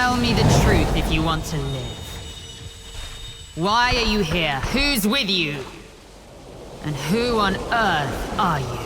Tell me the truth if you want to live. Why are you here? Who's with you? And who on earth are you?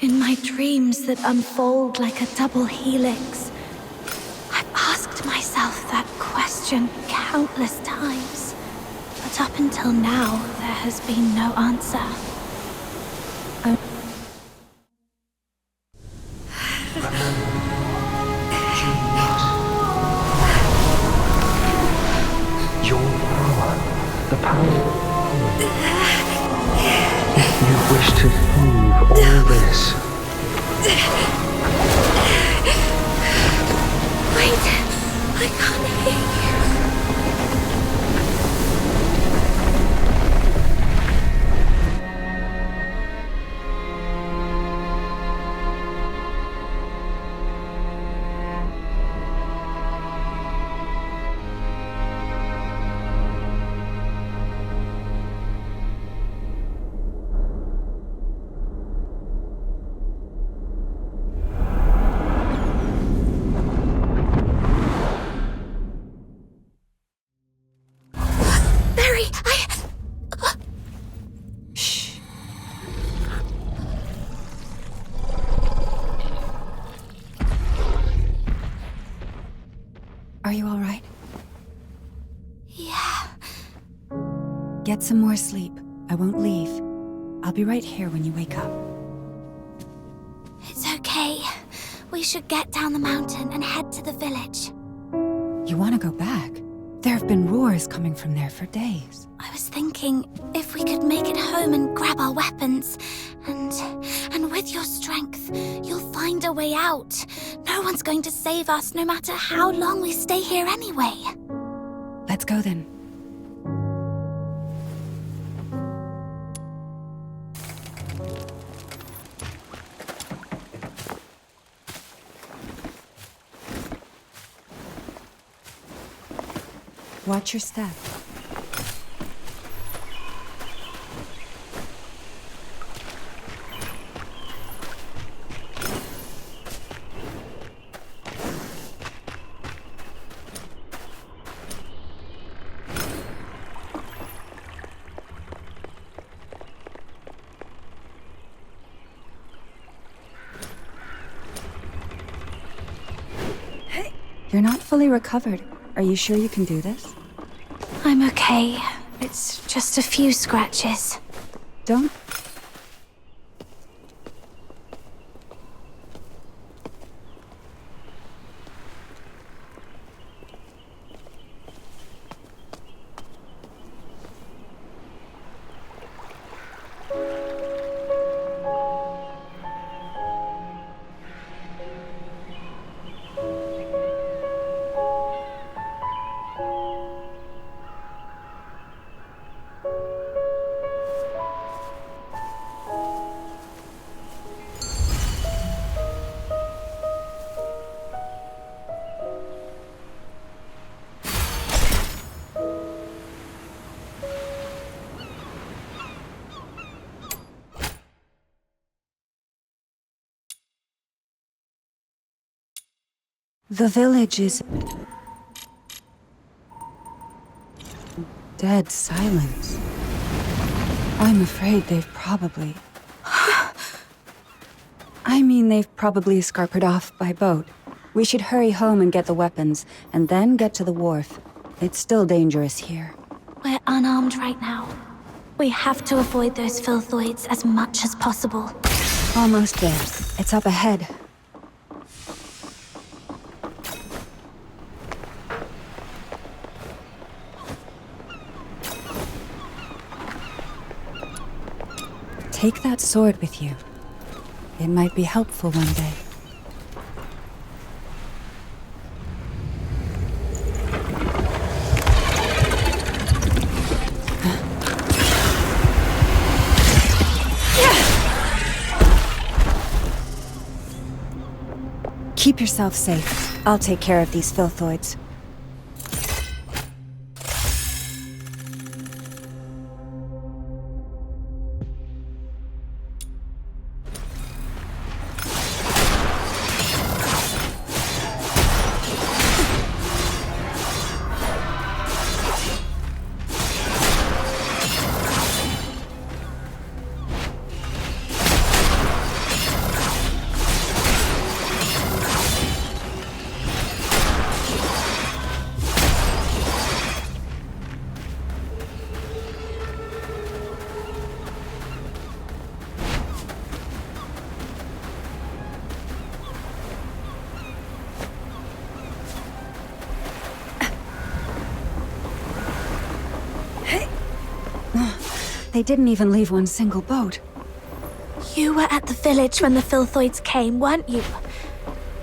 In my dreams that unfold like a double helix, I've asked myself that question countless times. But up until now, there has been no answer. Your power, the power. If you wish to leave all this. Wait, I can't hear you. Are you all right? Yeah. Get some more sleep. I won't leave. I'll be right here when you wake up. It's okay. We should get down the mountain and head to the village. You want to go back? There have been roars coming from there for days. I was thinking if we could make it home and grab our weapons, and with your strength, you'll find a way out. No one's going to save us no matter how long we stay here anyway. Let's go then. Watch your step. You're not fully recovered. Are you sure you can do this? I'm okay. It's just a few scratches. Don't... The village is... dead silence. I'm afraid they've probably... I mean, they've probably escarpered off by boat. We should hurry home and get the weapons, and then get to the wharf. It's still dangerous here. We're unarmed right now. We have to avoid those filthoids as much as possible. Almost there. It's up ahead. Take that sword with you. It might be helpful one day. Keep yourself safe. I'll take care of these filthoids. They didn't even leave one single boat. You were at the village when the filthoids came, weren't you?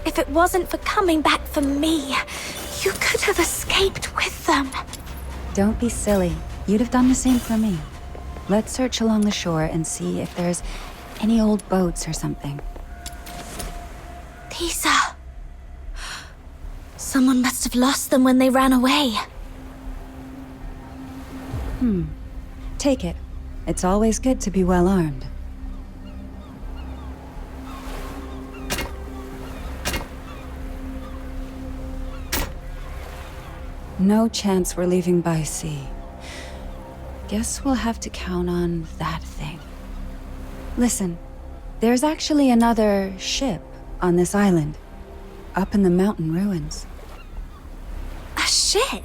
If it wasn't for coming back for me, you could have escaped with them. Don't be silly. You'd have done the same for me. Let's search along the shore and see if there's any old boats or something. These are... Someone must have lost them when they ran away. Take it. It's always good to be well armed. No chance we're leaving by sea. Guess we'll have to count on that thing. Listen, there's actually another ship on this island, up in the mountain ruins. A ship?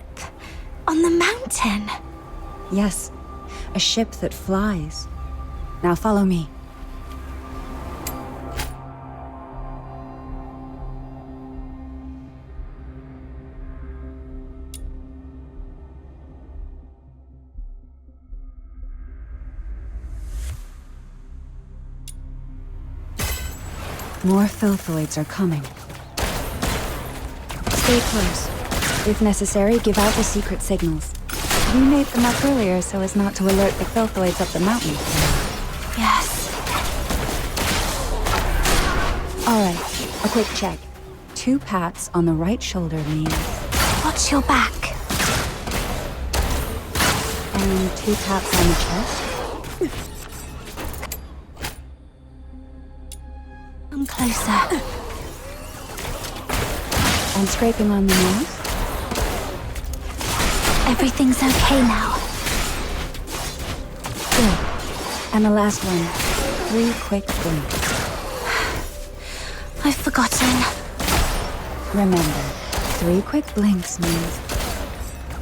On the mountain? Yes, a ship that flies. Now follow me. More filthoids are coming. Stay close. If necessary, give out the secret signals. We made them up earlier so as not to alert the filthoids up the mountain. Yes. Alright, a quick check. 2 pats on the right shoulder means... Watch your back. And 2 taps on the chest? Come closer. And scraping on the nose? Everything's okay now. Good. And the last one. 3 quick blinks. I've forgotten. Remember, 3 quick blinks means...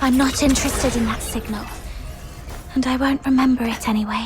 I'm not interested in that signal. And I won't remember it anyway.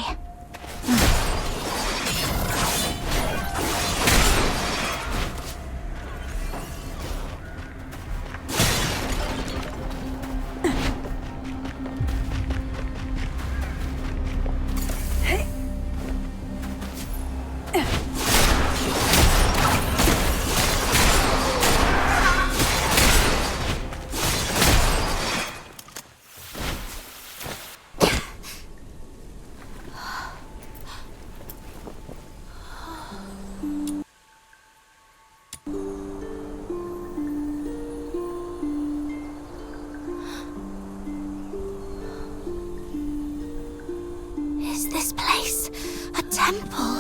Is this place a temple?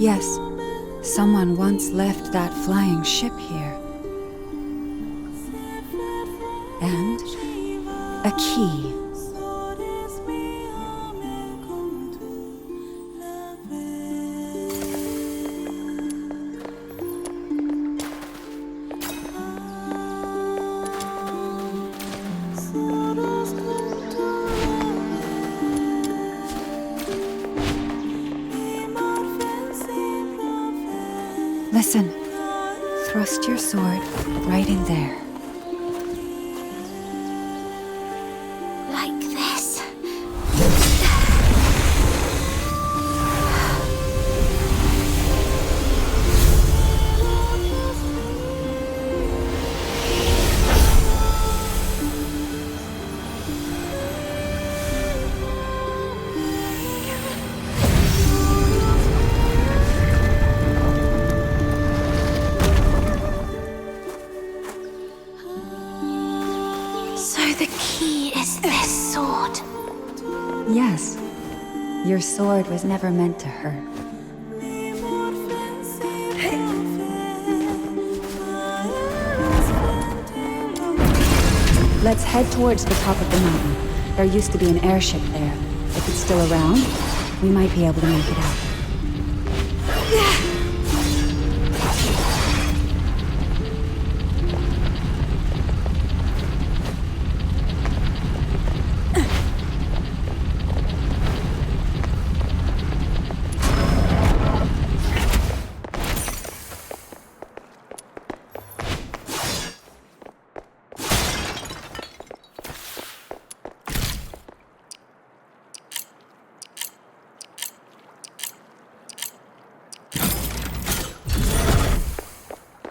Yes. Someone once left that flying ship here. And key. Listen. Thrust your sword right in there. Like this. The key is this sword. Yes. Your sword was never meant to hurt. Let's head towards the top of the mountain. There used to be an airship there. If it's still around, we might be able to make it out.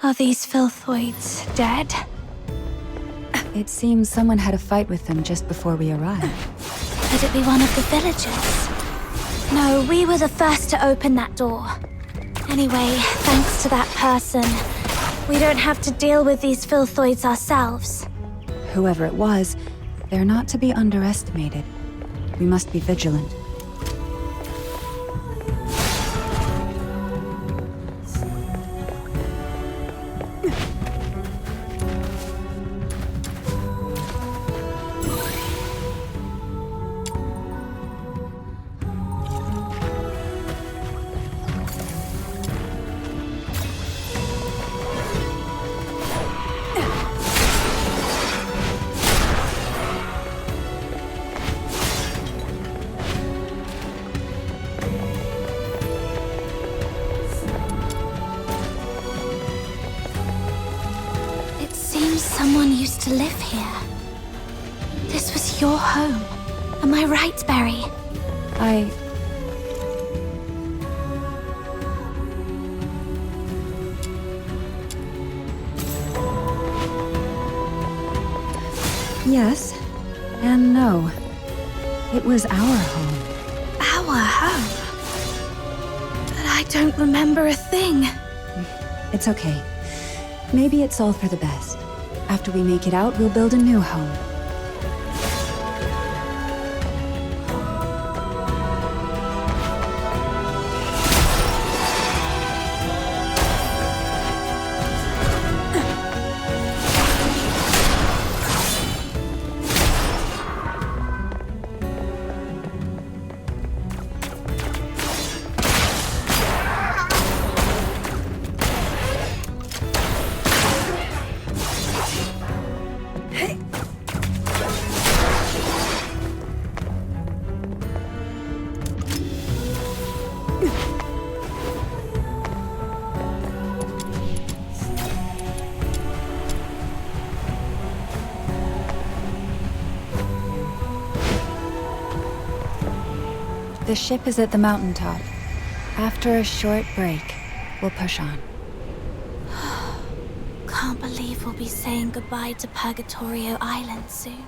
Are these filthoids dead? It seems someone had a fight with them just before we arrived. Could it be one of the villagers? No, we were the first to open that door. Anyway, thanks to that person, we don't have to deal with these filthoids ourselves. Whoever it was, they're not to be underestimated. We must be vigilant. Someone used to live here. This was your home. Am I right, Berry? Yes, and no. It was our home. Our home? But I don't remember a thing. It's okay. Maybe it's all for the best. After we make it out, we'll build a new home. The ship is at the mountaintop. After a short break, we'll push on. Can't believe we'll be saying goodbye to Purgatorio Island soon.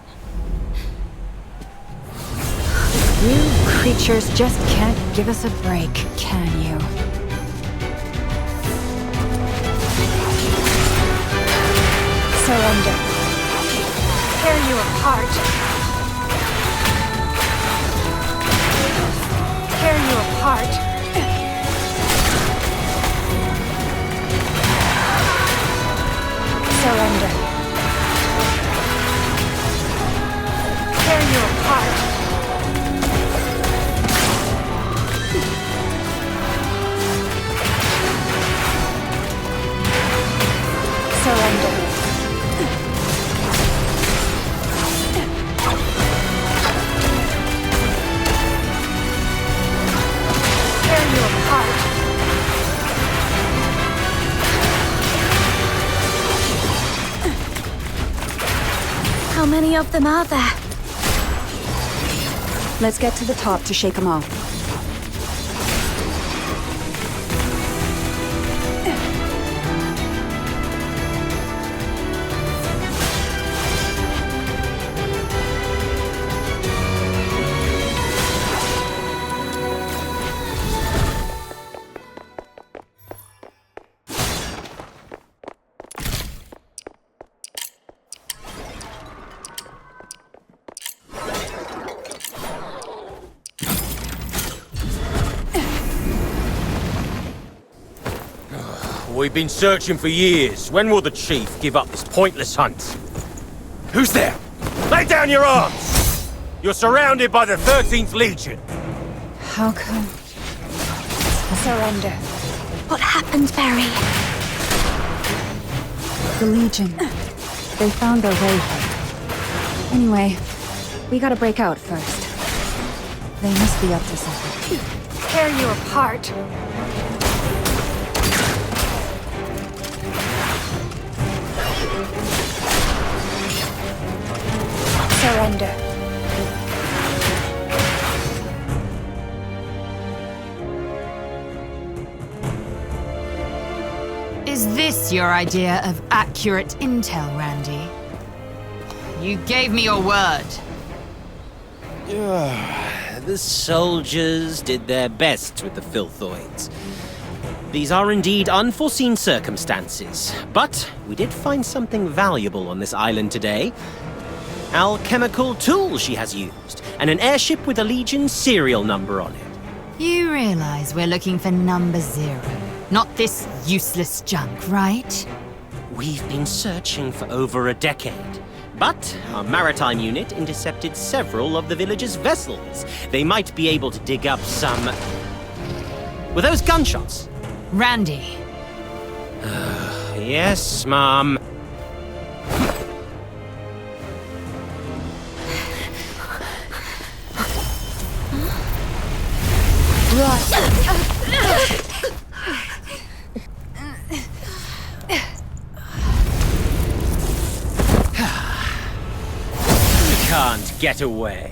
You creatures just can't give us a break, can you? Surrender. Tear you apart. Tear you apart. Surrender. many of them are there? Let's get to the top to shake them off. We've been searching for years. When will the Chief give up this pointless hunt? Who's there? Lay down your arms! You're surrounded by the 13th Legion. How come? Surrender. What happened, Barry? The Legion. They found their way here. Anyway, we gotta break out first. They must be up to something. Tear you apart. Surrender. Is this your idea of accurate intel, Randy? You gave me your word. The soldiers did their best with the filthoids. These are indeed unforeseen circumstances, but we did find something valuable on this island today. Alchemical tool she has used, and an airship with a Legion serial number on it. You realize we're looking for number 0, not this useless junk, right? We've been searching for over a decade, but our maritime unit intercepted several of the village's vessels. They might be able to dig up some... Were those gunshots? Randy. Yes, Mom. Can't get away.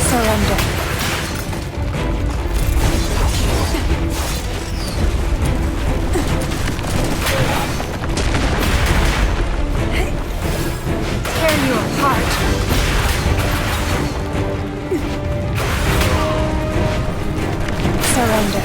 Surrender. Tear you apart. Surrender.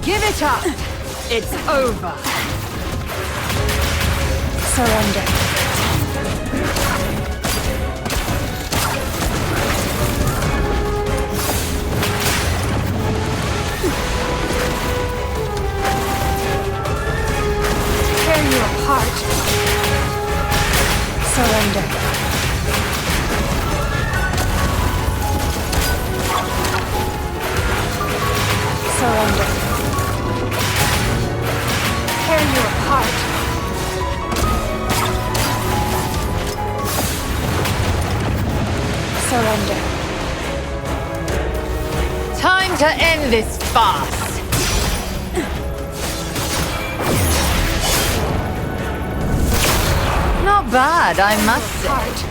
Give it up! It's over. Surrender. Tear you apart. Surrender. to end this farce! Not bad, I must say.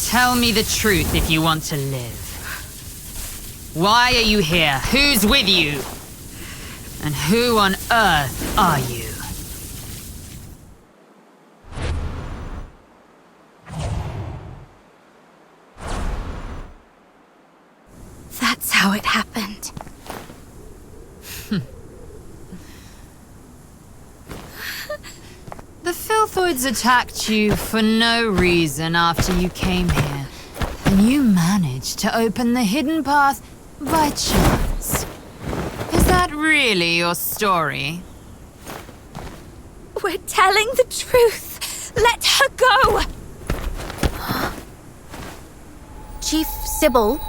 Tell me the truth if you want to live. Why are you here? Who's with you? And who on earth are you? That's how it happened. The Filthoids attacked you for no reason after you came here. And you managed to open the hidden path by chance. Is that really your story? We're telling the truth. Let her go! Chief Sybil,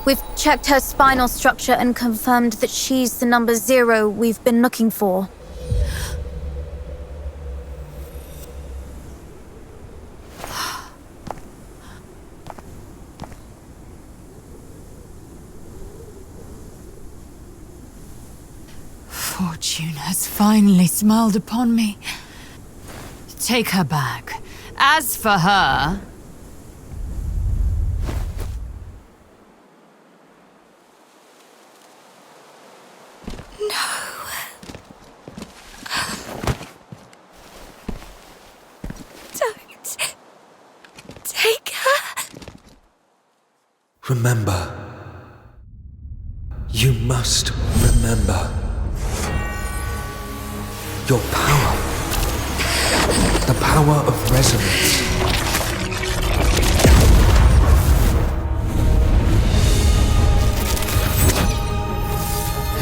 we've checked her spinal structure and confirmed that she's the number 0 we've been looking for. Fortune has finally smiled upon me. Take her back. As for her... Don't take her. Remember. You must remember. Your power. The power of resonance.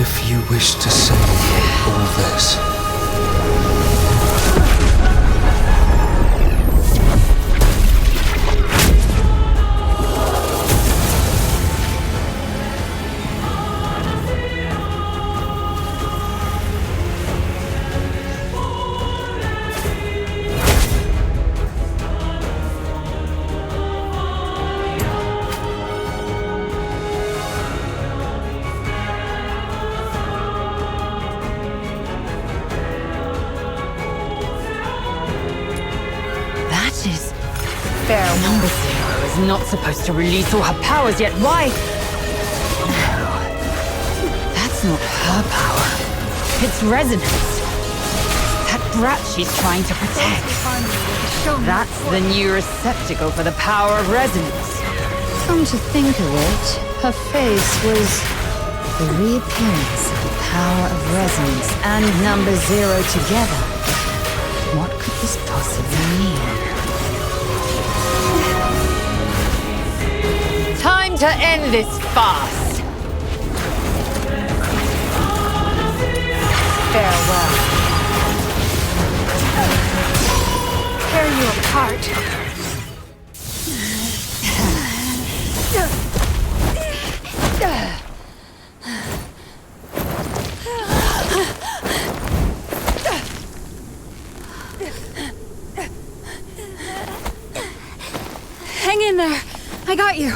If you wish to save all this, Number 0 is not supposed to release all her powers yet. Why? No. That's not her power. It's resonance. That brat she's trying to protect. That's the new receptacle for the power of resonance. Come to think of it, her face was the reappearance of the power of resonance and number 0 together. What could this possibly mean? Time to end this farce! Farewell. Tear you apart. Hang in there. I got you.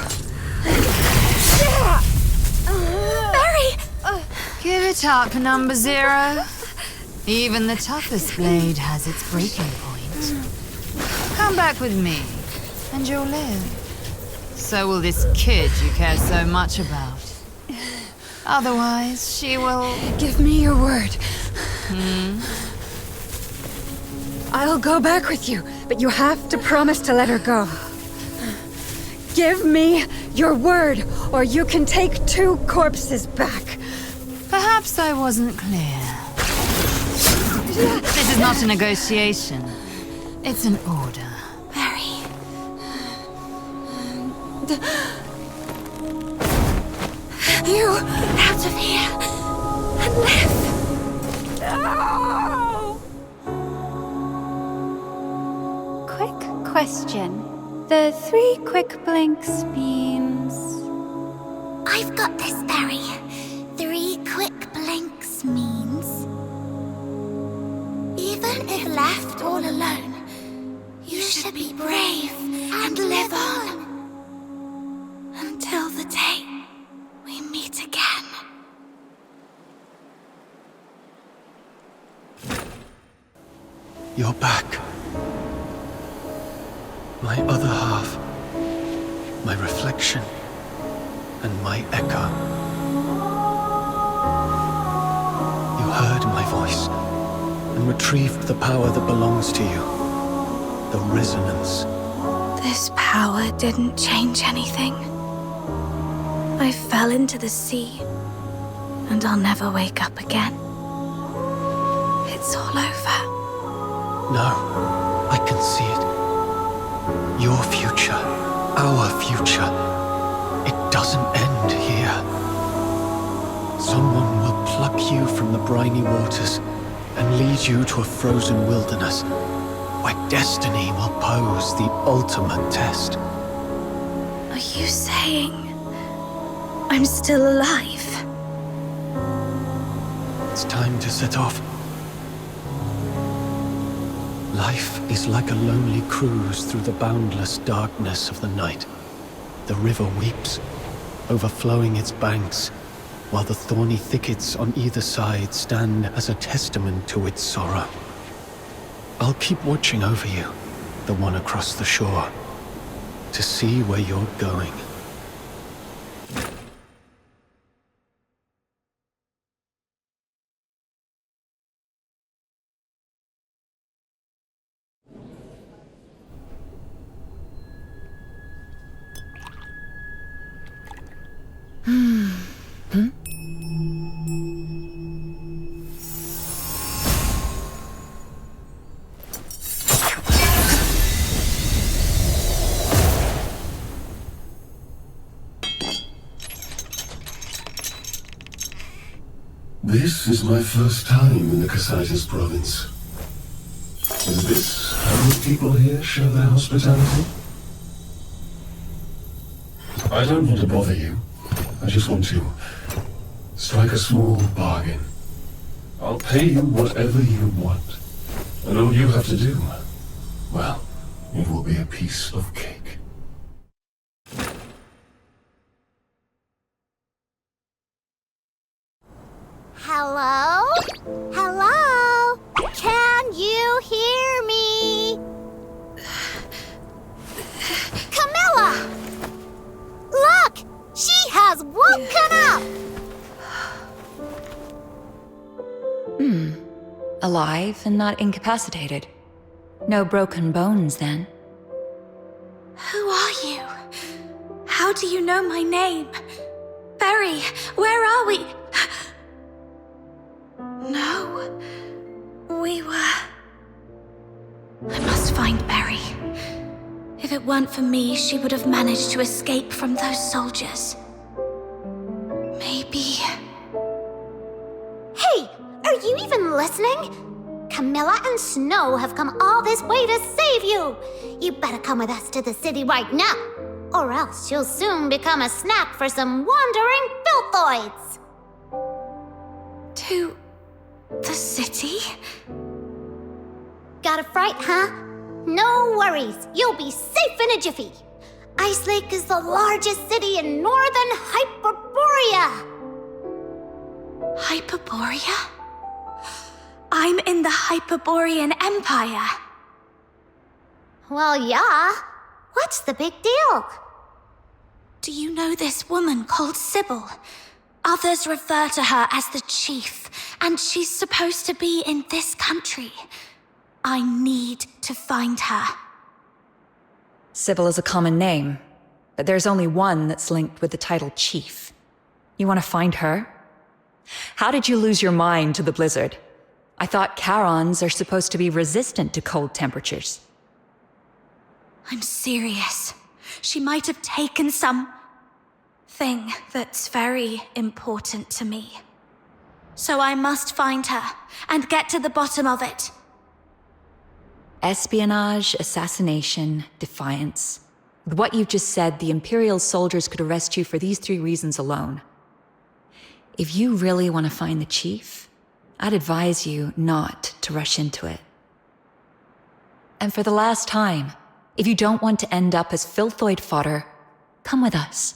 Give it up, number 0. Even the toughest blade has its breaking point. Come back with me, and you'll live. So will this kid you care so much about. Otherwise, she will... Give me your word. I'll go back with you, but you have to promise to let her go. Give me your word, or you can take 2 corpses back. Perhaps I wasn't clear. This is not a negotiation. It's an order. Barry. You... Out of here. And live. No! Quick question. The 3 quick blinks means... I've got this, Barry. 3 quick blinks means... even if left all alone, you should be brave and live on. Until the day we meet again. You're back. My other half. My reflection. And my echo. You heard my voice and retrieved the power that belongs to you. The resonance. This power didn't change anything. I fell into the sea, and I'll never wake up again. It's all over. No, I can see it. Your future, our future. It doesn't end here. Someone will pluck you from the briny waters and lead you to a frozen wilderness where destiny will pose the ultimate test. Are you saying I'm still alive? It's time to set off. Life is like a lonely cruise through the boundless darkness of the night. The river weeps, overflowing its banks, while the thorny thickets on either side stand as a testament to its sorrow. I'll keep watching over you, the one across the shore, to see where you're going. This is my first time in the Casaitis province. Is this how the people here show their hospitality? I don't want to bother you. I just want to strike a small bargain. I'll pay you whatever you want. And all you have to do, well, it will be a piece of cake. Hello? Hello? Can you hear me? Camilla! Look! She has woken up! Alive and not incapacitated. No broken bones, then. Who are you? How do you know my name? Barry, where are we? No. We were... I must find Barry. If it weren't for me, she would have managed to escape from those soldiers. Maybe... Hey! Are you even listening? Camilla and Snow have come all this way to save you! You better come with us to the city right now, or else you'll soon become a snack for some wandering filthoids! To... the city? Got a fright, huh? No worries, you'll be safe in a jiffy. Ice Lake is the largest city in northern Hyperborea. Hyperborea? I'm in the Hyperborean Empire. Well, yeah. What's the big deal? Do you know this woman called Sybil? Others refer to her as the Chief, and she's supposed to be in this country. I need to find her. Sybil is a common name, but there's only one that's linked with the title Chief. You want to find her? How did you lose your mind to the blizzard? I thought Charons are supposed to be resistant to cold temperatures. I'm serious. She might have taken something that's very important to me. So I must find her and get to the bottom of it. Espionage, assassination, defiance. With what you've just said, the Imperial soldiers could arrest you for these 3 reasons alone. If you really want to find the Chief, I'd advise you not to rush into it. And for the last time, if you don't want to end up as filthoid fodder, come with us.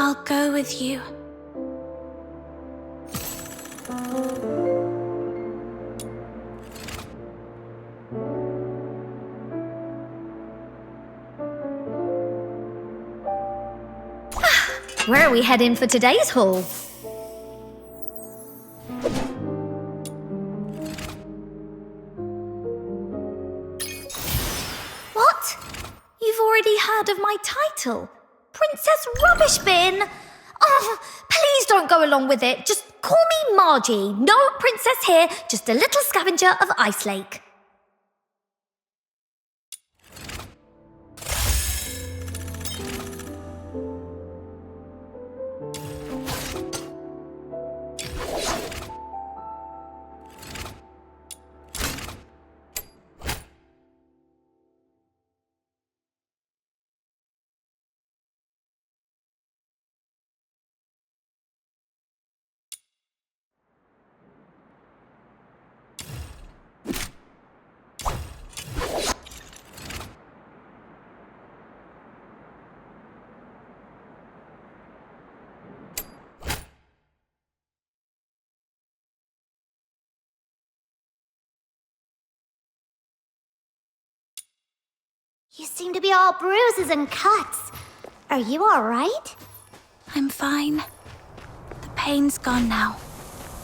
I'll go with you. Where are we heading for today's haul? What? You've already heard of my title? Princess Rubbish Bin? Oh, please don't go along with it. Just call me Margie. No princess here, just a little scavenger of Ice Lake. You seem to be all bruises and cuts. Are you all right? I'm fine. The pain's gone now.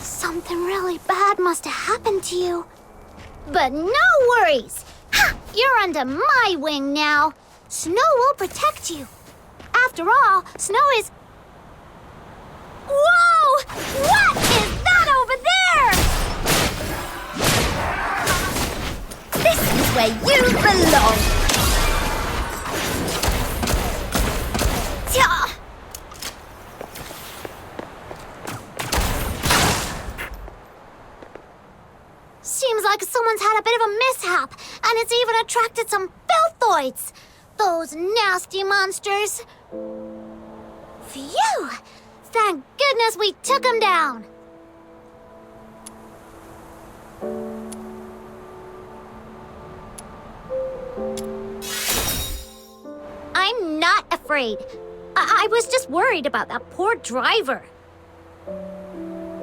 Something really bad must have happened to you. But no worries. Ha! You're under my wing now. Snow will protect you. After all, Snow is... Whoa! What is that over there? This is where you belong! Yeah. Seems like someone's had a bit of a mishap, and it's even attracted some filthoids. Those nasty monsters. Phew! Thank goodness we took them down. I'm not afraid. I was just worried about that poor driver.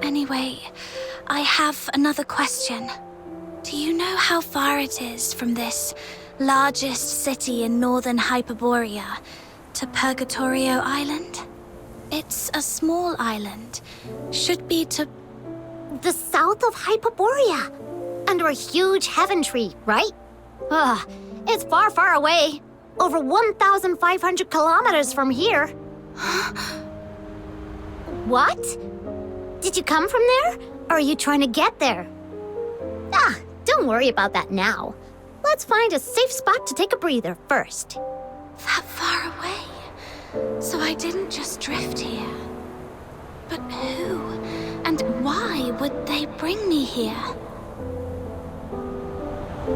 Anyway, I have another question. Do you know how far it is from this largest city in northern Hyperborea to Purgatorio Island? It's a small island. Should be to... The south of Hyperborea. Under a huge heaven tree, right? Ugh, it's far, far away. Over 1,500 kilometers from here. What? Did you come from there? Or are you trying to get there? Ah, don't worry about that now. Let's find a safe spot to take a breather first. That far away? So I didn't just drift here. But who and why would they bring me here? The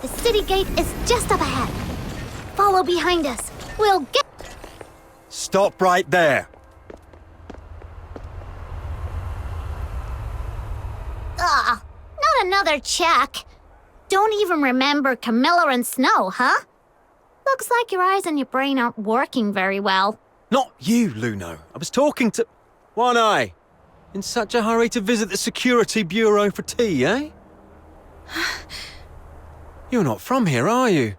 city gate is just up ahead. Follow behind us. We'll get... Stop right there. Ugh, not another check. Don't even remember Camilla and Snow, huh? Looks like your eyes and your brain aren't working very well. Not you, Luno. I was talking to... One Eye. In such a hurry to visit the Security Bureau for tea, eh? You're not from here, are you?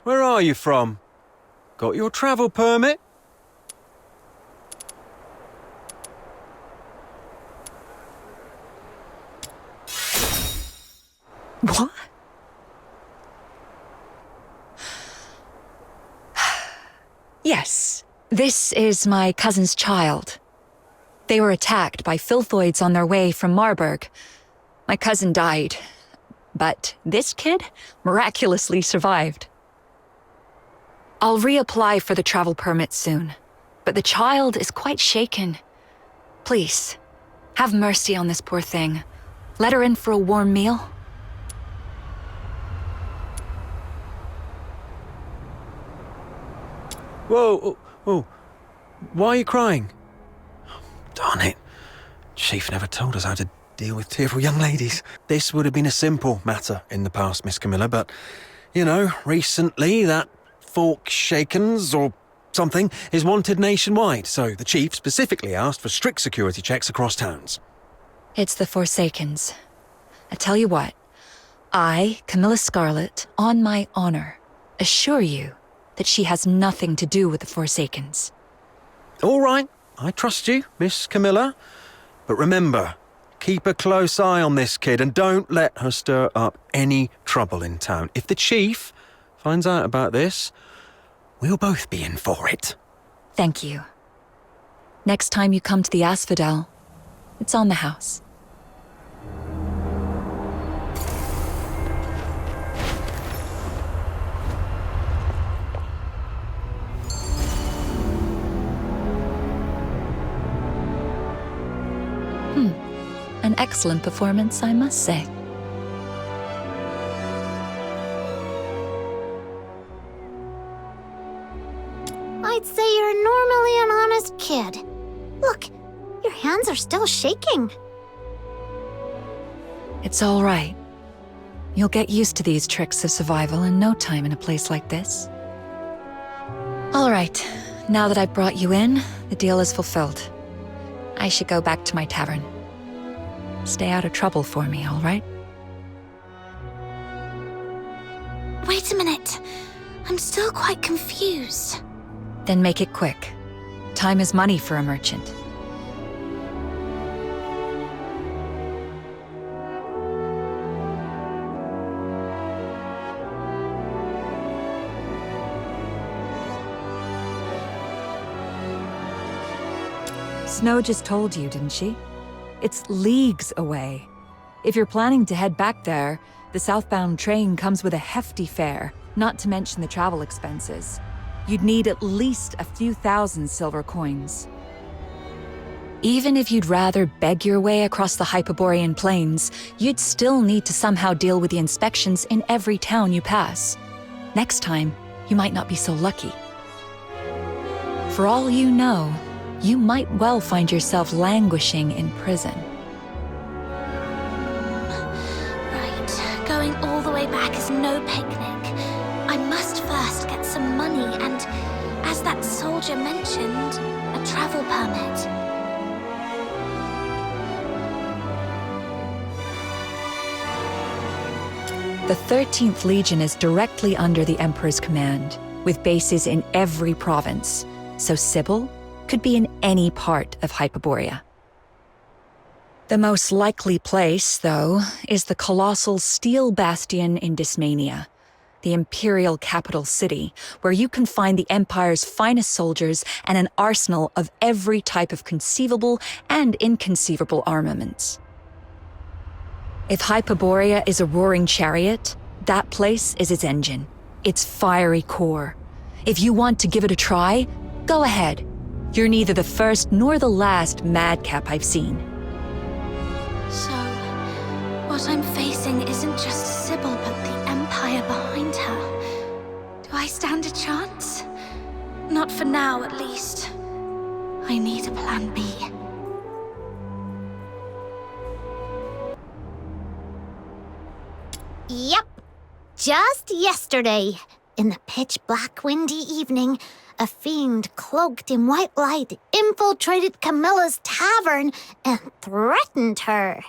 Where are you from? Got your travel permit? What? Yes, this is my cousin's child. They were attacked by filthoids on their way from Marburg. My cousin died, but this kid miraculously survived. I'll reapply for the travel permit soon, but the child is quite shaken. Please, have mercy on this poor thing. Let her in for a warm meal. Whoa, whoa. Why are you crying? Darn it. Chief never told us how to deal with tearful young ladies. This would have been a simple matter in the past, Miss Camilla, but, you know, recently that Fork Shakens or something is wanted nationwide, so the chief specifically asked for strict security checks across towns. It's the Forsakens. I tell you what, I, Camilla Scarlet, on my honor, assure you that she has nothing to do with the Forsakens. All right, I trust you, Miss Camilla. But remember, keep a close eye on this kid and don't let her stir up any trouble in town. If the chief finds out about this, we'll both be in for it. Thank you. Next time you come to the Asphodel, it's on the house. An excellent performance, I must say. I'd say you're normally an honest kid. Look, your hands are still shaking. It's all right. You'll get used to these tricks of survival in no time in a place like this. All right, now that I've brought you in, the deal is fulfilled. I should go back to my tavern. Stay out of trouble for me, all right? Wait a minute. I'm still quite confused. Then make it quick. Time is money for a merchant. Snow just told you, didn't she? It's leagues away. If you're planning to head back there, the southbound train comes with a hefty fare, not to mention the travel expenses. You'd need at least a few thousand silver coins. Even if you'd rather beg your way across the Hyperborean plains, you'd still need to somehow deal with the inspections in every town you pass. Next time, you might not be so lucky. For all you know, you might well find yourself languishing in prison. Right, going all the way back is no picnic. I must first get some money and, as that soldier mentioned, a travel permit. The 13th Legion is directly under the Emperor's command, with bases in every province, so Sybil could be in any part of Hyperborea. The most likely place, though, is the colossal Steel Bastion in Dysmania, the Imperial capital city, where you can find the Empire's finest soldiers and an arsenal of every type of conceivable and inconceivable armaments. If Hyperborea is a roaring chariot, that place is its engine, its fiery core. If you want to give it a try, go ahead. You're neither the first nor the last madcap I've seen. So, what I'm facing isn't just Sybil, but the Empire behind her. Do I stand a chance? Not for now, at least. I need a plan B. Yep. Just yesterday, in the pitch-black windy evening, a fiend cloaked in white light infiltrated Camilla's tavern and threatened her.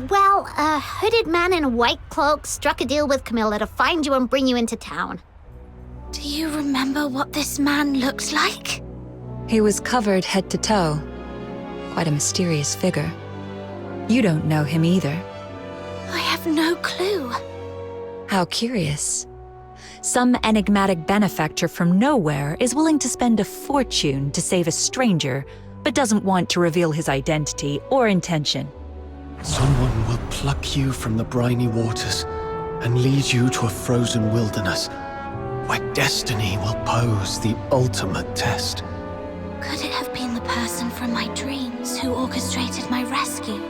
Well, a hooded man in a white cloak struck a deal with Camilla to find you and bring you into town. Do you remember what this man looked like? He was covered head to toe. Quite a mysterious figure. You don't know him either. I have no clue. How curious. Some enigmatic benefactor from nowhere is willing to spend a fortune to save a stranger, but doesn't want to reveal his identity or intention. Someone will pluck you from the briny waters and lead you to a frozen wilderness where destiny will pose the ultimate test. Could it have been the person from my dreams who orchestrated my rescue?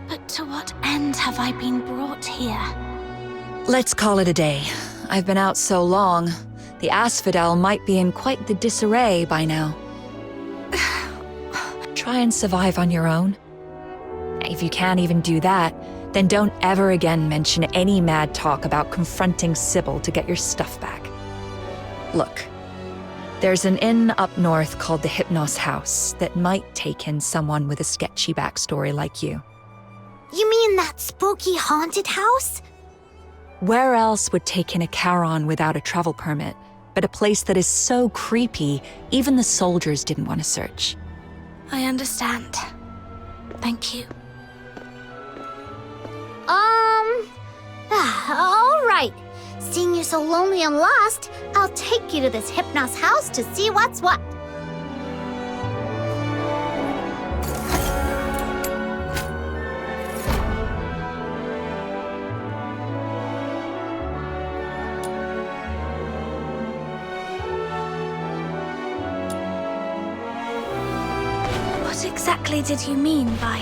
But to what end have I been brought here? Let's call it a day. I've been out so long, the Asphodel might be in quite the disarray by now. Try and survive on your own. If you can't even do that, then don't ever again mention any mad talk about confronting Sybil to get your stuff back. Look, there's an inn up north called the Hypnos House that might take in someone with a sketchy backstory like you. You mean that spooky haunted house? Where else would take in a Charon without a travel permit, but a place that is so creepy, even the soldiers didn't want to search? I understand. Thank you. All right. Seeing you so lonely and lost, I'll take you to this Hypnos house to see what's what. What exactly did you mean by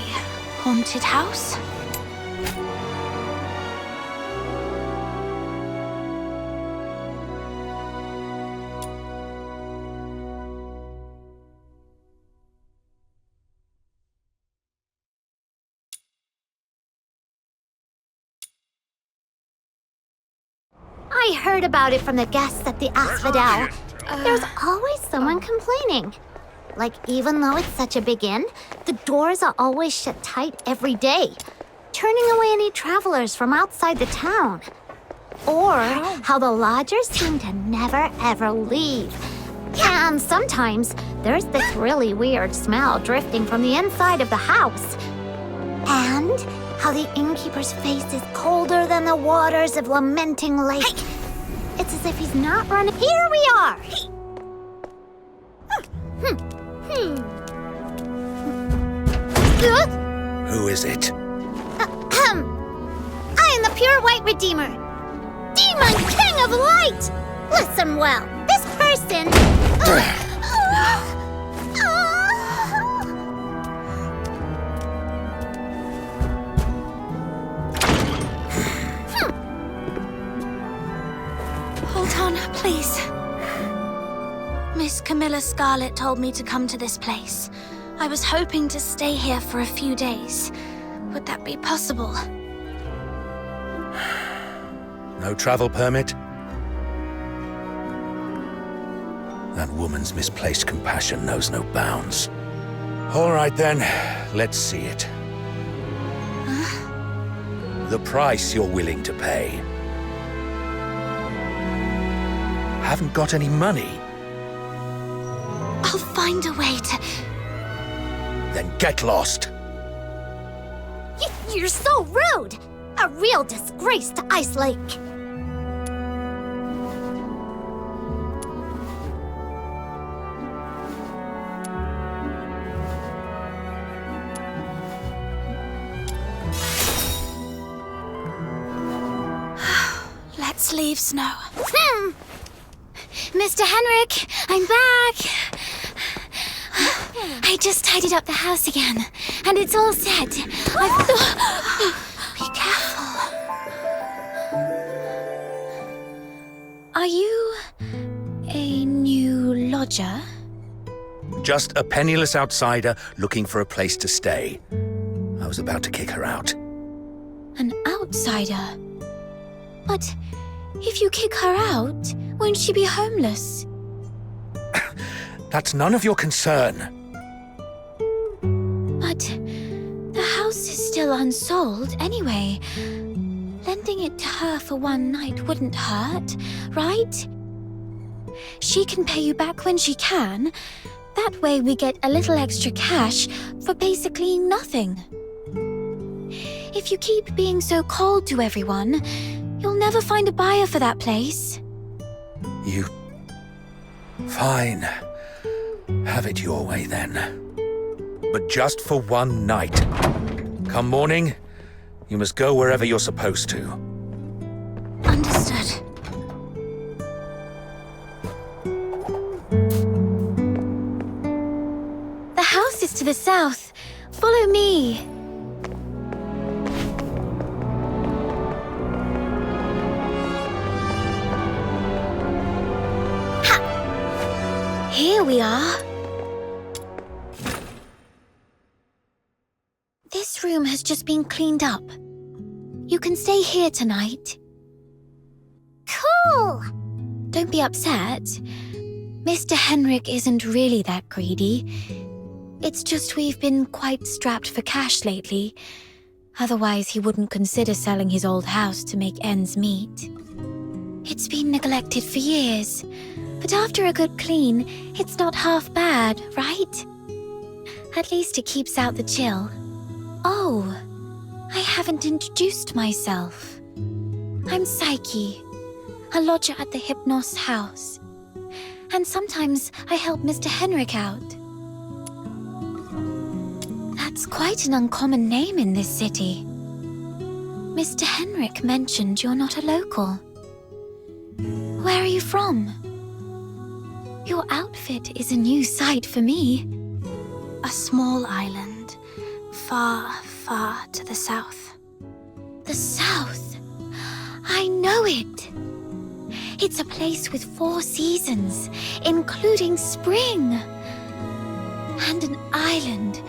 haunted house? I heard about it from the guests at the Asphodel. There's always someone complaining. Like, even though it's such a big inn, the doors are always shut tight every day, turning away any travelers from outside the town. Or how the lodgers seem to never ever leave. And sometimes there's this really weird smell drifting from the inside of the house. And how the innkeeper's face is colder than the waters of Lamenting Lake. It's as if he's not running. Here we are! Who is it? I am the Pure White Redeemer, Demon King of Light! Listen well, this person... Hold on, please. Miss Camilla Scarlet told me to come to this place. I was hoping to stay here for a few days. Would that be possible? No travel permit? That woman's misplaced compassion knows no bounds. All right then, let's see it. Huh? The price you're willing to pay. Haven't got any money? I'll find a way to... Then get lost. You're so rude! A real disgrace to Ice Lake. Let's leave, Snow. Mr. Henrik, I'm back. I just tidied up the house again, and it's all set. Be careful. Are you a new lodger? Just a penniless outsider looking for a place to stay. I was about to kick her out. An outsider? But if you kick her out, won't she be homeless? That's none of your concern. But the house is still unsold anyway. Lending it to her for one night wouldn't hurt, right? She can pay you back when she can. That way we get a little extra cash for basically nothing. If you keep being so cold to everyone, you'll never find a buyer for that place. You... Fine. Have it your way then. But just for one night. Come morning, you must go wherever you're supposed to. Understood. The house is to the south. Follow me. Ha! Here we are. This room has just been cleaned up. You can stay here tonight. Cool! Don't be upset. Mr. Henrik isn't really that greedy. It's just we've been quite strapped for cash lately. Otherwise, he wouldn't consider selling his old house to make ends meet. It's been neglected for years, but after a good clean, it's not half bad, right? At least it keeps out the chill. Oh, I haven't introduced myself. I'm Psyche, a lodger at the Hypnos house. And sometimes I help Mr. Henrik out. That's quite an uncommon name in this city. Mr. Henrik mentioned you're not a local. Where are you from? Your outfit is a new sight for me. A small island, far, far to the south. The south? I know it. It's a place with 4 seasons, including spring. And an island.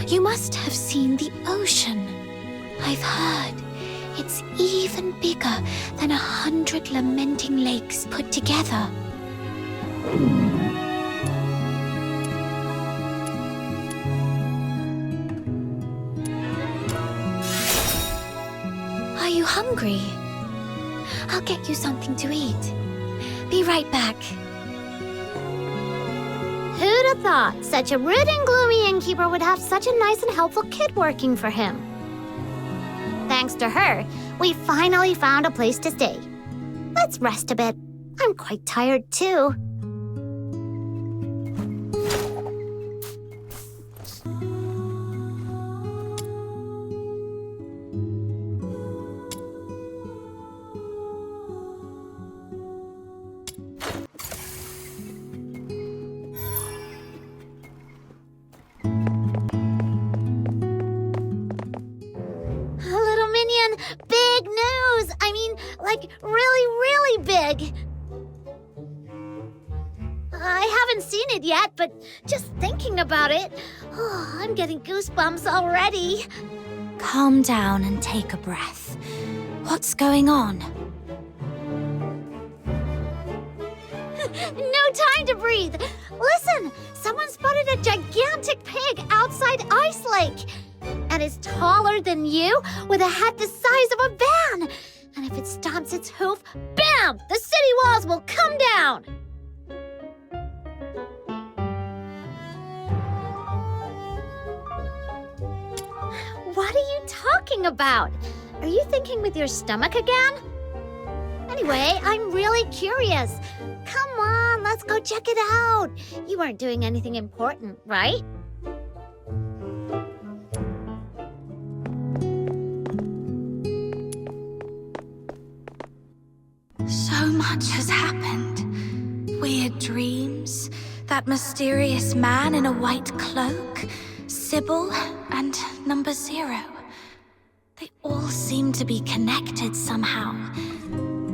You must have seen the ocean. I've heard it's even bigger than 100 lamenting lakes put together. Are you hungry? I'll get you something to eat. Be right back. Who'd have thought such a rude and gloomy innkeeper would have such a nice and helpful kid working for him? Thanks to her, we finally found a place to stay. Let's rest a bit. I'm quite tired too. Big news! I mean, like, really big. I haven't seen it yet, but just thinking about it, I'm getting goosebumps already. Calm down and take a breath. What's going on? No time to breathe. Listen, someone spotted a gigantic pig outside Ice Lake. And it's taller than you, with a head the size of a van. And if it stomps its hoof, bam! The city walls will come down. What are you talking thinking about? Are you thinking with your stomach again? Anyway, I'm really curious. Come on, let's go check it out. You weren't doing anything important, right? So much has happened. Weird dreams, that mysterious man in a white cloak, Sybil, and Number Zero. They all seem to be connected somehow,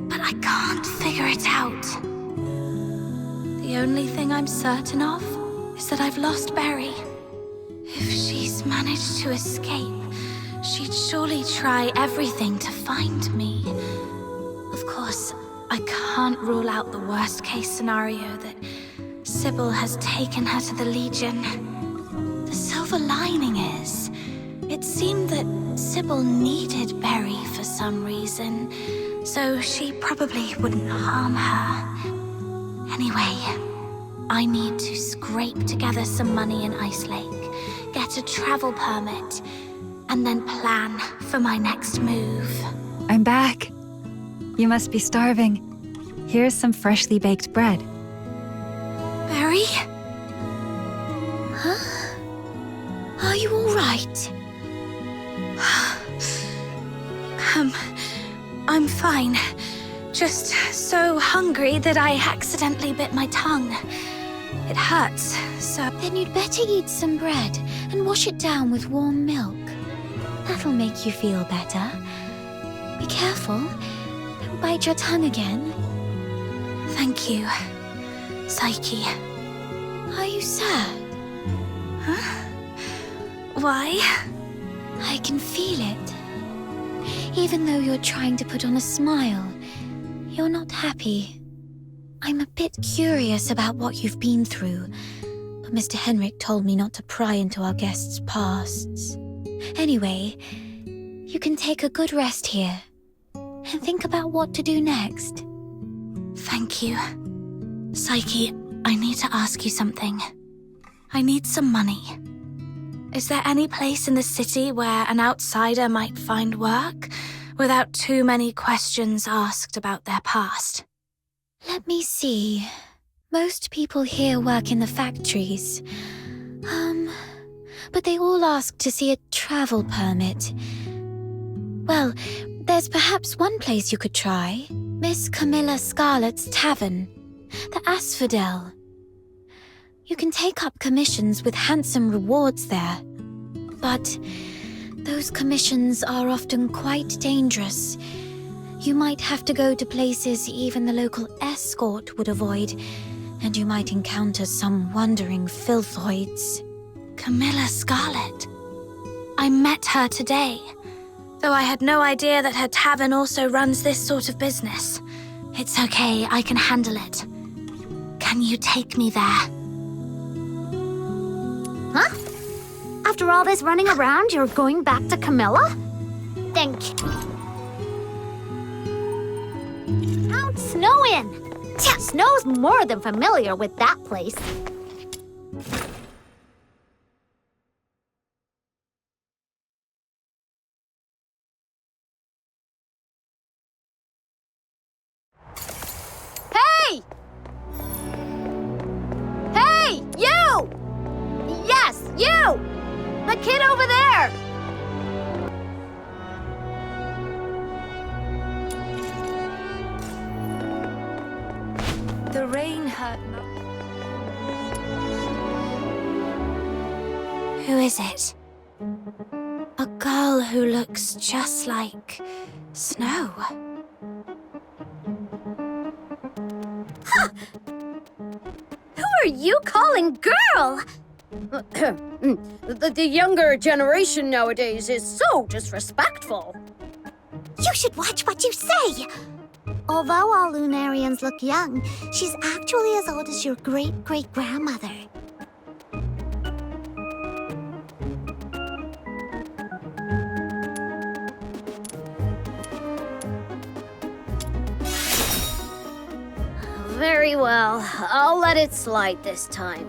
but I can't figure it out. The only thing I'm certain of is that I've lost Berry. If she's managed to escape, she'd surely try everything to find me. Of course, I can't rule out the worst-case scenario that Sybil has taken her to the Legion. The silver lining is, it seemed that Sybil needed Berry for some reason, so she probably wouldn't harm her. Anyway, I need to scrape together some money in Ice Lake, get a travel permit, and then plan for my next move. I'm back. You must be starving. Here's some freshly baked bread. Berry? Huh? Are you all right? I'm fine. Just so hungry that I accidentally bit my tongue. It hurts, so... Then you'd better eat some bread and wash it down with warm milk. That'll make you feel better. Be careful. Don't bite your tongue again. Thank you, Psyche. Are you sad? Huh? Why? I can feel it. Even though you're trying to put on a smile, you're not happy. I'm a bit curious about what you've been through, but Mr. Henrik told me not to pry into our guests' pasts. Anyway, you can take a good rest here and think about what to do next. Thank you. Psyche, I need to ask you something. I need some money. Is there any place in the city where an outsider might find work without too many questions asked about their past? Let me see. Most people here work in the factories. But they all ask to see a travel permit. Well, there's perhaps one place you could try. Miss Camilla Scarlet's Tavern, the Asphodel. You can take up commissions with handsome rewards there. But those commissions are often quite dangerous. You might have to go to places even the local escort would avoid, and you might encounter some wandering filthoids. Camilla Scarlet. I met her today, though I had no idea that her tavern also runs this sort of business. It's okay, I can handle it. Can you take me there? Huh? After all this running around, you're going back to Camilla? Thank you. Count Snow in! Snow's more than familiar with that place. Hey! Hey, you! Yes, you! The kid over there! The rain hurt. Who is it? A girl who looks just like Snow. Huh. Who are you calling girl? The younger generation nowadays is so disrespectful. You should watch what you say. Although all Lunarians look young, she's actually as old as your great-great-grandmother. Very well, I'll let it slide this time.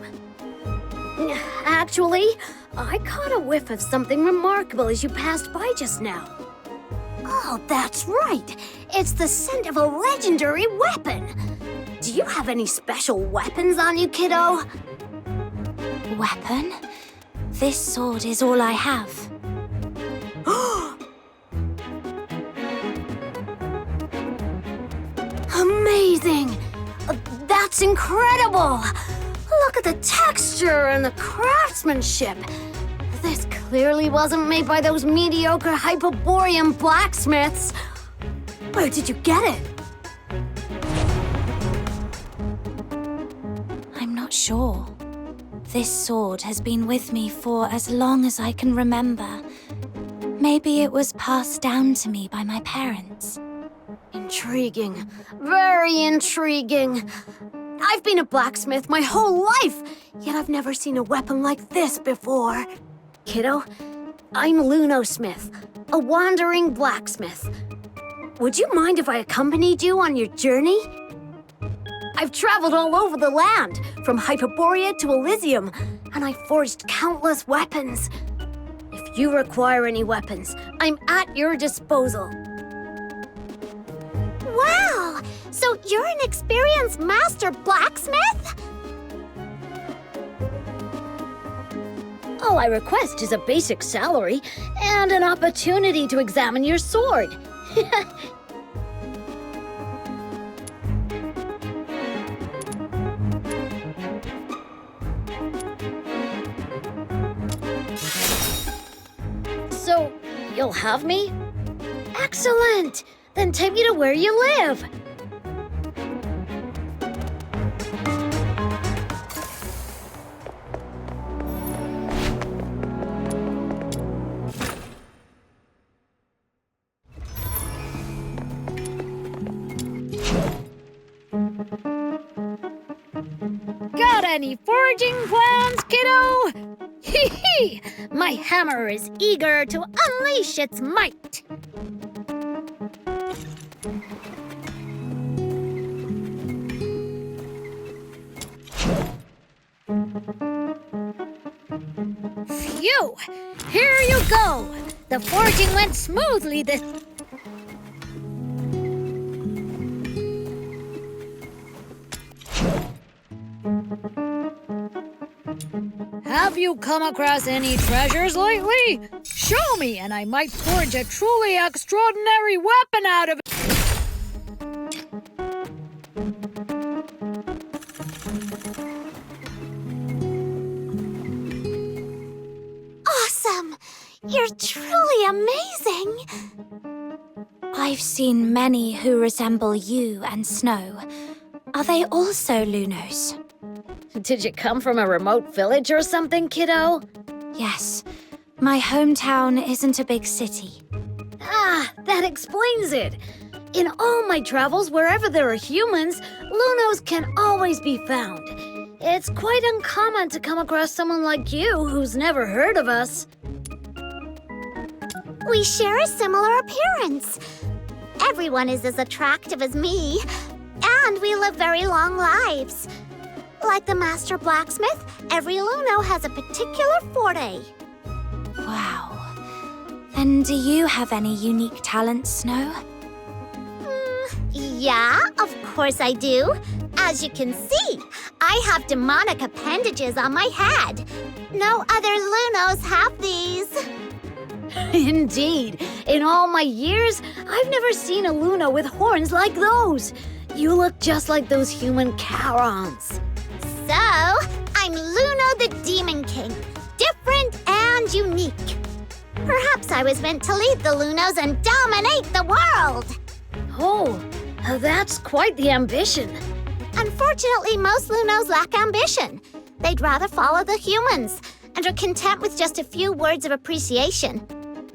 Actually, I caught a whiff of something remarkable as you passed by just now. Oh, that's right. It's the scent of a legendary weapon. Do you have any special weapons on you, kiddo? Weapon? This sword is all I have. Amazing! That's incredible! Look at the texture and the craftsmanship. This clearly wasn't made by those mediocre Hyperborean blacksmiths. Where did you get it? I'm not sure. This sword has been with me for as long as I can remember. Maybe it was passed down to me by my parents. Intriguing. Very intriguing. I've been a blacksmith my whole life, yet I've never seen a weapon like this before. Kiddo, I'm Lunosmith, a wandering blacksmith. Would you mind if I accompanied you on your journey? I've traveled all over the land, from Hyperborea to Elysium, and I forged countless weapons. If you require any weapons, I'm at your disposal. Wow! So you're an experienced master blacksmith? All I request is a basic salary and an opportunity to examine your sword. So, you'll have me? Excellent! Then take me to where you live. Got any foraging plans, kiddo? Hee hee! My hammer is eager to unleash its might. Phew! Here you go! The foraging went smoothly this... Have you come across any treasures lately? Show me, and I might forge a truly extraordinary weapon out of it. Awesome! You're truly amazing! I've seen many who resemble you and Snow. Are they also Lunos? Did you come from a remote village or something, kiddo? Yes. My hometown isn't a big city. Ah, that explains it. In all my travels, wherever there are humans, Lunos can always be found. It's quite uncommon to come across someone like you who's never heard of us. We share a similar appearance. Everyone is as attractive as me, and we live very long lives. Like the master blacksmith, every Luno has a particular forte. Wow. And do you have any unique talents, Snow? Yeah, of course I do. As you can see, I have demonic appendages on my head. No other Lunos have these. Indeed. In all my years, I've never seen a Luno with horns like those. You look just like those human Charons. So, I'm Luno the Demon King. Different and unique. Perhaps I was meant to lead the Lunos and dominate the world. Oh, that's quite the ambition. Unfortunately, most Lunos lack ambition. They'd rather follow the humans and are content with just a few words of appreciation.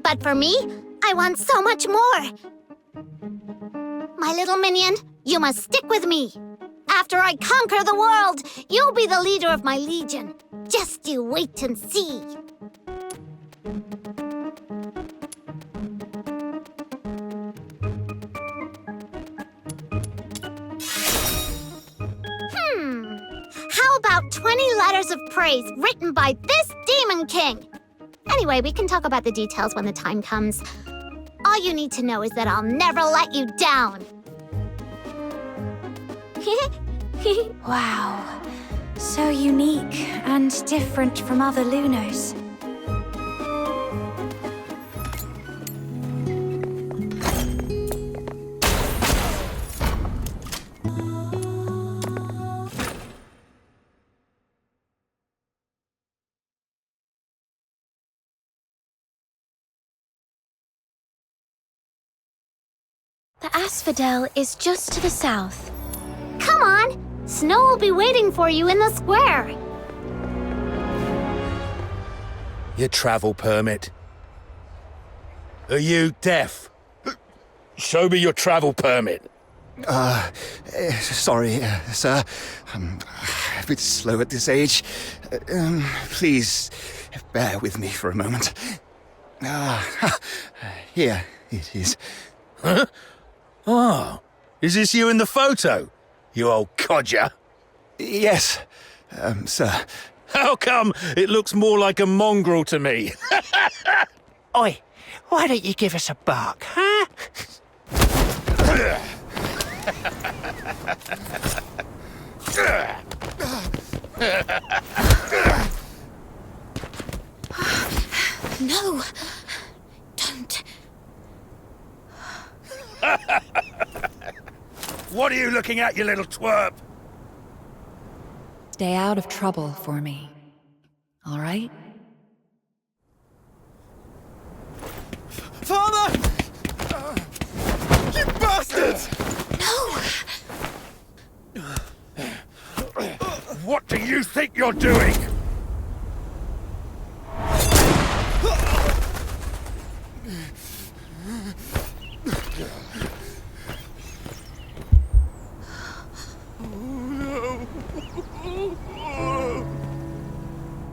But for me, I want so much more. My little minion, you must stick with me. After I conquer the world, you'll be the leader of my legion. Just you wait and see. How about 20 letters of praise written by this Demon King. Anyway, we can talk about the details when the time comes. All you need to know is that I'll never let you down. Wow. So unique and different from other Lunos. The asphodel is just to the south. Come on! Snow will be waiting for you in the square. Your travel permit. Are you deaf? Show me your travel permit. Sorry, sir. I'm a bit slow at this age. Please, bear with me for a moment. Here it is. Huh? Oh, is this you in the photo? You old codger. Yes, sir. How come it looks more like a mongrel to me? Oi, why don't you give us a bark, huh? No! Don't. What are you looking at, you little twerp? Stay out of trouble for me. All right? Father! You bastards! No! What do you think you're doing?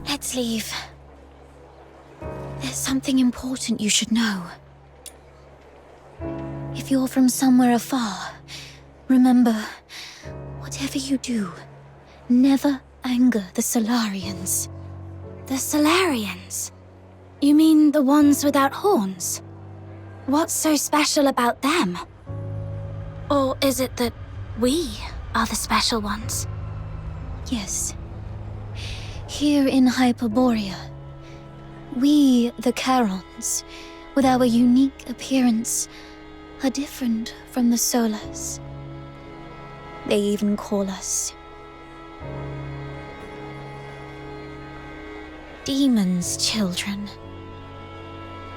Let's leave. There's something important you should know. If you're from somewhere afar, remember, whatever you do, never anger the Solarians. The Solarians? You mean the ones without horns? What's so special about them? Or is it that we are the special ones? Yes. Here in Hyperborea, we, the Charons, with our unique appearance, are different from the Solars. They even call us Demons' children.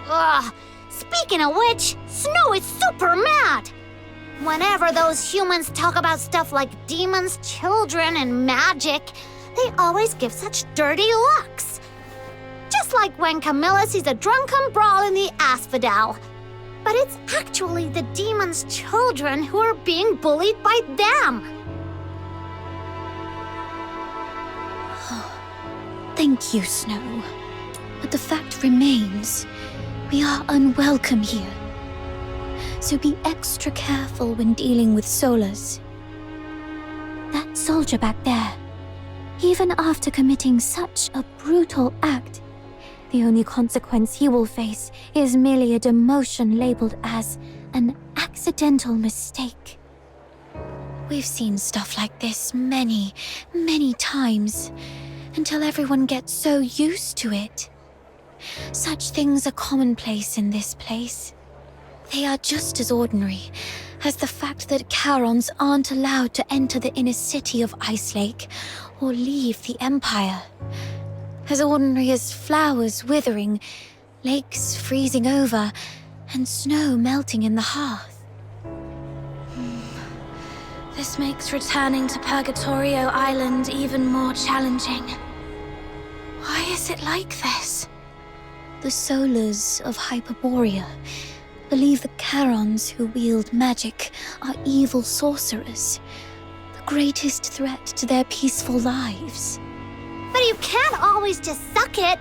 Ugh! Speaking of which, Snow is super mad! Whenever those humans talk about stuff like demons, children, and magic, they always give such dirty looks. Just like when Camilla sees a drunken brawl in the asphodel. But it's actually the demon's children who are being bullied by them. Thank you, Snow. But the fact remains, we are unwelcome here. So be extra careful when dealing with Solars. That soldier back there, even after committing such a brutal act, the only consequence he will face is merely a demotion labeled as an accidental mistake. We've seen stuff like this many, many times, until everyone gets so used to it. Such things are commonplace in this place. They are just as ordinary as the fact that Charons aren't allowed to enter the inner city of Ice Lake or leave the Empire. As ordinary as flowers withering, lakes freezing over, and snow melting in the hearth. This makes returning to Purgatorio Island even more challenging. Why is it like this? The Solars of Hyperborea believe the Charons who wield magic are evil sorcerers, the greatest threat to their peaceful lives. But you can't always just suck it.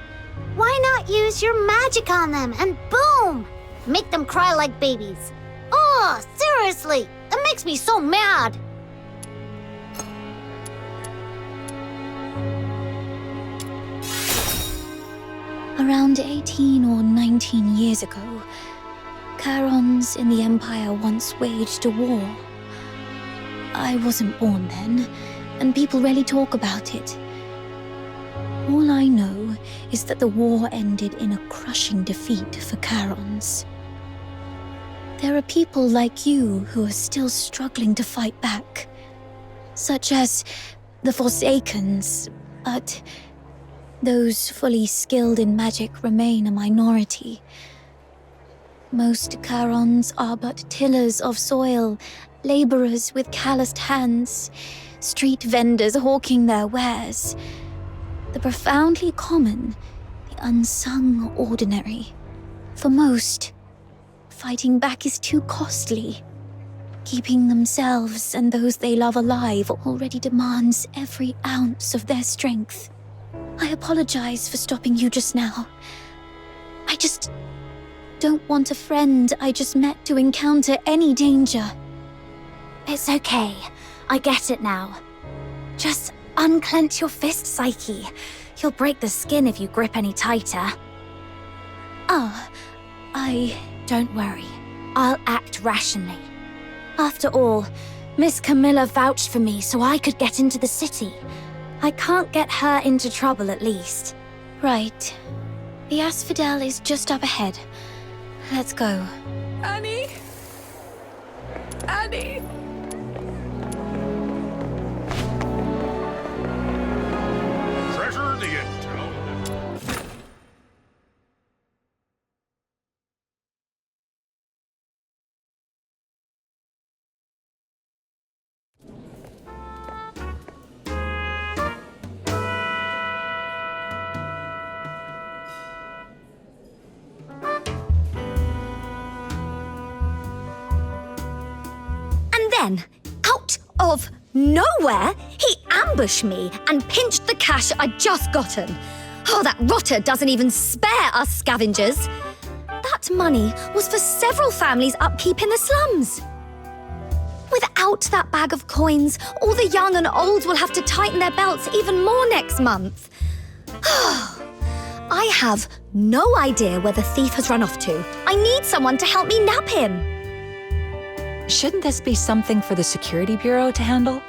Why not use your magic on them and boom! Make them cry like babies. Oh, seriously, it makes me so mad. Around 18 or 19 years ago, Charons in the Empire once waged a war. I wasn't born then, and people rarely talk about it. All I know is that the war ended in a crushing defeat for Charons. There are people like you who are still struggling to fight back, such as the Forsakens, but those fully skilled in magic remain a minority. Most Charons are but tillers of soil, laborers with calloused hands, street vendors hawking their wares. The profoundly common, the unsung ordinary. For most, fighting back is too costly. Keeping themselves and those they love alive already demands every ounce of their strength. I apologize for stopping you just now. I just don't want a friend I just met to encounter any danger. It's okay. I get it now. Just unclench your fist, Psyche. You'll break the skin if you grip any tighter. Don't worry. I'll act rationally. After all, Miss Camilla vouched for me so I could get into the city. I can't get her into trouble, at least. Right. The Asphodel is just up ahead. Let's go. Annie? Annie? Treasure the intel. Then, out of nowhere, he ambushed me and pinched the cash I'd just gotten. Oh, that rotter doesn't even spare us scavengers. That money was for several families' upkeep in the slums. Without that bag of coins, all the young and old will have to tighten their belts even more next month. I have no idea where the thief has run off to. I need someone to help me nab him. Shouldn't this be something for the Security Bureau to handle?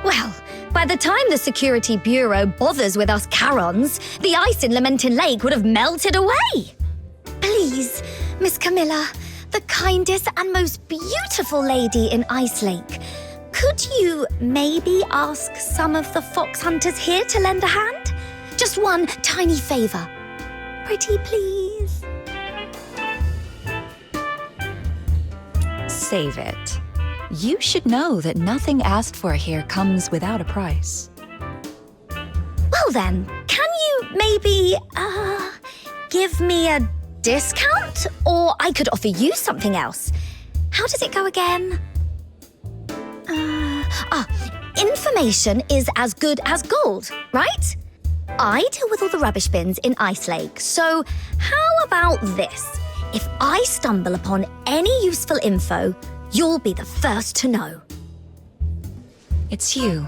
Well, by the time the Security Bureau bothers with us Charons, the ice in Lamentin Lake would have melted away. Please, Miss Camilla, the kindest and most beautiful lady in Ice Lake, could you maybe ask some of the fox hunters here to lend a hand? Just one tiny favor. Pretty please. Save it. You should know that nothing asked for here comes without a price. Well then, can you maybe, give me a discount? Or I could offer you something else. How does it go again? Information is as good as gold, right? I deal with all the rubbish bins in Ice Lake, so how about this? If I stumble upon any useful info, you'll be the first to know. It's you.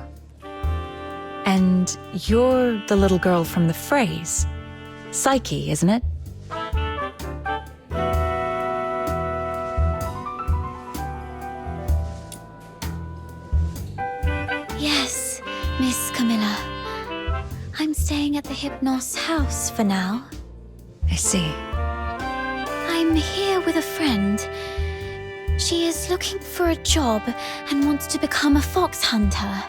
And you're the little girl from the phrase. Psyche, isn't it? Yes, Miss Camilla. I'm staying at the Hypnos house for now. I see. I'm here with a friend. She is looking for a job and wants to become a fox hunter.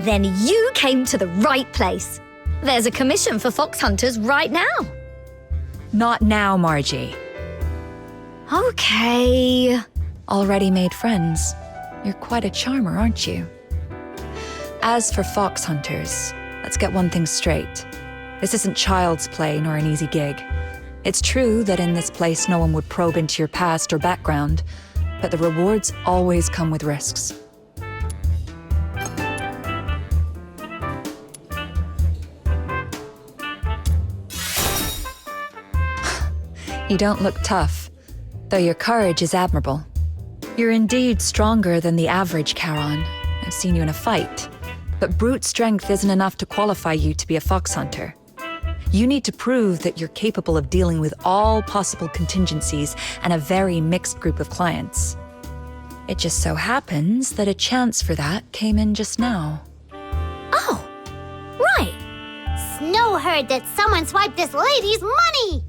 Then you came to the right place. There's a commission for fox hunters right now. Not now, Margie. Okay. Already made friends. You're quite a charmer, aren't you? As for fox hunters, let's get one thing straight. This isn't child's play nor an easy gig. It's true that in this place no one would probe into your past or background, but the rewards always come with risks. You don't look tough, though your courage is admirable. You're indeed stronger than the average Charon. I've seen you in a fight. But brute strength isn't enough to qualify you to be a fox hunter. You need to prove that you're capable of dealing with all possible contingencies and a very mixed group of clients. It just so happens that a chance for that came in just now. Oh, right. Snow heard that someone swiped this lady's money.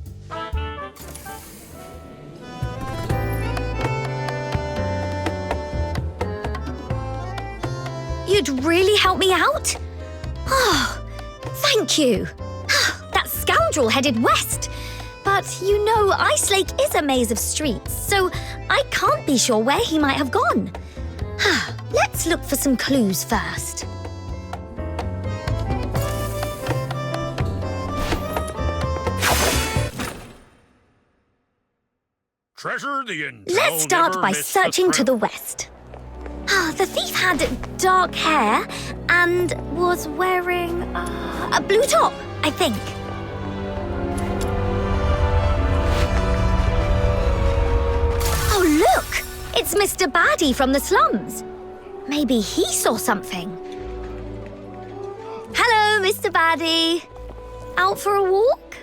You'd really help me out? Oh, thank you. That scoundrel headed west. But you know, Ice Lake is a maze of streets, so I can't be sure where he might have gone. Let's look for some clues first. Treasure the intel. Let's start never by miss searching to trail. the west. The thief had dark hair and was wearing a blue top, I think. Oh, look! It's Mr. Baddie from the slums. Maybe he saw something. Hello, Mr. Baddie. Out for a walk?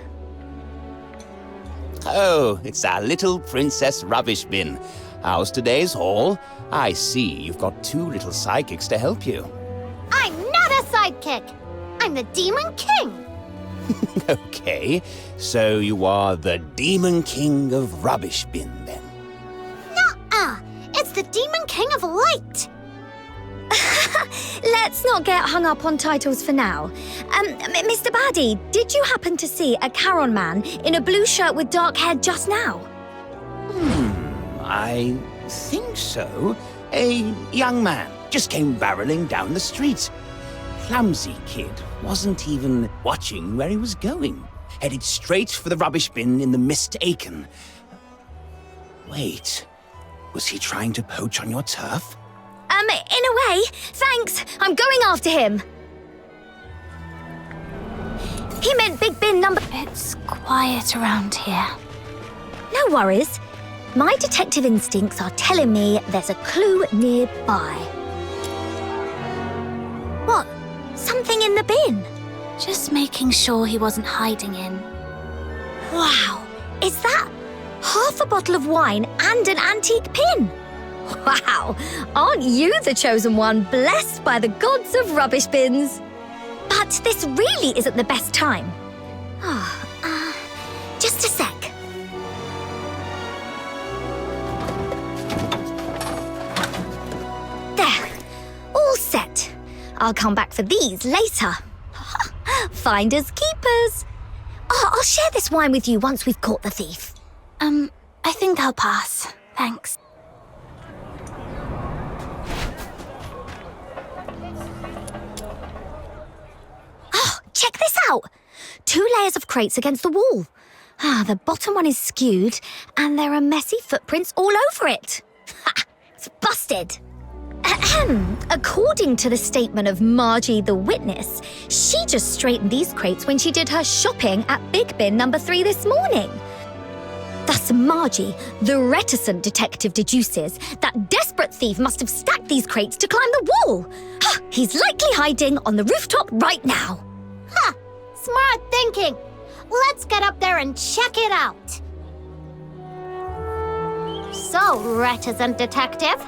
Oh, it's our little princess rubbish bin. How's today's haul? I see you've got 2 little sidekicks to help you. I'm not a sidekick. I'm the Demon King. Okay, so you are the Demon King of Rubbish Bin, then? Nuh-uh. It's the Demon King of Light. Let's not get hung up on titles for now. Mr. Baddie, did you happen to see a Charon man in a blue shirt with dark hair just now? I think so. A young man just came barreling down the street. Clumsy kid, wasn't even watching where he was going. Headed straight for the rubbish bin in the Mist Aiken. Wait, was he trying to poach on your turf? In a way, thanks. I'm going after him. He meant Big Bin number... It's quiet around here. No worries. My detective instincts are telling me there's a clue nearby. What? Something in the bin? Just making sure he wasn't hiding in. Wow. Is that half a bottle of wine and an antique pin? Wow. Aren't you the chosen one, blessed by the gods of rubbish bins? But this really isn't the best time. Just a sec. There. All set. I'll come back for these later. Finders keepers. I'll share this wine with you once we've caught the thief. I think I'll pass. Thanks. Oh, check this out. 2 layers of crates against the wall. The bottom one is skewed, and there are messy footprints all over it. It's busted. According to the statement of Margie the witness, she just straightened these crates when she did her shopping at Big Bin number 3 this morning. Thus, Margie, the reticent detective, deduces that desperate thief must have stacked these crates to climb the wall. He's likely hiding on the rooftop right now. Smart thinking. Let's get up there and check it out. So, reticent detective.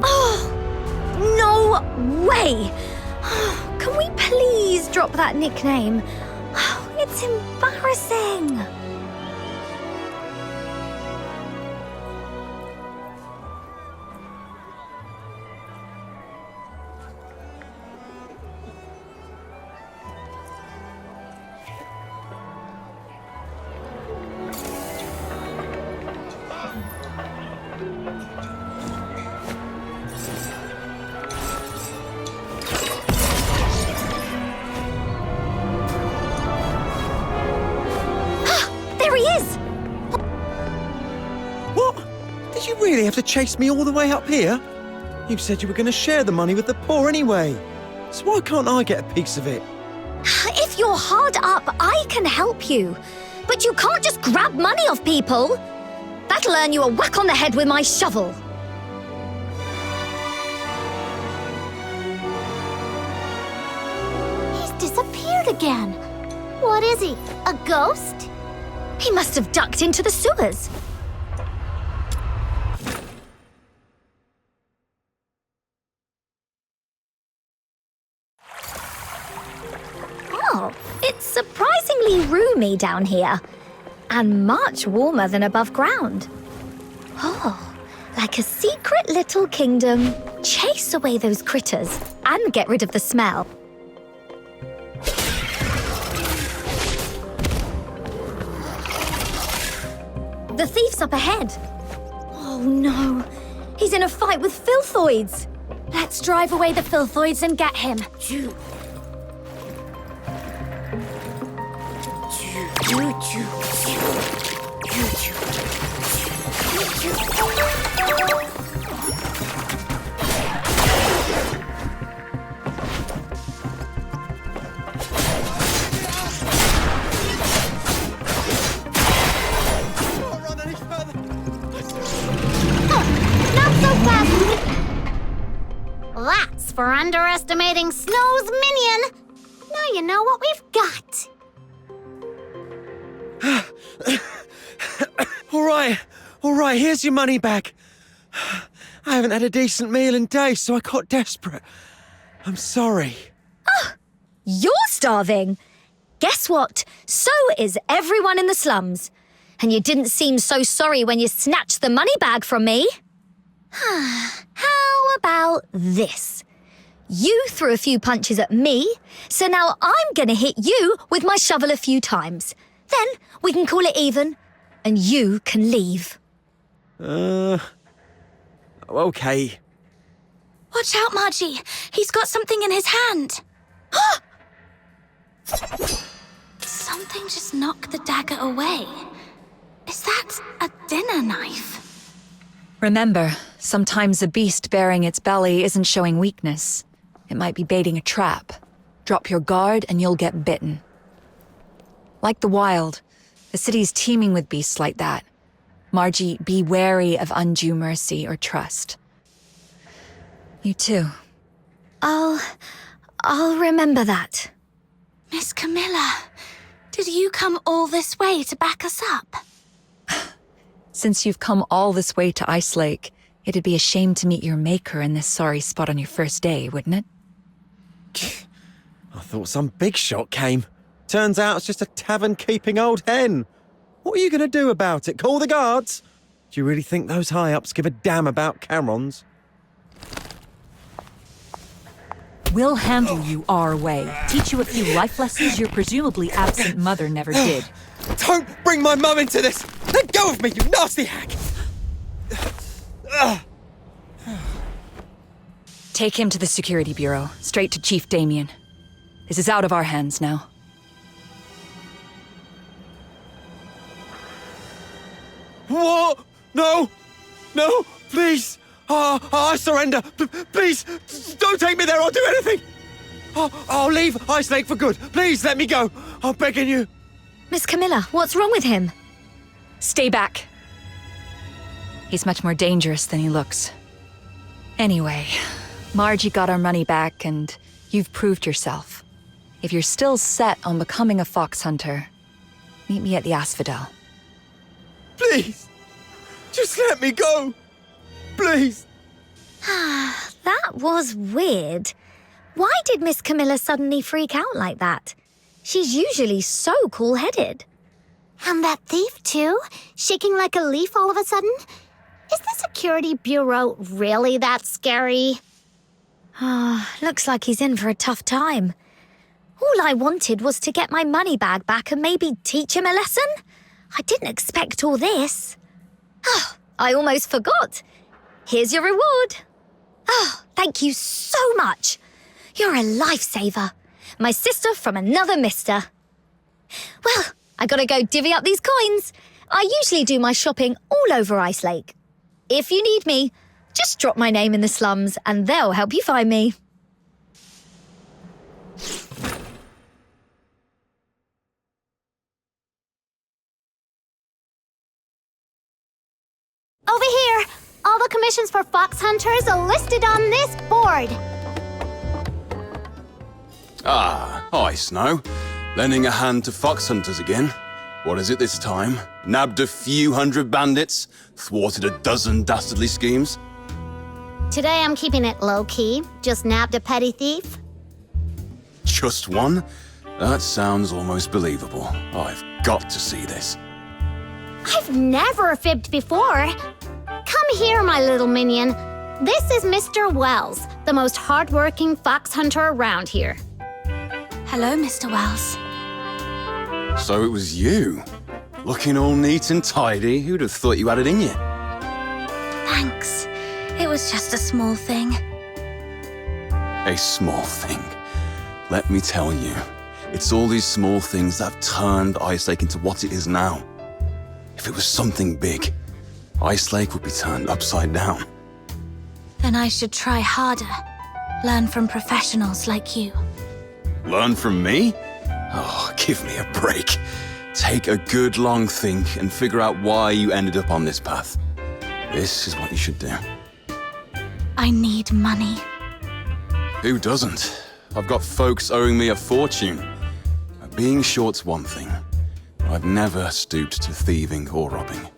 Oh, no way! Can we please drop that nickname? It's embarrassing. Did you really have to chase me all the way up here? You said you were going to share the money with the poor anyway. So why can't I get a piece of it? If you're hard up, I can help you. But you can't just grab money off people. That'll earn you a whack on the head with my shovel. He's disappeared again. What is he? A ghost? He must have ducked into the sewers. Oh, it's surprisingly roomy down here. And much warmer than above ground. Oh, like a secret little kingdom. Chase away those critters and get rid of the smell. The thief's up ahead. Oh no, he's in a fight with filthoids. Let's drive away the filthoids and get him. Not so fast! That's for underestimating Snow's minion. Now you know what we've got. All right, here's your money back. I haven't had a decent meal in days, so I got desperate. I'm sorry. You're starving. Guess what? So is everyone in the slums. And you didn't seem so sorry when you snatched the money bag from me. How about this? You threw a few punches at me, so now I'm gonna hit you with my shovel a few times. Then we can call it even, and you can leave. Okay. Watch out, Margie. He's got something in his hand. Something just knocked the dagger away. Is that a dinner knife? Remember, sometimes a beast bearing its belly isn't showing weakness. It might be baiting a trap. Drop your guard and you'll get bitten. Like the wild, the city's teeming with beasts like that. Margie, be wary of undue mercy or trust. You too. I'll remember that. Miss Camilla, did you come all this way to back us up? Since you've come all this way to Ice Lake, it'd be a shame to meet your maker in this sorry spot on your first day, wouldn't it? I thought some big shot came. Turns out it's just a tavern-keeping old hen. What are you going to do about it? Call the guards? Do you really think those high-ups give a damn about Camerons? We'll handle you our way. Teach you a few life lessons your presumably absent mother never did. Don't bring my mum into this! Let go of me, you nasty hack! Take him to the Security Bureau, straight to Chief Damien. This is out of our hands now. What? No! No! Please! I surrender! Please! Don't take me there! I'll do anything! I'll leave Ice Lake for good! Please, let me go! I'm begging you! Miss Camilla, what's wrong with him? Stay back. He's much more dangerous than he looks. Anyway, Margie got our money back and you've proved yourself. If you're still set on becoming a fox hunter, meet me at the Asphodel. Please! Just let me go! Please! That was weird. Why did Miss Camilla suddenly freak out like that? She's usually so cool-headed. And that thief, too? Shaking like a leaf all of a sudden? Is the Security Bureau really that scary? Looks like he's in for a tough time. All I wanted was to get my money bag back and maybe teach him a lesson. I didn't expect all this. I almost forgot. Here's your reward. Thank you so much. You're a lifesaver. My sister from another mister. Well, I gotta go divvy up these coins. I usually do my shopping all over Ice Lake. If you need me, just drop my name in the slums and they'll help you find me. Over here! All the commissions for fox hunters are listed on this board. Hi, Snow. Lending a hand to fox hunters again? What is it this time? Nabbed a few hundred bandits? Thwarted a dozen dastardly schemes? Today I'm keeping it low-key. Just nabbed a petty thief. Just one? That sounds almost believable. I've got to see this. I've never fibbed before. Come here, my little minion. This is Mr. Wells, the most hardworking fox hunter around here. Hello, Mr. Wells. So it was you? Looking all neat and tidy. Who'd have thought you had it in you? Thanks. It was just a small thing. A small thing. Let me tell you, it's all these small things that have turned Ice Lake into what it is now. If it was something big, Ice Lake would be turned upside down. Then I should try harder. Learn from professionals like you. Learn from me? Oh, give me a break. Take a good long think and figure out why you ended up on this path. This is what you should do. I need money. Who doesn't? I've got folks owing me a fortune. Being short's one thing. I've never stooped to thieving or robbing.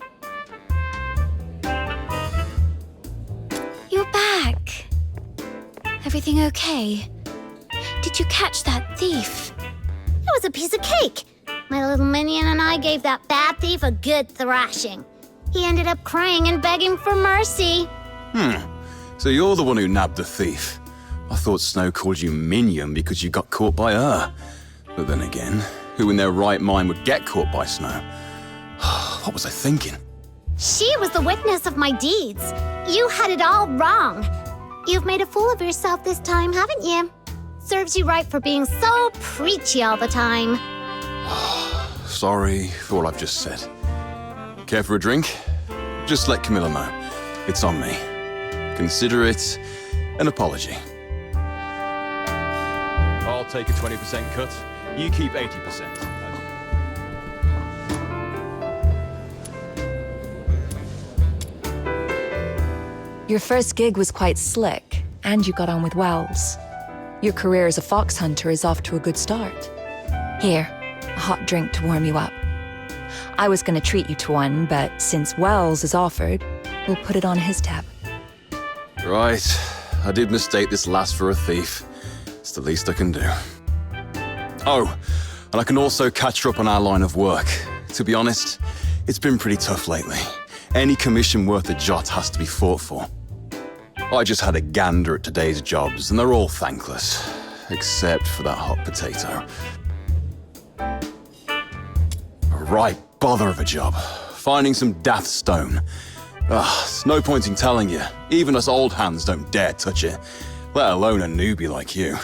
You're back. Everything okay? Did you catch that thief? It was a piece of cake. My little minion and I gave that bad thief a good thrashing. He ended up crying and begging for mercy. So you're the one who nabbed the thief. I thought Snow called you minion because you got caught by her. But then again, who in their right mind would get caught by Snow? What was I thinking? She was the witness of my deeds. You had it all wrong. You've made a fool of yourself this time, haven't you? Serves you right for being so preachy all the time. Sorry for what I've just said. Care for a drink? Just let Camilla know. It's on me. Consider it an apology. I'll take a 20% cut. You keep 80%. Your first gig was quite slick, and you got on with Wells. Your career as a fox hunter is off to a good start. Here, a hot drink to warm you up. I was gonna treat you to one, but since Wells has offered, we'll put it on his tab. Right. I did mistake this last for a thief. It's the least I can do. Oh, and I can also catch her up on our line of work. To be honest, it's been pretty tough lately. Any commission worth a jot has to be fought for. I just had a gander at today's jobs, and they're all thankless. Except for that hot potato. A right bother of a job. Finding some daft stone. It's no point in telling you. Even us old hands don't dare touch it. Let alone a newbie like you.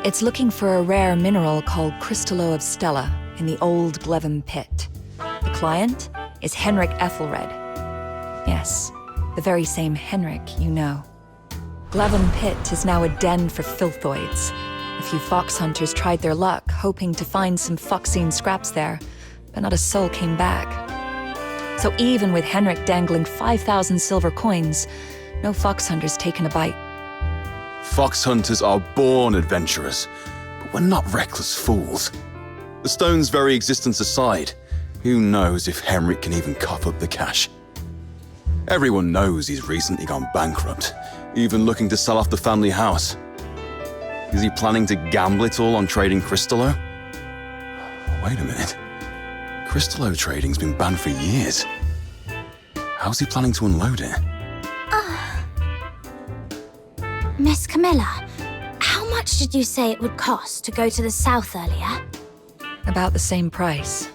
It's looking for a rare mineral called Crystallo of Stella in the old Glevum pit. The client is Henrik Ethelred. Yes, the very same Henrik you know. Glevum pit is now a den for filthoids. A few fox hunters tried their luck, hoping to find some foxine scraps there, but not a soul came back. So even with Henrik dangling 5,000 silver coins, no fox hunters taken a bite. Fox hunters are born adventurers, but we're not reckless fools. The stone's very existence aside, who knows if Henrik can even cough up the cash? Everyone knows he's recently gone bankrupt, even looking to sell off the family house. Is he planning to gamble it all on trading Crystallo? Wait a minute. Crystallo trading's been banned for years. How's he planning to unload it? Miss Camilla, how much did you say it would cost to go to the south earlier? About the same price.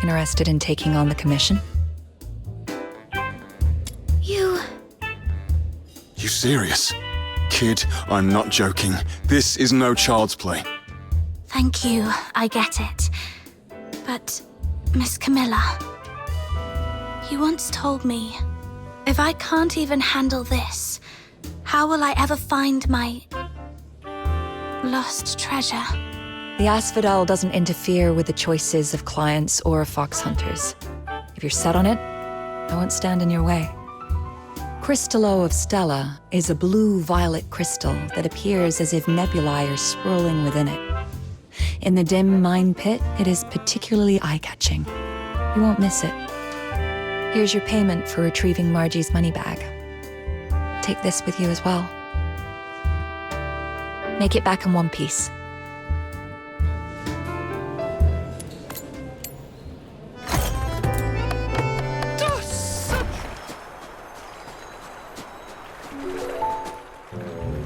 Interested in taking on the commission? You serious? Kid, I'm not joking. This is no child's play. Thank you, I get it. But, Miss Camilla, you once told me, if I can't even handle this, how will I ever find my lost treasure? The Asphodel doesn't interfere with the choices of clients or fox hunters. If you're set on it, I won't stand in your way. Crystallo of Stella is a blue-violet crystal that appears as if nebulae are swirling within it. In the dim mine pit, it is particularly eye-catching. You won't miss it. Here's your payment for retrieving Margie's money bag. Take this with you as well. Make it back in one piece.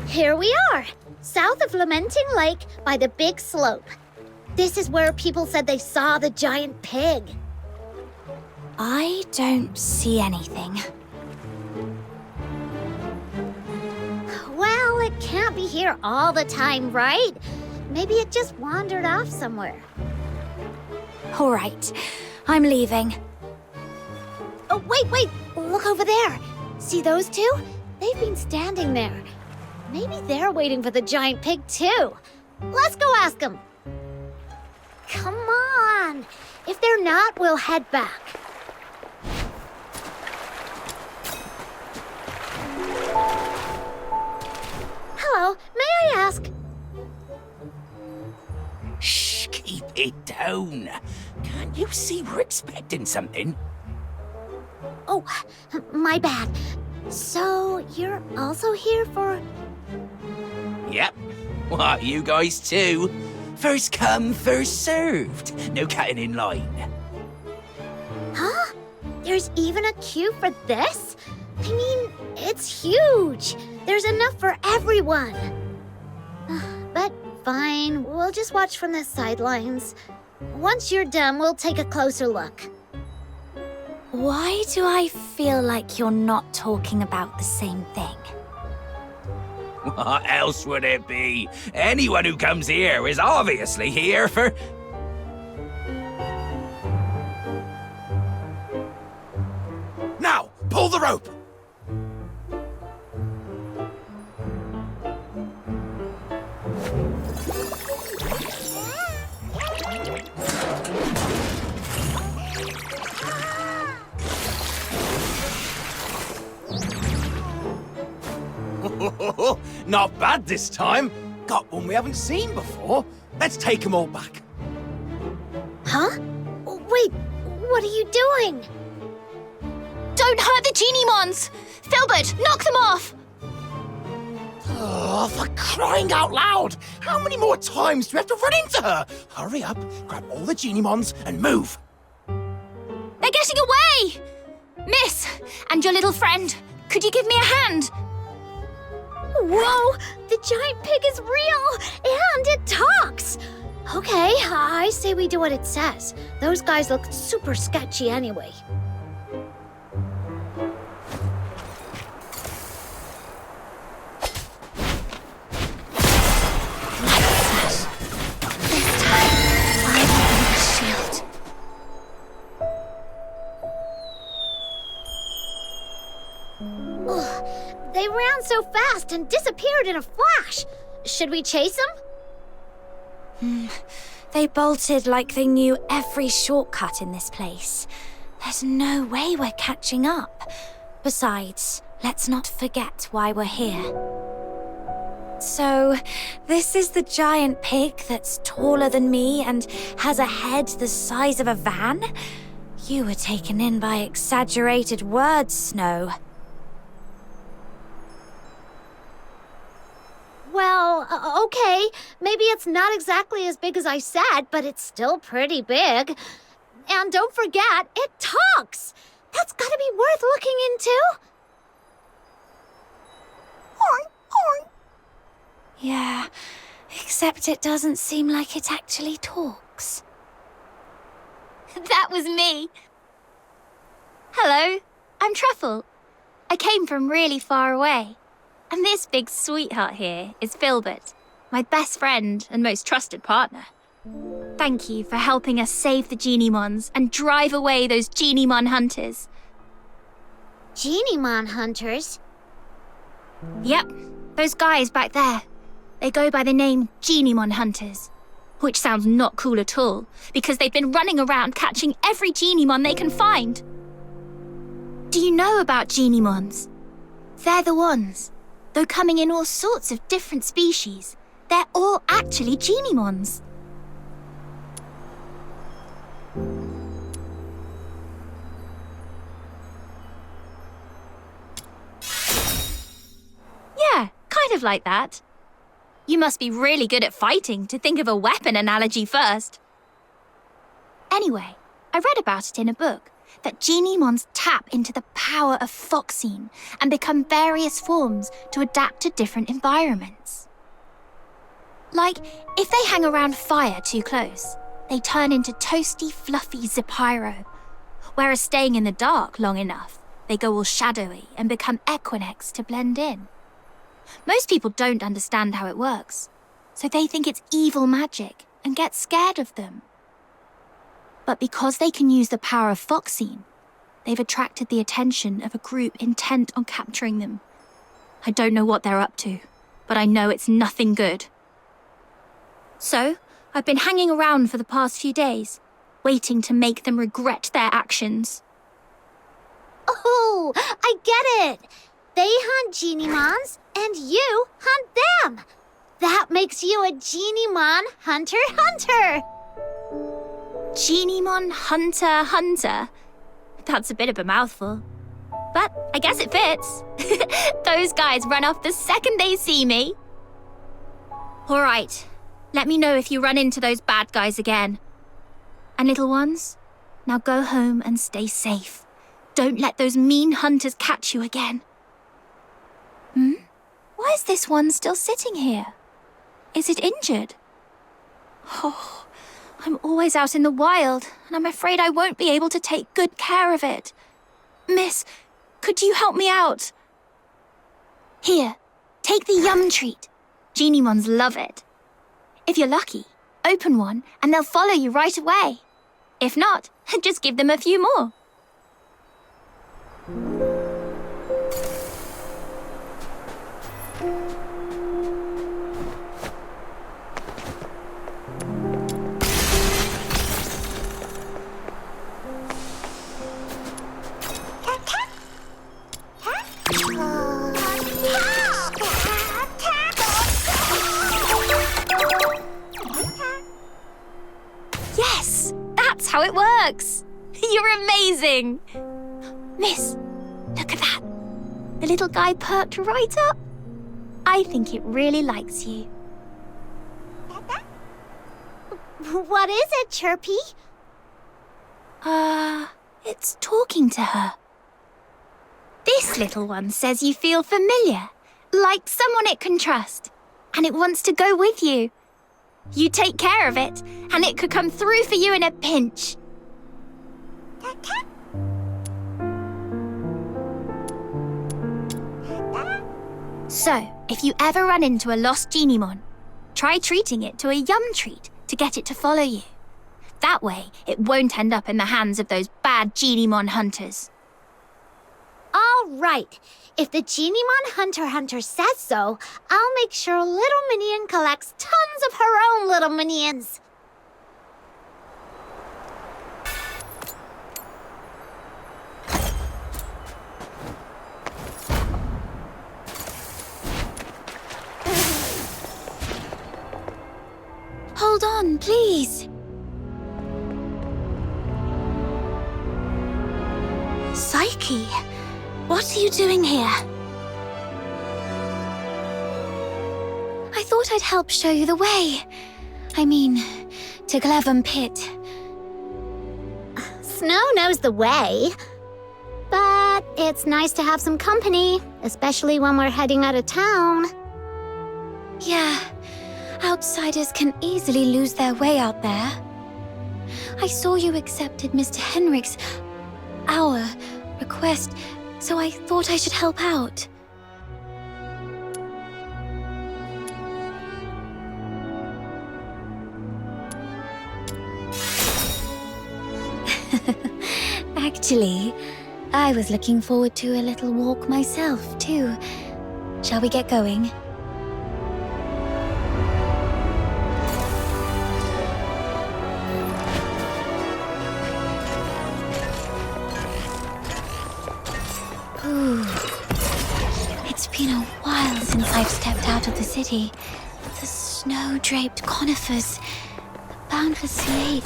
Here we are, south of Lamenting Lake by the big slope. This is where people said they saw the giant pig. I don't see anything. Well, it can't be here all the time, right? Maybe it just wandered off somewhere. All right, I'm leaving. Oh, wait, look over there. See those two? They've been standing there. Maybe they're waiting for the giant pig too. Let's go ask them. Come on. If they're not, we'll head back. Hello, may I ask? Shh, keep it down. Can't you see we're expecting something? Oh, my bad. So, you're also here for... Yep. What, you guys too? First come, first served. No cutting in line. Huh? There's even a queue for this? I mean, it's huge. There's enough for everyone. But fine, we'll just watch from the sidelines. Once you're done, we'll take a closer look. Why do I feel like you're not talking about the same thing? What else would it be? Anyone who comes here is obviously here for... Now, pull the rope! Not bad this time. Got one we haven't seen before. Let's take them all back. Huh? Wait, what are you doing? Don't hurt the genie mons! Filbert, knock them off! Oh, for crying out loud! How many more times do we have to run into her? Hurry up, grab all the genie mons and move. They're getting away! Miss, and your little friend, could you give me a hand? Whoa! The giant pig is real! And it talks! Okay, I say we do what it says. Those guys look super sketchy anyway. This time, I will be the shield. Ugh, they ran so fast and disappeared in a flash. Should we chase them? They bolted like they knew every shortcut in this place. There's no way we're catching up. Besides, let's not forget why we're here. So, this is the giant pig that's taller than me and has a head the size of a van? You were taken in by exaggerated words, Snow. Well, okay. Maybe it's not exactly as big as I said, but it's still pretty big. And don't forget, it talks! That's gotta be worth looking into. Horn, horn. Yeah, except it doesn't seem like it actually talks. That was me. Hello, I'm Truffle. I came from really far away. And this big sweetheart here is Filbert, my best friend and most trusted partner. Thank you for helping us save the Genie-Mons and drive away those Genie-Mon hunters. Genie-Mon hunters? Yep, those guys back there. They go by the name Genie-Mon hunters, which sounds not cool at all, because they've been running around catching every Genie-Mon they can find. Do you know about Genie-Mons? They're the ones. Though coming in all sorts of different species, they're all actually Genimons. Yeah, kind of like that. You must be really good at fighting to think of a weapon analogy first. Anyway, I read about it in a book, that Genimons tap into the power of Foxine and become various forms to adapt to different environments. Like, if they hang around fire too close, they turn into toasty, fluffy Zepyro. Whereas staying in the dark long enough, they go all shadowy and become Equinix to blend in. Most people don't understand how it works, so they think it's evil magic and get scared of them. But because they can use the power of Foxine, they've attracted the attention of a group intent on capturing them. I don't know what they're up to, but I know it's nothing good. So, I've been hanging around for the past few days, waiting to make them regret their actions. Oh, I get it! They hunt Genimons, and you hunt them! That makes you a Genimon hunter-hunter! Genimon hunter-hunter? That's a bit of a mouthful. But I guess it fits. Those guys run off the second they see me. All right, let me know if you run into those bad guys again. And little ones, now go home and stay safe. Don't let those mean hunters catch you again. Why is this one still sitting here? Is it injured? Oh, I'm always out in the wild, and I'm afraid I won't be able to take good care of it. Miss, could you help me out? Here, take the yum treat. Genimons love it. If you're lucky, open one and they'll follow you right away. If not, just give them a few more. Yes, that's how it works. You're amazing. Miss, look at that. The little guy perked right up. I think it really likes you. What is it, Chirpy? It's talking to her. This little one says you feel familiar, like someone it can trust, and it wants to go with you. You take care of it, and it could come through for you in a pinch. So, if you ever run into a lost Genimon, try treating it to a yum treat to get it to follow you. That way, it won't end up in the hands of those bad Genimon hunters. All right. If the Genimon hunter says so, I'll make sure Little Minion collects tons of her own little minions. Hold on, please. Psyche, what are you doing here? I thought I'd help show you the way. I mean, to Glevum Pit. Snow knows the way. But it's nice to have some company, especially when we're heading out of town. Yeah, outsiders can easily lose their way out there. I saw you accepted Mr. Henrik's, our request, so I thought I should help out. Actually, I was looking forward to a little walk myself, too. Shall we get going? since I've stepped out of the city. The snow-draped conifers, the boundless lake,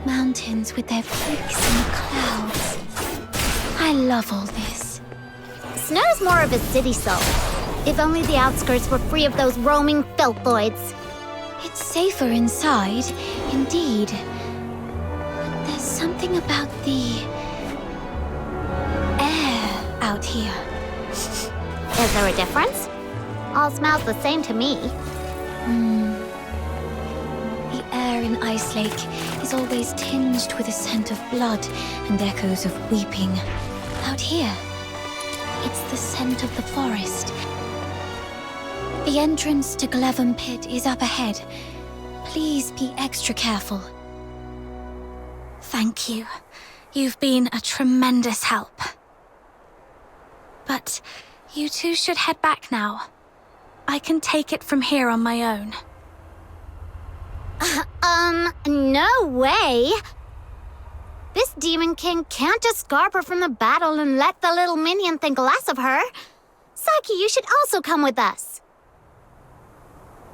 mountains with their peaks in the clouds. I love all this. Snow's more of a city soul. If only the outskirts were free of those roaming filthoids. It's safer inside, indeed. But there's something about the air out here. Is there a difference? All smells the same to me. The air in Ice Lake is always tinged with a scent of blood and echoes of weeping. Out here, it's the scent of the forest. The entrance to Glevum Pit is up ahead. Please be extra careful. Thank you. You've been a tremendous help. But you two should head back now. I can take it from here on my own. No way! This Demon King can't escape her from the battle and let the little minion think less of her. Saki, you should also come with us.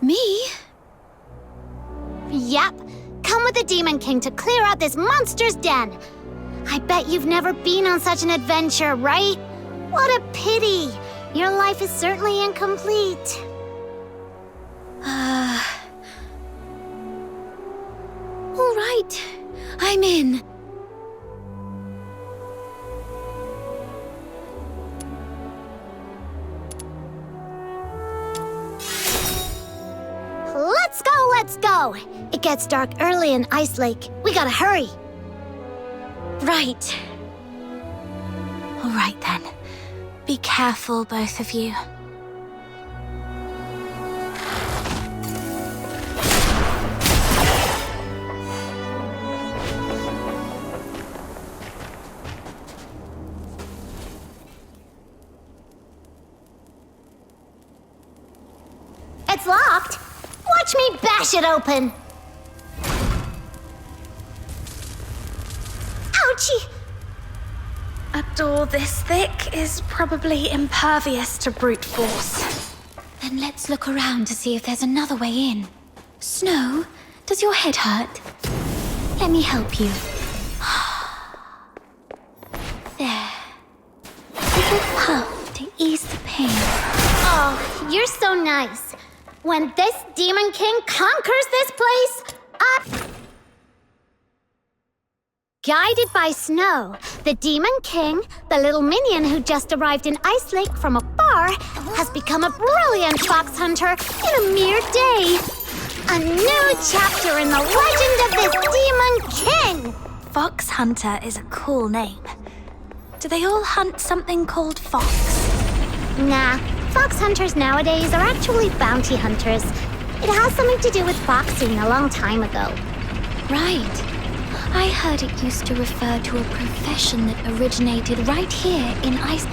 Me? Yep. Come with the Demon King to clear out this monster's den. I bet you've never been on such an adventure, right? What a pity. Your life is certainly incomplete. All right. I'm in. Let's go! It gets dark early in Ice Lake. We gotta hurry. Right. All right then. Be careful, both of you. It's locked. Watch me bash it open. Ouchie! A door this thick is probably impervious to brute force. Then let's look around to see if there's another way in. Snow, does your head hurt? Let me help you. There. A little puff to ease the pain. Oh, you're so nice. When this Demon King conquers this place, Guided by Snow, the Demon King, the little minion who just arrived in Ice Lake from afar, has become a brilliant fox hunter in a mere day. A new chapter in the legend of this Demon King! Fox Hunter is a cool name. Do they all hunt something called fox? Nah, fox hunters nowadays are actually bounty hunters. It has something to do with foxing a long time ago. Right. I heard it used to refer to a profession that originated right here in Ice...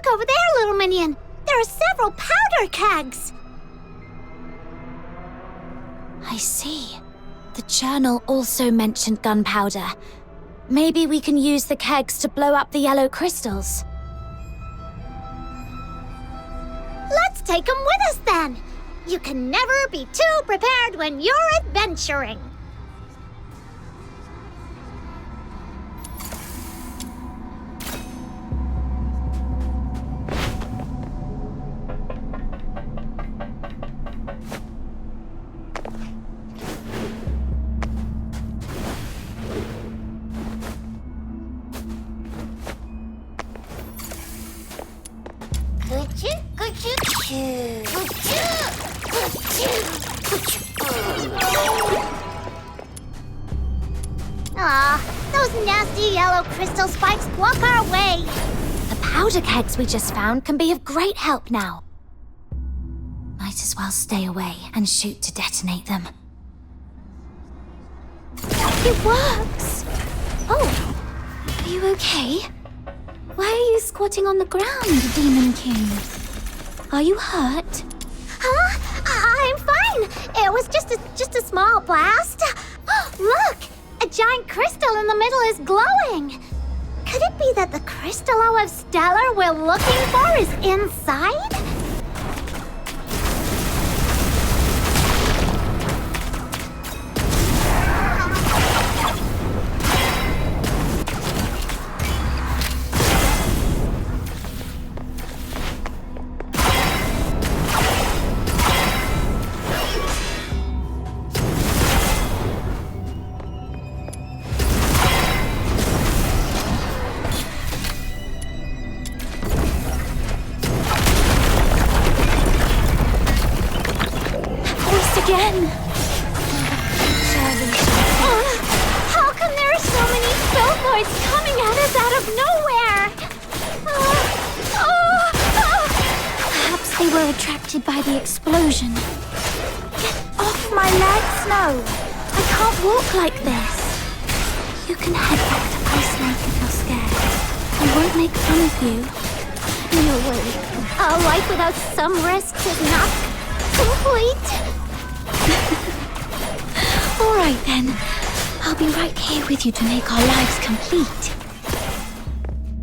Look over there, little minion. There are several powder kegs. I see. The journal also mentioned gunpowder. Maybe we can use the kegs to blow up the yellow crystals. Let's take them with us then. You can never be too prepared when you're adventuring. Aw, those nasty yellow crystal spikes block our way. The powder kegs we just found can be of great help now. Might as well stay away and shoot to detonate them. It works! Oh, are you okay? Why are you squatting on the ground, Demon King? Are you hurt? Huh? I'm fine. It was just a small blast. Look! A giant crystal in the middle is glowing. Could it be that the Crystallo of Stellar we're looking for is inside? Again! How come there are so many Filthoids coming at us out of nowhere? Perhaps they were attracted by the explosion. Get off my leg, Snow! I can't walk like this. You can head back to Ice Lake if you're scared. I won't make fun of you. No way. A life without some risks is not complete. All right then. I'll be right here with you to make our lives complete.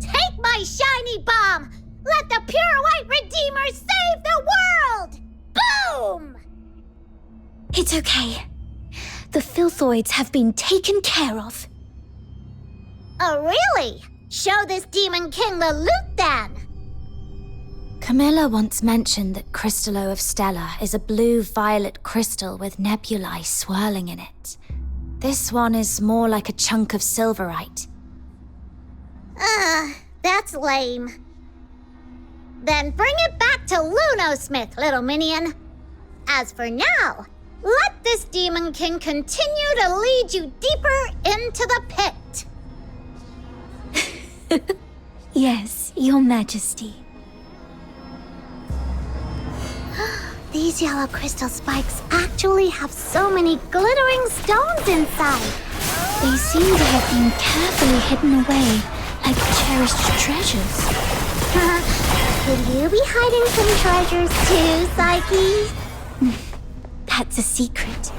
Take my shiny bomb! Let the pure white Redeemer save the world! Boom! It's okay. The Filthoids have been taken care of. Oh, really? Show this Demon King the loot then! Camilla once mentioned that Crystallo of Stellar is a blue-violet crystal with nebulae swirling in it. This one is more like a chunk of silverite. That's lame. Then bring it back to Lunosmith, little minion. As for now, let this Demon King continue to lead you deeper into the pit. Yes, Your Majesty. These yellow crystal spikes actually have so many glittering stones inside. They seem to have been carefully hidden away, like cherished treasures. Could you be hiding some treasures too, Psyche? That's a secret.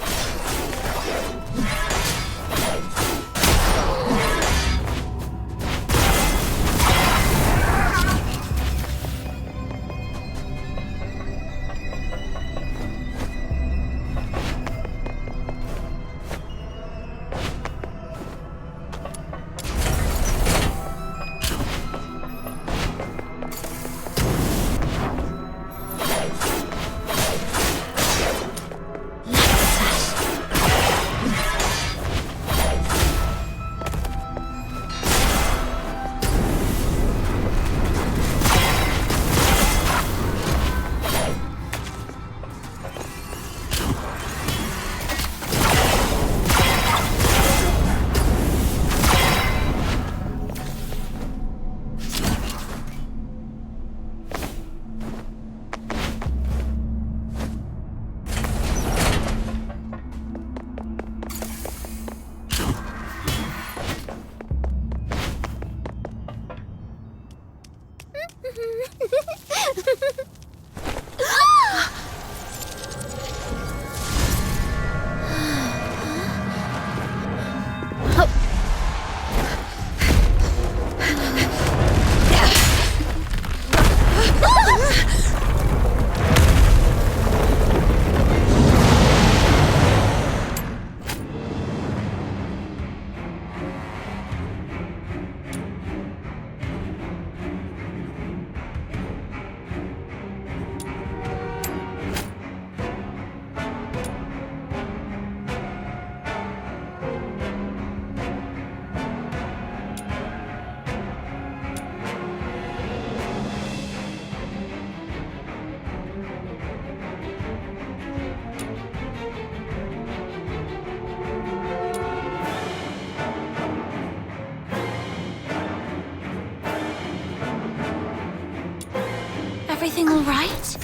everything all right?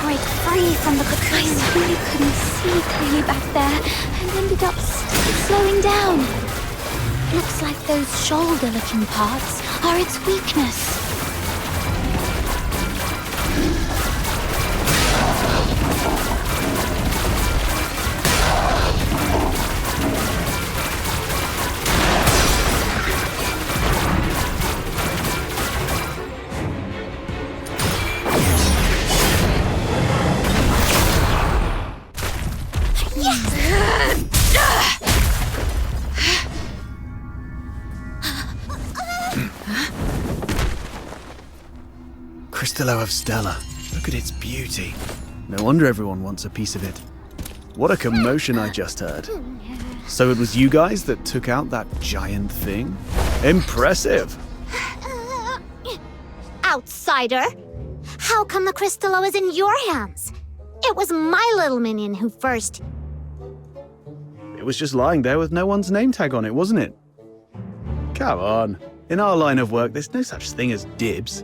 Break free from the cocoon. I really couldn't see clearly back there and ended up slowing down. Looks like those shoulder-looking parts are its weakness. Crystallo of Stella. Look at its beauty. No wonder everyone wants a piece of it. What a commotion I just heard. So it was you guys that took out that giant thing? Impressive! Outsider! How come the Crystallo is in your hands? It was my little minion who first... It was just lying there with no one's name tag on it, wasn't it? Come on. In our line of work, there's no such thing as dibs.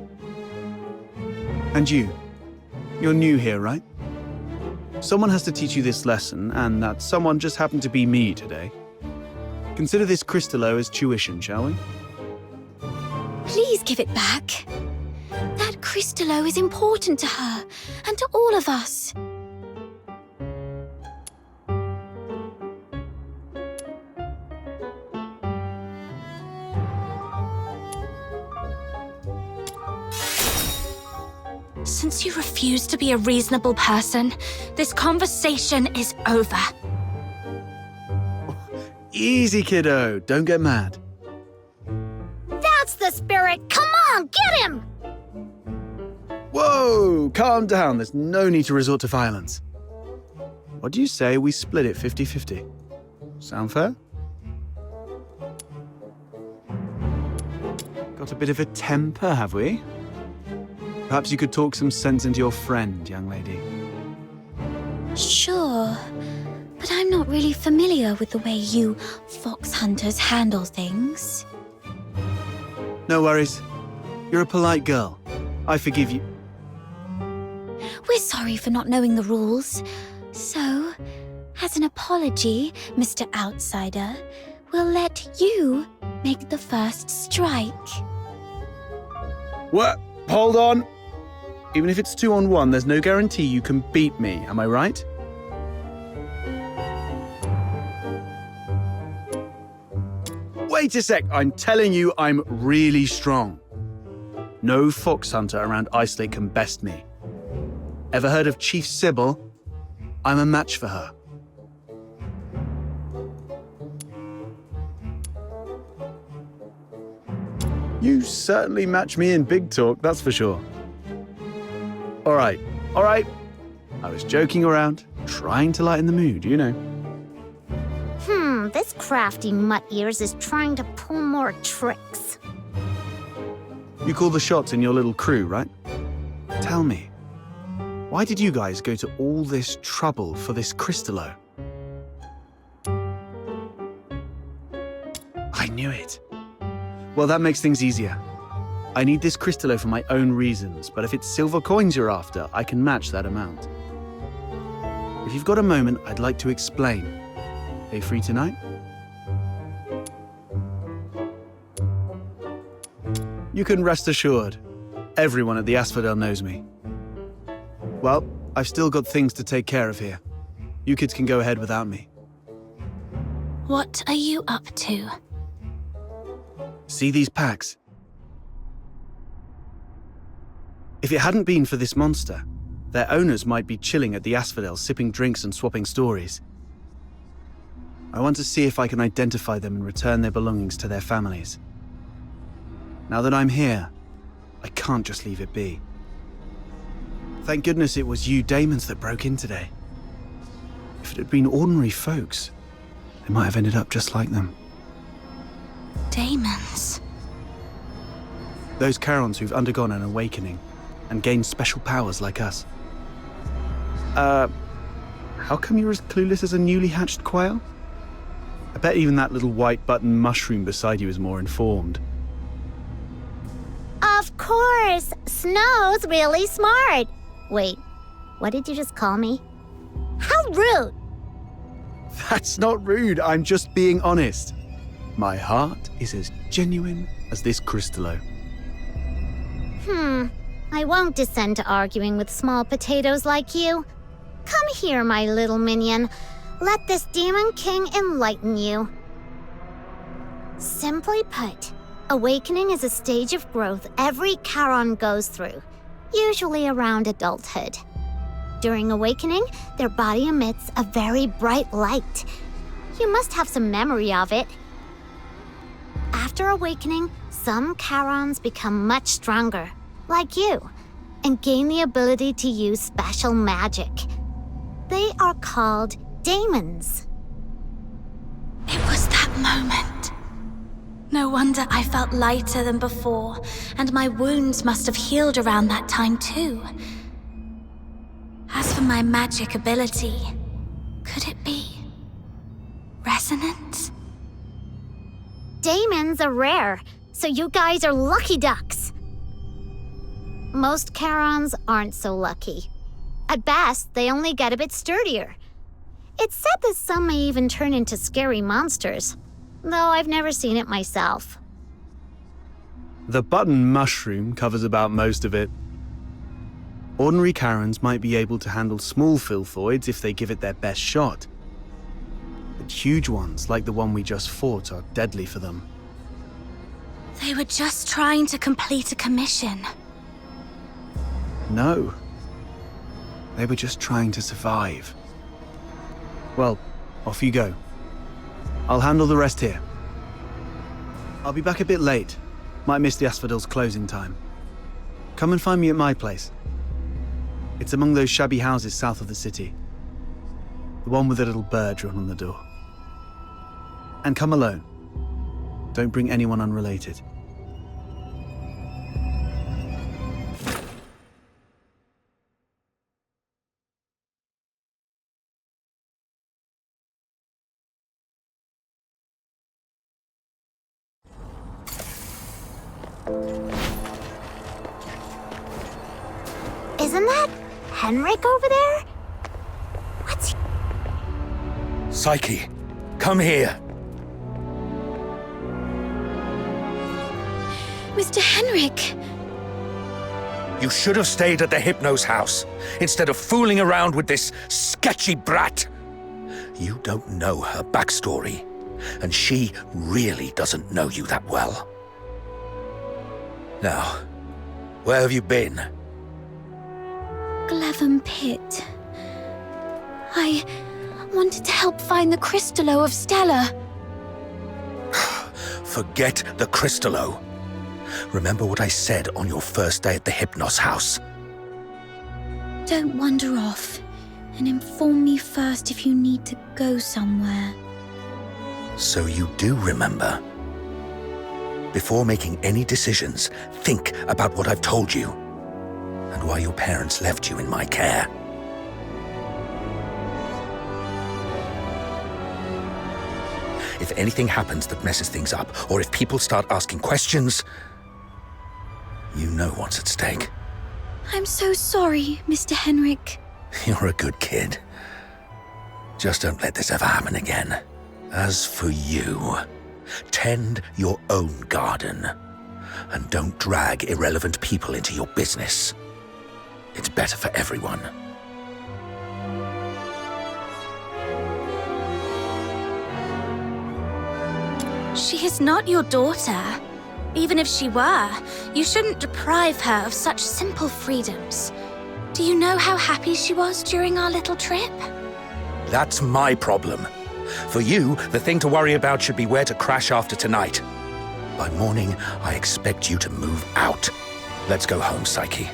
And you're new here, right? Someone has to teach you this lesson, and that someone just happened to be me today. Consider this Crystallo as tuition, shall we? Please give it back. That Crystallo is important to her, and to all of us. Since you refuse to be a reasonable person, this conversation is over. Easy, kiddo. Don't get mad. That's the spirit! Come on, get him! Whoa! Calm down. There's no need to resort to violence. What do you say we split it 50-50? Sound fair? Got a bit of a temper, have we? Perhaps you could talk some sense into your friend, young lady. Sure, but I'm not really familiar with the way you fox hunters handle things. No worries. You're a polite girl. I forgive you. We're sorry for not knowing the rules. So, as an apology, Mr. Outsider, we'll let you make the first strike. What? Hold on. Even if it's 2-on-1, there's no guarantee you can beat me, am I right? Wait a sec, I'm telling you I'm really strong. No fox hunter around Ice Lake can best me. Ever heard of Chief Sybil? I'm a match for her. You certainly match me in big talk, that's for sure. All right. I was joking around, trying to lighten the mood, you know. This crafty mutt-ears is trying to pull more tricks. You call the shots in your little crew, right? Tell me, why did you guys go to all this trouble for this Crystallo? I knew it. Well, that makes things easier. I need this Crystallo for my own reasons, but if it's silver coins you're after, I can match that amount. If you've got a moment, I'd like to explain. Are you free tonight? You can rest assured. Everyone at the Asphodel knows me. Well, I've still got things to take care of here. You kids can go ahead without me. What are you up to? See these packs? If it hadn't been for this monster, their owners might be chilling at the Asphodel, sipping drinks and swapping stories. I want to see if I can identify them and return their belongings to their families. Now that I'm here, I can't just leave it be. Thank goodness it was you Daemons that broke in today. If it had been ordinary folks, they might have ended up just like them. Daemons? Those Charons who've undergone an awakening and gained special powers like us. How come you're as clueless as a newly hatched quail? I bet even that little white button mushroom beside you is more informed. course. Snow's really smart. Wait, what did you just call me? How rude! That's not rude, I'm just being honest. My heart is as genuine as this crystallo. I won't descend to arguing with small potatoes like you. Come here, my little minion. Let this Demon King enlighten you. Simply put, awakening is a stage of growth every Charon goes through, usually around adulthood. During awakening, their body emits a very bright light. You must have some memory of it. After awakening, some Charons become much stronger, like you, and gain the ability to use special magic. They are called daemons. It was that moment. No wonder I felt lighter than before, and my wounds must have healed around that time too. As for my magic ability, could it be resonance? Daemons are rare, so you guys are lucky ducks. Most Charons aren't so lucky. At best, they only get a bit sturdier. It's said that some may even turn into scary monsters, though I've never seen it myself. The button mushroom covers about most of it. Ordinary Charons might be able to handle small filthoids if they give it their best shot. But huge ones, like the one we just fought, are deadly for them. They were just trying to complete a commission. No. They were just trying to survive. Well, off you go. I'll handle the rest here. I'll be back a bit late. Might miss the Asphodel's closing time. Come and find me at my place. It's among those shabby houses south of the city. The one with a little bird drawn on the door. And come alone. Don't bring anyone unrelated. Isn't that Henrik over there? What's... Psyche, come here. Mr. Henrik! You should have stayed at the Hypno's house, instead of fooling around with this sketchy brat. You don't know her backstory, and she really doesn't know you that well. Now, where have you been? Glevum Pit. I wanted to help find the Crystallo of Stella. Forget the Crystallo. Remember what I said on your first day at the Hypnos house. Don't wander off, and inform me first if you need to go somewhere. So you do remember. Before making any decisions, think about what I've told you, and why your parents left you in my care. If anything happens that messes things up, or if people start asking questions, you know what's at stake. I'm so sorry, Mr. Henrik. You're a good kid. Just don't let this ever happen again. As for you, tend your own garden, and don't drag irrelevant people into your business. It's better for everyone. She is not your daughter. Even if she were, you shouldn't deprive her of such simple freedoms. Do you know how happy she was during our little trip? That's my problem. For you, the thing to worry about should be where to crash after tonight. By morning, I expect you to move out. Let's go home, Psyche.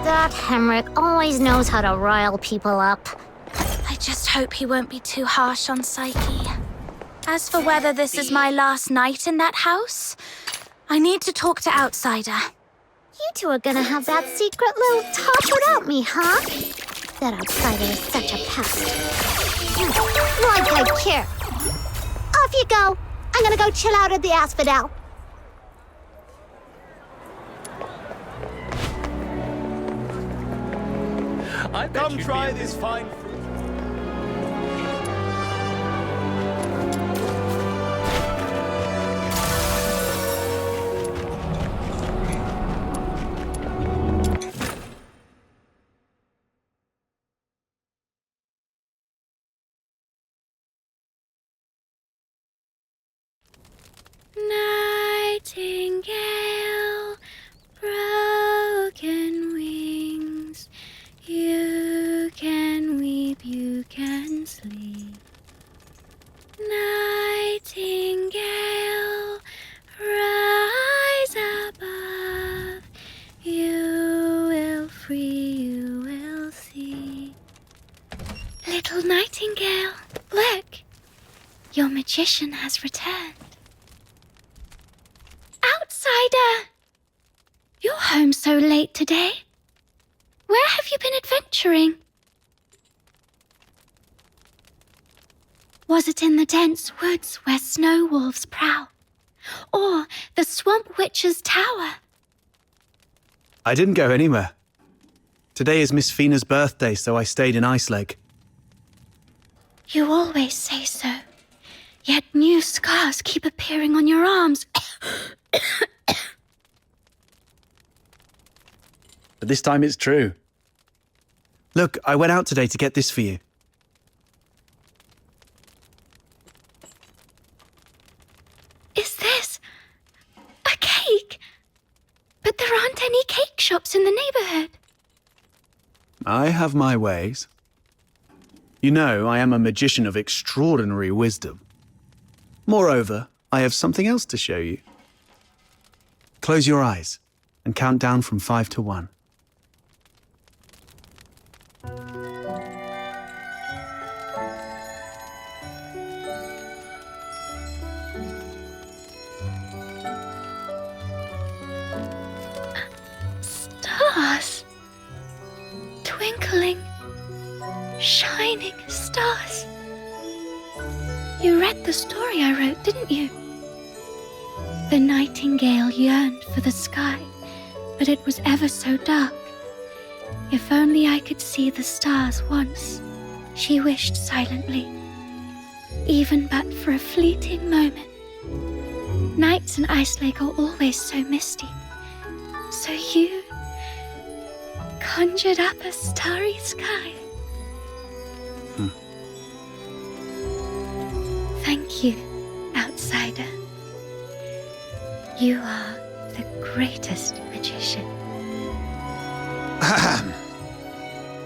That Henrik always knows how to rile people up. I just hope he won't be too harsh on Psyche. As for whether this is my last night in that house, I need to talk to Outsider. You two are gonna have that secret little talk without me, huh? That Outsider is such a pest. Like I care. you go. I'm gonna go chill out at the Asphodel. Come try this fine fruit. Nightingale, broken wings. You can weep, you can sleep. Nightingale, rise above. You will free, you will see. Little nightingale, look. Your magician has returned. Outsider! You're home so late today. Where have you been adventuring? Was it in the dense woods where snow wolves prowl? Or the swamp witch's tower? I didn't go anywhere. Today is Miss Fina's birthday, so I stayed in Ice Lake. You always say so. Yet new scars keep appearing on your arms. But this time it's true. Look, I went out today to get this for you. Is this a cake? But there aren't any cake shops in the neighborhood. I have my ways. You know, I am a magician of extraordinary wisdom. Moreover, I have something else to show you. Close your eyes and count down from 5 to 1. Stars. Twinkling, shining stars. You read the story I wrote, didn't you? The nightingale yearned for the sky, but it was ever so dark. If only I could see the stars once, she wished silently, even but for a fleeting moment. Nights in Ice Lake are always so misty, so you conjured up a starry sky. Thank you, outsider. You are the greatest magician. Ahem.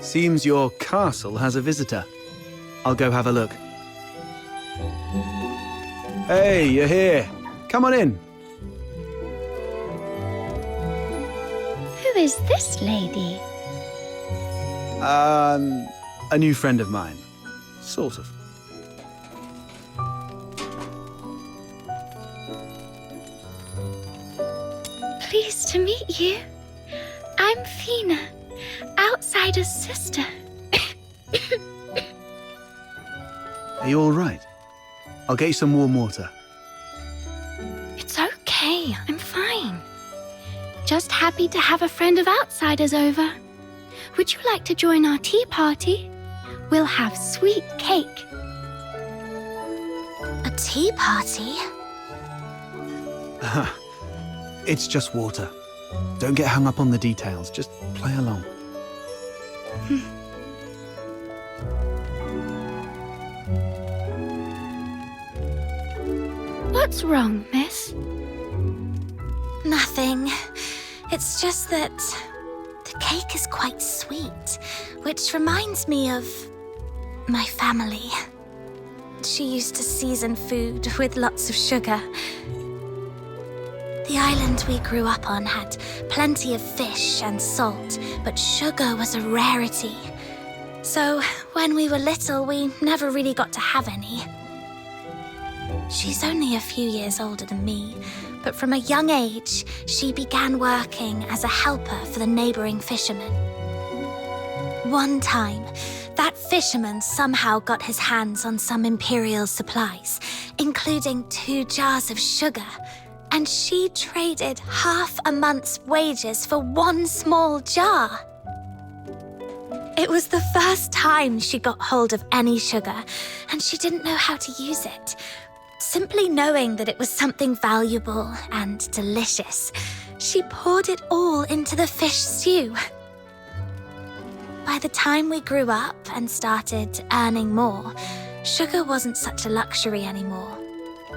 Seems your castle has a visitor. I'll go have a look. Hey, you're here. Come on in. Who is this lady? A new friend of mine. Sort of. Pleased to meet you. I'm Fina, outsider's sister. Are you all right? I'll get you some warm water. It's okay, I'm fine. Just happy to have a friend of outsiders over. Would you like to join our tea party? We'll have sweet cake. A tea party? It's just water. Don't get hung up on the details. Just play along. What's wrong, miss? Nothing. It's just that the cake is quite sweet, which reminds me of my family. She used to season food with lots of sugar. The island we grew up on had plenty of fish and salt, but sugar was a rarity. So when we were little, we never really got to have any. She's only a few years older than me, but from a young age, she began working as a helper for the neighboring fishermen. One time, That fisherman somehow got his hands on some Imperial supplies, including 2 jars of sugar, and she traded half a month's wages for 1 small jar. It was the first time she got hold of any sugar, and she didn't know how to use it. Simply knowing that it was something valuable and delicious, she poured it all into the fish stew. By the time we grew up and started earning more, sugar wasn't such a luxury anymore.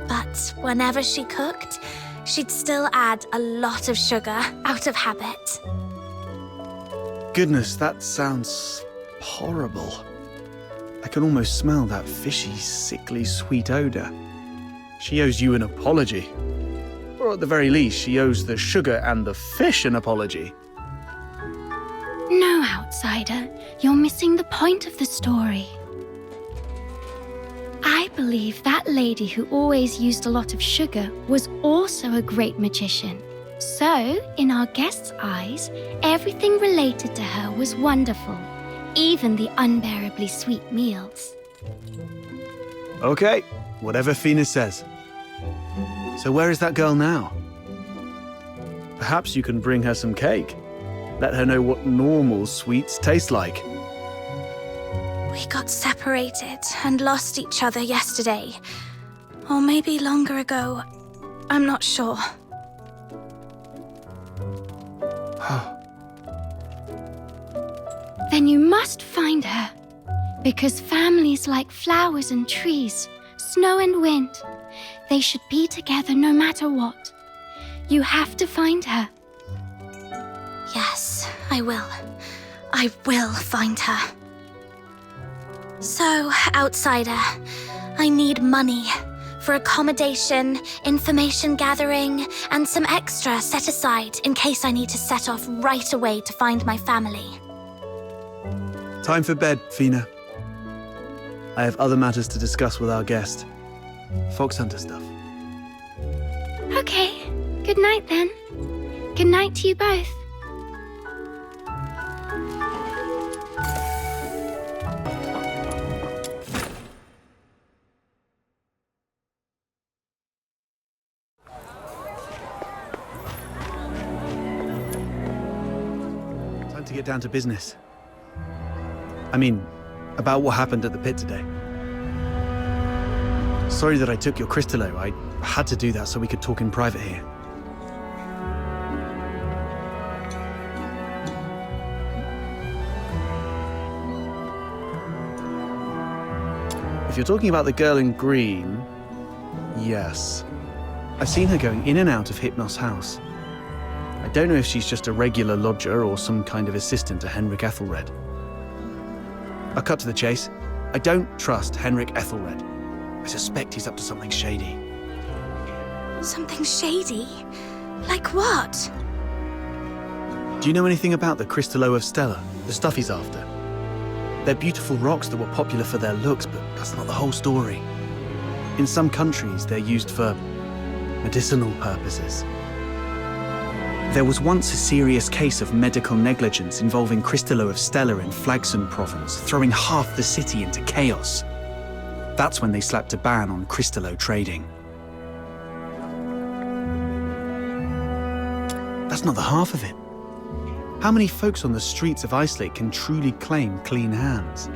But whenever she cooked, she'd still add a lot of sugar out of habit. Goodness, that sounds horrible. I can almost smell that fishy, sickly, sweet odor. She owes you an apology. Or at the very least, she owes the sugar and the fish an apology. No, outsider, you're missing the point of the story. I believe that lady who always used a lot of sugar was also a great magician. So, in our guest's eyes, everything related to her was wonderful, even the unbearably sweet meals. Okay, whatever Fina says. So where is that girl now? Perhaps you can bring her some cake. Let her know what normal sweets taste like. We got separated and lost each other yesterday. Or maybe longer ago. I'm not sure. Then you must find her. Because families like flowers and trees, snow and wind, they should be together no matter what. You have to find her. Yes, I will. I will find her. So, outsider, I need money for accommodation, information gathering, and some extra set aside in case I need to set off right away to find my family. Time for bed, Fina. I have other matters to discuss with our guest. Fox hunter stuff. Okay, good night then. Good night to you both. Time to get down to business. I mean, about what happened at the pit today. Sorry that I took your Crystallo. I had to do that so we could talk in private here. If you're talking about the girl in green, yes. I've seen her going in and out of Hypnos' house. I don't know if she's just a regular lodger or some kind of assistant to Henrik Ethelred. I'll cut to the chase. I don't trust Henrik Ethelred. I suspect he's up to something shady. Something shady? Like what? Do you know anything about the Crystallo of Stella, the stuff he's after? They're beautiful rocks that were popular for their looks, but that's not the whole story. In some countries, they're used for medicinal purposes. There was once a serious case of medical negligence involving Crystallo of Stella in Flagson province, throwing half the city into chaos. That's when they slapped a ban on Crystallo trading. That's not the half of it. How many folks on the streets of Islake can truly claim clean hands?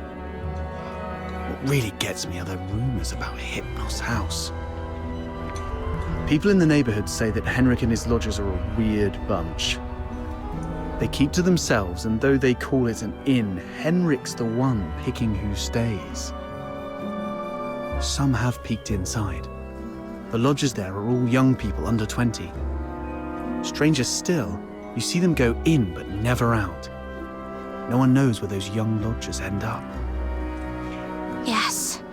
What really gets me are the rumors about Hypnos' house. People in the neighborhood say that Henrik and his lodgers are a weird bunch. They keep to themselves, and though they call it an inn, Henrik's the one picking who stays. Some have peeked inside. The lodgers there are all young people under 20. Stranger still, you see them go in but never out. No one knows where those young lodgers end up. Yes,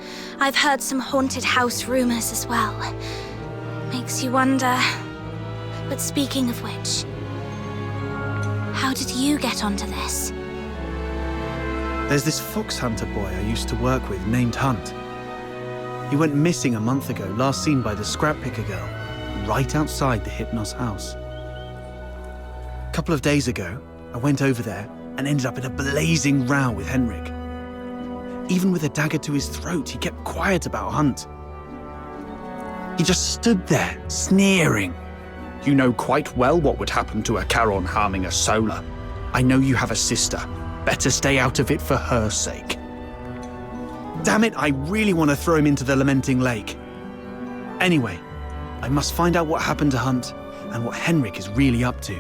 I've heard some haunted house rumors as well. Makes you wonder. But speaking of which, how did you get onto this? There's this fox hunter boy I used to work with named Hunt. He went missing a month ago, last seen by the scrap picker girl, right outside the Hypnos house. A couple of days ago, I went over there and ended up in a blazing row with Henrik. Even with a dagger to his throat, he kept quiet about Hunt. He just stood there, sneering. You know quite well what would happen to a Charon harming a Solar. I know you have a sister. Better stay out of it for her sake. Damn it, I really want to throw him into the Lamenting Lake. Anyway, I must find out what happened to Hunt and what Henrik is really up to.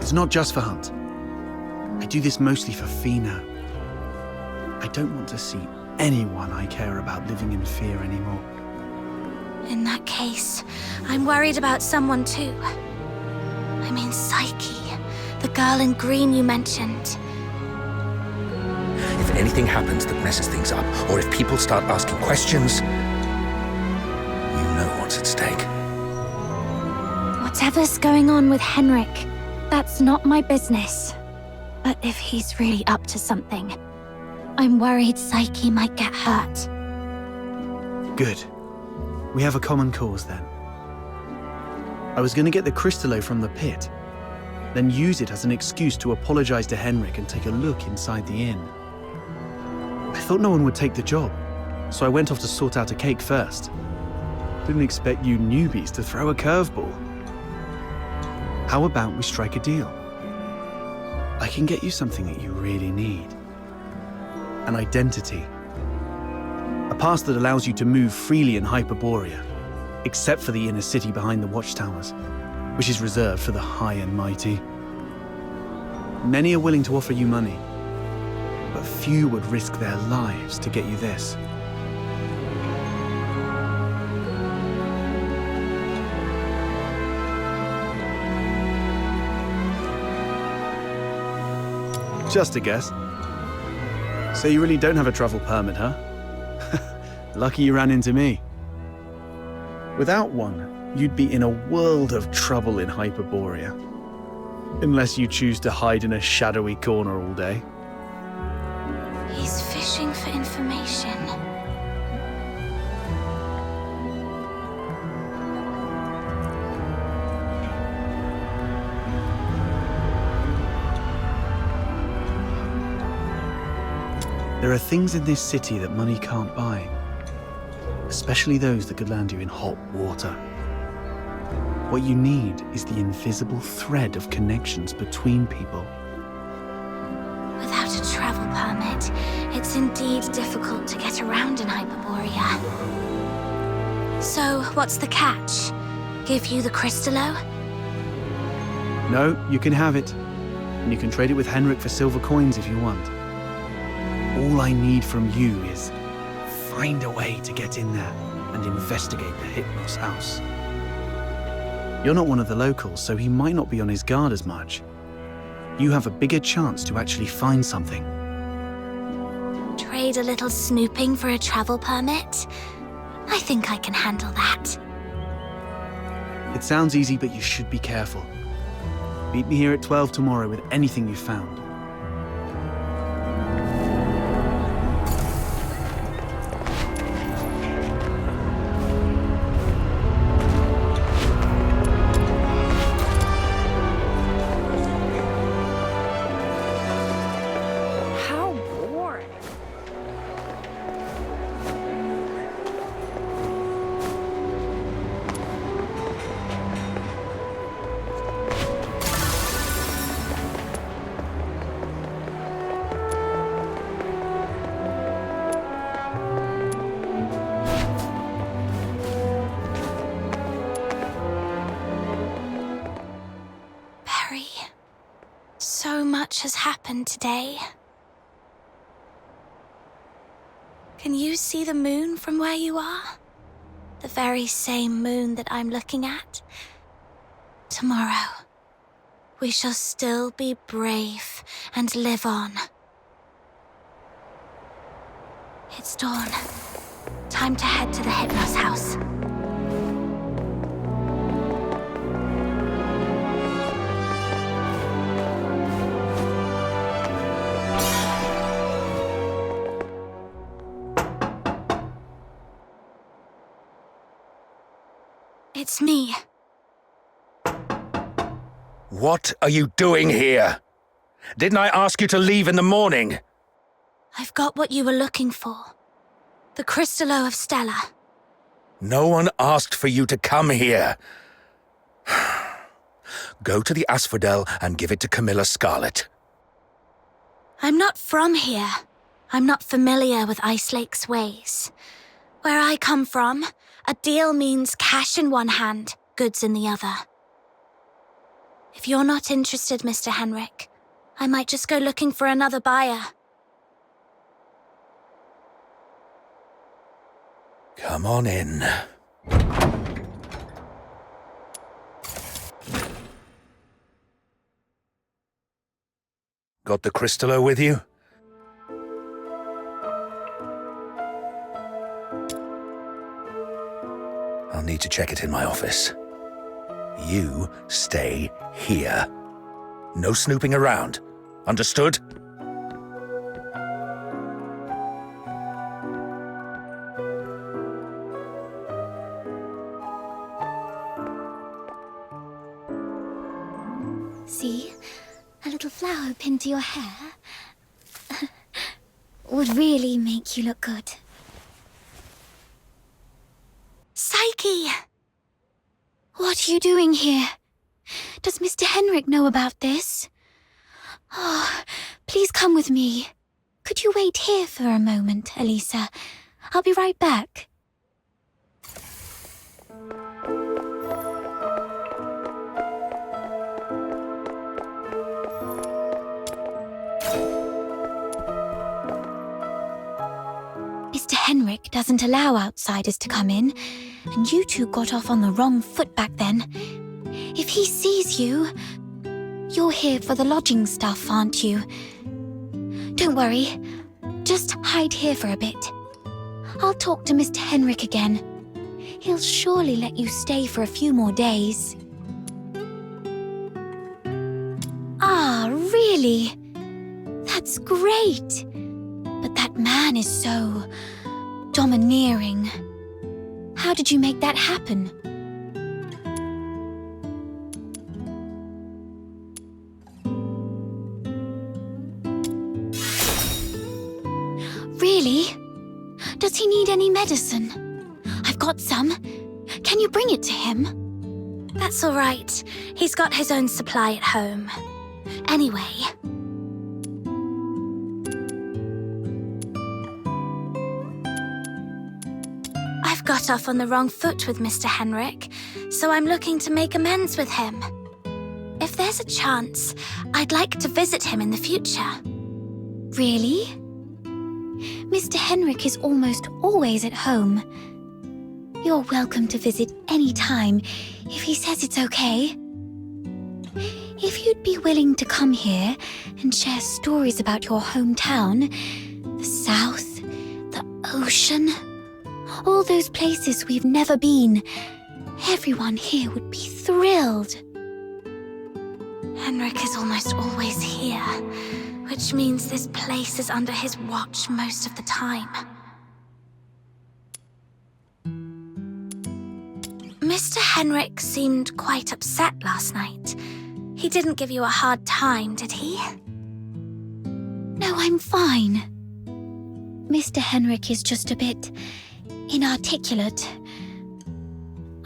It's not just for Hunt. I do this mostly for Fina. I don't want to see anyone I care about living in fear anymore. In that case, I'm worried about someone too. I mean Psyche, the girl in green you mentioned. If anything happens that messes things up, or if people start asking questions, you know what's at stake. Whatever's going on with Henrik, that's not my business. But if he's really up to something, I'm worried Psyche might get hurt. Good. We have a common cause then. I was going to get the Crystallo from the pit, then use it as an excuse to apologize to Henrik and take a look inside the inn. I thought no one would take the job, so I went off to sort out a cake first. Didn't expect you newbies to throw a curveball. How about we strike a deal? I can get you something that you really need. An identity. A pass that allows you to move freely in Hyperborea, except for the inner city behind the watchtowers, which is reserved for the high and mighty. Many are willing to offer you money, but few would risk their lives to get you this. Just a guess. So you really don't have a travel permit, huh? Lucky you ran into me. Without one, you'd be in a world of trouble in Hyperborea. Unless you choose to hide in a shadowy corner all day. He's fishing for information. There are things in this city that money can't buy. Especially those that could land you in hot water. What you need is the invisible thread of connections between people. Without a travel permit, it's indeed difficult to get around in Hyperborea. So, what's the catch? Give you the Crystallo? No, you can have it. And you can trade it with Henrik for silver coins if you want. All I need from you is find a way to get in there and investigate the Hypnos house. You're not one of the locals, so he might not be on his guard as much. You have a bigger chance to actually find something. Trade a little snooping for a travel permit? I think I can handle that. It sounds easy, but you should be careful. Meet me here at 12 tomorrow with anything you've found. So much has happened today. Can you see the moon from where you are? The very same moon that I'm looking at? Tomorrow, we shall still be brave and live on. It's dawn. Time to head to the Hypnos house. It's me. What are you doing here? Didn't I ask you to leave in the morning? I've got what you were looking for. The Crystallo of Stella. No one asked for you to come here. Go to the Asphodel and give it to Camilla Scarlet. I'm not from here. I'm not familiar with Ice Lake's ways. Where I come from, a deal means cash in one hand, goods in the other. If you're not interested, Mr. Henrik, I might just go looking for another buyer. Come on in. Got the Crystallo with you? I'll need to check it in my office. You stay here. No snooping around. Understood? See? A little flower pinned to your hair would really make you look good. Psyche! What are you doing here? Does Mr. Henrik know about this? Oh, please come with me. Could you wait here for a moment, Elisa? I'll be right back. Mr. Henrik doesn't allow outsiders to come in, and you two got off on the wrong foot back then. If he sees you... You're here for the lodging stuff, aren't you? Don't worry. Just hide here for a bit. I'll talk to Mr. Henrik again. He'll surely let you stay for a few more days. Ah, really? That's great. But that man is so... domineering. How did you make that happen? Really? Does he need any medicine? I've got some. Can you bring it to him? That's all right. He's got his own supply at home. Anyway... I've got off on the wrong foot with Mr. Henrik, so I'm looking to make amends with him. If there's a chance, I'd like to visit him in the future. Really? Mr. Henrik is almost always at home. You're welcome to visit any time, if he says it's okay. If you'd be willing to come here and share stories about your hometown, the South, the ocean, all those places we've never been, everyone here would be thrilled. Henrik is almost always here, which means this place is under his watch most of the time. Mr. Henrik seemed quite upset last night. He didn't give you a hard time, did he? No, I'm fine. Mr. Henrik is just a bit inarticulate.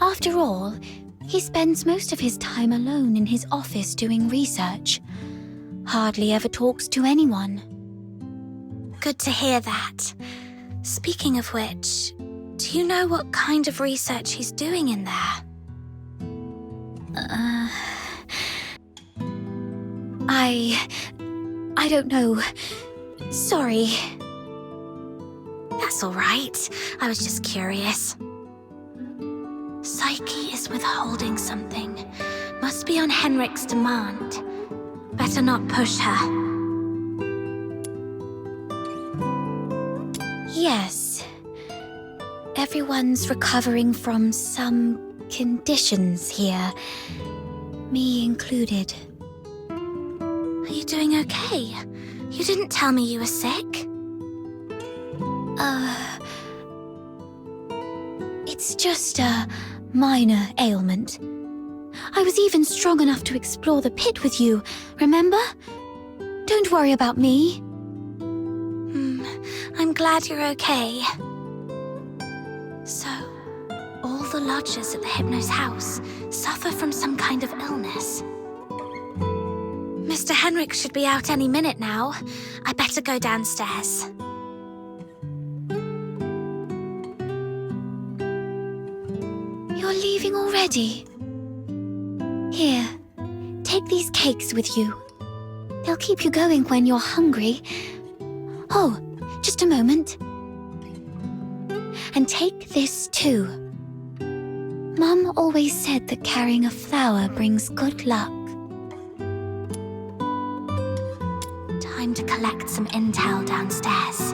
After all, he spends most of his time alone in his office doing research. Hardly ever talks to anyone. Good to hear that. Speaking of which, do you know what kind of research he's doing in there? I don't know. Sorry. That's all right. I was just curious. Psyche is withholding something. Must be on Henrik's demand. Better not push her. Yes. Everyone's recovering from some conditions here. Me included. Are you doing okay? You didn't tell me you were sick. It's just a minor ailment. I was even strong enough to explore the pit with you, remember? Don't worry about me. I'm glad you're okay. So, all the lodgers at the Hypno's house suffer from some kind of illness. Mr. Henrik should be out any minute now. I better go downstairs. You're leaving already? Here, take these cakes with you. They'll keep you going when you're hungry. Oh, just a moment. And take this too. Mum always said that carrying a flower brings good luck. Time to collect some intel downstairs.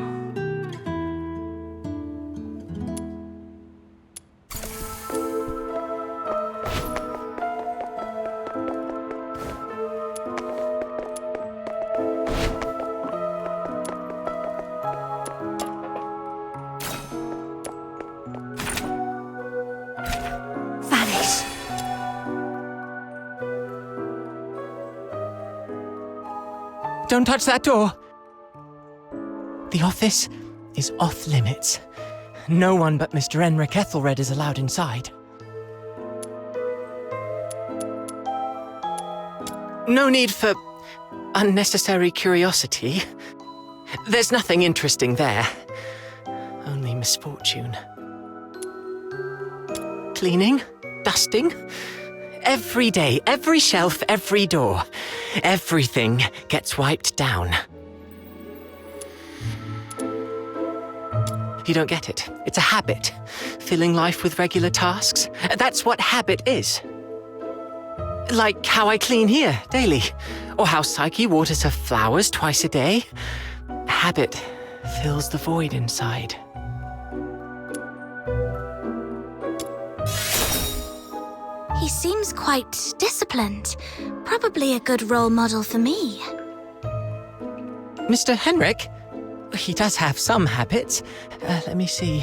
Don't touch that door! The office is off limits. No one but Mr. Henrik Ethelred is allowed inside. No need for unnecessary curiosity. There's nothing interesting there. Only misfortune. Cleaning, dusting. Every day, every shelf, every door. Everything gets wiped down. You don't get it. It's a habit. Filling life with regular tasks. That's what habit is. Like how I clean here daily. Or how Psyche waters her flowers twice a day. Habit fills the void inside. He seems quite disciplined. Probably a good role model for me. Mr. Henrik? He does have some habits. Let me see.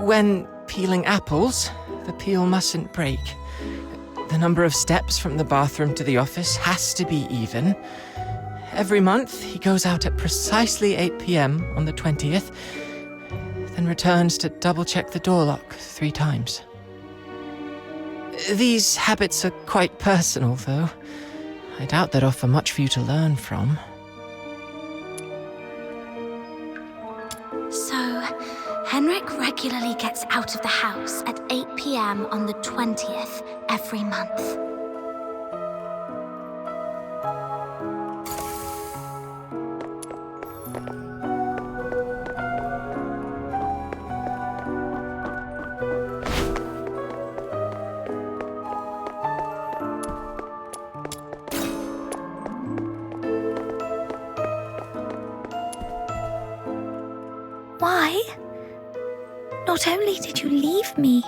When peeling apples, the peel mustn't break. The number of steps from the bathroom to the office has to be even. Every month, he goes out at precisely 8 p.m. on the 20th, then returns to double-check the door lock 3 times. These habits are quite personal, though. I doubt they'd offer much for you to learn from. So, Henrik regularly gets out of the house at 8 p.m. on the 20th every month. Why? Not only did you leave me,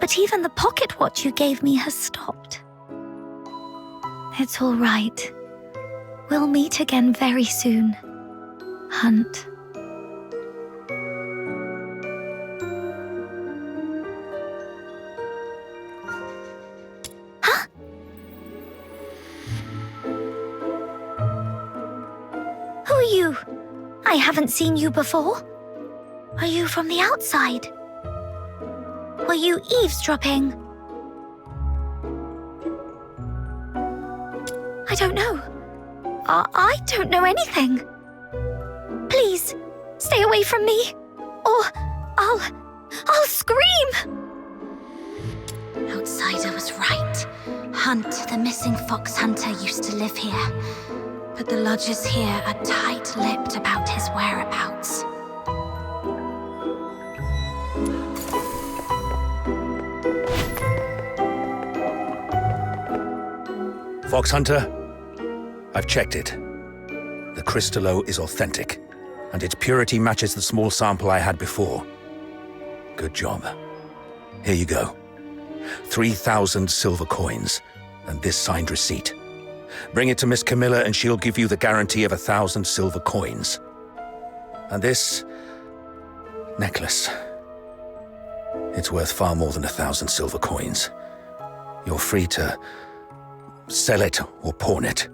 but even the pocket watch you gave me has stopped. It's all right. We'll meet again very soon, Hunt. Huh? Who are you? I haven't seen you before. Are you from the outside? Were you eavesdropping? I don't know. I don't know anything. Please, stay away from me, or I'll scream! Outsider was right. Hunt, the missing fox hunter, used to live here. But the lodgers here are tight-lipped about his whereabouts. Fox Hunter, I've checked it. The Crystallo is authentic, and its purity matches the small sample I had before. Good job. Here you go. 3,000 silver coins, and this signed receipt. Bring it to Miss Camilla and she'll give you the guarantee of 1,000 silver coins. And this necklace. It's worth far more than 1,000 silver coins. You're free to sell it or pawn it.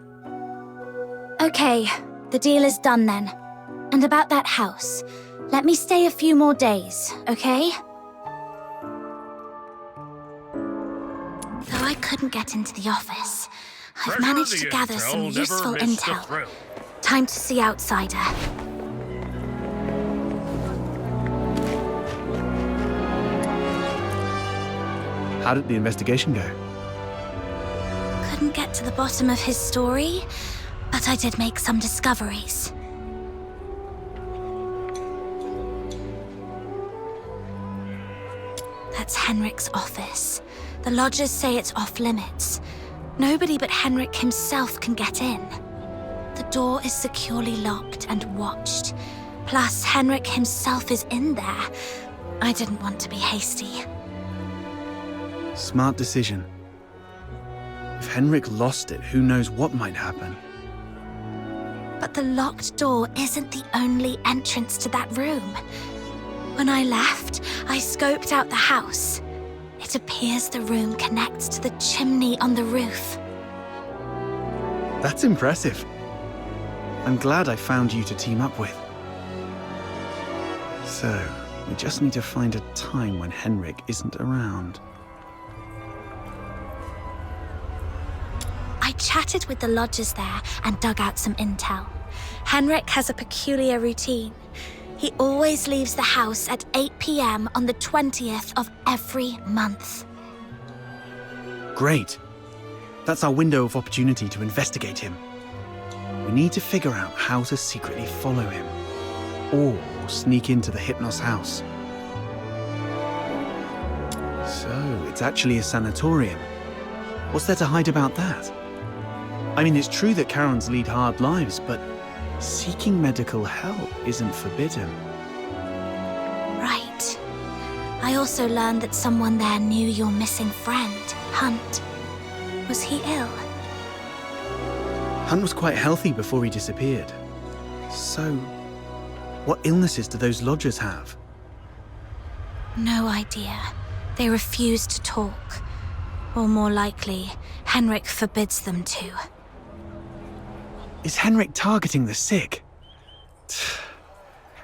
Okay, the deal is done then. And about that house, let me stay a few more days, okay? Though I couldn't get into the office, I've managed to gather some useful intel. Time to see Outsider. How did the investigation go? Couldn't get to the bottom of his story, but I did make some discoveries. That's Henrik's office. The lodgers say it's off limits. Nobody but Henrik himself can get in. The door is securely locked and watched. Plus, Henrik himself is in there. I didn't want to be hasty. Smart decision. If Henrik lost it, who knows what might happen. But the locked door isn't the only entrance to that room. When I left, I scoped out the house. It appears the room connects to the chimney on the roof. That's impressive. I'm glad I found you to team up with. So, we just need to find a time when Henrik isn't around. I chatted with the lodgers there and dug out some intel. Henrik has a peculiar routine. He always leaves the house at 8 p.m. on the 20th of every month. Great. That's our window of opportunity to investigate him. We need to figure out how to secretly follow him, or sneak into the Hypnos house. So, it's actually a sanatorium. What's there to hide about that? I mean, it's true that Charons lead hard lives, but seeking medical help isn't forbidden. Right. I also learned that someone there knew your missing friend, Hunt. Was he ill? Hunt was quite healthy before he disappeared. So, what illnesses do those lodgers have? No idea. They refuse to talk. Or more likely, Henrik forbids them to. Is Henrik targeting the sick?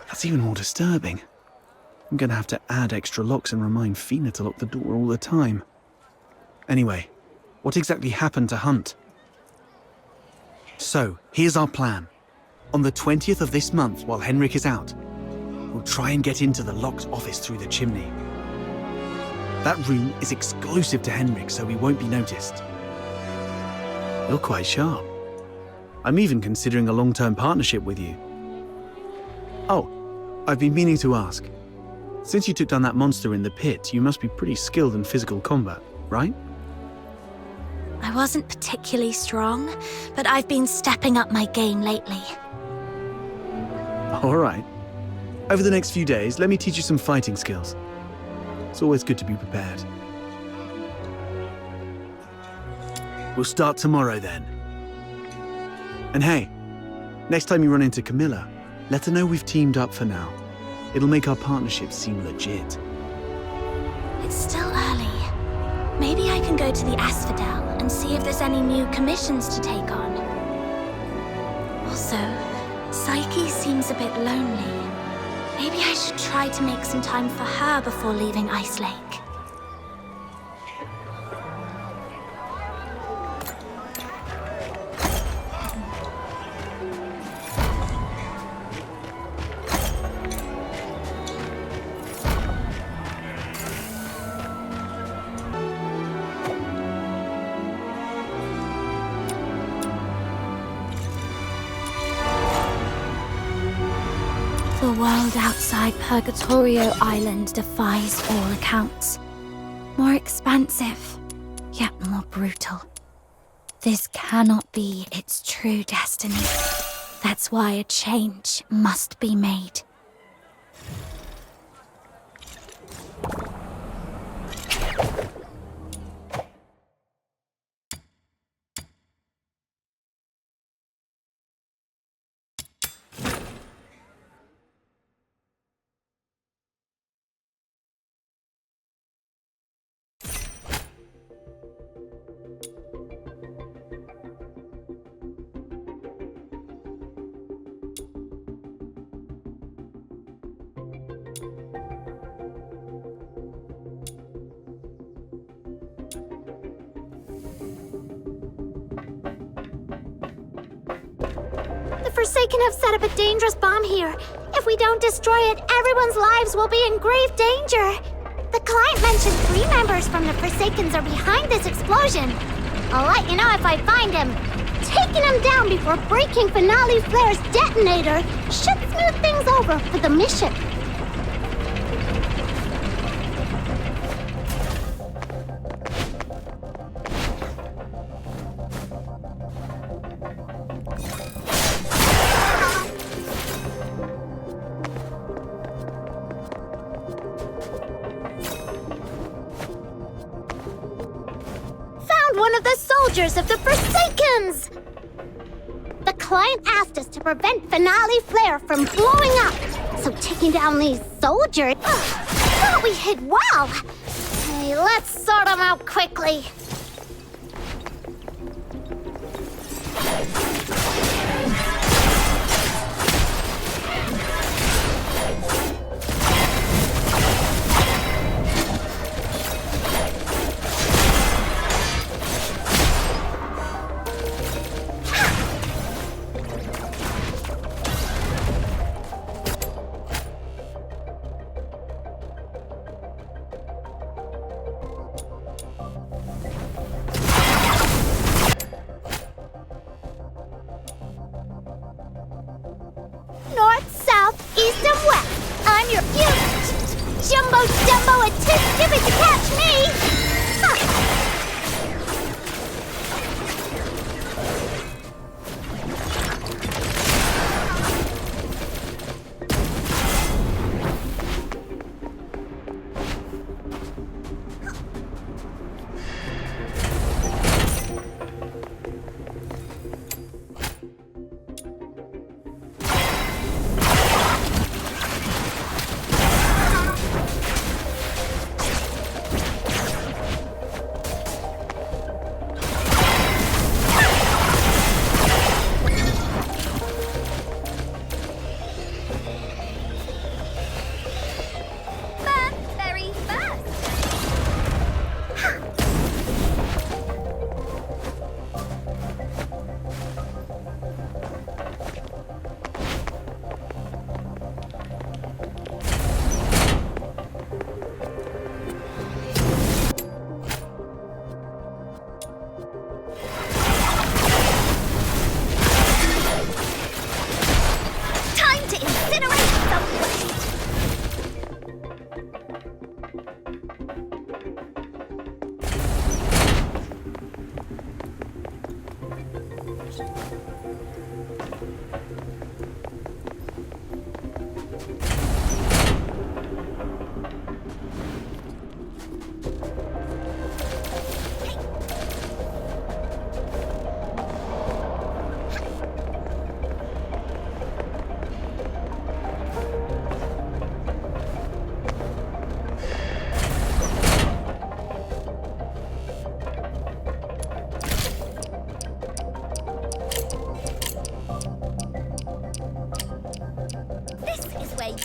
That's even more disturbing. I'm gonna have to add extra locks and remind Fina to lock the door all the time. Anyway, what exactly happened to Hunt? So, here's our plan. On the 20th of this month, while Henrik is out, we'll try and get into the locked office through the chimney. That room is exclusive to Henrik, so we won't be noticed. You're quite sharp. I'm even considering a long-term partnership with you. Oh, I've been meaning to ask. Since you took down that monster in the pit, you must be pretty skilled in physical combat, right? I wasn't particularly strong, but I've been stepping up my game lately. All right. Over the next few days, let me teach you some fighting skills. It's always good to be prepared. We'll start tomorrow then. And hey, next time you run into Camilla, let her know we've teamed up for now. It'll make our partnership seem legit. It's still early. Maybe I can go to the Asphodel and see if there's any new commissions to take on. Also, Psyche seems a bit lonely. Maybe I should try to make some time for her before leaving Ice Lake. The world outside Purgatorio Island defies all accounts. More expansive, yet more brutal. This cannot be its true destiny. That's why a change must be made. Forsaken have set up a dangerous bomb here. If we don't destroy it, everyone's lives will be in grave danger. The client mentioned 3 members from the Forsakens are behind this explosion. I'll let you know if I find him. Taking him down before breaking Finale Flare's detonator should smooth things over for the mission. One of the soldiers of the Forsakens! The client asked us to prevent Finale Flare from blowing up. So taking down these soldiers... thought we hid well. Hey, let's sort them out quickly. North, south, east, and west. I'm your Jumbo Jumbo and too stupid to catch me!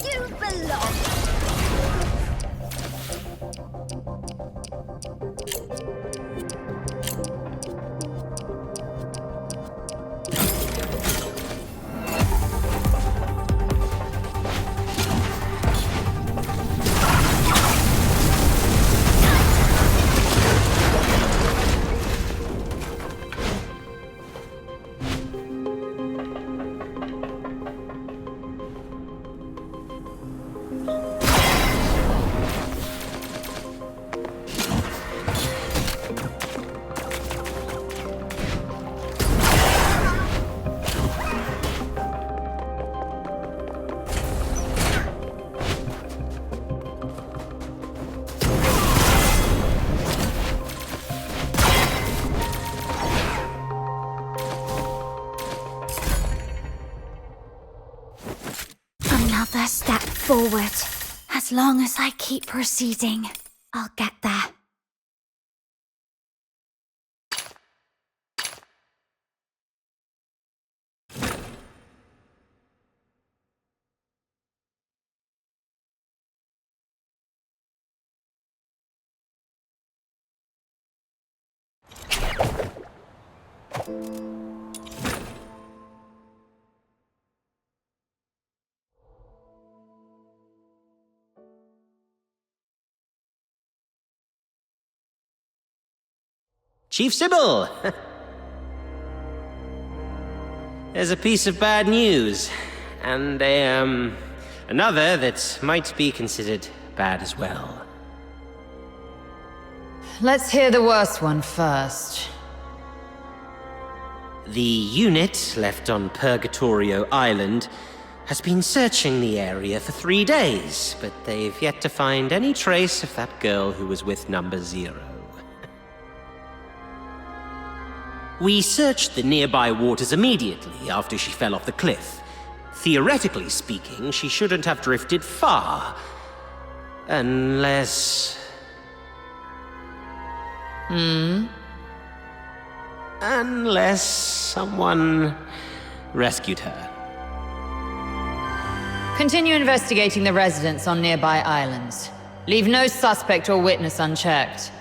You belong. Another step forward. As long as I keep proceeding, I'll get there. Chief Sybil! There's a piece of bad news, and another that might be considered bad as well. Let's hear the worst one first. The unit left on Purgatorio Island has been searching the area for 3 days, but they've yet to find any trace of that girl who was with Number 0. We searched the nearby waters immediately after she fell off the cliff. Theoretically speaking, she shouldn't have drifted far. Unless... Unless someone rescued her. Continue investigating the residents on nearby islands. Leave no suspect or witness unchecked.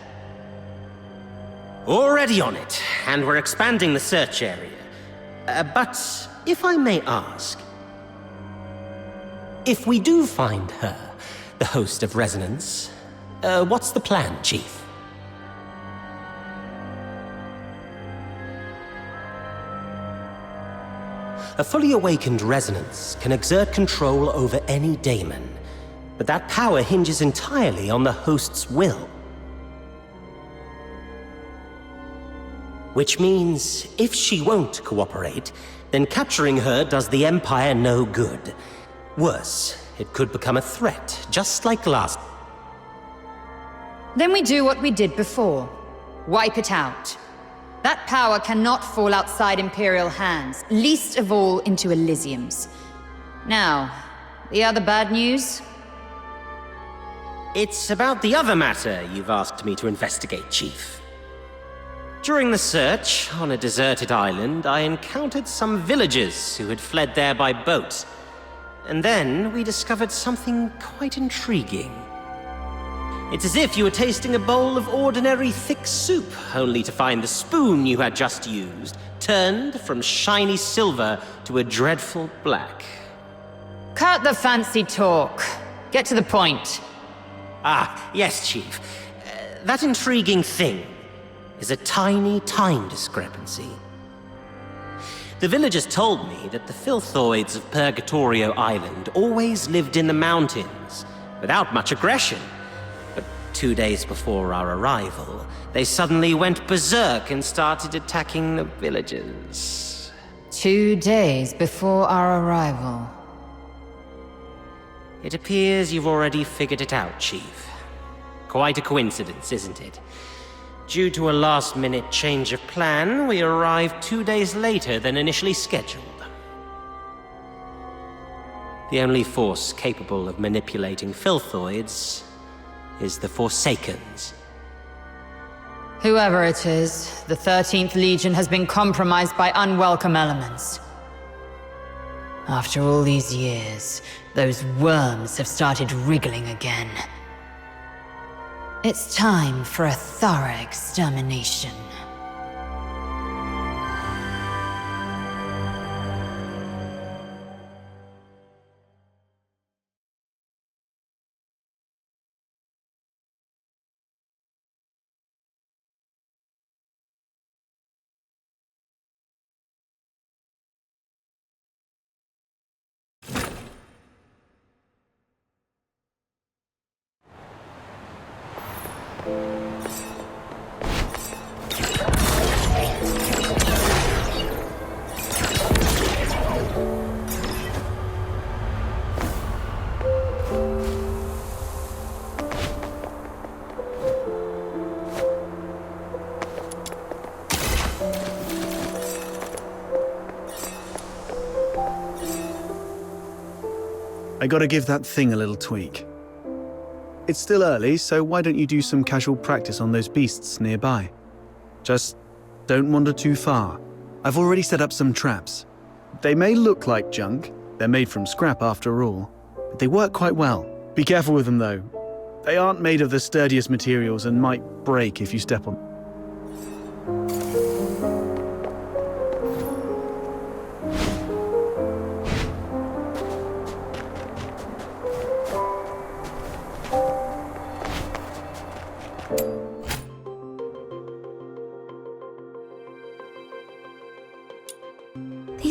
Already on it, and we're expanding the search area. But if I may ask, if we do find her, the host of Resonance, what's the plan, Chief? A fully awakened Resonance can exert control over any daemon, but that power hinges entirely on the host's will. Which means, if she won't cooperate, then capturing her does the Empire no good. Worse, it could become a threat, just like last. Then we do what we did before. Wipe it out. That power cannot fall outside Imperial hands, least of all into Elysium's. Now, the other bad news? It's about the other matter you've asked me to investigate, Chief. During the search on a deserted island, I encountered some villagers who had fled there by boat. And then we discovered something quite intriguing. It's as if you were tasting a bowl of ordinary thick soup, only to find the spoon you had just used turned from shiny silver to a dreadful black. Cut the fancy talk. Get to the point. Ah, yes, Chief. That intriguing thing is a tiny time discrepancy. The villagers told me that the filthoids of Purgatorio Island always lived in the mountains, without much aggression. But 2 days before our arrival, they suddenly went berserk and started attacking the villagers. 2 days before our arrival. It appears you've already figured it out, Chief. Quite a coincidence, isn't it? Due to a last-minute change of plan, we arrived 2 days later than initially scheduled. The only force capable of manipulating filthoids is the Forsakens. Whoever it is, the 13th Legion has been compromised by unwelcome elements. After all these years, those worms have started wriggling again. It's time for a thorough extermination. I gotta give that thing a little tweak. It's still early, so why don't you do some casual practice on those beasts nearby? Just don't wander too far. I've already set up some traps. They may look like junk, they're made from scrap after all, but they work quite well. Be careful with them though. They aren't made of the sturdiest materials and might break if you step on them.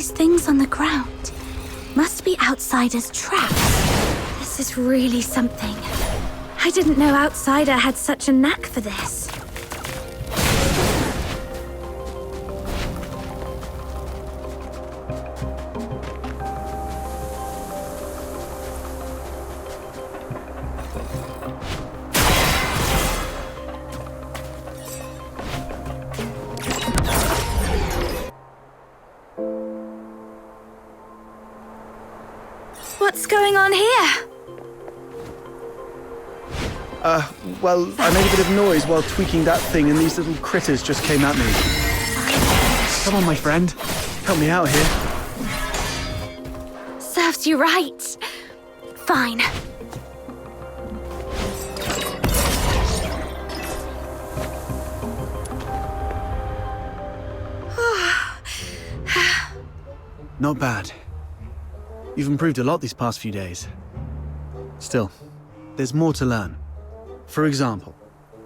these things on the ground? Must be outsiders' traps. This is really something. I didn't know Outsider had such a knack for this. What's going on here? Well, I made a bit of noise while tweaking that thing and these little critters just came at me. Come on, my friend. Help me out here. Serves you right. Fine. Not bad. You've improved a lot these past few days. Still, there's more to learn. For example,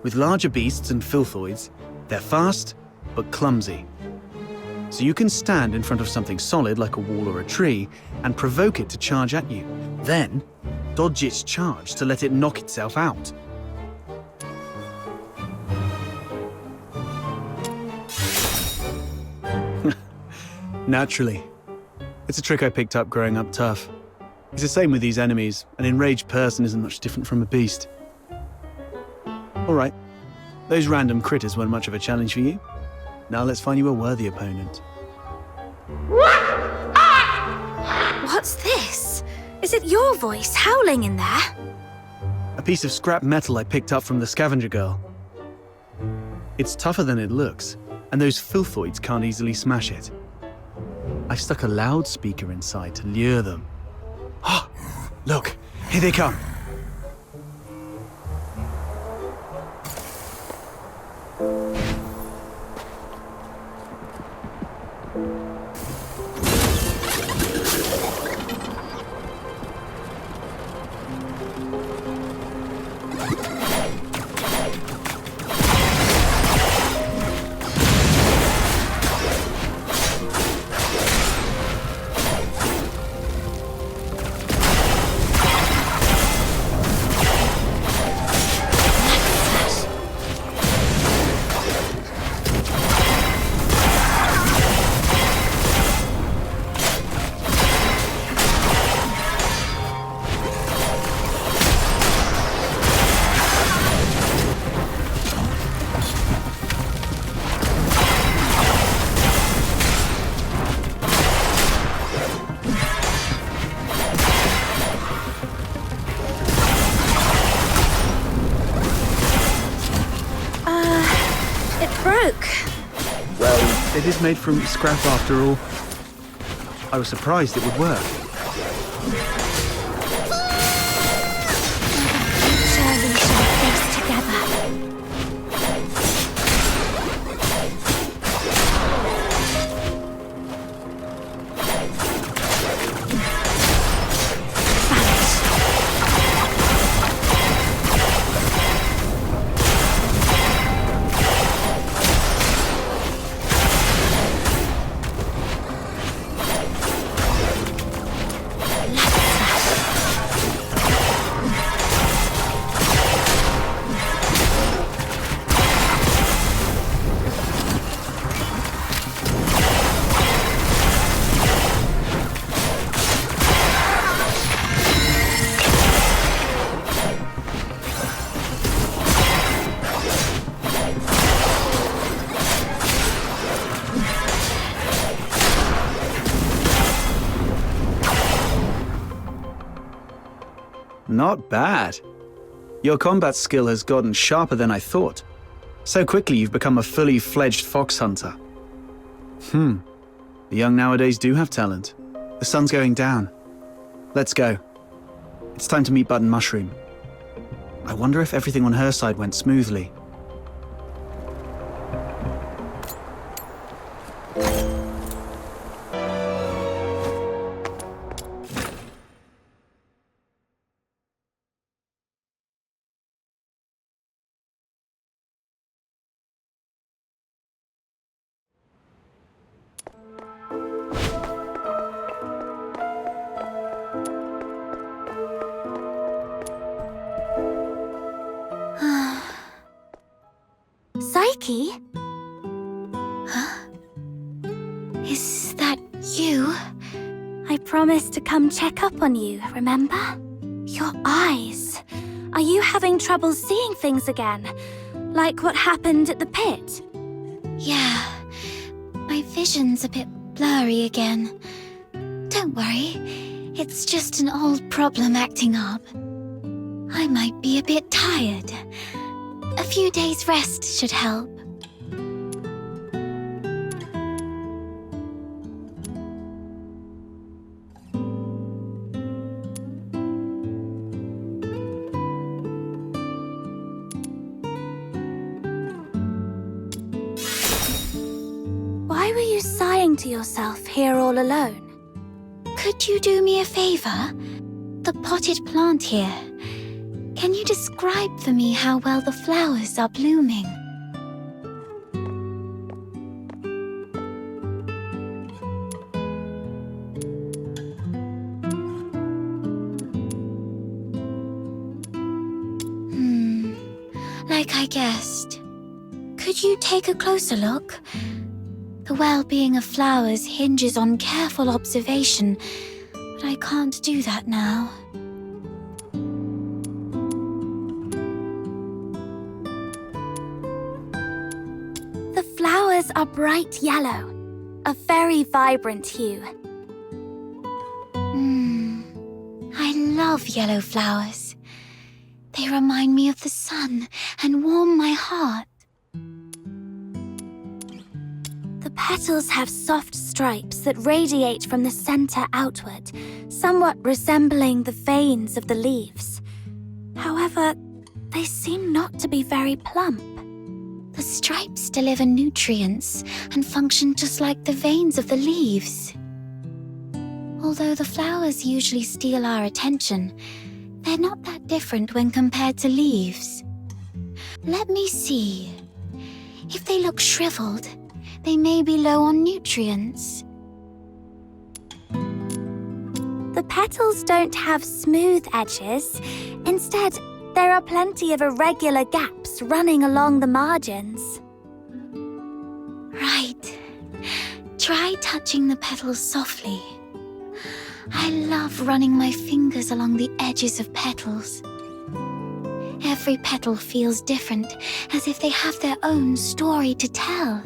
with larger beasts and filthoids, they're fast, but clumsy. So you can stand in front of something solid like a wall or a tree and provoke it to charge at you. Then, dodge its charge to let it knock itself out. Naturally. It's a trick I picked up growing up tough. It's the same with these enemies. An enraged person isn't much different from a beast. Alright, those random critters weren't much of a challenge for you. Now let's find you a worthy opponent. What's this? Is it your voice howling in there? A piece of scrap metal I picked up from the scavenger girl. It's tougher than it looks, and those filthoids can't easily smash it. I've stuck a loudspeaker inside to lure them. Ah, look, here they come. It is made from scrap after all. I was surprised it would work. Surely we shall face together. Not bad. Your combat skill has gotten sharper than I thought. So quickly you've become a fully fledged fox hunter. The young nowadays do have talent. The sun's going down. Let's go. It's time to meet Button Mushroom. I wonder if everything on her side went smoothly. Vicky? Huh? Is that you? I promised to come check up on you, remember? Your eyes. Are you having trouble seeing things again? Like what happened at the pit? Yeah, my vision's a bit blurry again. Don't worry, it's just an old problem acting up. I might be a bit tired. A few days' rest should help. Why were you sighing to yourself here all alone? Could you do me a favor? The potted plant here. Can you describe for me how well the flowers are blooming? Like I guessed. Could you take a closer look? The well-being of flowers hinges on careful observation, but I can't do that now. The flowers are bright yellow, a very vibrant hue. I love yellow flowers. They remind me of the sun and warm my heart. The petals have soft stripes that radiate from the center outward, somewhat resembling the veins of the leaves. However, they seem not to be very plump. The stripes deliver nutrients and function just like the veins of the leaves. Although the flowers usually steal our attention, they're not that different when compared to leaves. Let me see. If they look shriveled, they may be low on nutrients. The petals don't have smooth edges. Instead, there are plenty of irregular gaps running along the margins. Right. Try touching the petals softly. I love running my fingers along the edges of petals. Every petal feels different, as if they have their own story to tell.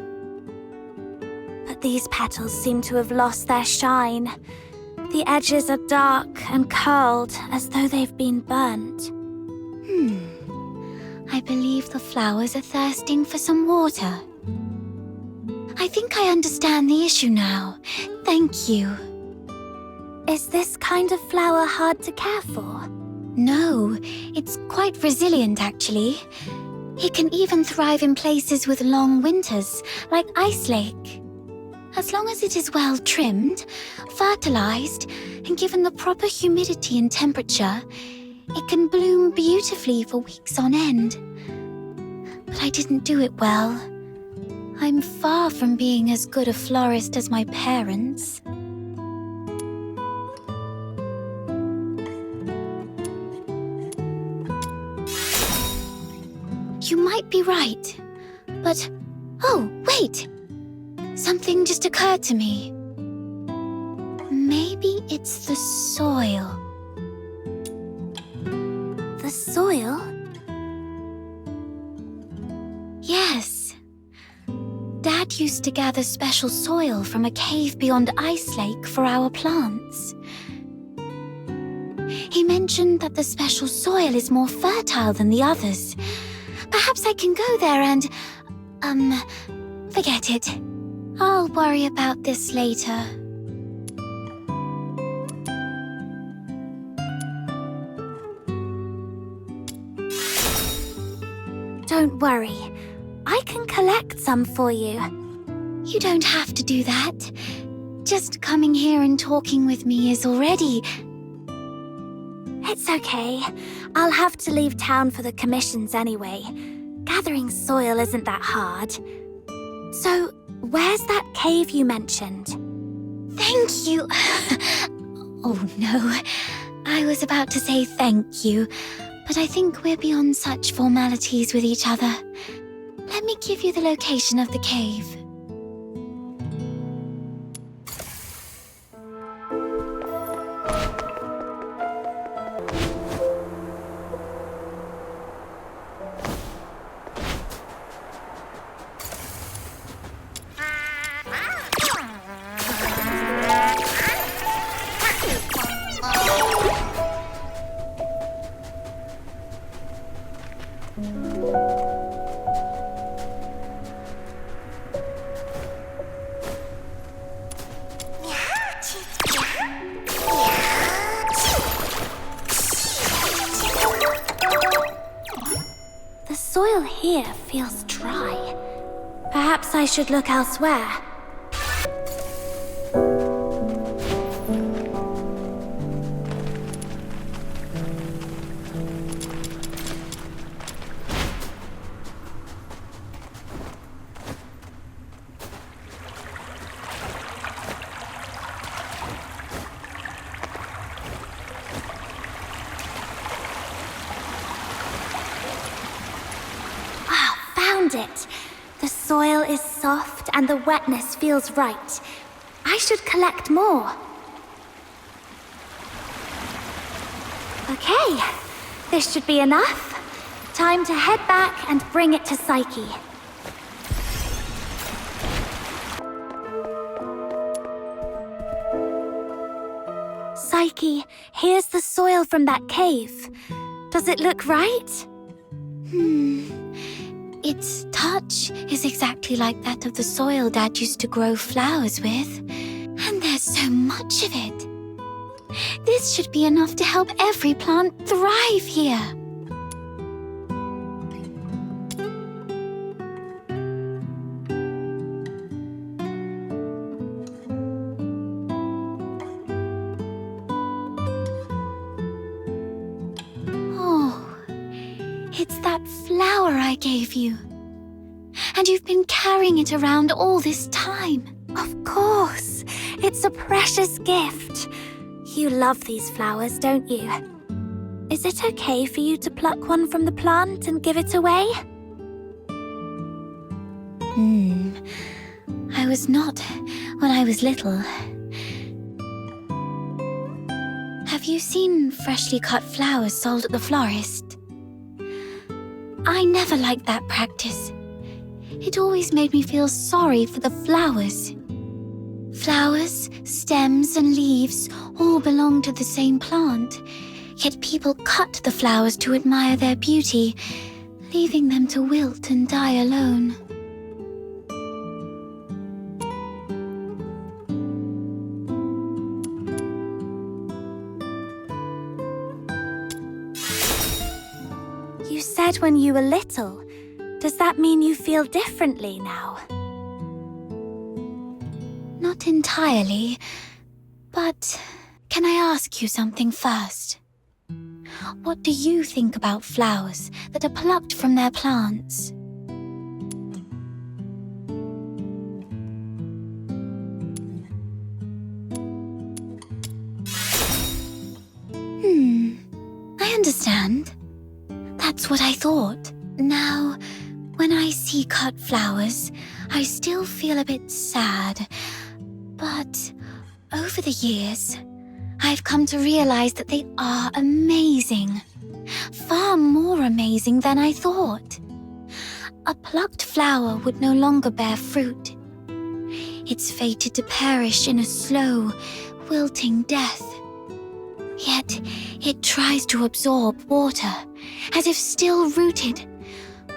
But these petals seem to have lost their shine. The edges are dark and curled, as though they've been burnt. I believe the flowers are thirsting for some water. I think I understand the issue now. Thank you. Is this kind of flower hard to care for? No, it's quite resilient actually. It can even thrive in places with long winters, like Ice Lake. As long as it is well trimmed, fertilized, and given the proper humidity and temperature, it can bloom beautifully for weeks on end. But I didn't do it well. I'm far from being as good a florist as my parents. You might be right, but... Oh, wait! Something just occurred to me. Maybe it's the soil. The soil? Yes. Dad used to gather special soil from a cave beyond Ice Lake for our plants. He mentioned that the special soil is more fertile than the others. Perhaps I can go there and... forget it. I'll worry about this later. Don't worry. I can collect some for you. You don't have to do that. Just coming here and talking with me is already... It's okay. I'll have to leave town for the commissions anyway. Gathering soil isn't that hard. So, where's that cave you mentioned? Thank you. Oh no. I was about to say thank you, but I think we're beyond such formalities with each other. Let me give you the location of the cave. The soil here feels dry. Perhaps I should look elsewhere. It. The soil is soft and the wetness feels right. I should collect more. Okay, this should be enough. Time to head back and bring it to Psyche. Psyche, here's the soil from that cave. Does it look right? Its touch is exactly like that of the soil Dad used to grow flowers with. And there's so much of it. This should be enough to help every plant thrive here. It's that flower I gave you. And you've been carrying it around all this time. Of course. It's a precious gift. You love these flowers, don't you? Is it okay for you to pluck one from the plant and give it away? I was not when I was little. Have you seen freshly cut flowers sold at the florist? I never liked that practice. It always made me feel sorry for the flowers. Flowers, stems, and leaves all belong to the same plant, yet people cut the flowers to admire their beauty, leaving them to wilt and die alone. You said when you were little. Does that mean you feel differently now? Not entirely, but can I ask you something first? What do you think about flowers that are plucked from their plants? I understand. That's what I thought. Now, when I see cut flowers, I still feel a bit sad. But over the years, I've come to realize that they are amazing. Far more amazing than I thought. A plucked flower would no longer bear fruit. It's fated to perish in a slow, wilting death. Yet, it tries to absorb water, as if still rooted,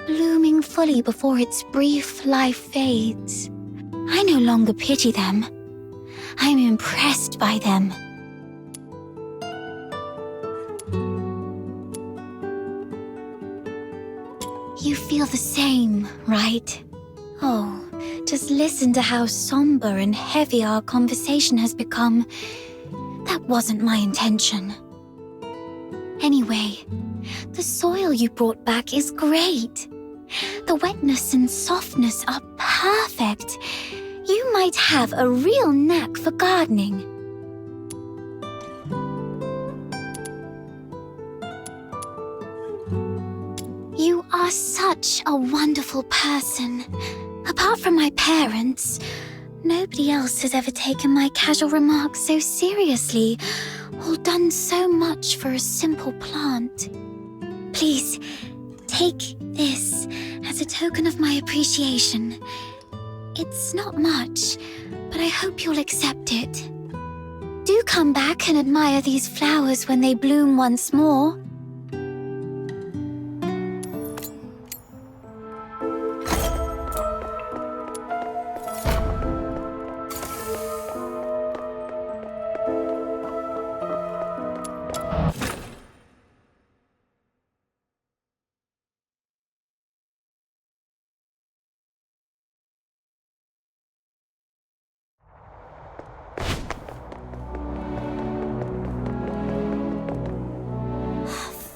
blooming fully before its brief life fades. I no longer pity them. I'm impressed by them. You feel the same, right? Oh, just listen to how somber and heavy our conversation has become. That wasn't my intention. Anyway, the soil you brought back is great. The wetness and softness are perfect. You might have a real knack for gardening. You are such such a wonderful person. Apart from my parents, nobody else has ever taken my casual remarks so seriously or done so much for a simple plant. Please, take this as a token of my appreciation. It's not much, but I hope you'll accept it. Do come back and admire these flowers when they bloom once more.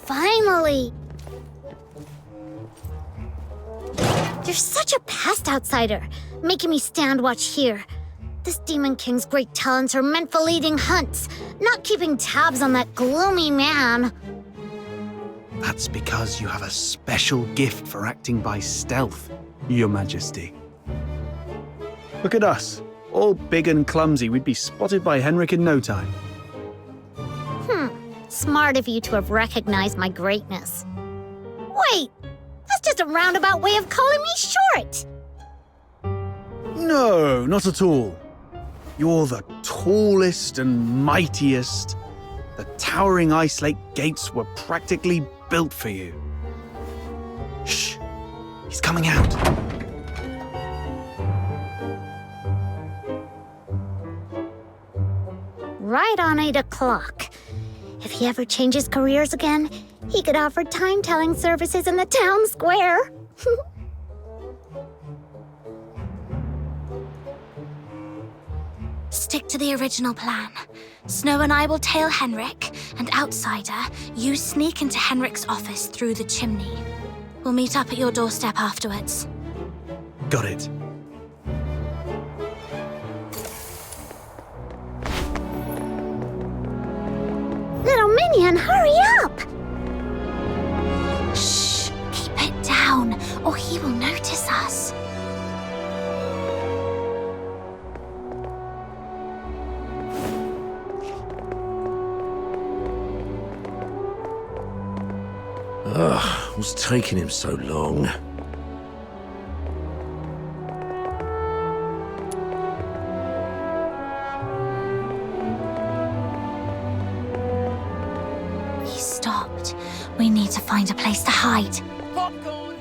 Finally! You're such a pest outsider, making me stand watch here. This Demon King's great talents are meant for leading hunts, not keeping tabs on that gloomy man. That's because you have a special gift for acting by stealth, Your Majesty. Look at us, all big and clumsy. We'd be spotted by Henrik in no time. Smart of you to have recognized my greatness. Wait, that's just a roundabout way of calling me short. No, not at all. You're the tallest and mightiest. The towering Ice Lake gates were practically built for you. Shh, he's coming out. Right on 8 o'clock. If he ever changes careers again, he could offer time-telling services in the town square. Stick to the original plan. Snow and I will tail Henrik, and outsider, you sneak into Henrik's office through the chimney. We'll meet up at your doorstep afterwards. Got it. Little minion, hurry up! Shh, keep it down, or he will notice us. Ugh, what's taking him so long? He stopped. We need to find a place to hide. Popcorn!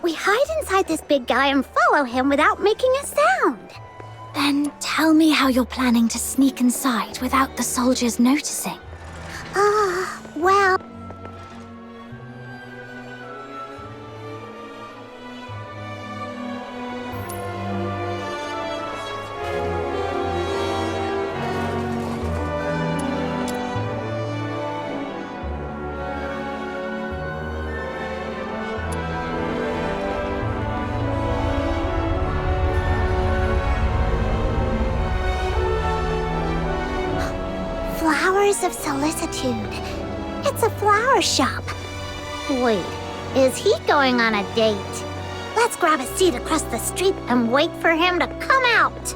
We hide inside this big guy and follow him without making a sound. Then tell me how you're planning to sneak inside without the soldiers noticing. Well... Flowers of Solicitude. It's a flower shop. Wait, is he going on a date? Let's grab a seat across the street and wait for him to come out.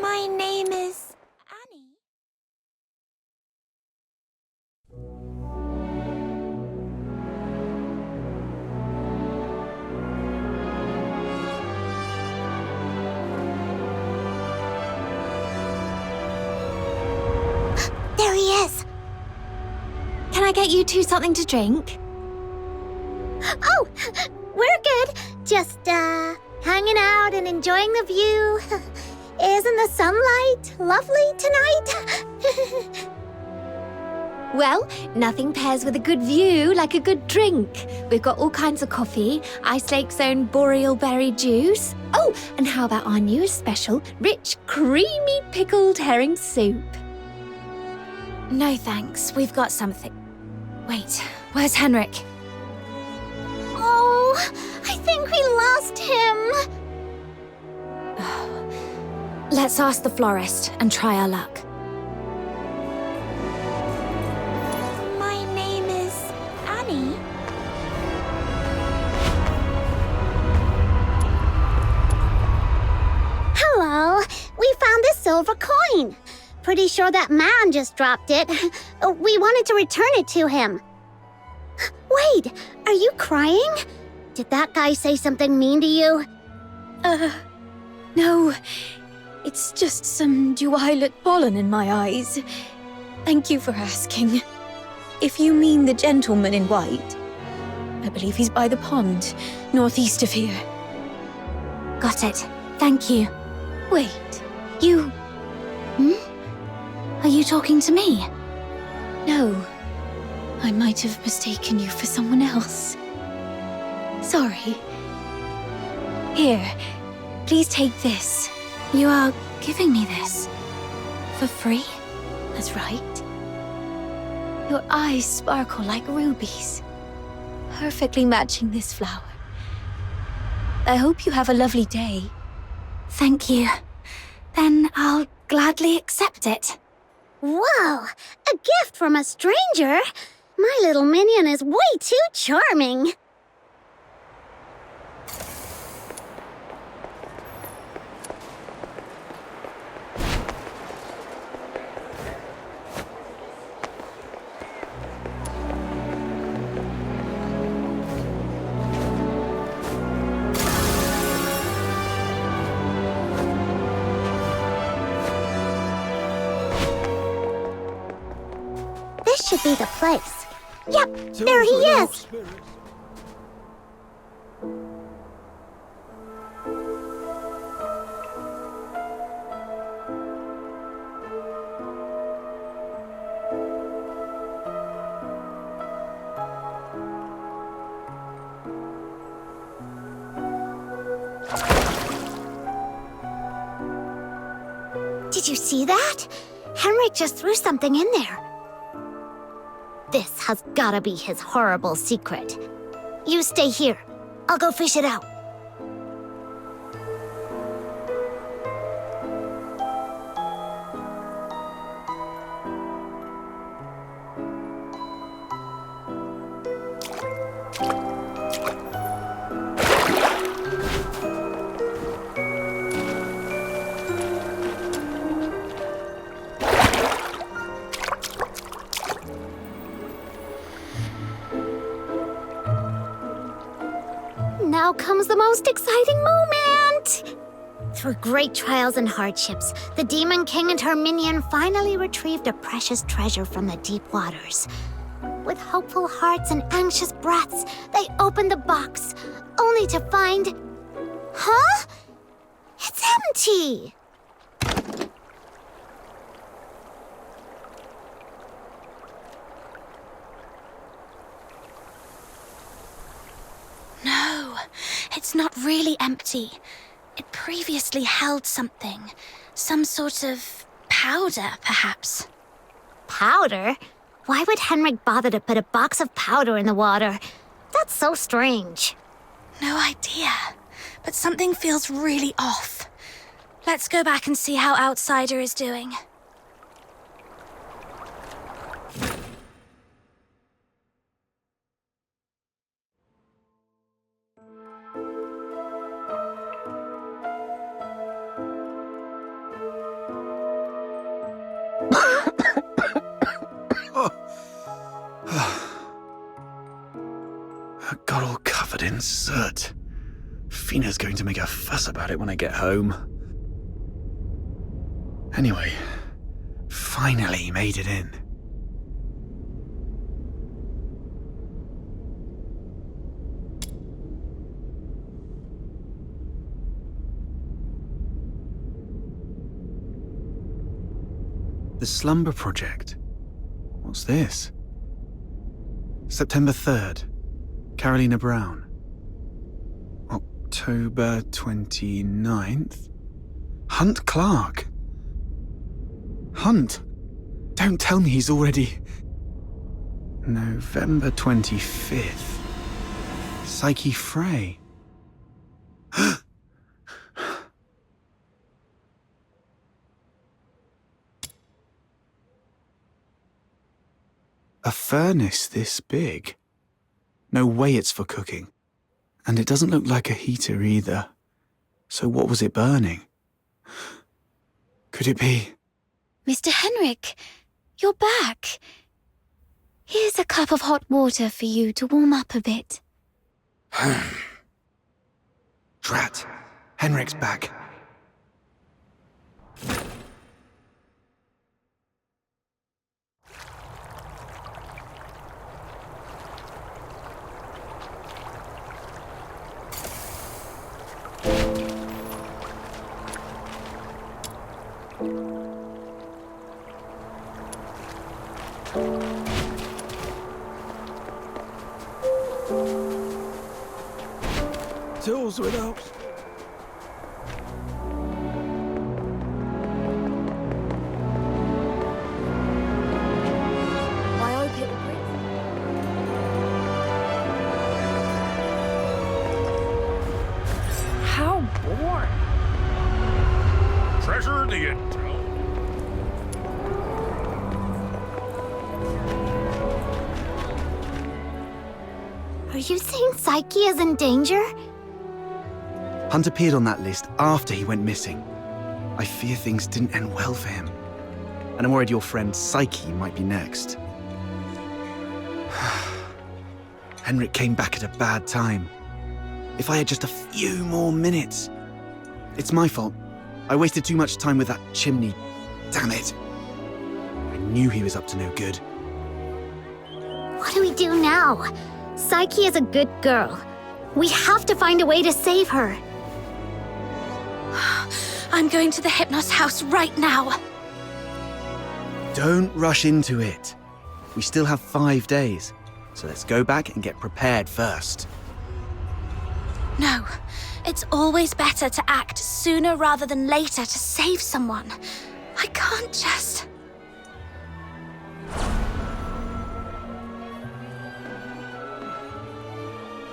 My name is Annie. he is. Can I get you two something to drink? Oh, we're good. Just, hanging out and enjoying the view. Isn't the sunlight lovely tonight? Well, nothing pairs with a good view like a good drink. We've got all kinds of coffee, Ice Lake's own boreal berry juice. Oh, and how about our newest special, rich, creamy pickled herring soup? No thanks, we've got something. Wait, where's Henrik? Oh, I think we lost him. Let's ask the florist and try our luck. My name is Annie. Hello, we found this silver coin. Pretty sure that man just dropped it. We wanted to return it to him. Wait, are you crying? Did that guy say something mean to you? No. It's just some dual pollen in my eyes. Thank you for asking. If you mean the gentleman in white, I believe he's by the pond, northeast of here. Got it. Thank you. Wait, you... Are you talking to me? No. I might have mistaken you for someone else. Sorry. Here, please take this. You are giving me this? For free? That's right. Your eyes sparkle like rubies, perfectly matching this flower. I hope you have a lovely day. Thank you. Then I'll gladly accept it. Whoa, a gift from a stranger? My little minion is way too charming. This should be the place. Yep, there he is. Did you see that? Henrik just threw something in there. This has gotta be his horrible secret. You stay here. I'll go fish it out. Now comes the most exciting moment! Through great trials and hardships, the Demon King and her minion finally retrieved a precious treasure from the deep waters. With hopeful hearts and anxious breaths, they opened the box, only to find... Huh? It's empty! No, it's not really empty. It previously held something. Some sort of powder, perhaps. Powder? Why would Henrik bother to put a box of powder in the water? That's so strange. No idea, but something feels really off. Let's go back and see how Outsider is doing. I got all covered in soot. Fina's going to make a fuss about it when I get home. Anyway, finally made it in. The Slumber Project. What's this? September 3rd. Carolina Brown. October 29th. Hunt Clark. Hunt? Don't tell me he's already... November 25th. Psyche Frey. A furnace this big? No way it's for cooking. And it doesn't look like a heater either. So what was it burning? Could it be... Mr. Henrik, you're back. Here's a cup of hot water for you to warm up a bit. Drat. Henrik's back. Tools without... I hope it will breathe. How bored. Treasure the intel. Are you saying Psyche is in danger? Hunt appeared on that list after he went missing. I fear things didn't end well for him. And I'm worried your friend Psyche might be next. Henrik came back at a bad time. If I had just a few more minutes. It's my fault. I wasted too much time with that chimney. Damn it. I knew he was up to no good. What do we do now? Psyche is a good girl. We have to find a way to save her. I'm going to the Hypnos house right now. Don't rush into it. We still have 5 days, so let's go back and get prepared first. No, it's always better to act sooner rather than later to save someone. I can't just...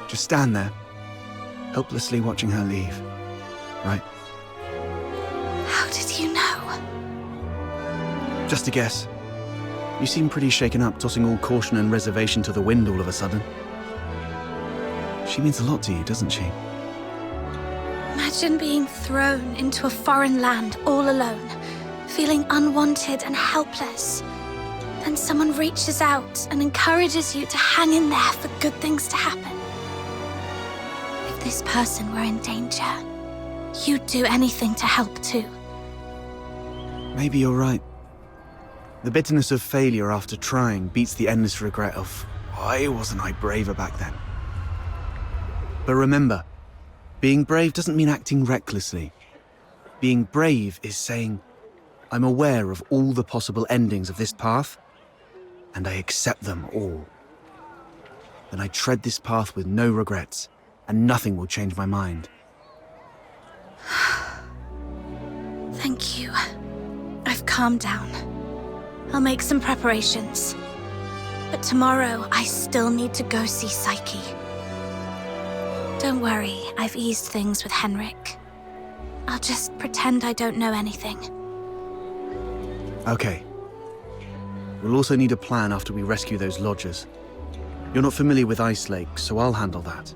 Just stand there, helplessly watching her leave. Right? How did you know? Just a guess. You seem pretty shaken up, tossing all caution and reservation to the wind all of a sudden. She means a lot to you, doesn't she? Imagine being thrown into a foreign land all alone, feeling unwanted and helpless. Then someone reaches out and encourages you to hang in there for good things to happen. If this person were in danger, you'd do anything to help too. Maybe you're right. The bitterness of failure after trying beats the endless regret of, why wasn't I braver back then? But remember, being brave doesn't mean acting recklessly. Being brave is saying, I'm aware of all the possible endings of this path, and I accept them all. Then I tread this path with no regrets, and nothing will change my mind. Thank you. I've calmed down. I'll make some preparations. But tomorrow, I still need to go see Psyche. Don't worry, I've eased things with Henrik. I'll just pretend I don't know anything. Okay. We'll also need a plan after we rescue those lodgers. You're not familiar with Ice Lake, so I'll handle that.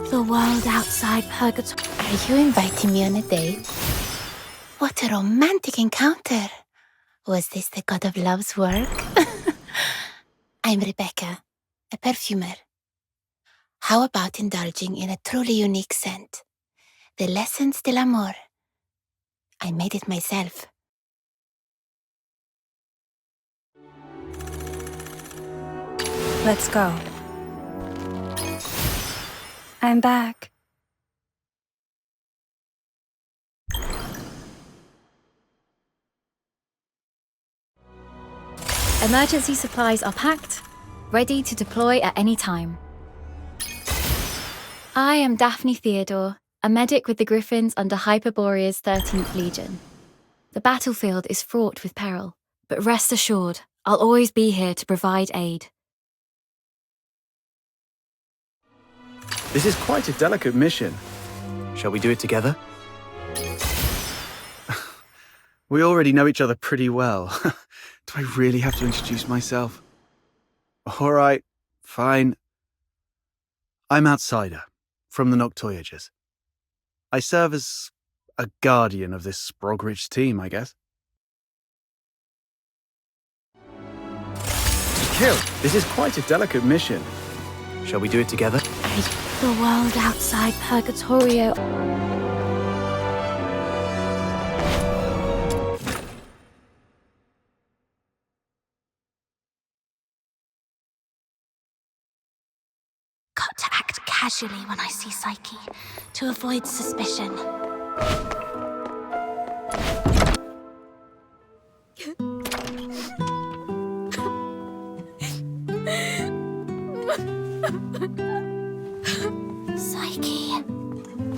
The world outside Purgatory. Are you inviting me on a date? What a romantic encounter. Was this the god of love's work? I'm Rebecca, a perfumer. How about indulging in a truly unique scent? The Lessons del Amor. I made it myself. Let's go. I'm back. Emergency supplies are packed, ready to deploy at any time. I am Daphne Theodore, a medic with the Griffins under Hyperborea's 13th Legion. The battlefield is fraught with peril, but rest assured, I'll always be here to provide aid. This is quite a delicate mission. Shall we do it together? We already know each other pretty well. Do I really have to introduce myself? All right, fine. I'm Outsider, from the Noctoyagers. I serve as a guardian of this Sprogridge team, I guess. Kill, this is quite a delicate mission. Shall we do it together? The world outside Purgatorio. Got to act casually when I see Psyche, to avoid suspicion. Psyche,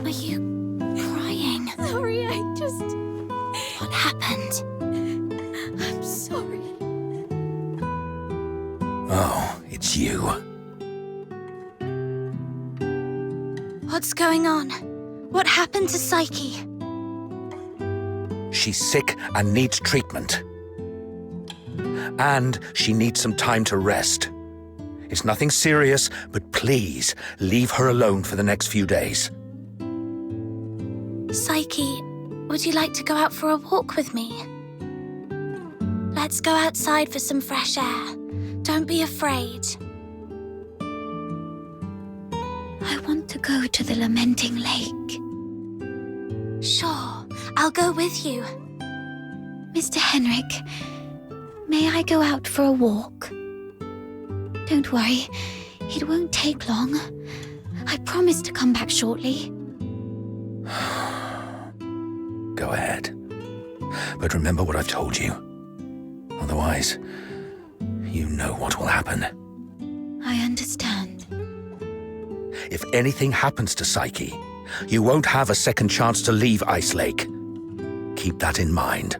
are you crying? Sorry, What happened? I'm sorry. Oh, it's you. What's going on? What happened to Psyche? She's sick and needs treatment. And she needs some time to rest. It's nothing serious, but please leave her alone for the next few days. Psyche, would you like to go out for a walk with me? Let's go outside for some fresh air. Don't be afraid. I want to go to the Lamenting Lake. Sure, I'll go with you. Mr. Henrik, may I go out for a walk? Don't worry, it won't take long. I promise to come back shortly. Go ahead. But remember what I've told you. Otherwise, you know what will happen. I understand. If anything happens to Psyche, you won't have a second chance to leave Ice Lake. Keep that in mind.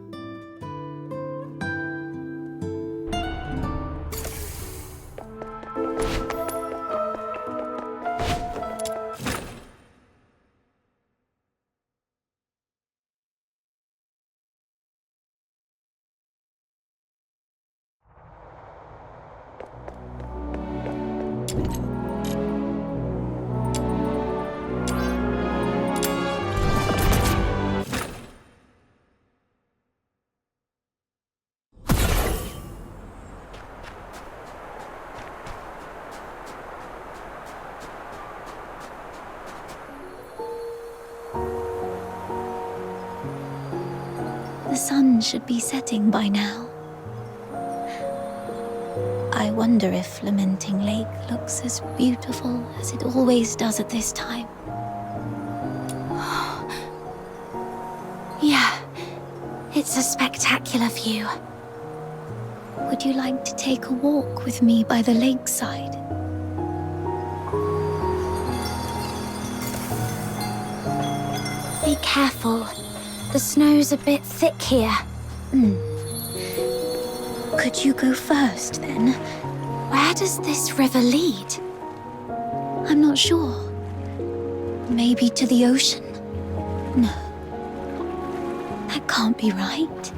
The sun should be setting by now. I wonder if Lamenting Lake looks as beautiful as it always does at this time. Yeah, it's a spectacular view. Would you like to take a walk with me by the lakeside? Be careful. The snow's a bit thick here. Could you go first, then? Where does this river lead? I'm not sure. Maybe to the ocean? No. That can't be right.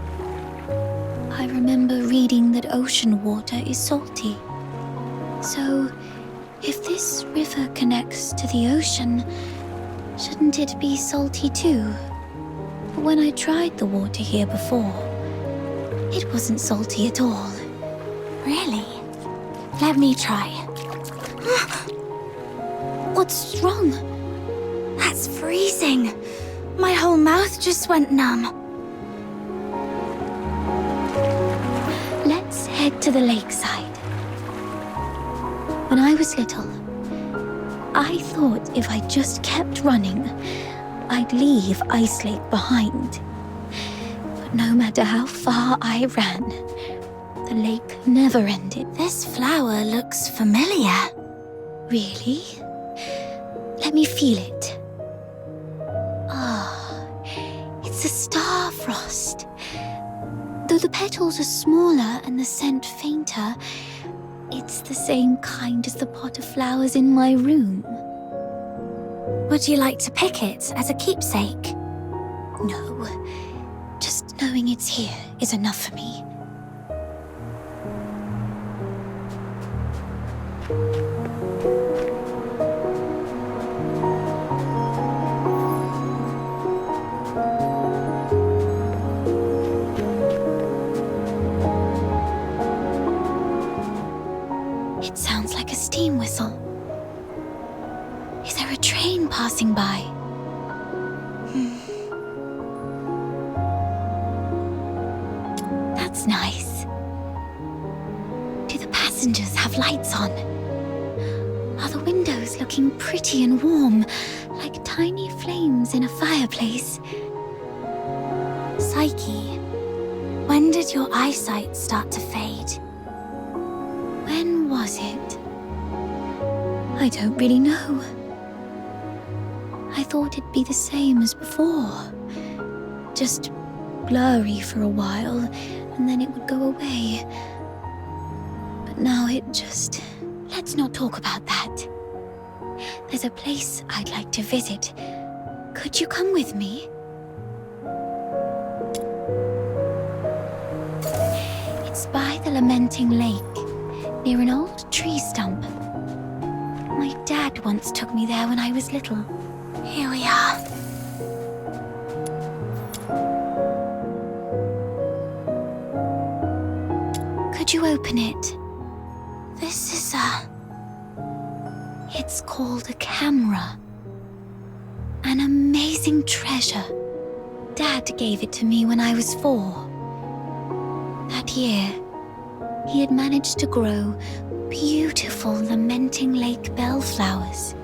I remember reading that ocean water is salty. So, if this river connects to the ocean, shouldn't it be salty too? But when I tried the water here before, it wasn't salty at all. Really? Let me try. What's wrong? That's freezing. My whole mouth just went numb. Let's head to the lakeside. When I was little, I thought if I just kept running, I'd leave Ice Lake behind. But no matter how far I ran, the lake never ended. This flower looks familiar. Really? Let me feel it. Ah, it's a star frost. Though the petals are smaller and the scent fainter, it's the same kind as the pot of flowers in my room. Would you like to pick it as a keepsake? No, just knowing it's here is enough for me. It sounds like a steam whistle. Is there a train passing by? That's nice. Do the passengers have lights on? Are the windows looking pretty and warm, like tiny flames in a fireplace? Psyche, when did your eyesight start to fade? When was it? I don't really know. I thought it'd be the same as before. Just blurry for a while, and then it would go away. But now it just... Let's not talk about that. There's a place I'd like to visit. Could you come with me? It's by the Lamenting Lake, near an old tree stump. My dad once took me there when I was little. Here we are. Could you open it? This is It's called a camera. An amazing treasure. Dad gave it to me when I was 4. That year, he had managed to grow beautiful Lamenting Lake bellflowers.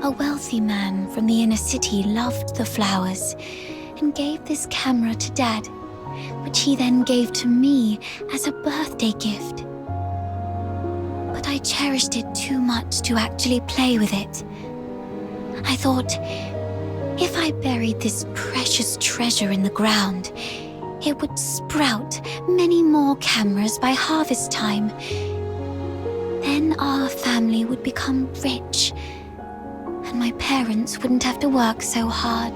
A wealthy man from the inner city loved the flowers and gave this camera to Dad, which he then gave to me as a birthday gift. But I cherished it too much to actually play with it. I thought, if I buried this precious treasure in the ground, it would sprout many more cameras by harvest time. Then our family would become rich, and my parents wouldn't have to work so hard.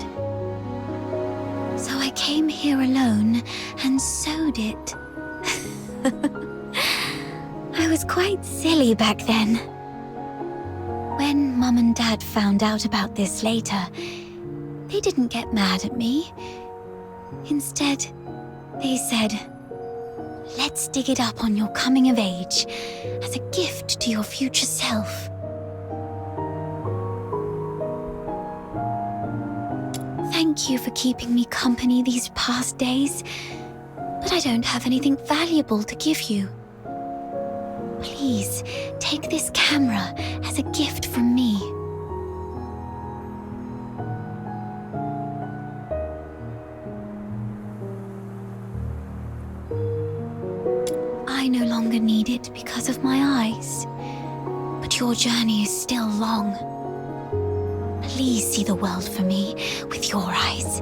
So I came here alone and sewed it. I was quite silly back then. When Mum and Dad found out about this later, they didn't get mad at me. Instead, they said, "Let's dig it up on your coming of age as a gift to your future self." Thank you for keeping me company these past days, but I don't have anything valuable to give you. Please, take this camera as a gift from me. I no longer need it because of my eyes, but your journey is still long. Please see the world for me with your eyes.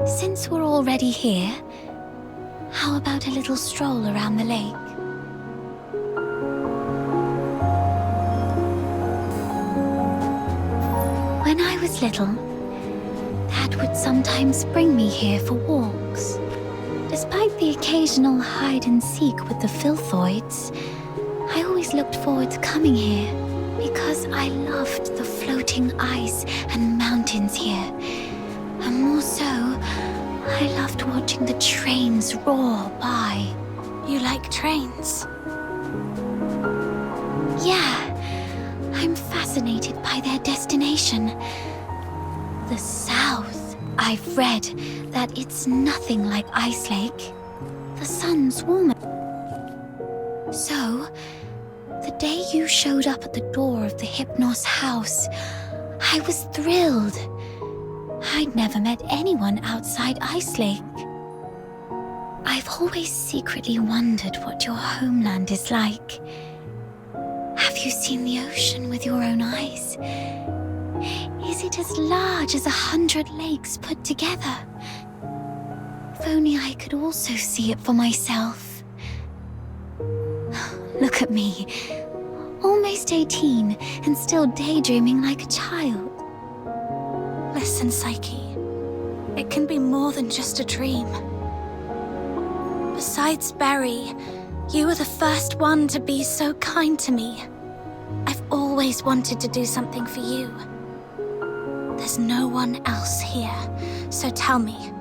Since we're already here, how about a little stroll around the lake? When I was little, Dad would sometimes bring me here for walks. Despite the occasional hide and seek with the filthoids, I always looked forward to coming here because I loved the floating ice and mountains here. And more so, I loved watching the trains roar by. You like trains? Yeah, I'm fascinated by their destination. The South. I've read that it's nothing like Ice Lake. The sun's warmer. So, the day you showed up at the door of the Hypnos house, I was thrilled. I'd never met anyone outside Ice Lake. I've always secretly wondered what your homeland is like. Have you seen the ocean with your own eyes? Is it as large as 100 lakes put together? If only I could also see it for myself. Look at me, almost 18 and still daydreaming like a child. Listen, Psyche, it can be more than just a dream. Besides Barry, you were the first one to be so kind to me. I've always wanted to do something for you. There's no one else here, so tell me,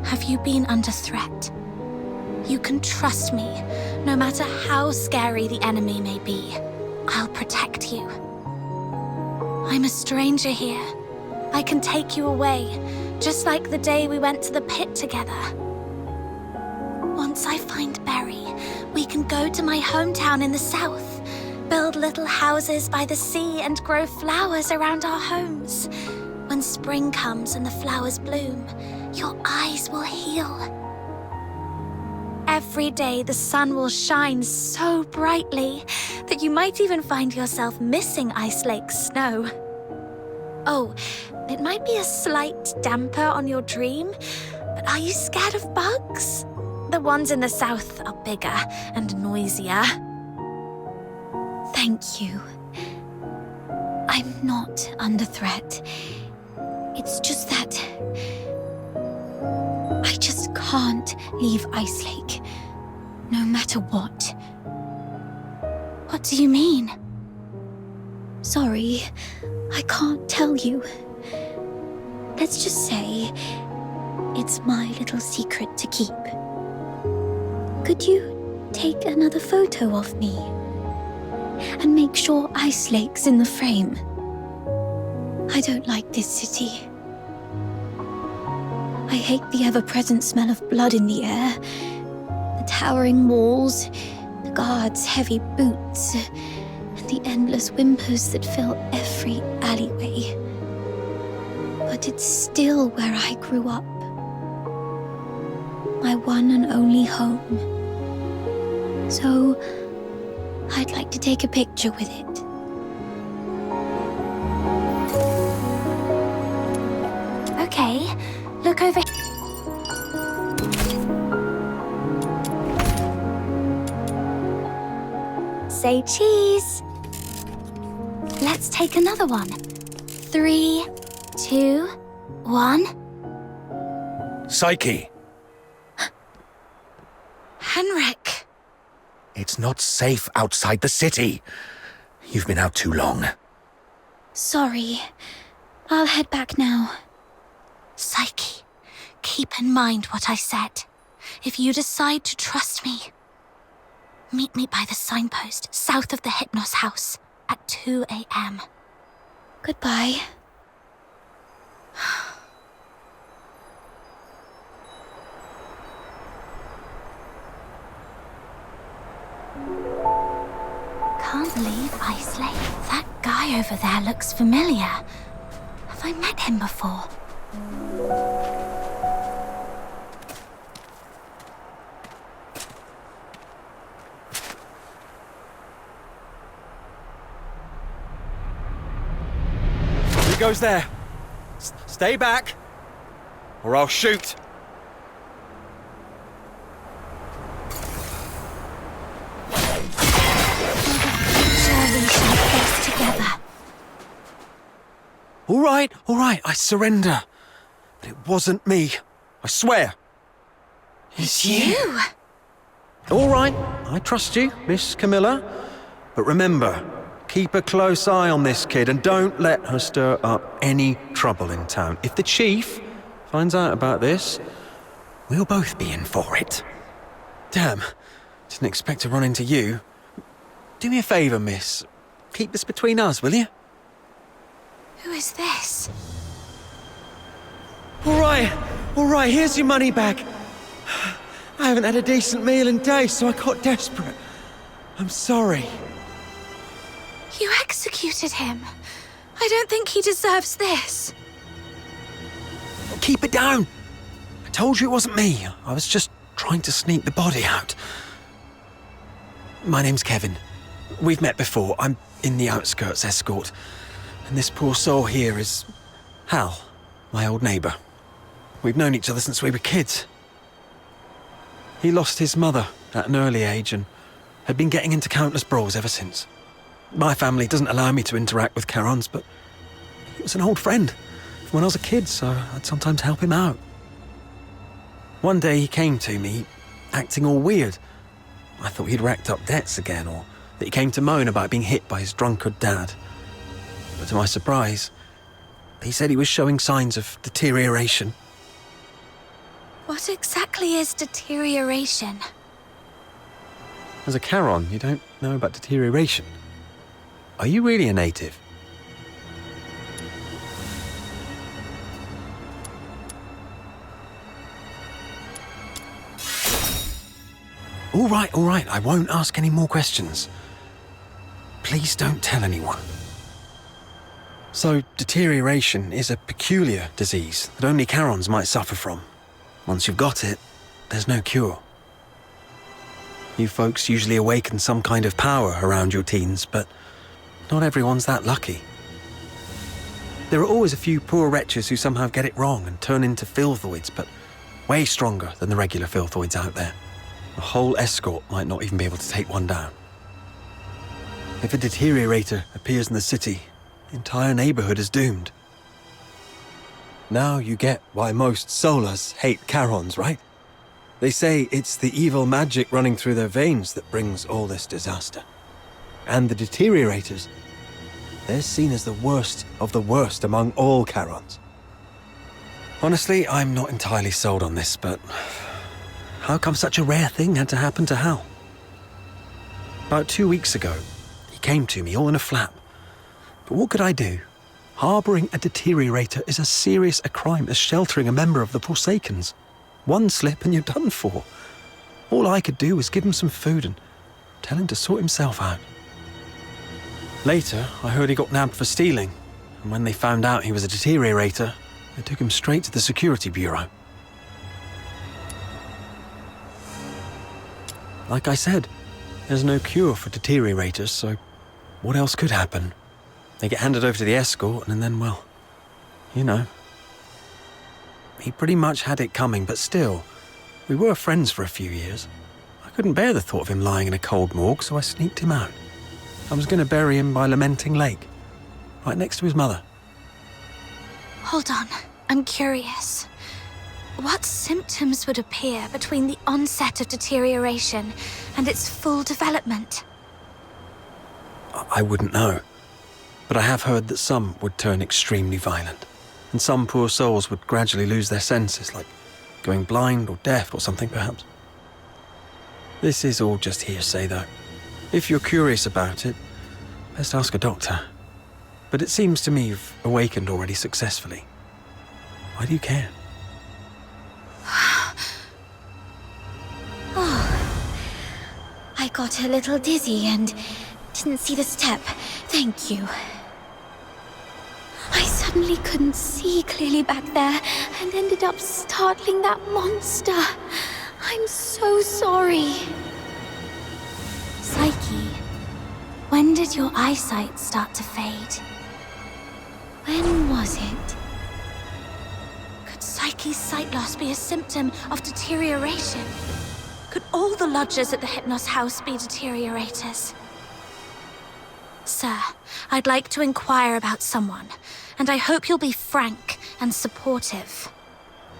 have you been under threat? You can trust me, no matter how scary the enemy may be. I'll protect you. I'm a stranger here. I can take you away, just like the day we went to the pit together. Once I find Barry, we can go to my hometown in the south, build little houses by the sea and grow flowers around our homes. When spring comes and the flowers bloom, your eyes will heal. Every day the sun will shine so brightly that you might even find yourself missing Ice Lake's snow. Oh, it might be a slight damper on your dream, but are you scared of bugs? The ones in the south are bigger and noisier. Thank you. I'm not under threat. It's just that I just can't leave Ice Lake, no matter what. What do you mean? Sorry, I can't tell you. Let's just say it's my little secret to keep. Could you take another photo of me? And make sure Ice Lake's in the frame. I don't like this city. I hate the ever-present smell of blood in the air, the towering walls, the guards' heavy boots, and the endless whimpers that fill every alleyway. But it's still where I grew up. My one and only home. So, I'd like to take a picture with it. Okay, look over here. Say cheese. Let's take another one. 3, 2, 1. Psyche! Henrik! It's not safe outside the city. You've been out too long. Sorry. I'll head back now. Psyche, keep in mind what I said. If you decide to trust me, meet me by the signpost south of the Hypnos house at 2 a.m. Goodbye. Can't believe Ice Lake. That guy over there looks familiar. Have I met him before? Who goes there? Stay back, or I'll shoot. All right, I surrender. But it wasn't me. I swear. It's you! All right, I trust you, Miss Camilla. But remember, keep a close eye on this kid and don't let her stir up any trouble in town. If the chief finds out about this, we'll both be in for it. Damn, didn't expect to run into you. Do me a favor, miss. keep this between us, will you? Who is this? All right, here's your money back. I haven't had a decent meal in days, so I got desperate. I'm sorry. You executed him. I don't think he deserves this. Keep it down. I told you it wasn't me. I was just trying to sneak the body out. My name's Kevin. We've met before. I'm in the outskirts escort. And this poor soul here is Hal, my old neighbour. We've known each other since we were kids. He lost his mother at an early age and had been getting into countless brawls ever since. My family doesn't allow me to interact with Charons, but he was an old friend from when I was a kid, so I'd sometimes help him out. One day he came to me, acting all weird. I thought he'd racked up debts again, or that he came to moan about being hit by his drunkard dad. But to my surprise, he said he was showing signs of deterioration. What exactly is deterioration? As a Charon, you don't know about deterioration. Are you really a native? All right, I won't ask any more questions. Please don't tell anyone. So, deterioration is a peculiar disease that only Charons might suffer from. Once you've got it, there's no cure. You folks usually awaken some kind of power around your teens, but not everyone's that lucky. There are always a few poor wretches who somehow get it wrong and turn into filthoids, but way stronger than the regular filthoids out there. A whole escort might not even be able to take one down. If a deteriorator appears in the city, the entire neighborhood is doomed. Now you get why most Solars hate Charons, right? They say it's the evil magic running through their veins that brings all this disaster. And the deteriorators, they're seen as the worst of the worst among all Charons. Honestly, I'm not entirely sold on this, but how come such a rare thing had to happen to Hal? About 2 weeks ago, he came to me all in a flap. But what could I do? Harbouring a deteriorator is as serious a crime as sheltering a member of the Forsakens. One slip and you're done for. All I could do was give him some food and tell him to sort himself out. Later, I heard he got nabbed for stealing, and when they found out he was a deteriorator, they took him straight to the security bureau. Like I said, there's no cure for deteriorators, so what else could happen? They get handed over to the escort, and then, well, you know. He pretty much had it coming, but still, we were friends for a few years. I couldn't bear the thought of him lying in a cold morgue, so I sneaked him out. I was going to bury him by Lamenting Lake, right next to his mother. Hold on, I'm curious. What symptoms would appear between the onset of deterioration and its full development? I wouldn't know. But I have heard that some would turn extremely violent, and some poor souls would gradually lose their senses, like going blind or deaf or something, perhaps. This is all just hearsay, though. If you're curious about it, best ask a doctor. But it seems to me you've awakened already successfully. Why do you care? Oh, I got a little dizzy and didn't see the step. Thank you. I suddenly couldn't see clearly back there and ended up startling that monster. I'm so sorry. Psyche, when did your eyesight start to fade? When was it? Could Psyche's sight loss be a symptom of deterioration? Could all the lodgers at the Hypnos house be deteriorators? Sir, I'd like to inquire about someone, and I hope you'll be frank and supportive.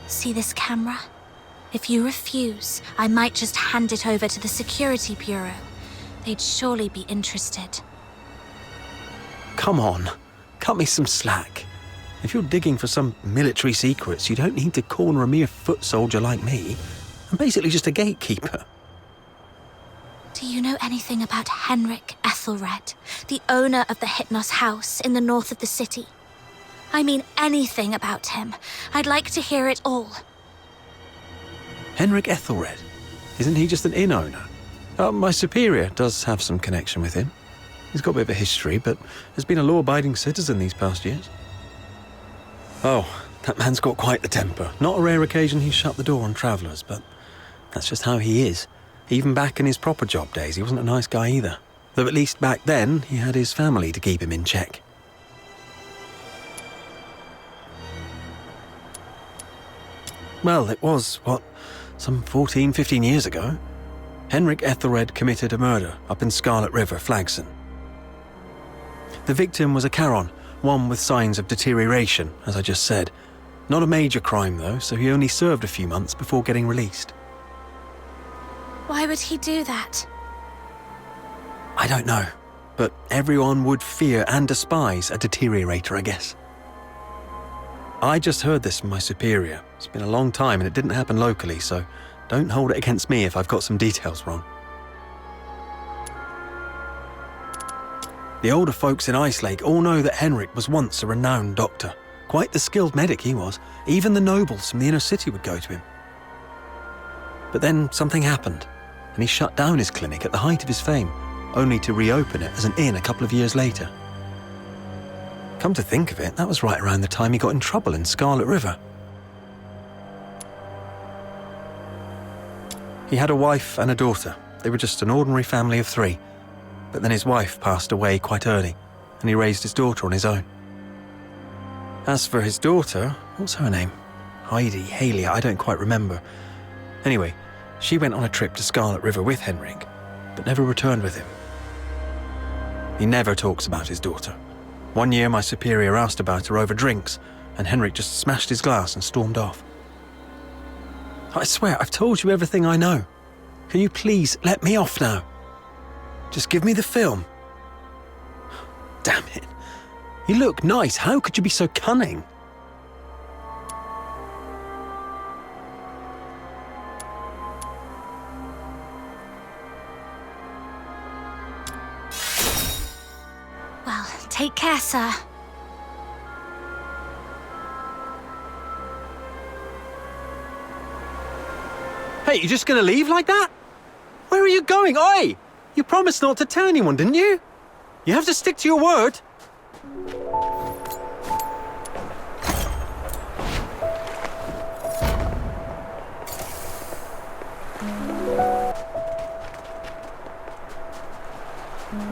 See this camera? If you refuse, I might just hand it over to the Security Bureau. They'd surely be interested. Come on, cut me some slack. If you're digging for some military secrets, you don't need to corner a mere foot soldier like me. I'm basically just a gatekeeper. Do you know anything about Henrik Ethel? Ethelred, the owner of the Hypnos house in the north of the city. I mean anything about him. I'd like to hear it all. Henrik Ethelred? Isn't he just an inn owner? My superior does have some connection with him. He's got a bit of a history, but has been a law-abiding citizen these past years. Oh, that man's got quite the temper. Not a rare occasion he's shut the door on travellers, but that's just how he is. Even back in his proper job days, he wasn't a nice guy either. Though at least back then, he had his family to keep him in check. Well, it was, some 14, 15 years ago. Henrik Ethelred committed a murder up in Scarlet River, Flagson. The victim was a Charon, one with signs of deterioration, as I just said. Not a major crime, though, so he only served a few months before getting released. Why would he do that? I don't know, but everyone would fear and despise a deteriorator, I guess. I just heard this from my superior. It's been a long time and it didn't happen locally, so don't hold it against me if I've got some details wrong. The older folks in Ice Lake all know that Henrik was once a renowned doctor. Quite the skilled medic he was. Even the nobles from the inner city would go to him. But then something happened, and he shut down his clinic at the height of his fame, only to reopen it as an inn a couple of years later. Come to think of it, that was right around the time he got in trouble in Scarlet River. He had a wife and a daughter. They were just an ordinary family of 3. But then his wife passed away quite early, and he raised his daughter on his own. As for his daughter, what's her name? Heidi, Haley, I don't quite remember. Anyway, she went on a trip to Scarlet River with Henrik, but never returned with him. He never talks about his daughter. One year my superior asked about her over drinks, and Henrik just smashed his glass and stormed off. I swear, I've told you everything I know. Can you please let me off now? Just give me the film. Damn it. You look nice. How could you be so cunning? Well, take care, sir. Hey, you just gonna leave like that? Where are you going? Oi! You promised not to tell anyone, didn't you? You have to stick to your word.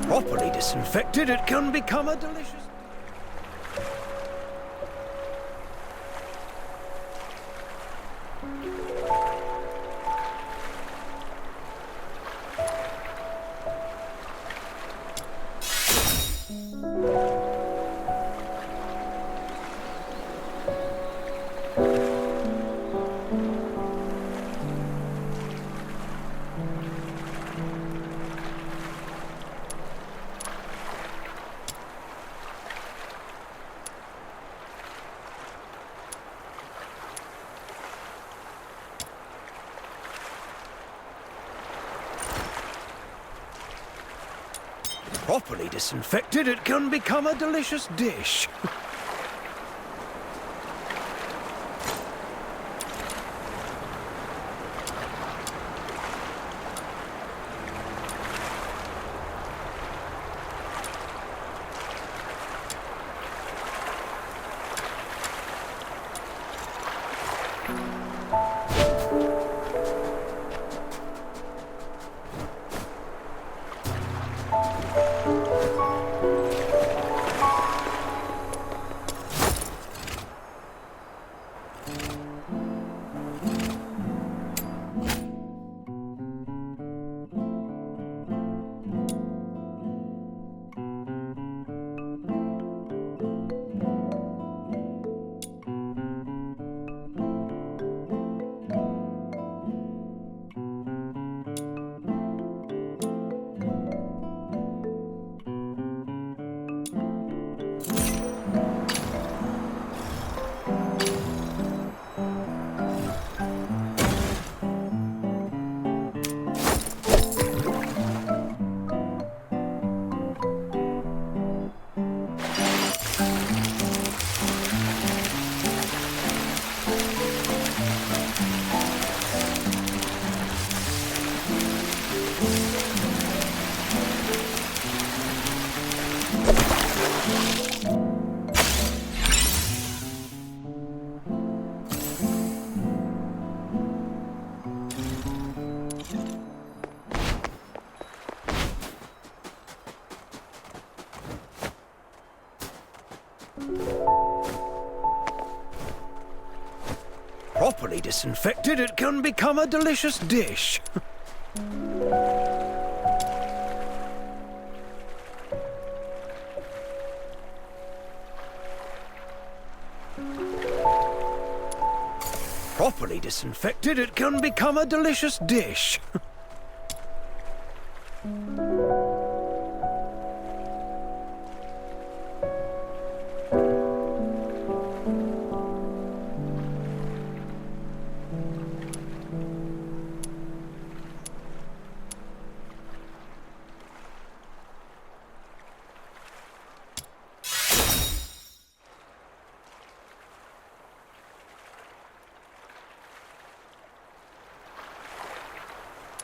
Properly disinfected, it can become a delicious... Properly disinfected, it can become a delicious dish. Properly disinfected, it can become a delicious dish. Properly disinfected, it can become a delicious dish.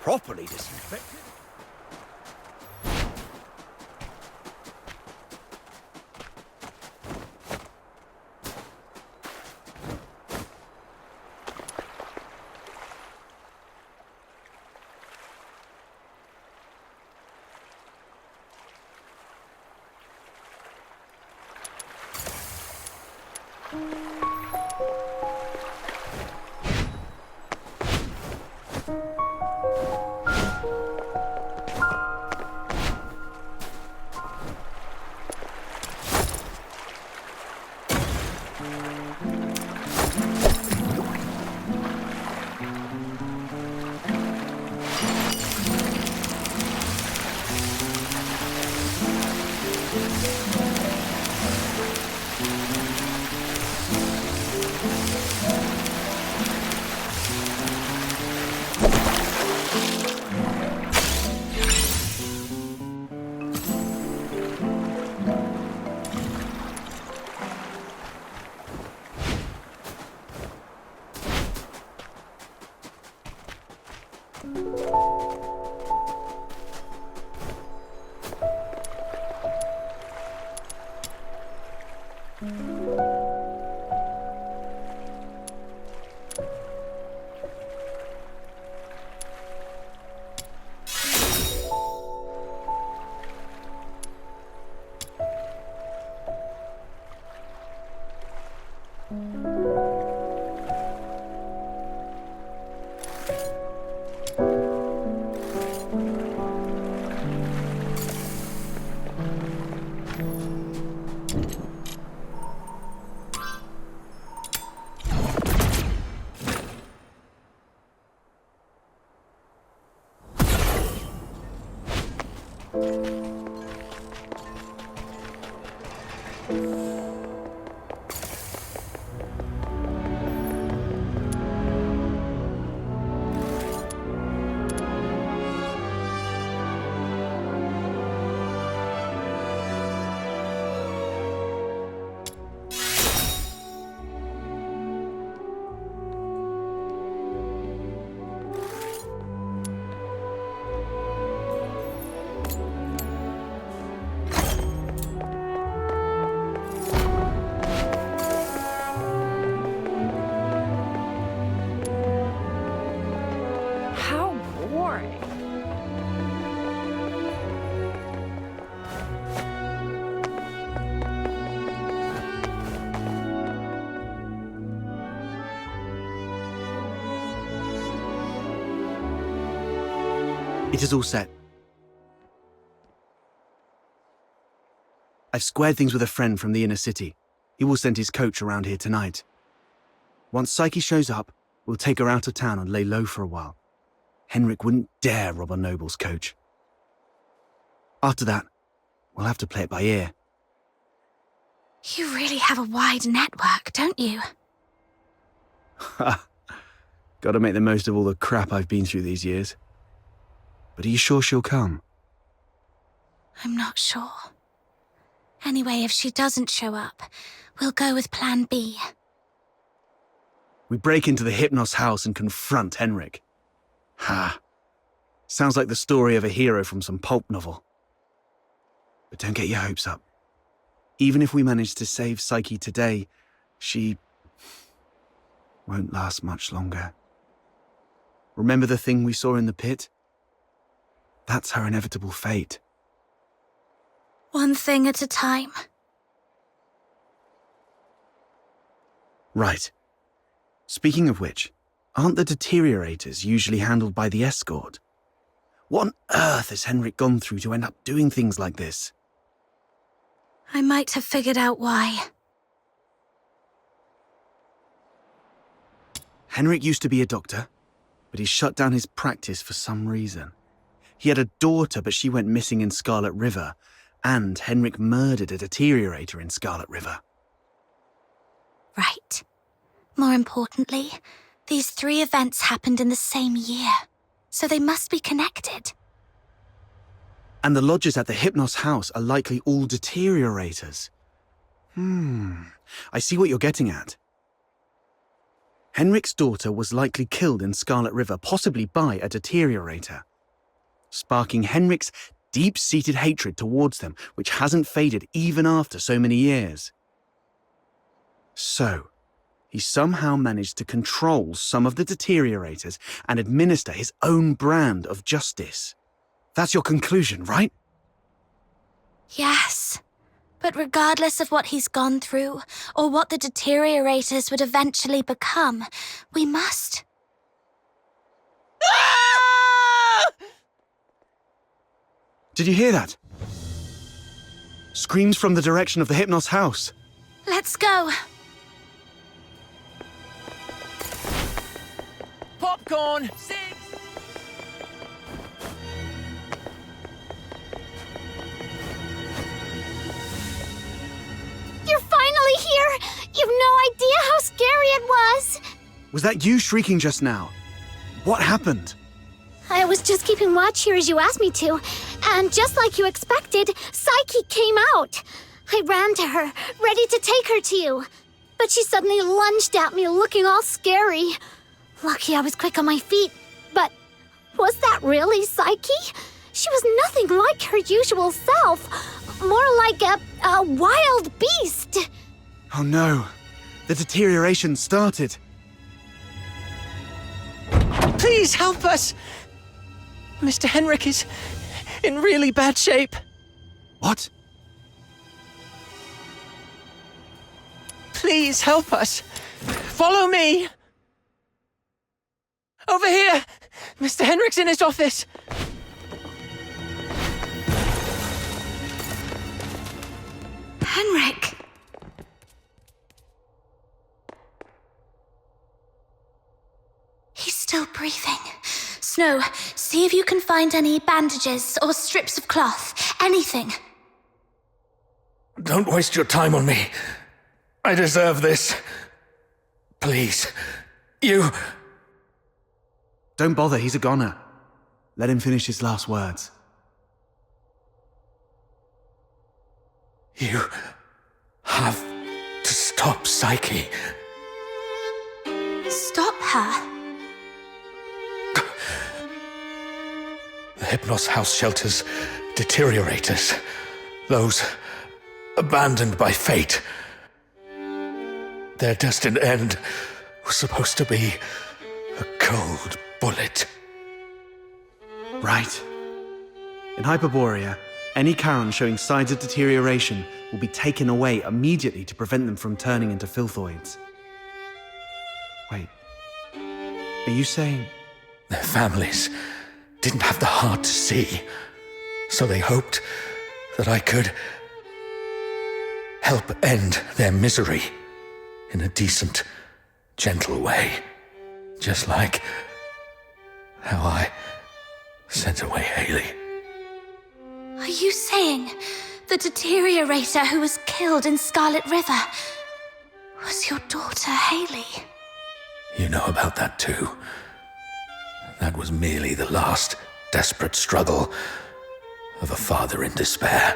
Properly disinfected. It is all set. I've squared things with a friend from the inner city. He will send his coach around here tonight. Once Psyche shows up, we'll take her out of town and lay low for a while. Henrik wouldn't dare rob a noble's coach. After that, we'll have to play it by ear. You really have a wide network, don't you? Ha! Gotta make the most of all the crap I've been through these years. But are you sure she'll come? I'm not sure. Anyway, if she doesn't show up, we'll go with Plan B. We break into the Hypnos house and confront Henrik. Ha! Sounds like the story of a hero from some pulp novel. But don't get your hopes up. Even if we manage to save Psyche today, she won't last much longer. Remember the thing we saw in the pit? That's her inevitable fate. One thing at a time. Right. Speaking of which, aren't the deteriorators usually handled by the escort? What on earth has Henrik gone through to end up doing things like this? I might have figured out why. Henrik used to be a doctor, but he shut down his practice for some reason. He had a daughter, but she went missing in Scarlet River, and Henrik murdered a deteriorator in Scarlet River. Right. More importantly, these 3 events happened in the same year, so they must be connected. And the lodgers at the Hypnos house are likely all deteriorators. I see what you're getting at. Henrik's daughter was likely killed in Scarlet River, possibly by a deteriorator, sparking Henrik's deep-seated hatred towards them, which hasn't faded even after so many years. So, he somehow managed to control some of the deteriorators and administer his own brand of justice. That's your conclusion, right? Yes. But regardless of what he's gone through, or what the deteriorators would eventually become, we must... Did you hear that? Screams from the direction of the Hypnos house. Let's go. Popcorn! 6! You're finally here! You've no idea how scary it was! Was that you shrieking just now? What happened? I was just keeping watch here as you asked me to, and just like you expected, Psyche came out. I ran to her, ready to take her to you, but she suddenly lunged at me, looking all scary. Lucky I was quick on my feet, but was that really Psyche? She was nothing like her usual self, more like a wild beast. Oh no, the deterioration started. Please help us! Mr. Henrik is in really bad shape. What? Please help us. Follow me. Over here. Mr. Henrik's in his office. Henrik! He's still breathing. Snow, see if you can find any bandages or strips of cloth. Anything. Don't waste your time on me. I deserve this. Please. You... Don't bother, he's a goner. Let him finish his last words. You have to stop Psyche. Stop her? The Hypnos house shelters deteriorators. Those abandoned by fate. Their destined end was supposed to be a cold bullet. Right. In Hyperborea, any Charon showing signs of deterioration will be taken away immediately to prevent them from turning into filthoids. Wait. Are you saying... Their families didn't have the heart to see, so they hoped that I could help end their misery in a decent, gentle way. Just like how I sent away Haley. Are you saying the deteriorator who was killed in Scarlet River was your daughter, Haley? You know about that too. That was merely the last desperate struggle of a father in despair.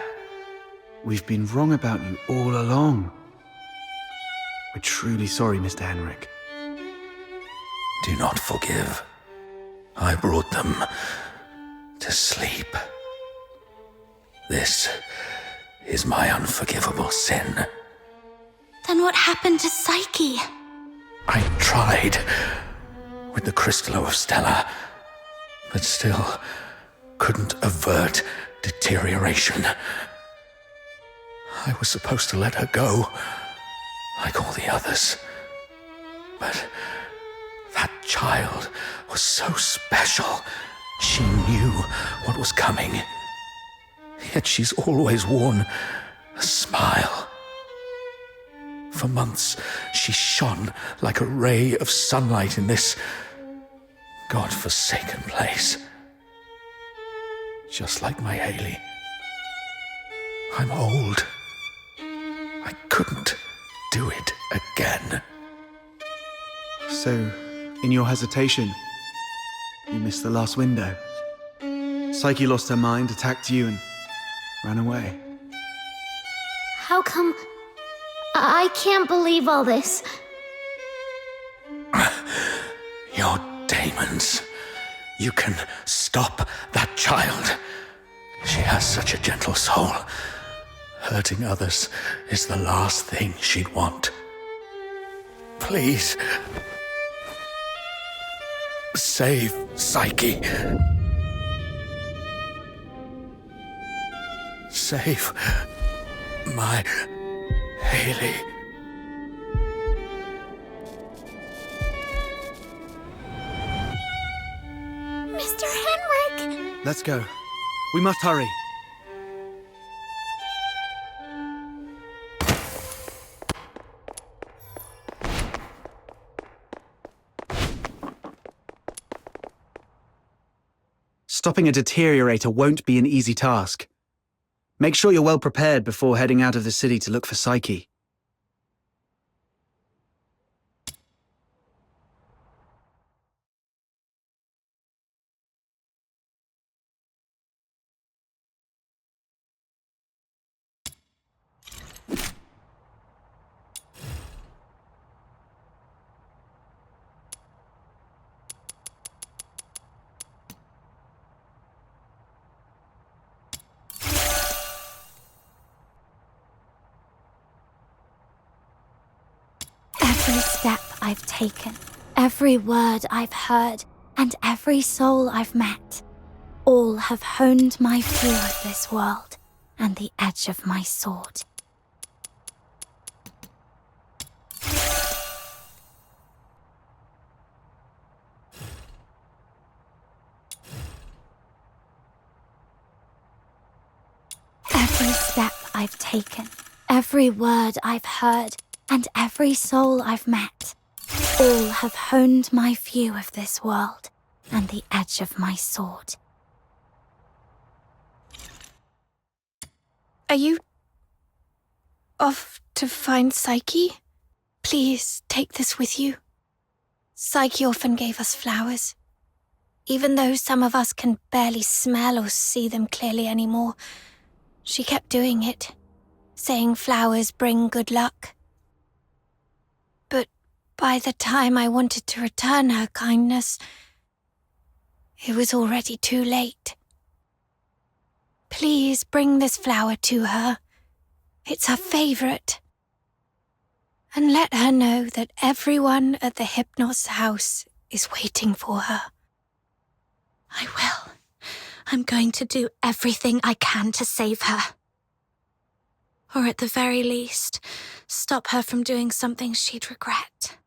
We've been wrong about you all along. We're truly sorry, Mr. Henrik. Do not forgive. I brought them to sleep. This is my unforgivable sin. Then what happened to Psyche? I tried with the Crystallo of Stella, but still couldn't avert deterioration. I was supposed to let her go, like all the others. But that child was so special. She knew what was coming. Yet she's always worn a smile. For months, she shone like a ray of sunlight in this God-forsaken place. Just like my Hailey. I'm old. I couldn't do it again. So, in your hesitation, you missed the last window. Psyche lost her mind, attacked you, and ran away. How come... I can't believe all this. Your demons. You can stop that child. She has such a gentle soul. Hurting others is the last thing she'd want. Please. Save Psyche. Save my Hailey. Mr. Henrik! Let's go. We must hurry. Stopping a deteriorator won't be an easy task. Make sure you're well prepared before heading out of the city to look for Psyche. Every step I've taken, every word I've heard, and every soul I've met, all have honed my view of this world and the edge of my sword. Every step I've taken, every word I've heard, and every soul I've met, all have honed my view of this world and the edge of my sword. Are you off to find Psyche? Please take this with you. Psyche often gave us flowers. Even though some of us can barely smell or see them clearly anymore, she kept doing it, saying flowers bring good luck. But by the time I wanted to return her kindness, it was already too late. Please bring this flower to her. It's her favorite. And let her know that everyone at the Hypnos house is waiting for her. I will. I'm going to do everything I can to save her. Or at the very least, stop her from doing something she'd regret.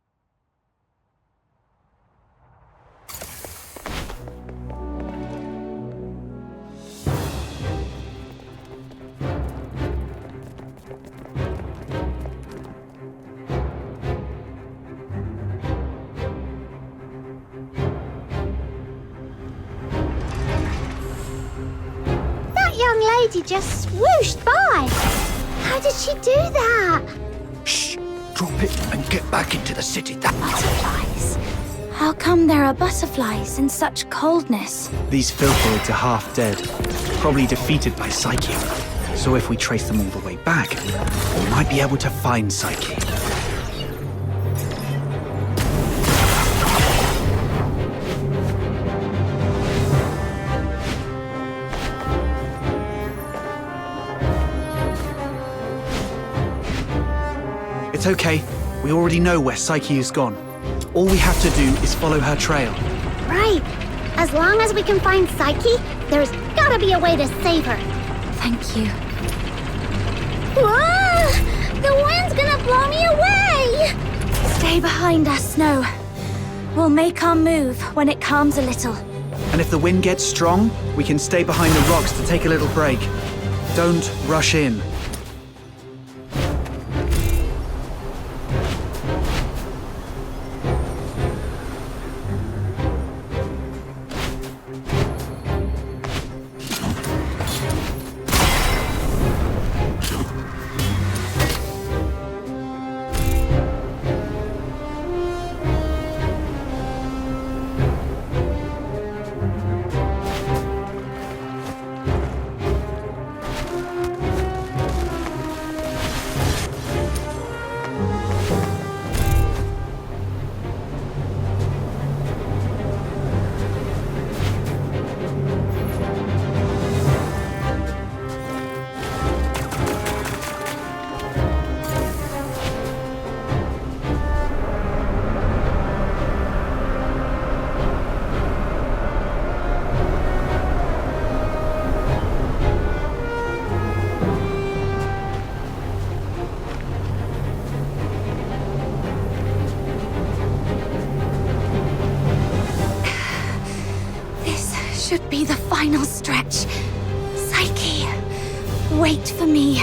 That young lady just swooshed by. How did she do that? Shh! Drop it and get back into the city. Butterflies? How come there are butterflies in such coldness? These filthoids are half dead, probably defeated by Psyche. So if we trace them all the way back, we might be able to find Psyche. It's okay. We already know where Psyche is gone. All we have to do is follow her trail. Right. As long as we can find Psyche, there's gotta be a way to save her. Thank you. Whoa! The wind's gonna blow me away! Stay Stay behind us, Snow. We'll make our move when it calms a little. And if the wind gets strong, we can stay behind the rocks to take a little break. Don't rush in. Should be the final stretch. Psyche, wait for me.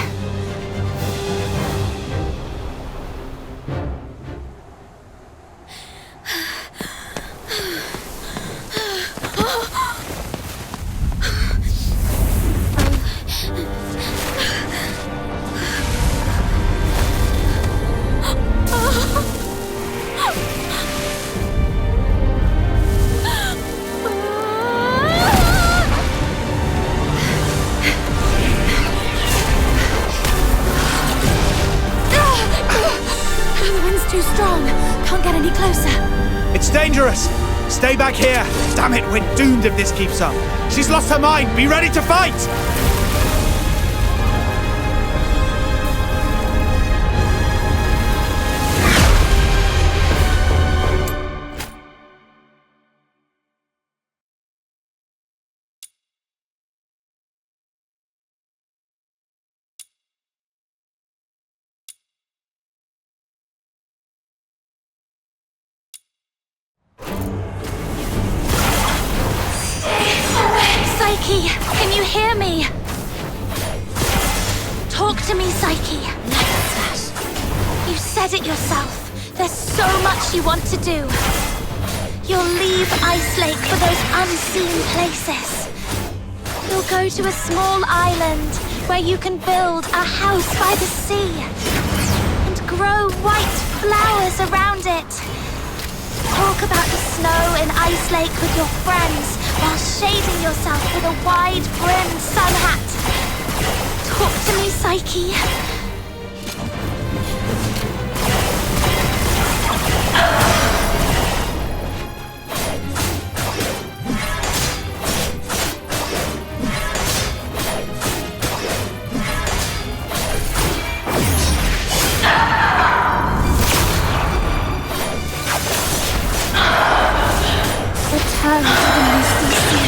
Too strong. Can't get any closer. It's dangerous! Stay back here! Damn it, we're doomed if this keeps up. She's lost her mind! Be ready to fight! Psyche, can you hear me? Talk to me, Psyche. You said it yourself. There's so much you want to do. You'll leave Ice Lake for those unseen places. You'll go to a small island where you can build a house by the sea and grow white flowers around it. Talk about the snow in Ice Lake with your friends while shading yourself with a wide-brimmed sun hat. Talk to me, Psyche. Return to the misty sea.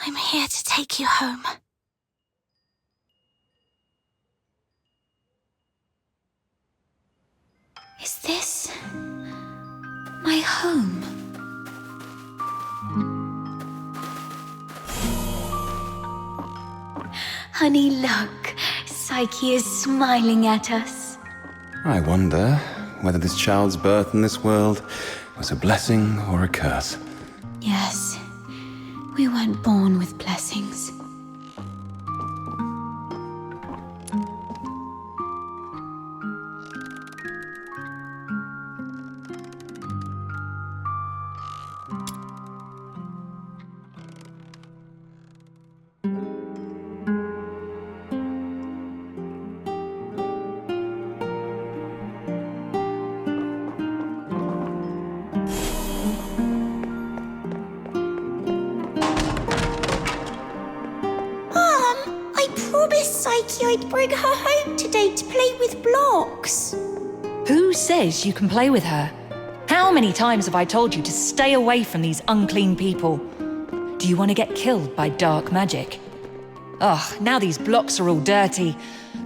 I'm here to take you home. Is this my home? Honey, look. Psyche is smiling at us. I wonder whether this child's birth in this world was a blessing or a curse. Yes, we weren't born with blessings. I'd bring her home today to play with blocks. Who says you can play with her? How many times have I told you to stay away from these unclean people? Do you want to get killed by dark magic? Ugh, now these blocks are all dirty.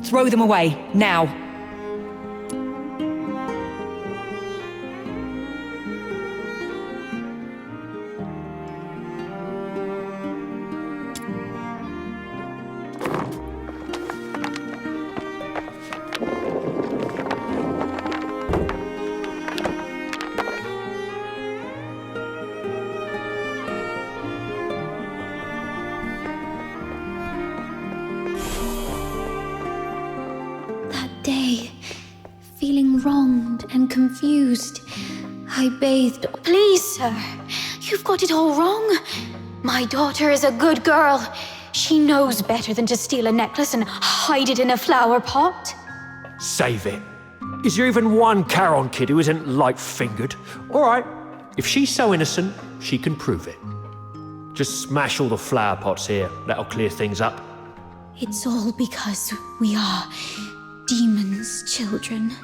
Throw them away, now. Feeling wronged and confused, I bathed. Please, sir, you've got it all wrong. My daughter is a good girl. She knows better than to steal a necklace and hide it in a flower pot. Save it. Is there even one Charon kid who isn't light-fingered? All right, if she's so innocent, she can prove it. Just smash all the flower pots here. That'll clear things up. It's all because we are demons' children.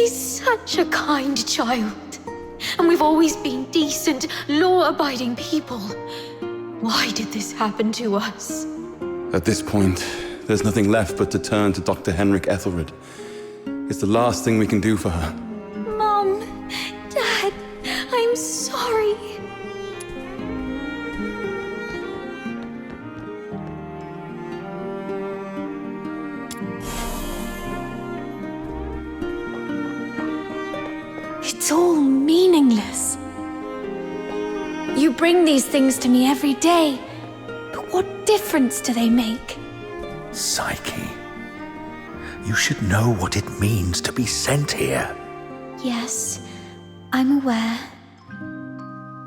Such a kind child. And we've always been decent, law-abiding people. Why did this happen to us? At this point, there's nothing left but to turn to Dr. Henrik Ethelred. It's the last thing we can do for her. Mom, Dad, I'm sorry. It's all meaningless. You bring these things to me every day, but what difference do they make? Psyche, you should know what it means to be sent here. Yes, I'm aware.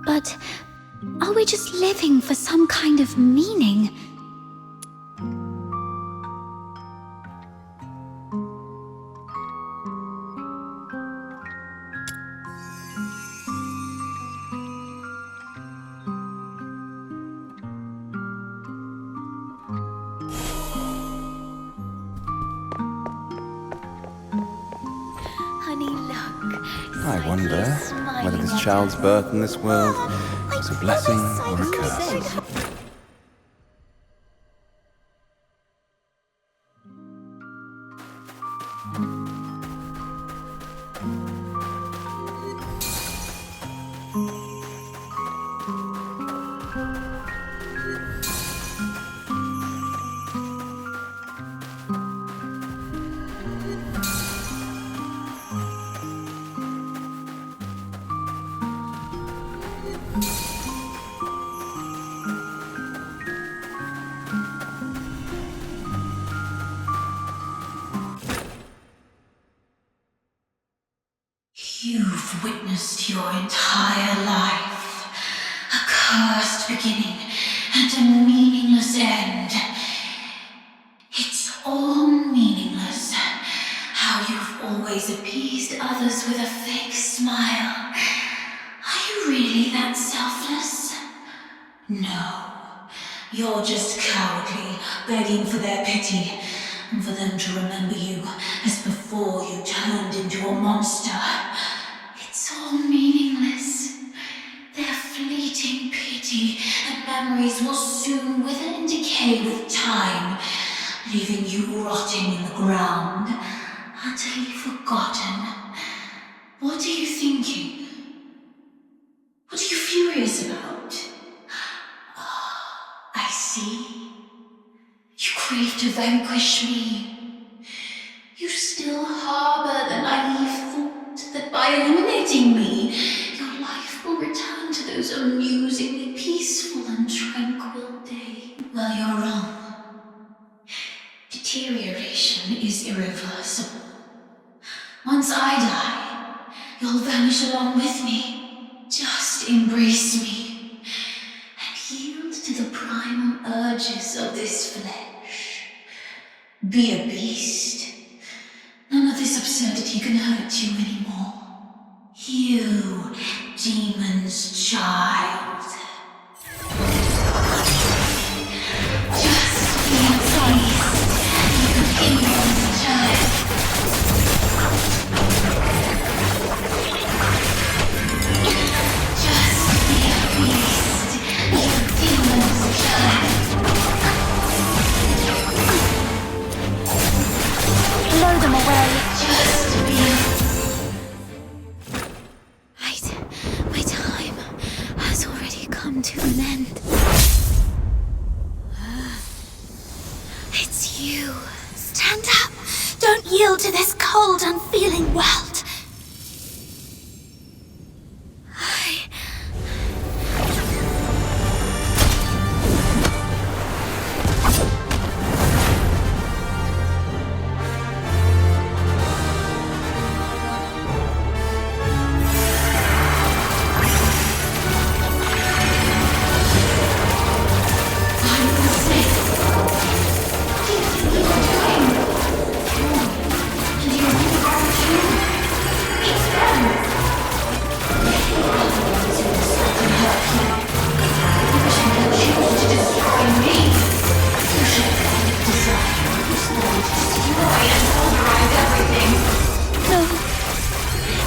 But are we just living for some kind of meaning? I wonder whether this child's birth in this world was a blessing or a curse. You've witnessed your entire life. A cursed beginning and a meaningless end. It's all meaningless. You're just cowardly, begging for their pity, and for them to remember you as before you turned into a monster. It's all meaningless. Their fleeting pity and memories will soon wither and decay with time, leaving you rotting in the ground, utterly forgotten. What are you thinking? What are you furious about? I see. You crave to vanquish me. You still harbor the naive thought that by eliminating me, your life will return to those amusingly peaceful and tranquil days. Well, you're wrong. Deterioration is irreversible. Once I die, you'll vanish along with me. Just embrace me and yield to the primal urges of this flesh. Be a beast. None of this absurdity can hurt you anymore. You, demon's child. Just be a beast. You, demon's child. Just be a beast. You, demon's child. Blow them away. Just be My time has already come to an end. It's you. Stand up! Don't yield to this cold, unfeeling world!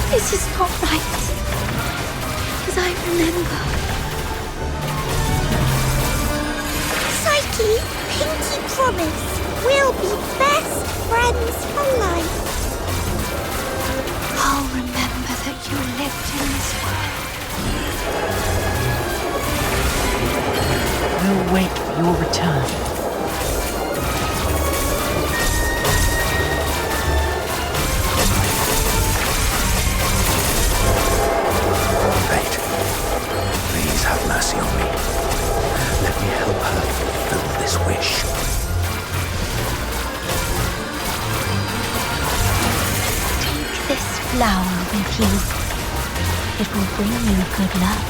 This is not right. As I remember. Psyche, pinky promise. We'll be best friends for life. I'll remember that you lived in this world. We'll wait for your return. Please have mercy on me. Let me help her fulfill this wish. Take this flower with you. It will bring you good luck.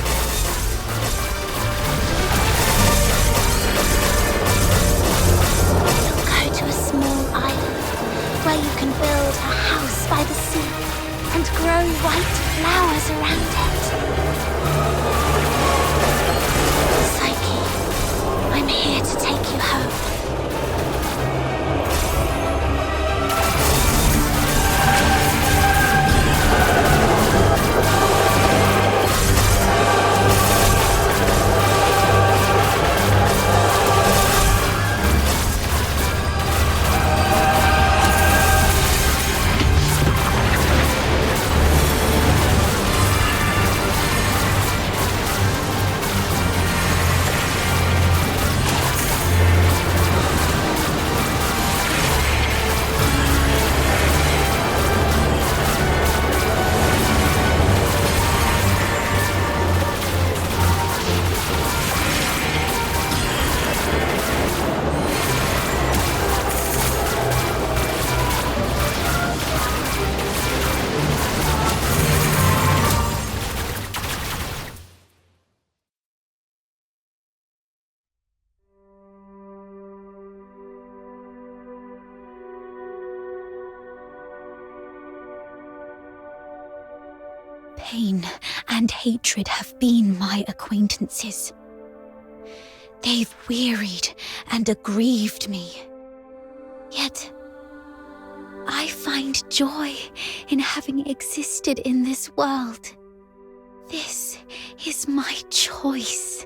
You'll go to a small island where you can build a house by the sea and grow white flowers around it. Psyche, I'm here to take you home. Pain and hatred have been my acquaintances. They've wearied and aggrieved me. Yet, I find joy in having existed in this world. This is my choice.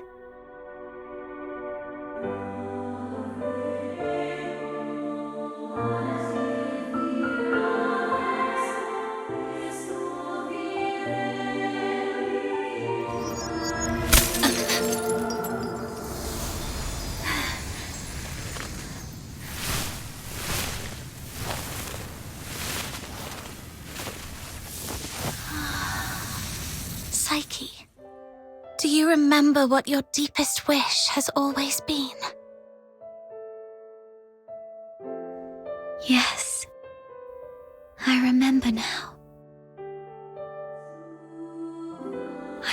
Psyche, do you remember what your deepest wish has always been? Yes, I remember now.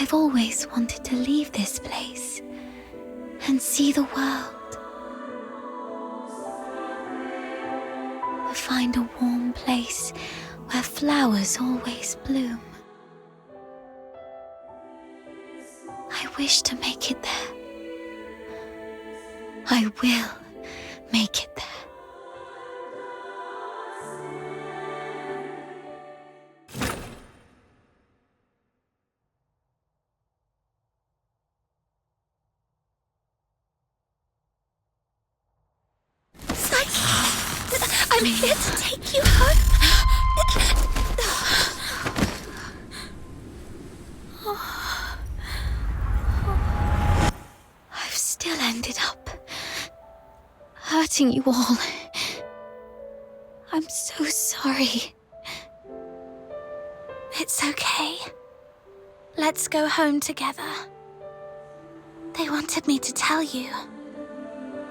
I've always wanted to leave this place and see the world. To find a warm place where flowers always bloom. I wish to make it there. I will make it there. I'm here to take you home. I've still ended up hurting you all. I'm so sorry. It's okay. Let's go home together. They wanted me to tell you.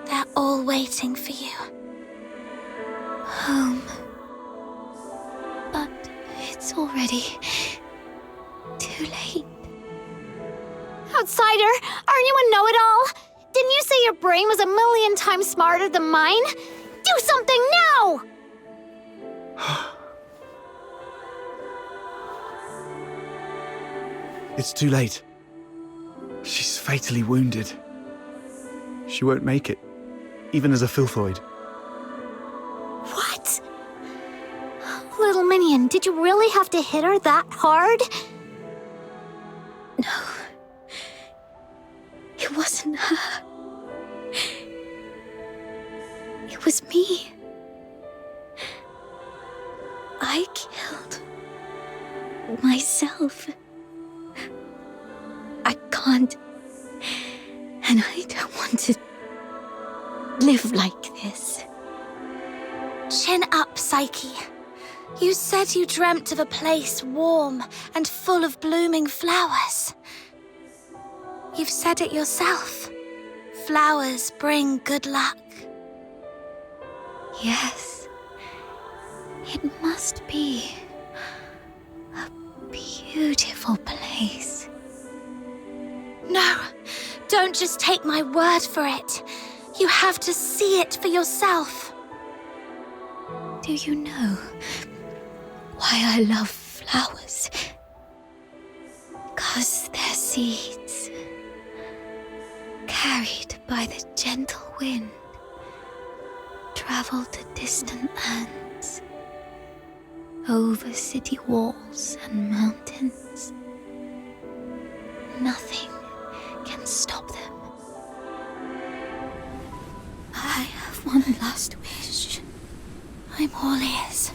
They're all waiting for you. Home. But it's already too late. Outsider, aren't you a know-it-all? Didn't you say your brain was 1,000,000 times smarter than mine? Do something now! It's too late. She's fatally wounded. She won't make it, even as a filthoid. What? Little minion, did you really have to hit her that hard? No. It wasn't her. It was me. I killed myself. I can't, and I don't want to live like this. Chin up, Psyche. You said you dreamt of a place warm and full of blooming flowers. You've said it yourself. Flowers bring good luck. Yes. It must be a beautiful place. No, don't just take my word for it. You have to see it for yourself. Do you know why I love flowers? 'Cause their seeds, carried by the gentle wind, travel to distant lands, over city walls and mountains. Nothing can stop them. I have one last wish. I'm all ears.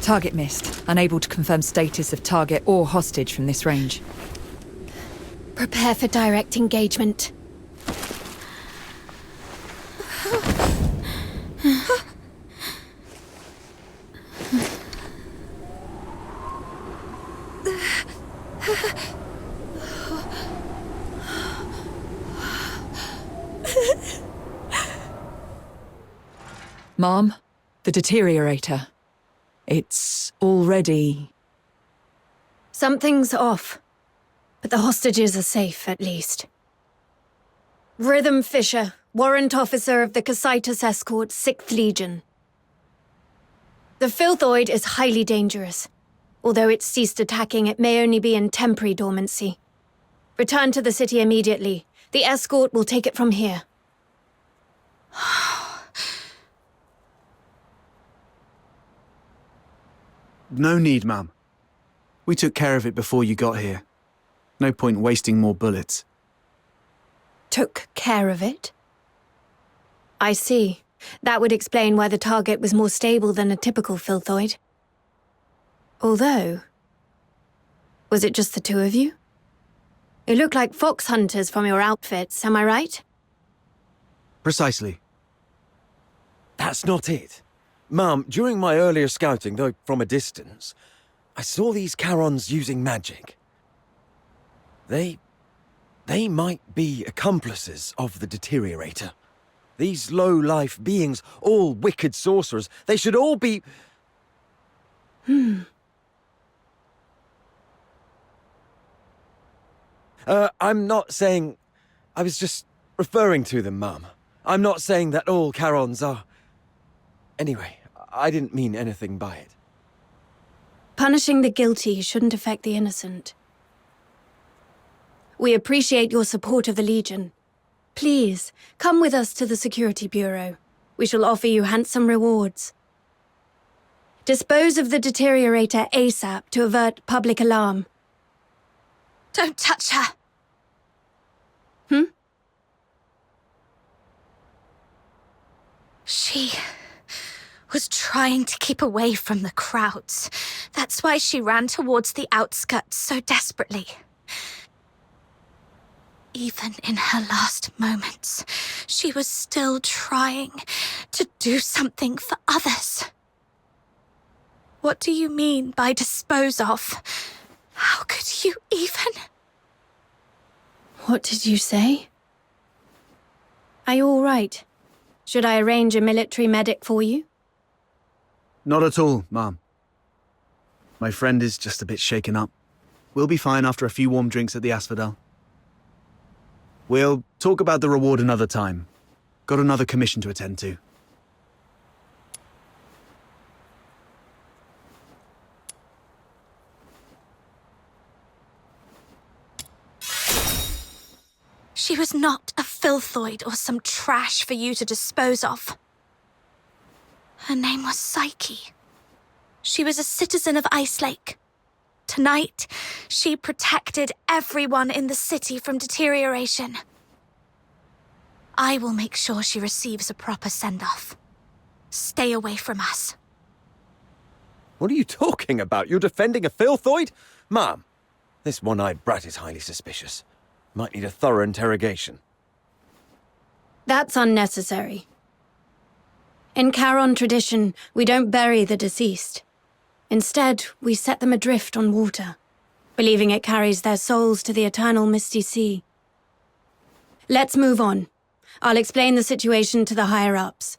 Target missed. Unable to confirm status of target or hostage from this range. Prepare for direct engagement. Mom, the deteriorator. It's already... Something's off. But the hostages are safe, at least. Rhythm Fisher, Warrant Officer of the Casitas Escort, 6th Legion. The Filthoid is highly dangerous. Although it's ceased attacking, it may only be in temporary dormancy. Return to the city immediately. The escort will take it from here. No need, ma'am. We took care of it before you got here. No point wasting more bullets. Took care of it? I see. That would explain why the target was more stable than a typical Filthoid. Although... was it just the two of you? You look like fox hunters from your outfits, am I right? Precisely. That's not it. Ma'am, during my earlier scouting, though from a distance, I saw these Charons using magic. They might be accomplices of the Deteriorator. These low-life beings, all wicked sorcerers, they should all be... I'm not saying... I was just referring to them, Mum. I'm not saying that all Charons are... Anyway, I didn't mean anything by it. Punishing the guilty shouldn't affect the innocent. We appreciate your support of the Legion. Please, come with us to the Security Bureau. We shall offer you handsome rewards. Dispose of the Deteriorator ASAP to avert public alarm. Don't touch her! She was trying to keep away from the crowds. That's why she ran towards the outskirts so desperately. Even in her last moments, she was still trying to do something for others. What do you mean by dispose of? How could you even? What did you say? Are you all right? Should I arrange a military medic for you? Not at all, ma'am. My friend is just a bit shaken up. We'll be fine after a few warm drinks at the Asphodel. We'll talk about the reward another time. Got another commission to attend to. She was not a Filthoid or some trash for you to dispose of. Her name was Psyche. She was a citizen of Ice Lake. Tonight, she protected everyone in the city from deterioration. I will make sure she receives a proper send-off. Stay away from us. What are you talking about? You're defending a Filthoid? Ma'am, this one-eyed brat is highly suspicious. Might need a thorough interrogation. That's unnecessary. In Charon tradition, we don't bury the deceased. Instead, we set them adrift on water, believing it carries their souls to the eternal misty sea. Let's move on. I'll explain the situation to the higher-ups.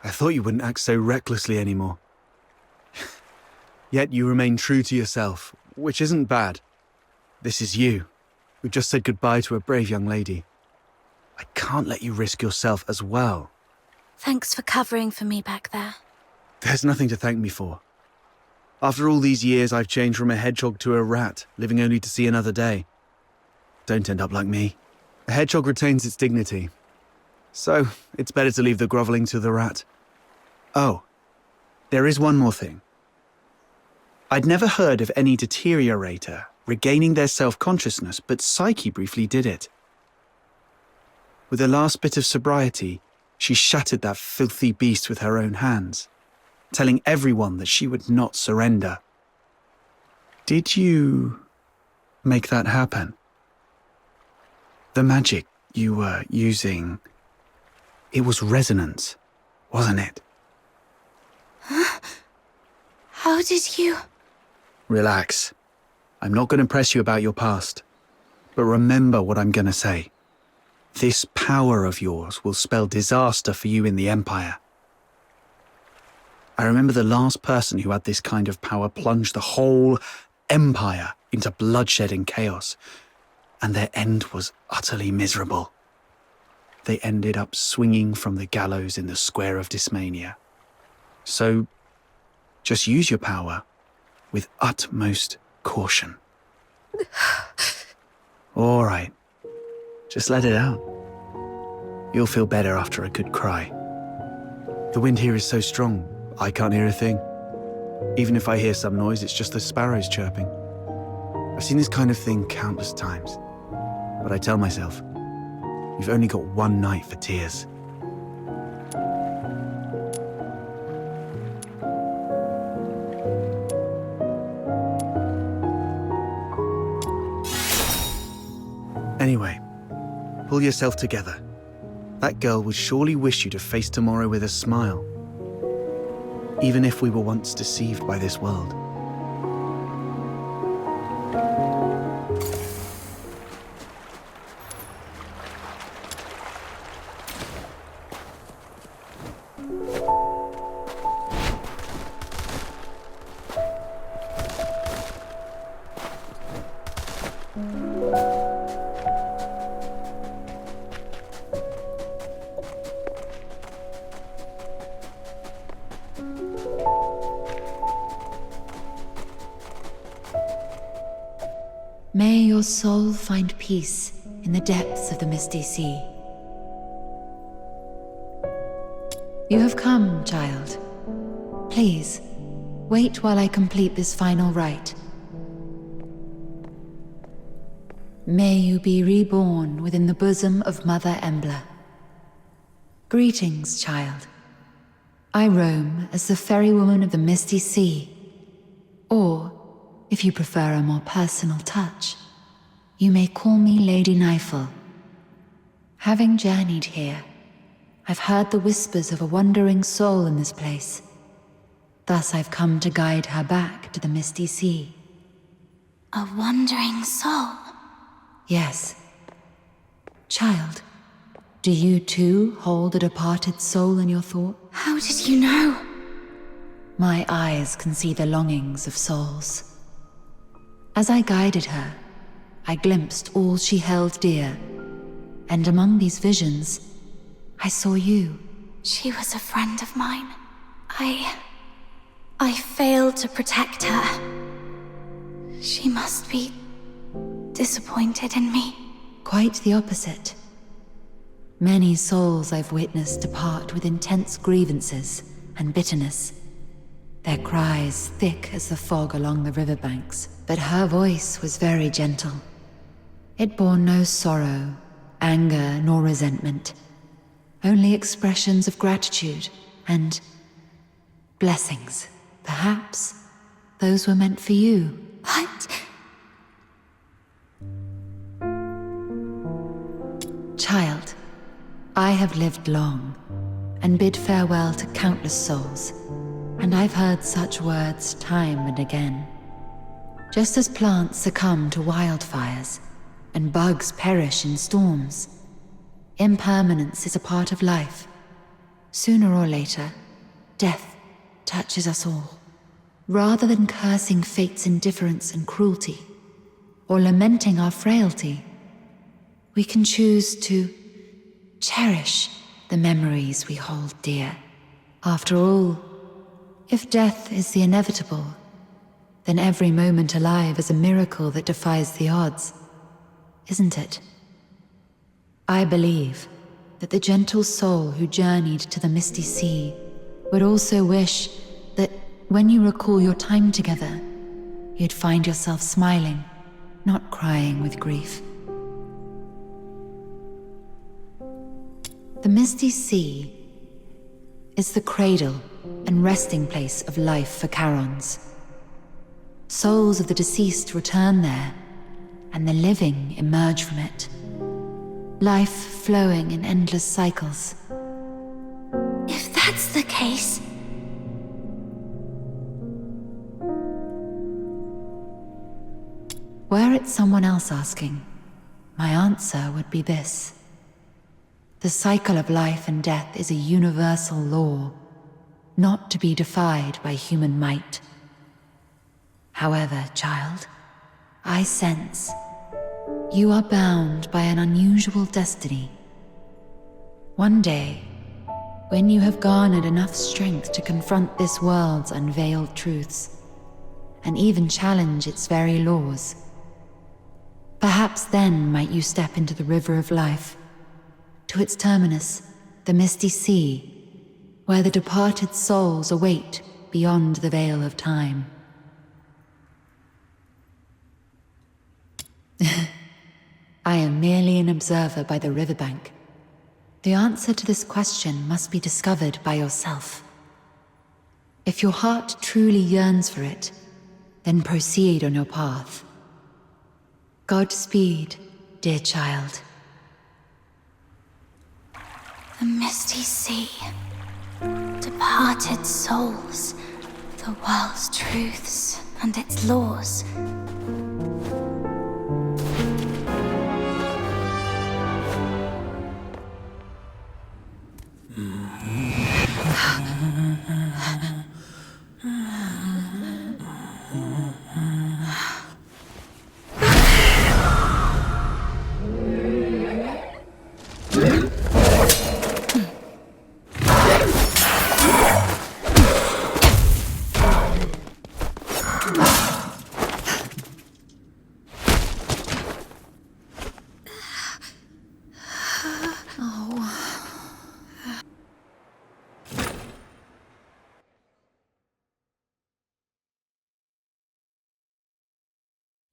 I thought you wouldn't act so recklessly anymore. Yet you remain true to yourself, which isn't bad. This is you, who just said goodbye to a brave young lady. I can't let you risk yourself as well. Thanks for covering for me back there. There's nothing to thank me for. After all these years, I've changed from a hedgehog to a rat, living only to see another day. Don't end up like me. A hedgehog retains its dignity. So, it's better to leave the groveling to the rat. Oh, there is one more thing. I'd never heard of any deteriorator regaining their self-consciousness, but Psyche briefly did it. With her last bit of sobriety, she shattered that filthy beast with her own hands, telling everyone that she would not surrender. Did you make that happen? The magic you were using, It was resonance, wasn't it? Huh? How did you... Relax. I'm not going to press you about your past. But remember what I'm going to say. This power of yours will spell disaster for you in the Empire. I remember the last person who had this kind of power plunged the whole Empire into bloodshed and chaos, and their end was utterly miserable. They ended up swinging from the gallows in the square of Dysmania. So, just use your power with utmost caution. All right, just let it out. You'll feel better after a good cry. The wind here is so strong, I can't hear a thing. Even if I hear some noise, it's just the sparrows chirping. I've seen this kind of thing countless times, but I tell myself, you've only got one night for tears. Anyway, pull yourself together. That girl would surely wish you to face tomorrow with a smile, even if we were once deceived by this world. May your soul find peace in the depths of the misty sea. You have come, child. Please, wait while I complete this final rite. May you be reborn within the bosom of Mother Embla. Greetings, child. I roam as the ferrywoman of the misty sea, or, if you prefer a more personal touch, you may call me Lady Nifel. Having journeyed here, I've heard the whispers of a wandering soul in this place. Thus I've come to guide her back to the misty sea. A wandering soul? Yes. Child, do you too hold a departed soul in your thought? How did you know? My eyes can see the longings of souls. As I guided her, I glimpsed all she held dear, and among these visions, I saw you. She was a friend of mine. I failed to protect her. She must be disappointed in me. Quite the opposite. Many souls I've witnessed depart with intense grievances and bitterness, their cries thick as the fog along the riverbanks. But her voice was very gentle. It bore no sorrow, anger, nor resentment. Only expressions of gratitude and blessings. Perhaps those were meant for you. What? Child, I have lived long and bid farewell to countless souls, and I've heard such words time and again. Just as plants succumb to wildfires and bugs perish in storms, impermanence is a part of life. Sooner or later, death touches us all. Rather than cursing fate's indifference and cruelty, or lamenting our frailty, we can choose to cherish the memories we hold dear. After all, if death is the inevitable, then every moment alive is a miracle that defies the odds, isn't it? I believe that the gentle soul who journeyed to the misty sea would also wish that when you recall your time together, you'd find yourself smiling, not crying with grief. The misty sea is the cradle and resting place of life for Charons. Souls of the deceased return there, and the living emerge from it. Life flowing in endless cycles, case? Were it someone else asking, my answer would be this. The cycle of life and death is a universal law, not to be defied by human might. However, child, I sense you are bound by an unusual destiny. One day, when you have garnered enough strength to confront this world's unveiled truths, and even challenge its very laws, perhaps then might you step into the river of life, to its terminus, the misty sea, where the departed souls await beyond the veil of time. I am merely an observer by the riverbank. The answer to this question must be discovered by yourself. If your heart truly yearns for it, then proceed on your path. Godspeed, dear child. The misty sea, departed souls, the world's truths and its laws.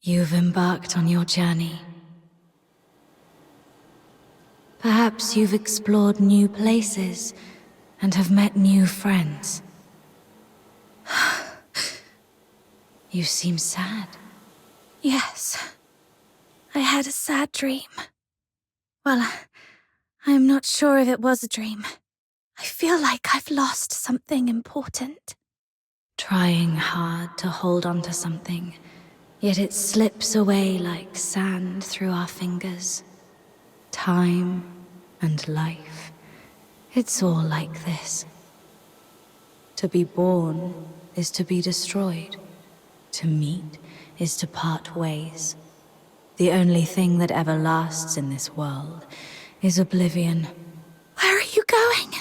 You've embarked on your journey. Perhaps you've explored new places and have met new friends. You seem sad. Yes. I had a sad dream. Well, I'm not sure if it was a dream. I feel like I've lost something important. Trying hard to hold on to something, yet it slips away like sand through our fingers. Time and life, it's all like this. To be born is to be destroyed. To meet is to part ways. The only thing that ever lasts in this world is oblivion. Where are you going?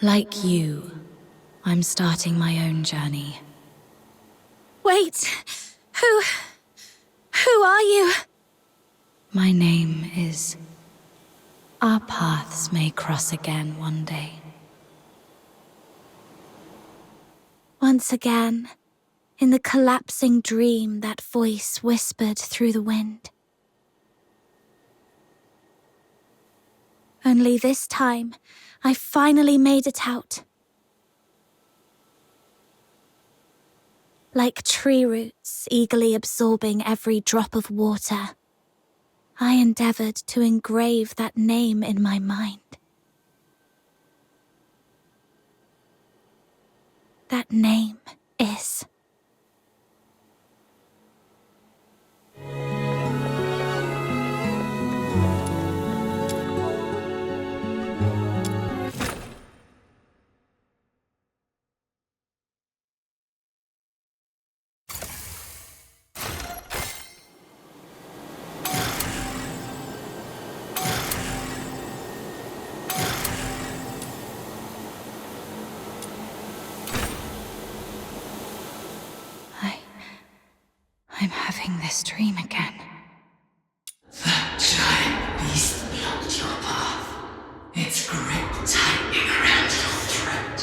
Like you, I'm starting my own journey. Wait! Who are you? My name is... Our paths may cross again one day. Once again, in the collapsing dream, that voice whispered through the wind. Only this time, I finally made it out. Like tree roots eagerly absorbing every drop of water, I endeavored to engrave that name in my mind. That name is... I'm having this dream again. That giant beast blocked your path, its grip tightening around your throat.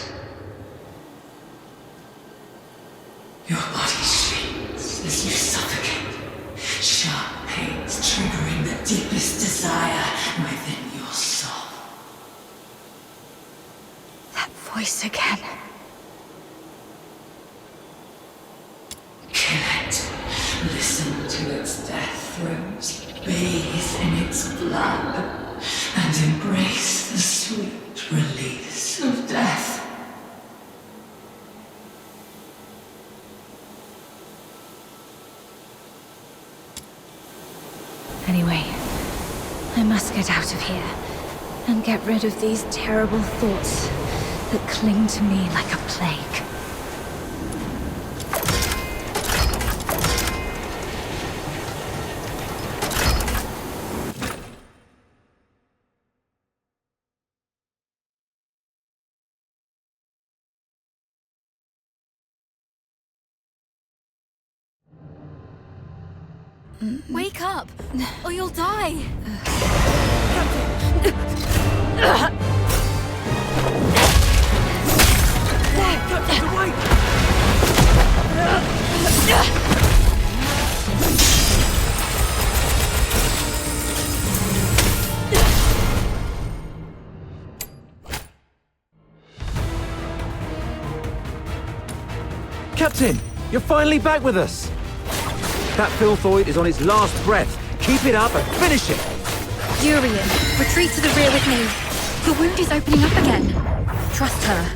Your body shrinks as you suffocate, sharp pains triggering the deepest desire within your soul. That voice again. Kill it. Listen to its death throes, bathe in its blood, and embrace the sweet release of death. get out of here and get rid of these terrible thoughts that cling to me like a plague. Wake up, or you'll die! Captain, you're finally back with us! That filthoid is on its last breath. Keep it up and finish it! Urian, retreat to the rear with me. The wound is opening up again. Trust her.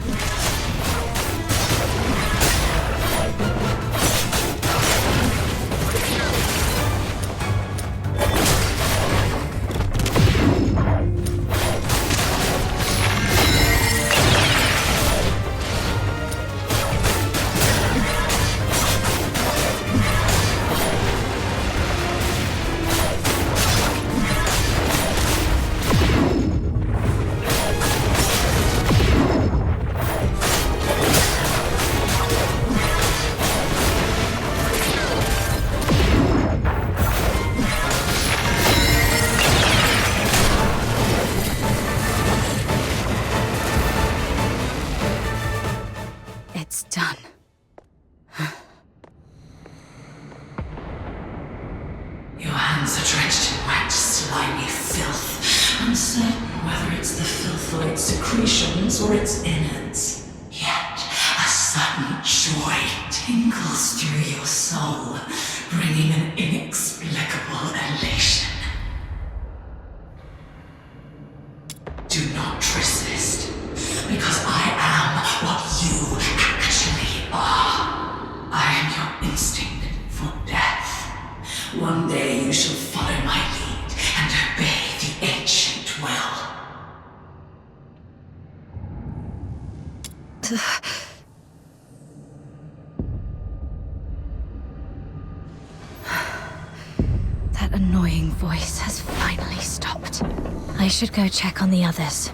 That annoying voice has finally stopped. I should go check on the others.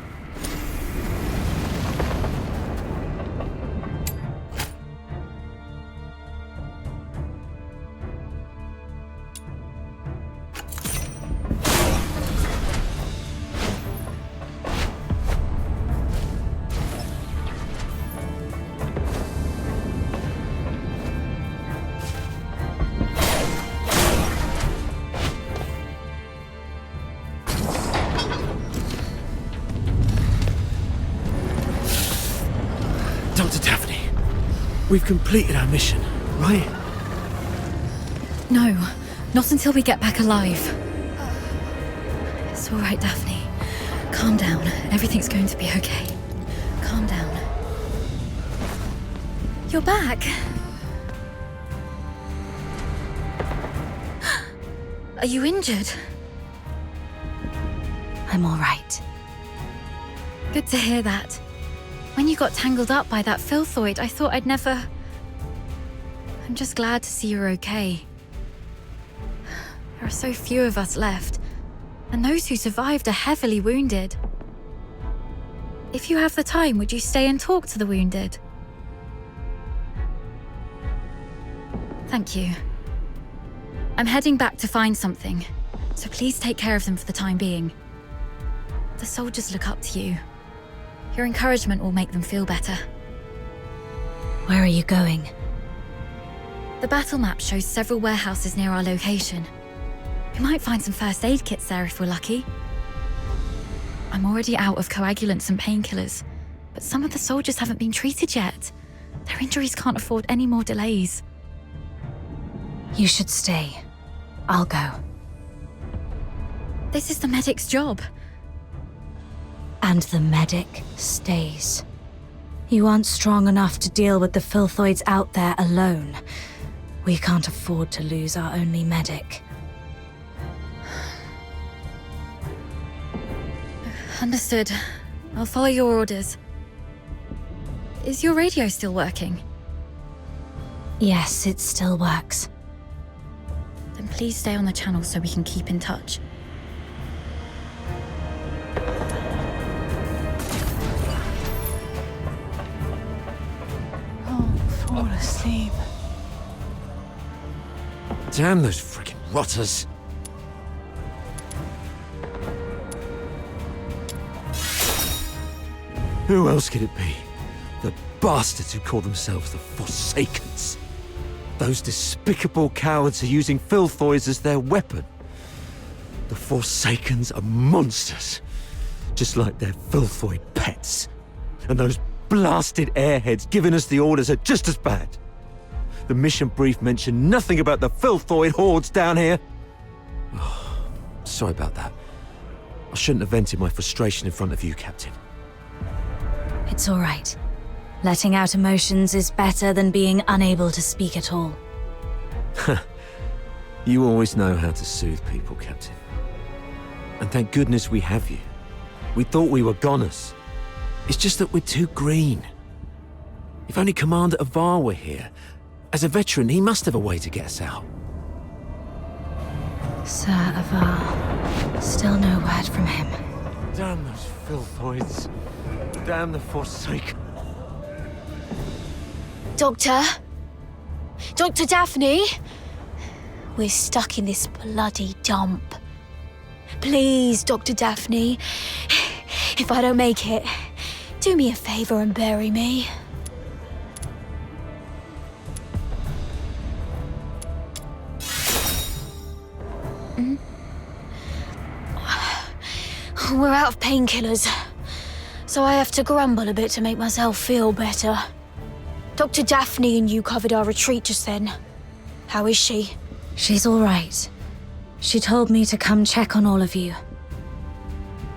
We've completed our mission, right? No, not until we get back alive. It's all right, Daphne. Calm down. Everything's going to be okay. Calm down. You're back. Are you injured? I'm all right. Good to hear that. When you got tangled up by that filthoid, I thought I'd never... I'm just glad to see you're okay. There are so few of us left, and those who survived are heavily wounded. If you have the time, would you stay and talk to the wounded? Thank you. I'm heading back to find something, so please take care of them for the time being. The soldiers look up to you. Your encouragement will make them feel better. Where are you going? The battle map shows several warehouses near our location. We might find some first aid kits there if we're lucky. I'm already out of coagulants and painkillers, but some of the soldiers haven't been treated yet. Their injuries can't afford any more delays. You should stay. I'll go. This is the medic's job. And the medic stays. You aren't strong enough to deal with the filthoids out there alone. We can't afford to lose our only medic. Understood. I'll follow your orders. Is your radio still working? Yes, it still works. Then please stay on the channel so we can keep in touch. Fall asleep. Damn those freaking rotters. Who else could it be? The bastards who call themselves the Forsakens. Those despicable cowards are using Filthoids as their weapon. The Forsakens are monsters, just like their Filthoid pets. And those blasted airheads giving us the orders are just as bad. The mission brief mentioned nothing about the Filthoid hordes down here. Oh, sorry about that. I shouldn't have vented my frustration in front of you, Captain. It's all right. Letting out emotions is better than being unable to speak at all. You always know how to soothe people, Captain. And thank goodness we have you. We thought we were goners. It's just that we're too green. If only Commander Avar were here. As a veteran, he must have a way to get us out. Sir Avar. Still no word from him. Damn those Filthoids. Damn the Forsaken. Doctor? Dr. Daphne? We're stuck in this bloody dump. Please, Dr. Daphne. If I don't make it, do me a favor and bury me. We're out of painkillers, so I have to grumble a bit to make myself feel better. Dr. Daphne and you covered our retreat just then. How is she? She's all right. She told me to come check on all of you.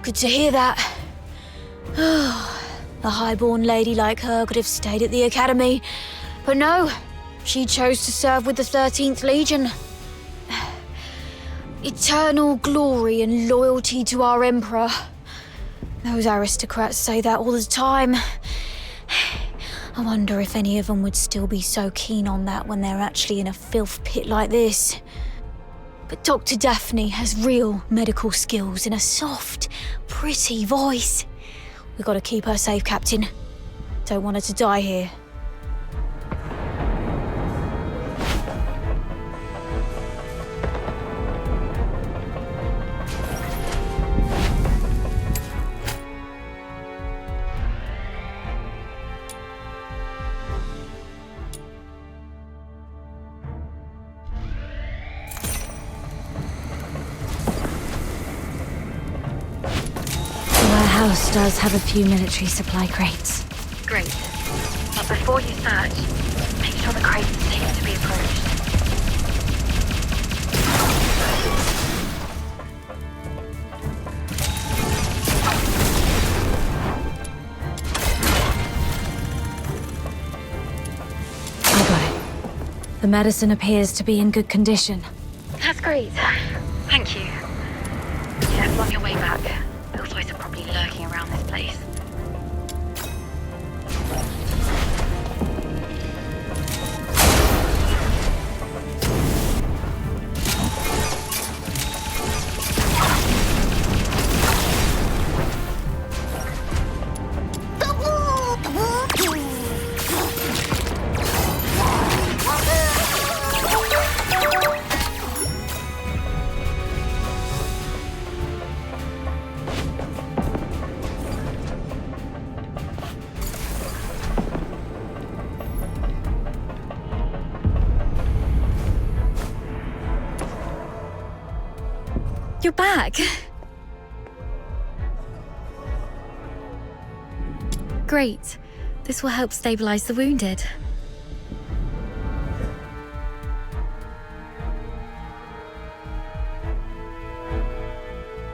Good to hear that. A highborn lady like her could have stayed at the academy, but no, she chose to serve with the 13th Legion. Eternal glory and loyalty to our Emperor. Those aristocrats say that all the time. I wonder if any of them would still be so keen on that when they're actually in a filth pit like this. But Dr. Daphne has real medical skills and a soft, pretty voice. We've got to keep her safe, Captain. Don't want her to die here. The house does have a few military supply crates. Great. But before you search, make sure the crates are safe to be approached. I got it. The medicine appears to be in good condition. That's great. Thank you. Careful on your way back. Filthoids are probably lurking around this place. You're back. Great. This will help stabilize the wounded.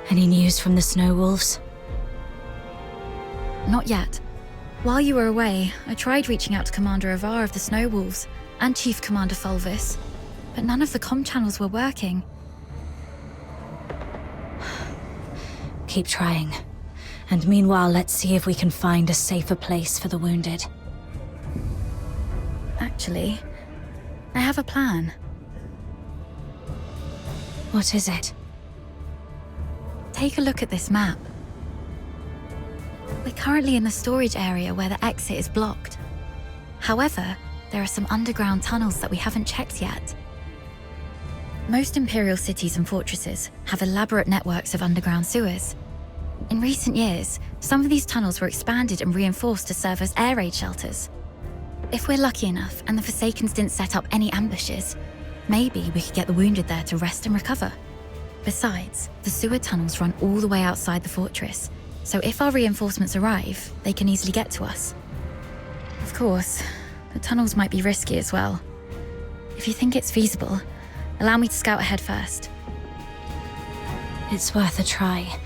Any news from the Snow Wolves? Not yet. While you were away, I tried reaching out to Commander Avar of the Snow Wolves and Chief Commander Fulvis, but none of the comm channels were working. Keep trying. And meanwhile, let's see if we can find a safer place for the wounded. Actually, I have a plan. What is it? Take a look at this map. We're currently in the storage area where the exit is blocked. However, there are some underground tunnels that we haven't checked yet. Most Imperial cities and fortresses have elaborate networks of underground sewers. In recent years, some of these tunnels were expanded and reinforced to serve as air raid shelters. If we're lucky enough and the Forsakens didn't set up any ambushes, maybe we could get the wounded there to rest and recover. Besides, the sewer tunnels run all the way outside the fortress, so if our reinforcements arrive, they can easily get to us. Of course, the tunnels might be risky as well. If you think it's feasible, allow me to scout ahead first. It's worth a try,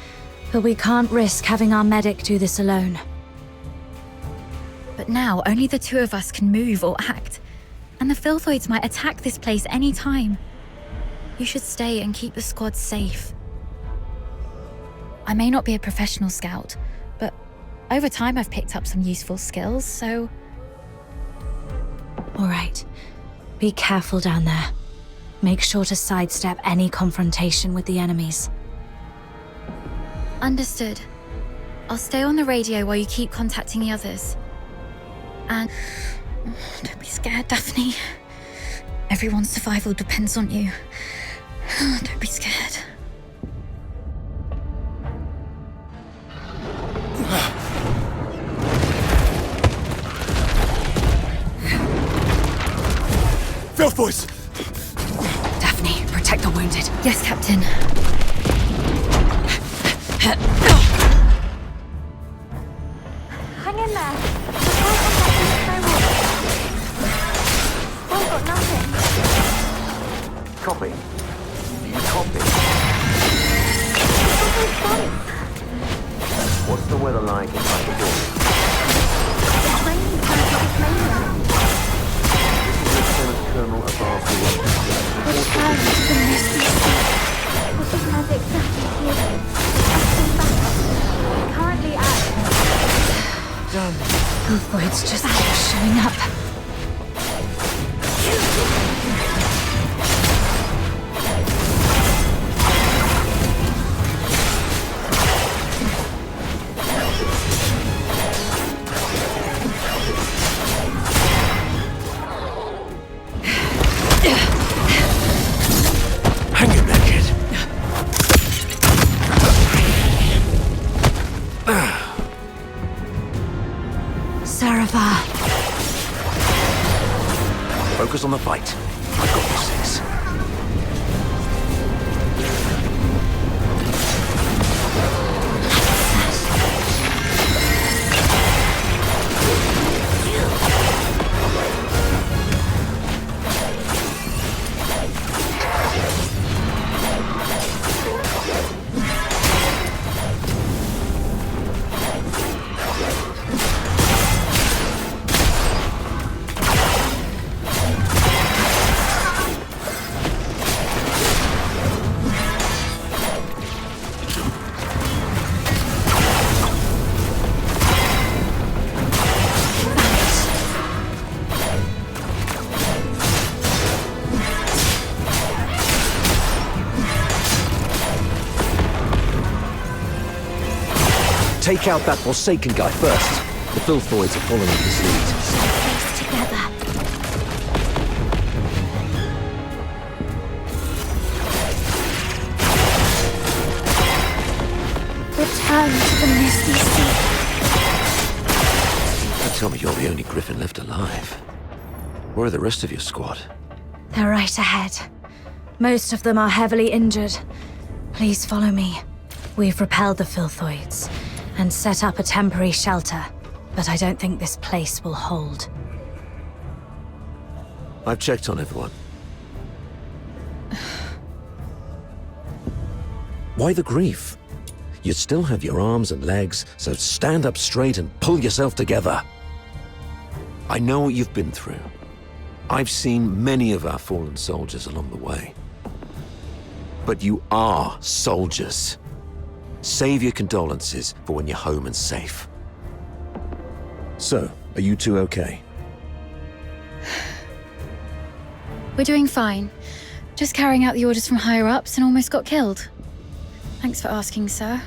but we can't risk having our medic do this alone. But now only the two of us can move or act, and the Filthoids might attack this place any time. You should stay and keep the squad safe. I may not be a professional scout, but over time I've picked up some useful skills, so... All right. Be careful down there. Make sure to sidestep any confrontation with the enemies. Understood. I'll stay on the radio while you keep contacting the others. And... don't be scared, Daphne. Everyone's survival depends on you. Don't be scared. Filthoids! Daphne, protect the wounded. Yes, Captain. Hang in there. I've got nothing. Copy. Copy. What's the weather like inside the door? It's raining British mainland. This is Lieutenant Colonel Above. Return to the misty sea. This is NZXT here. Currently at... Done. Filthoids just keep showing up. Hang in there, kid. Sarava. Focus on the fight. I've got you, Six. Take out that Forsaken guy first. The Filthoids are following his lead. Face together. Return to the misty sea. Don't tell me you're the only Griffin left alive. Where are the rest of your squad? They're right ahead. Most of them are heavily injured. Please follow me. We've repelled the Filthoids and set up a temporary shelter, but I don't think this place will hold. I've checked on everyone. Why the grief? You still have your arms and legs, so stand up straight and pull yourself together. I know what you've been through. I've seen many of our fallen soldiers along the way. But you are soldiers. Save your condolences for when you're home and safe. So, are you two okay? We're doing fine. Just carrying out the orders from higher-ups and almost got killed. Thanks for asking, sir.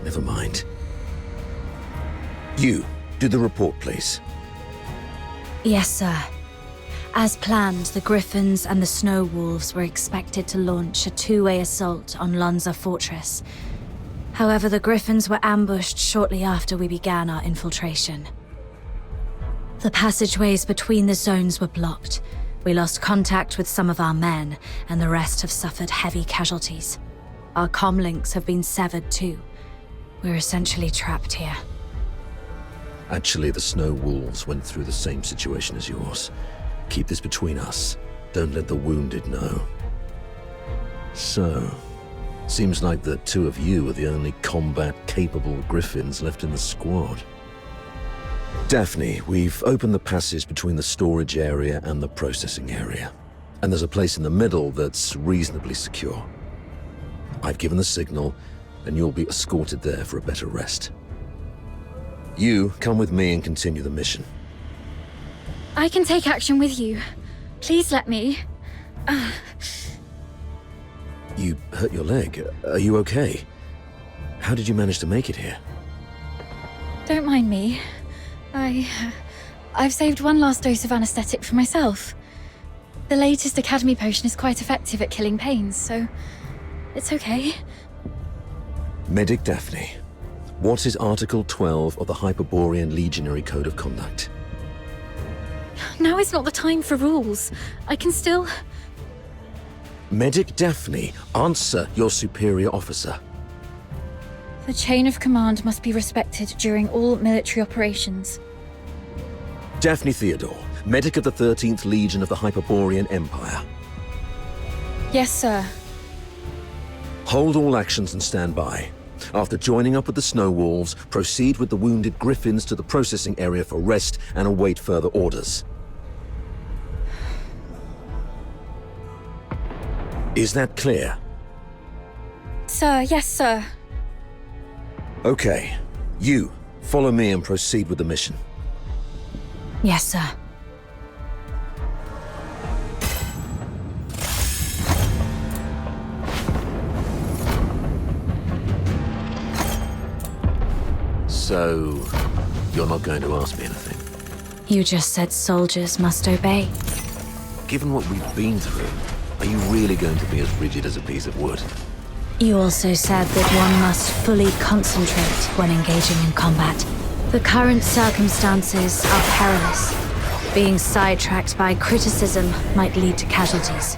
Never mind. You, do the report, please. Yes, sir. As planned, the Griffins and the Snow Wolves were expected to launch a two-way assault on Lonza Fortress. However, the Griffins were ambushed shortly after we began our infiltration. The passageways between the zones were blocked. We lost contact with some of our men, and the rest have suffered heavy casualties. Our comm links have been severed too. We're essentially trapped here. Actually, the Snow Wolves went through the same situation as yours. Keep this between us. Don't let the wounded know. So, seems like the two of you are the only combat-capable Griffins left in the squad. Daphne, we've opened the passage between the storage area and the processing area. And there's a place in the middle that's reasonably secure. I've given the signal, and you'll be escorted there for a better rest. You come with me and continue the mission. I can take action with you. Please let me. You hurt your leg. Are you okay? How did you manage to make it here? Don't mind me. I've saved one last dose of anesthetic for myself. The latest Academy potion is quite effective at killing pains, so it's okay. Medic Daphne, what is Article 12 of the Hyperborean Legionary Code of Conduct? Now is not the time for rules. I can still... Medic Daphne, answer your superior officer. The chain of command must be respected during all military operations. Daphne Theodore, medic of the 13th Legion of the Hyperborean Empire. Yes, sir. Hold all actions and stand by. After joining up with the Snow Wolves, proceed with the wounded Griffins to the processing area for rest and await further orders. Is that clear? Sir, yes, sir. Okay. You, follow me and proceed with the mission. Yes, sir. So, you're not going to ask me anything? You just said soldiers must obey. Given what we've been through, are you really going to be as rigid as a piece of wood? You also said that one must fully concentrate when engaging in combat. The current circumstances are perilous. Being sidetracked by criticism might lead to casualties.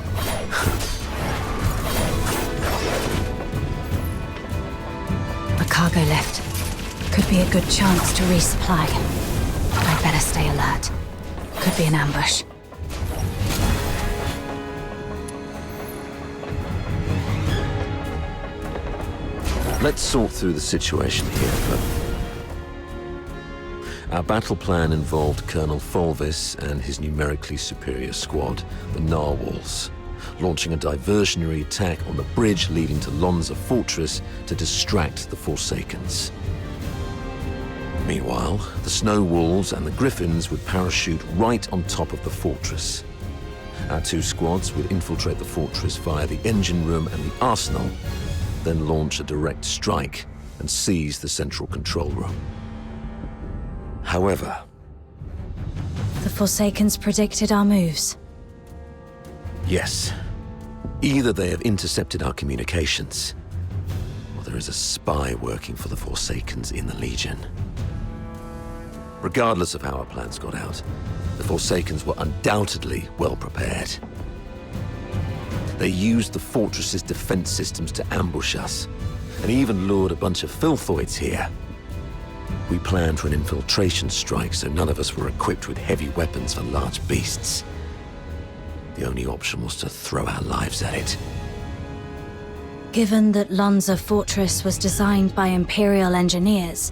A cargo lift. Could be a good chance to resupply. I'd better stay alert. Could be an ambush. Let's sort through the situation here, but... Our battle plan involved Colonel Fulvis and his numerically superior squad, the Narwhals, launching a diversionary attack on the bridge leading to Lonza Fortress to distract the Forsakens. Meanwhile, the Snow Wolves and the Griffins would parachute right on top of the fortress. Our two squads would infiltrate the fortress via the engine room and the arsenal, then launch a direct strike and seize the central control room. However... The Forsakens predicted our moves. Yes. Either they have intercepted our communications, or there is a spy working for the Forsakens in the Legion. Regardless of how our plans got out, the Forsakens were undoubtedly well prepared. They used the fortress's defense systems to ambush us, and even lured a bunch of filthoids here. We planned for an infiltration strike, so none of us were equipped with heavy weapons for large beasts. The only option was to throw our lives at it. Given that Lonza Fortress was designed by Imperial engineers,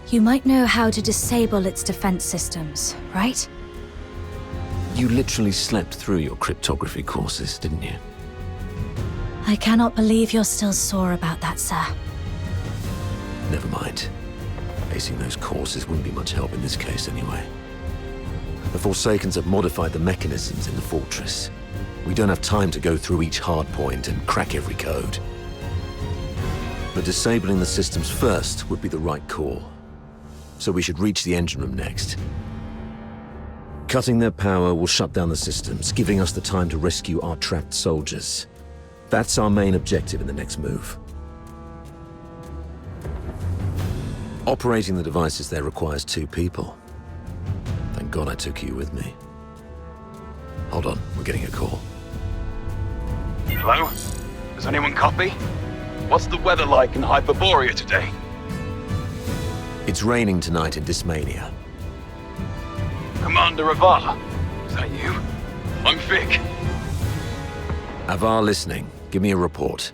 you might know how to disable its defense systems, right? You literally slept through your cryptography courses, didn't you? I cannot believe you're still sore about that, sir. Never mind. Acing those courses wouldn't be much help in this case anyway. The Forsakens have modified the mechanisms in the fortress. We don't have time to go through each hardpoint and crack every code. But disabling the systems first would be the right call. So we should reach the engine room next. Cutting their power will shut down the systems, giving us the time to rescue our trapped soldiers. That's our main objective in the next move. Operating the devices there requires 2 people. Thank God I took you with me. Hold on, we're getting a call. Hello? Does anyone copy? What's the weather like in Hyperborea today? It's raining tonight in Dismania. Commander Avar, is that you? I'm Vic. Avar listening. Give me a report.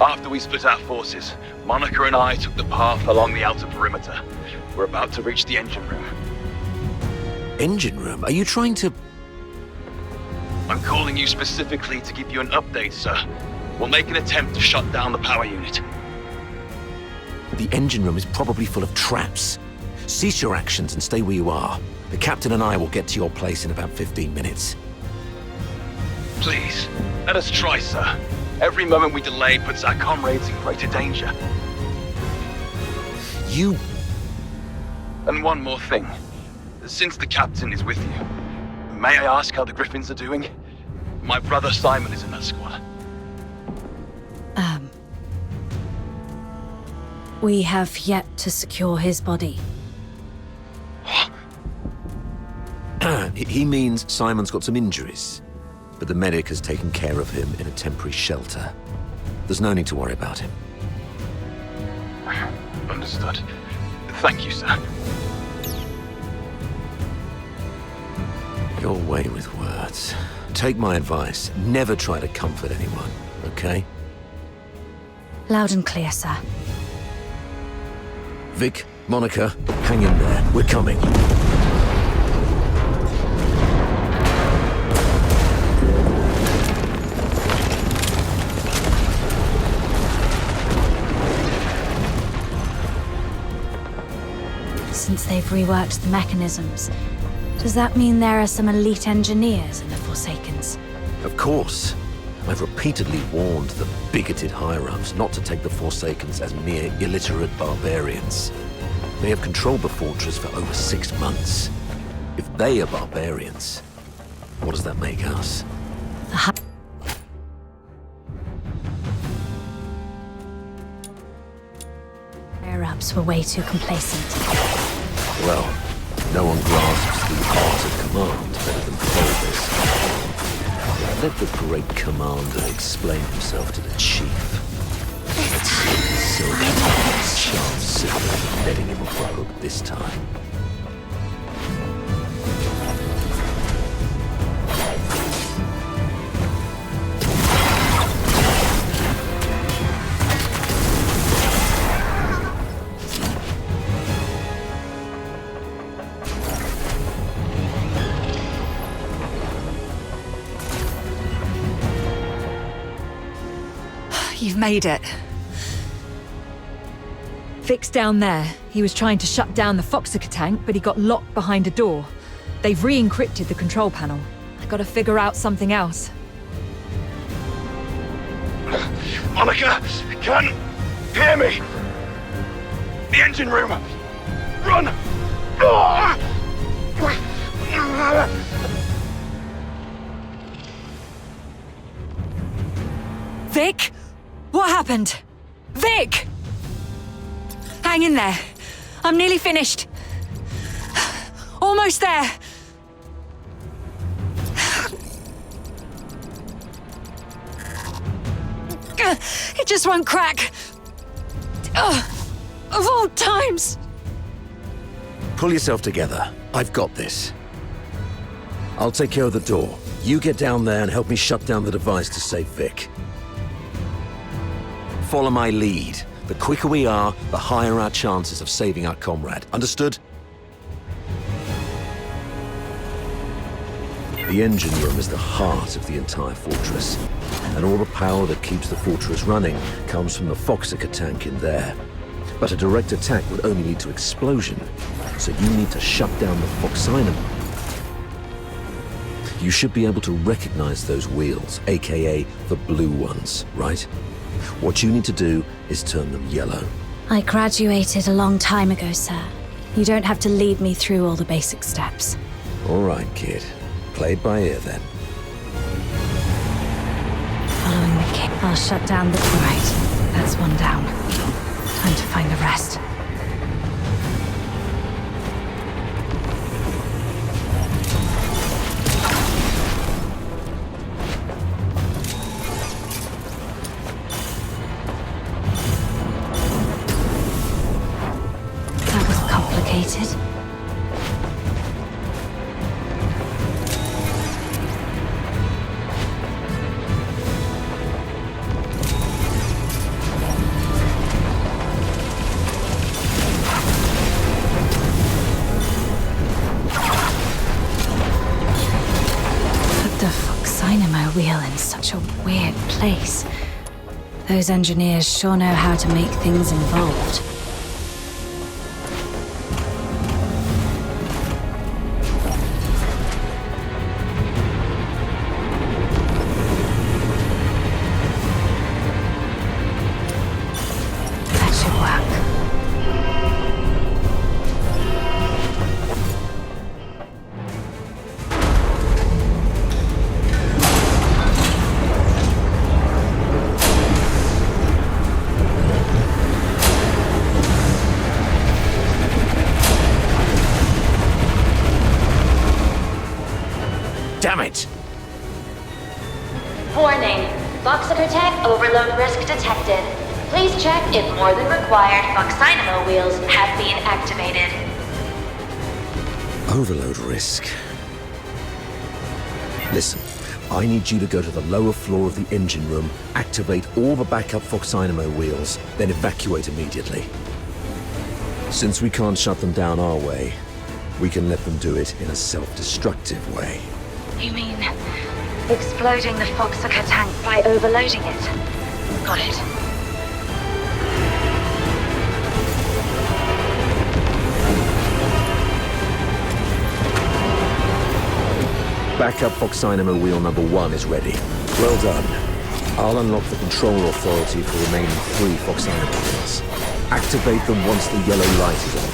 After we split our forces, Monica and I took the path along the outer perimeter. We're about to reach the engine room. Engine room? Are you trying to... I'm calling you specifically to give you an update, sir. We'll make an attempt to shut down the power unit. The engine room is probably full of traps. Cease your actions and stay where you are. The captain and I will get to your place in about 15 minutes. Please, let us try, sir. Every moment we delay puts our comrades in greater danger. You... And one more thing. Since the captain is with you, may I ask how the Griffins are doing? My brother Simon is in that squad. We have yet to secure his body. He means Simon's got some injuries, but the medic has taken care of him in a temporary shelter. There's no need to worry about him. Understood. Thank you, sir. Your way with words. Take my advice. Never try to comfort anyone, okay? Loud and clear, sir. Vic, Monica, hang in there. We're coming. Since they've reworked the mechanisms, does that mean there are some elite engineers in the Forsakens? Of course. I've repeatedly warned the bigoted higher-ups not to take the Forsakens as mere illiterate barbarians. They have controlled the fortress for over 6 months. If they are barbarians, what does that make us? Higher-ups were way too complacent. Well, no one grasps the art of command better than Fulvis. Let the great commander explain himself to the chief. Let's see if the silver sharp silver letting him off the hook this time. You've made it. Vic's down there. He was trying to shut down the Foxica tank, but he got locked behind a door. They've re-encrypted the control panel. I gotta figure out something else. Monica, can hear me? The engine room! Run! Vic? What happened? Vic! Hang in there. I'm nearly finished. Almost there. It just won't crack. Of all times. Pull yourself together. I've got this. I'll take care of the door. You get down there and help me shut down the device to save Vic. Follow my lead. The quicker we are, the higher our chances of saving our comrade. Understood? The engine room is the heart of the entire fortress, and all the power that keeps the fortress running comes from the Foxaker tank in there. But a direct attack would only lead to explosion, so you need to shut down the Foxynamo. You should be able to recognize those wheels, aka the blue ones, right? What you need to do is turn them yellow. I graduated a long time ago, sir. You don't have to lead me through all the basic steps. All right, kid. Play it by ear, then. Following the kick, I'll shut down the... Right, that's one down. Time to find the rest. That was complicated. Wheel in such a weird place. Those engineers sure know how to make things involved. That should work. Damn it! Warning. Foxaker tech overload risk detected. Please check if more than required Foxynamo wheels have been activated. Overload risk. Listen, I need you to go to the lower floor of the engine room, activate all the backup Foxynamo wheels, then evacuate immediately. Since we can't shut them down our way, we can let them do it in a self-destructive way. You mean exploding the Foxaker tank by overloading it? Got it. Backup Foxynamo wheel number 1 is ready. Well done. I'll unlock the control authority for the remaining 3 Foxynamo wheels. Activate them once the yellow light is on.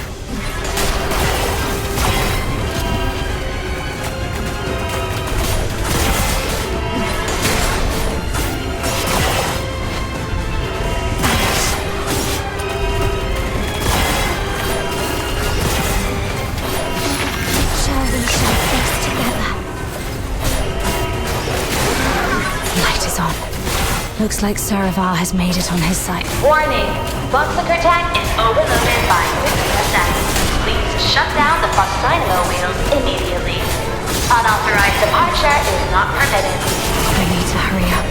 Looks like Saravar has made it on his side. Warning. Foxaker tank is overloaded by 50%. Please shut down the Foxynamo wheels immediately. Unauthorized departure is not permitted. I need to hurry up.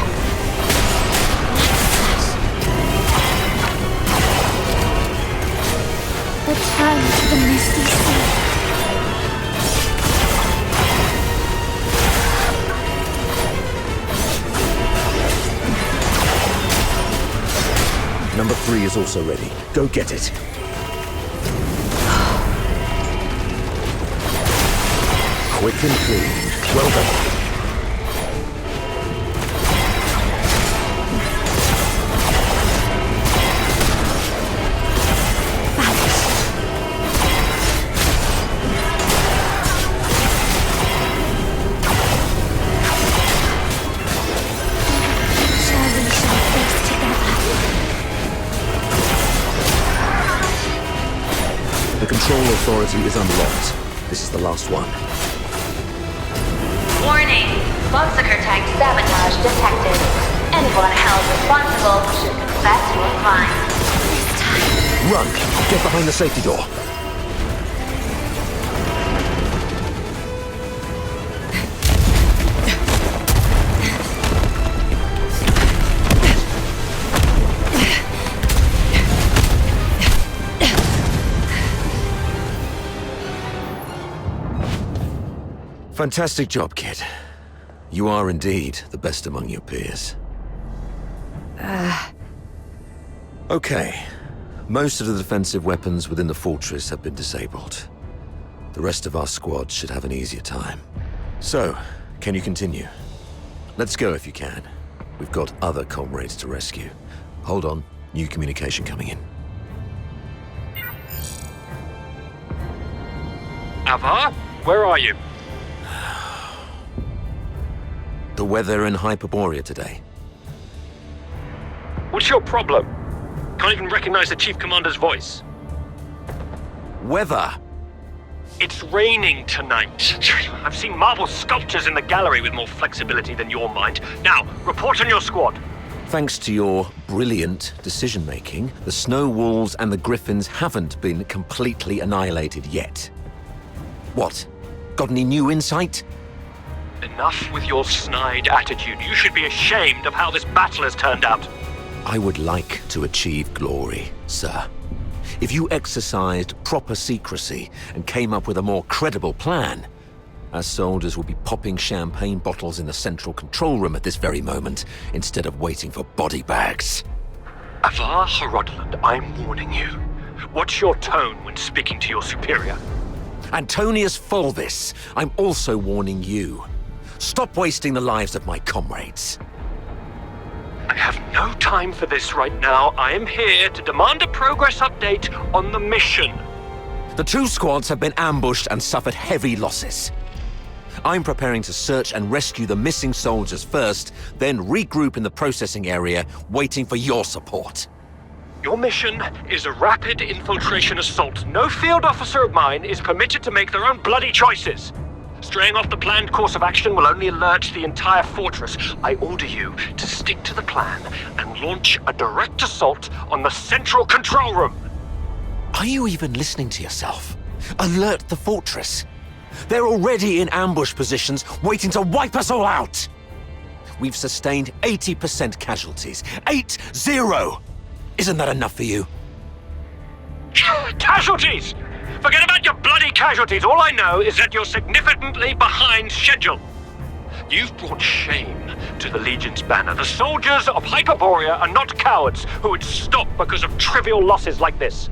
Return to the misty sea. Number 3 is also ready. Go get it. Quick and clean. Well done. The control authority is unlocked. This is the last one. Warning. Foxaker tank sabotage detected. Anyone held responsible should confess your crime. Run! Get behind the safety door. Fantastic job, kid. You are indeed the best among your peers. Okay. Most of the defensive weapons within the fortress have been disabled. The rest of our squad should have an easier time. So, can you continue? Let's go if you can. We've got other comrades to rescue. Hold on, new communication coming in. Avar, where are you? The weather in Hyperborea today. What's your problem? Can't even recognize the Chief Commander's voice. Weather! It's raining tonight. I've seen marble sculptures in the gallery with more flexibility than your mind. Now, report on your squad. Thanks to your brilliant decision-making, the snow walls and the griffins haven't been completely annihilated yet. What? Got any new insight? Enough with your snide attitude. You should be ashamed of how this battle has turned out. I would like to achieve glory, sir. If you exercised proper secrecy and came up with a more credible plan, our soldiers would be popping champagne bottles in the central control room at this very moment, instead of waiting for body bags. Avar Horodland, I'm warning you. What's your tone when speaking to your superior? Antonius Fulvis, I'm also warning you. Stop wasting the lives of my comrades. I have no time for this right now. I am here to demand a progress update on the mission. The two squads have been ambushed and suffered heavy losses. I'm preparing to search and rescue the missing soldiers first, then regroup in the processing area, waiting for your support. Your mission is a rapid infiltration assault. No field officer of mine is permitted to make their own bloody choices. Straying off the planned course of action will only alert the entire fortress. I order you to stick to the plan and launch a direct assault on the central control room. Are you even listening to yourself? Alert the fortress. They're already in ambush positions, waiting to wipe us all out. We've sustained 80% casualties. 8-0! Isn't that enough for you? Casualties! Forget about your bloody casualties. All I know is that you're significantly behind schedule. You've brought shame to the Legion's banner. The soldiers of Hyperborea are not cowards who would stop because of trivial losses like this.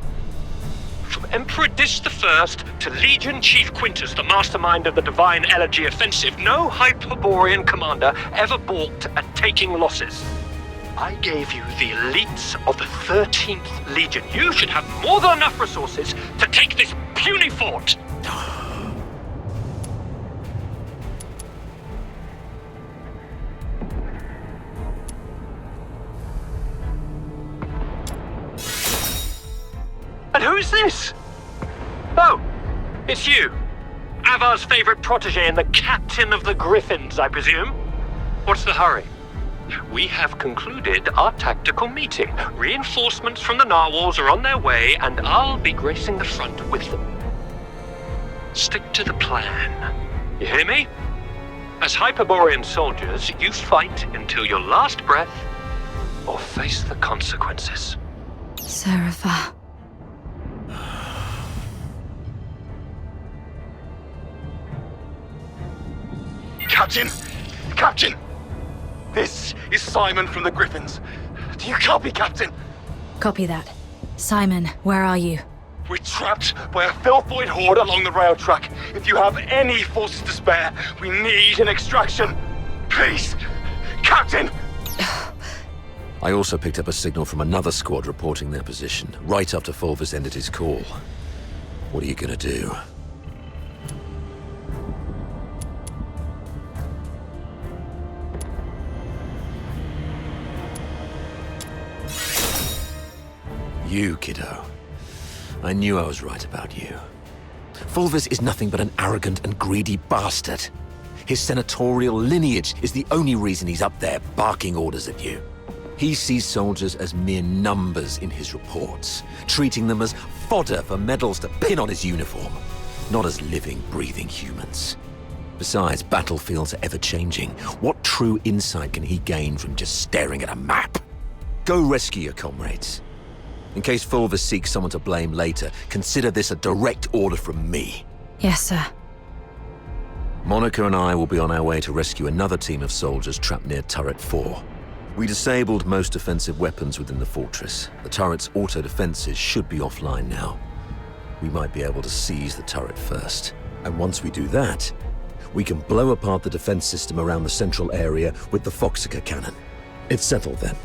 From Emperor Dis I to Legion Chief Quintus, the mastermind of the Divine Elegy Offensive, no Hyperborean commander ever balked at taking losses. I gave you the elites of the 13th Legion. You should have more than enough resources to take this puny fort. And who's this? Oh, it's you. Avar's favorite protege and the captain of the Griffins, I presume? What's the hurry? We have concluded our tactical meeting. Reinforcements from the narwhals are on their way, and I'll be gracing the front with them. Stick to the plan. You hear me? As Hyperborean soldiers, you fight until your last breath, or face the consequences. Serapha. Captain! Captain! This is Simon from the Griffins. Do you copy, Captain? Copy that. Simon, where are you? We're trapped by a filthoid horde along the rail track. If you have any forces to spare, we need an extraction. Please, Captain! I also picked up a signal from another squad reporting their position, right after Fulvis ended his call. What are you gonna do? You, kiddo. I knew I was right about you. Fulvis is nothing but an arrogant and greedy bastard. His senatorial lineage is the only reason he's up there barking orders at you. He sees soldiers as mere numbers in his reports, treating them as fodder for medals to pin on his uniform, not as living, breathing humans. Besides, battlefields are ever-changing. What true insight can he gain from just staring at a map? Go rescue your comrades. In case Fulvis seeks someone to blame later, consider this a direct order from me. Yes, sir. Monica and I will be on our way to rescue another team of soldiers trapped near Turret 4. We disabled most offensive weapons within the fortress. The turret's auto-defenses should be offline now. We might be able to seize the turret first. And once we do that, we can blow apart the defense system around the central area with the Foxica cannon. It's settled then.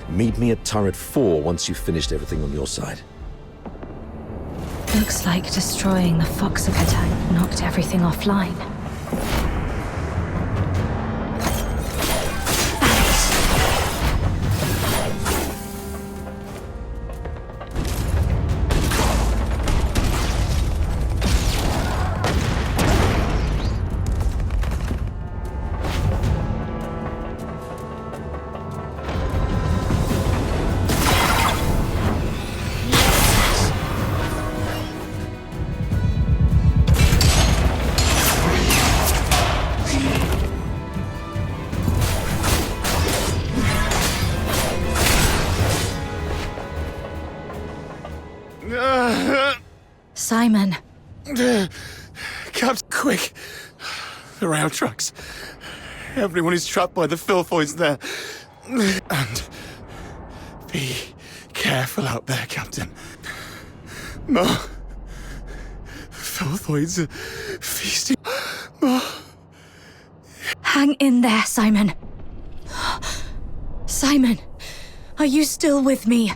Meet me at Turret 4 once you've finished everything on your side. Looks like destroying the Foxica tank knocked everything offline. Simon. Captain, quick! The rail trucks. Everyone is trapped by the filthoids there. And be careful out there, Captain. More filthoids are feasting. More. Hang in there, Simon. Simon, are you still with me?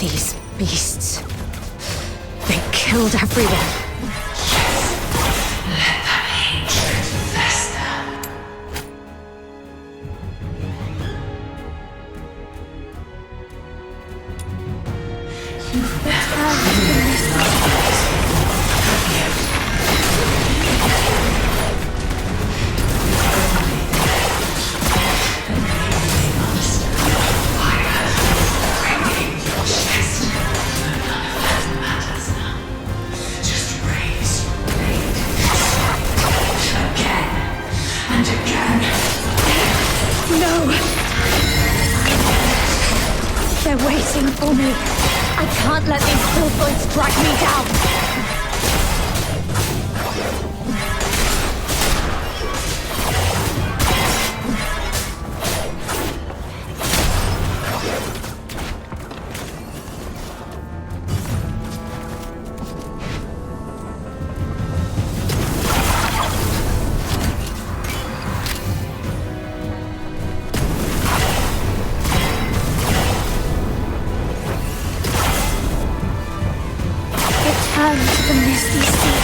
These beasts. They killed everyone. Let that hatred fester. You've never They're waiting for me. I can't let these filthoids drag me down. Return to the misty sea.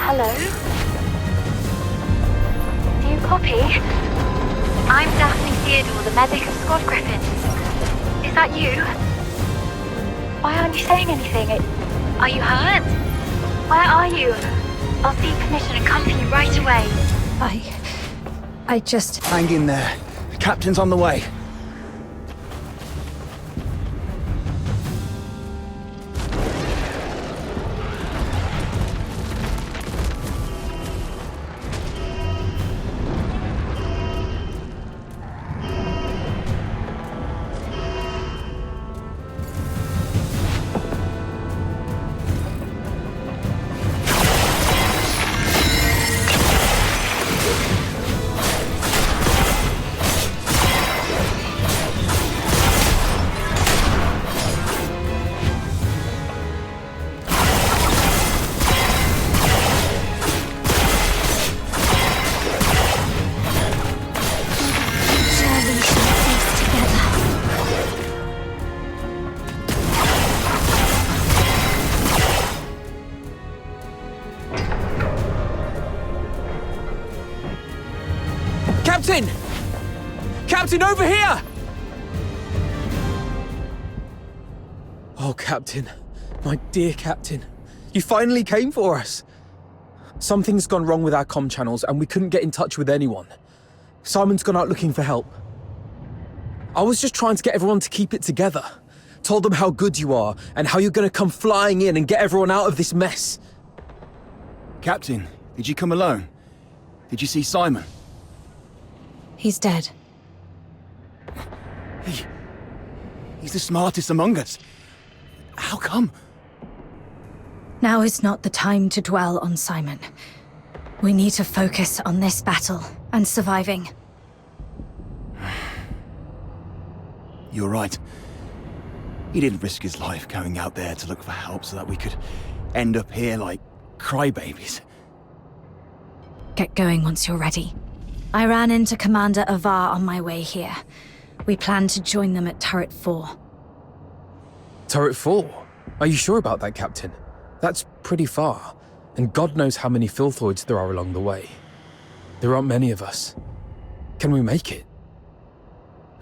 Hello? Do you copy? I'm Daphne Theodore, the medic of Squad Griffins. Is that you? Why aren't you saying anything? Are you hurt? Where are you? I'll seek permission and come for you right away. I just... Hang in there. The captain's on the way. Captain! Captain, over here! Oh, Captain. My dear Captain. You finally came for us. Something's gone wrong with our comm channels and we couldn't get in touch with anyone. Simon's gone out looking for help. I was just trying to get everyone to keep it together. Told them how good you are and how you're gonna come flying in and get everyone out of this mess. Captain, did you come alone? Did you see Simon? He's dead. He's the smartest among us. How come? Now is not the time to dwell on Simon. We need to focus on this battle and surviving. You're right. He didn't risk his life going out there to look for help so that we could end up here like crybabies. Get going once you're ready. I ran into Commander Avar on my way here. We plan to join them at Turret 4. Turret 4? Are you sure about that, Captain? That's pretty far, and God knows how many filthoids there are along the way. There aren't many of us. Can we make it?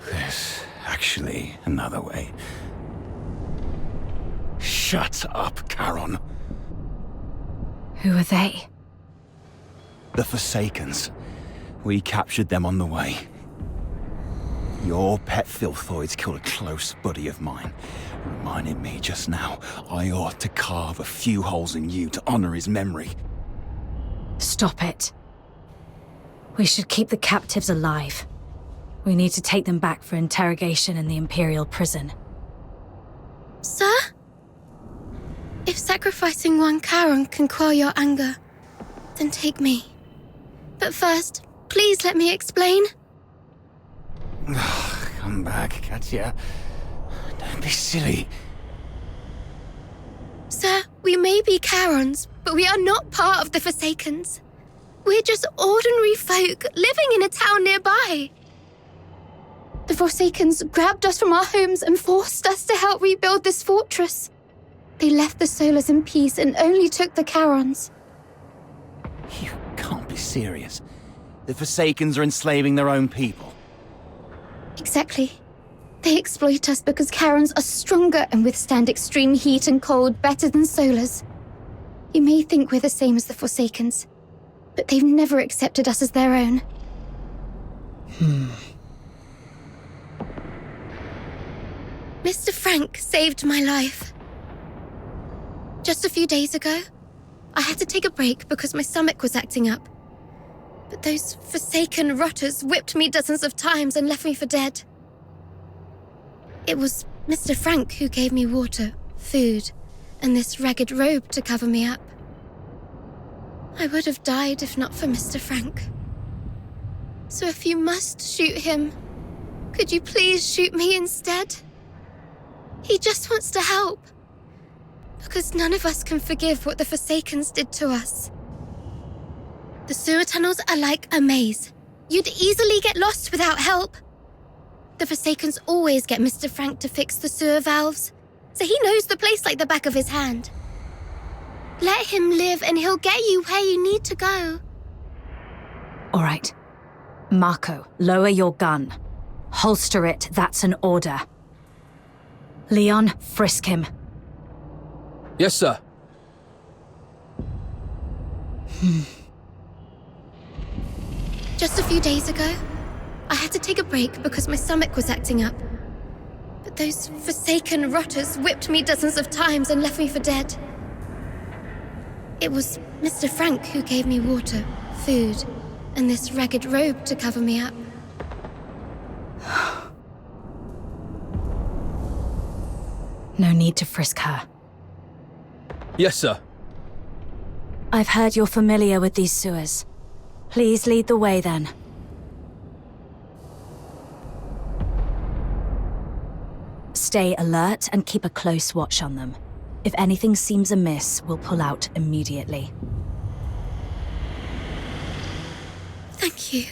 There's actually another way. Shut up, Charon. Who are they? The Forsakens. We captured them on the way. Your pet filthoids killed a close buddy of mine. Reminded me just now, I ought to carve a few holes in you to honor his memory. Stop it. We should keep the captives alive. We need to take them back for interrogation in the Imperial prison. Sir? If sacrificing one Charon can quell your anger, then take me. But first, please let me explain. Come back, Katya. Don't be silly. Sir, we may be Charons, but we are not part of the Forsakens. We're just ordinary folk living in a town nearby. The Forsakens grabbed us from our homes and forced us to help rebuild this fortress. They left the Solars in peace and only took the Charons. You can't be serious. The Forsakens are enslaving their own people. Exactly. They exploit us because Charons are stronger and withstand extreme heat and cold better than Solars. You may think we're the same as the Forsakens, but they've never accepted us as their own. Mr. Frank saved my life. Just a few days ago, I had to take a break because my stomach was acting up. But those Forsaken rotters whipped me dozens of times and left me for dead. It was Mr. Frank who gave me water, food, and this ragged robe to cover me up. I would have died if not for Mr. Frank. So if you must shoot him, could you please shoot me instead? He just wants to help. Because none of us can forgive what the Forsakens did to us. The sewer tunnels are like a maze. You'd easily get lost without help. The Forsakens always get Mr. Frank to fix the sewer valves, so he knows the place like the back of his hand. Let him live and he'll get you where you need to go. All right. Marco, lower your gun. Holster it, that's an order. Leon, frisk him. Yes, sir. Just a few days ago, I had to take a break because my stomach was acting up. But those Forsaken rotters whipped me dozens of times and left me for dead. It was Mr. Frank who gave me water, food, and this ragged robe to cover me up. No need to frisk her. Yes, sir. I've heard you're familiar with these sewers. Please lead the way then. Stay alert and keep a close watch on them. If anything seems amiss, we'll pull out immediately. Thank you.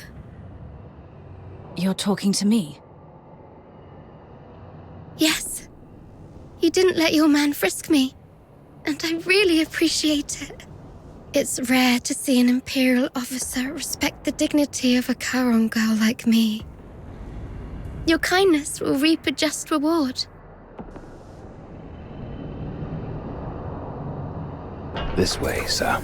You're talking to me? Yes. You didn't let your man frisk me, and I really appreciate it. It's rare to see an Imperial officer respect the dignity of a Charon girl like me. Your kindness will reap a just reward. This way, sir.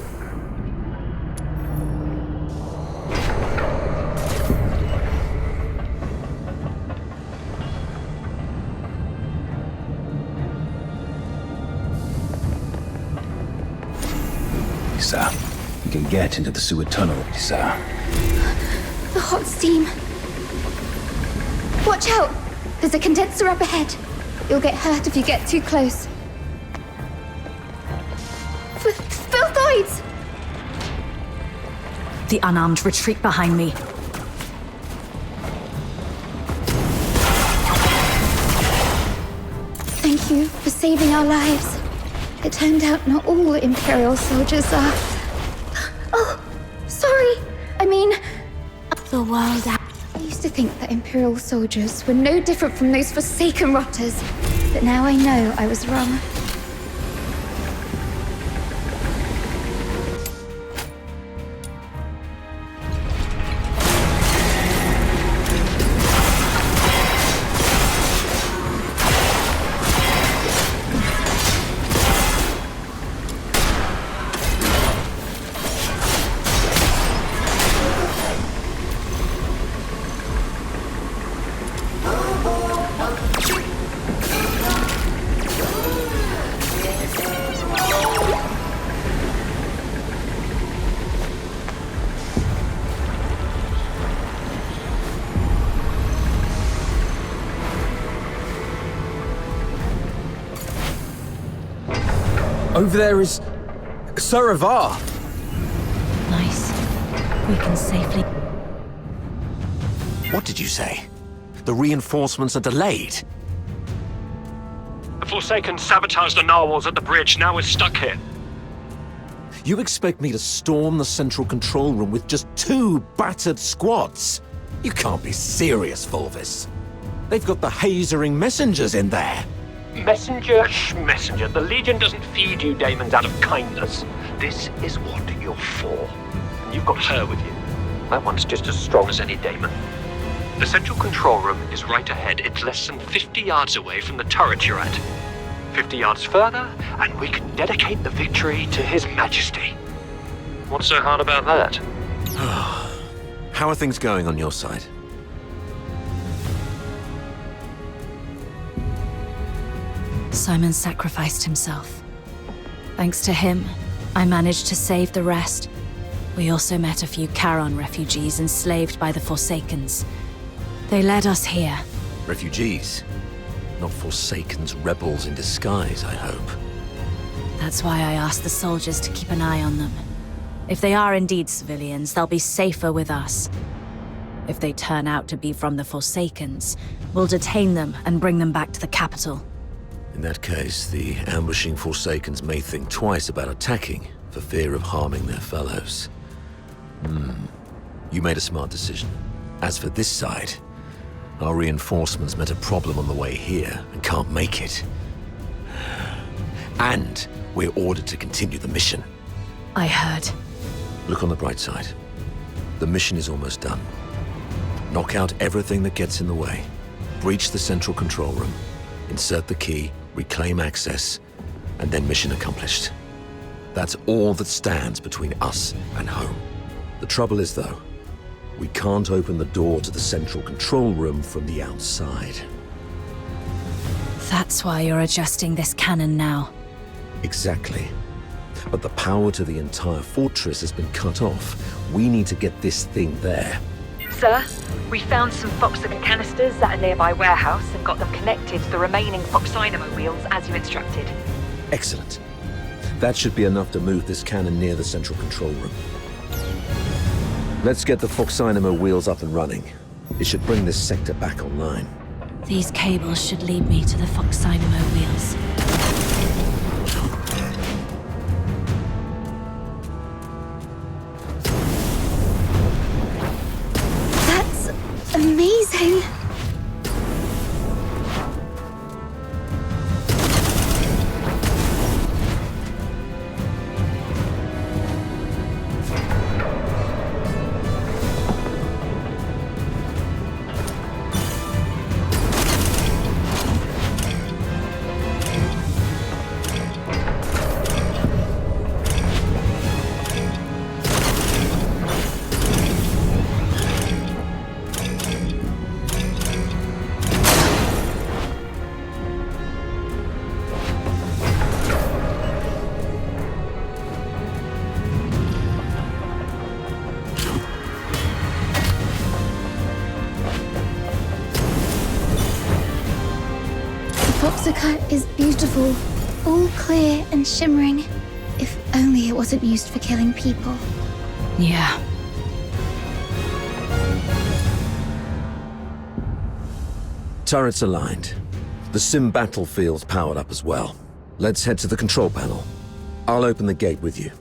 Sir, you can get into the sewer tunnel, sir. The hot steam. Watch out! There's a condenser up ahead. You'll get hurt if you get too close. Filthoids! The unarmed retreat behind me. Thank you for saving our lives. It turned out not all Imperial soldiers are... Oh, sorry. I mean... The world out. I used to think that Imperial soldiers were no different from those forsaken rotters. But now I know I was wrong. Over there is... Saravar! Nice. We can safely... What did you say? The reinforcements are delayed? The Forsaken sabotaged the narwhals at the bridge. Now we're stuck here. You expect me to storm the central control room with just 2 battered squads? You can't be serious, Volvis. They've got the hazering messengers in there. Messenger, messenger. The Legion doesn't feed you daemons out of kindness. This is what you're for. And you've got her with you. That one's just as strong as any daemon. The central control room is right ahead. It's less than 50 yards away from the turret you're at. 50 yards further, and we can dedicate the victory to His Majesty. What's so hard about that? How are things going on your side? Simon sacrificed himself. Thanks to him, I managed to save the rest. We also met a few Charon refugees enslaved by the Forsakens. They led us here. Refugees? Not Forsakens, rebels in disguise, I hope. That's why I asked the soldiers to keep an eye on them. If they are indeed civilians, they'll be safer with us. If they turn out to be from the Forsakens, we'll detain them and bring them back to the capital. In that case, the ambushing Forsakens may think twice about attacking for fear of harming their fellows. You made a smart decision. As for this side, our reinforcements met a problem on the way here and can't make it. And we're ordered to continue the mission. I heard. Look on the bright side. The mission is almost done. Knock out everything that gets in the way. Breach the central control room. Insert the key, reclaim access, and then mission accomplished. That's all that stands between us and home. The trouble is, though, we can't open the door to the central control room from the outside. That's why you're adjusting this cannon now. Exactly. But the power to the entire fortress has been cut off. We need to get this thing there. Sir, we found some Foxagon canisters at a nearby warehouse and got them connected to the remaining Foxynamo wheels as you instructed. Excellent. That should be enough to move this cannon near the central control room. Let's get the Foxynamo wheels up and running. It should bring this sector back online. These cables should lead me to the Foxynamo wheels. Amazing! Zotac's is beautiful, all clear and shimmering. If only it wasn't used for killing people. Yeah. Turrets aligned. The sim battlefield's powered up as well. Let's head to the control panel. I'll open the gate with you.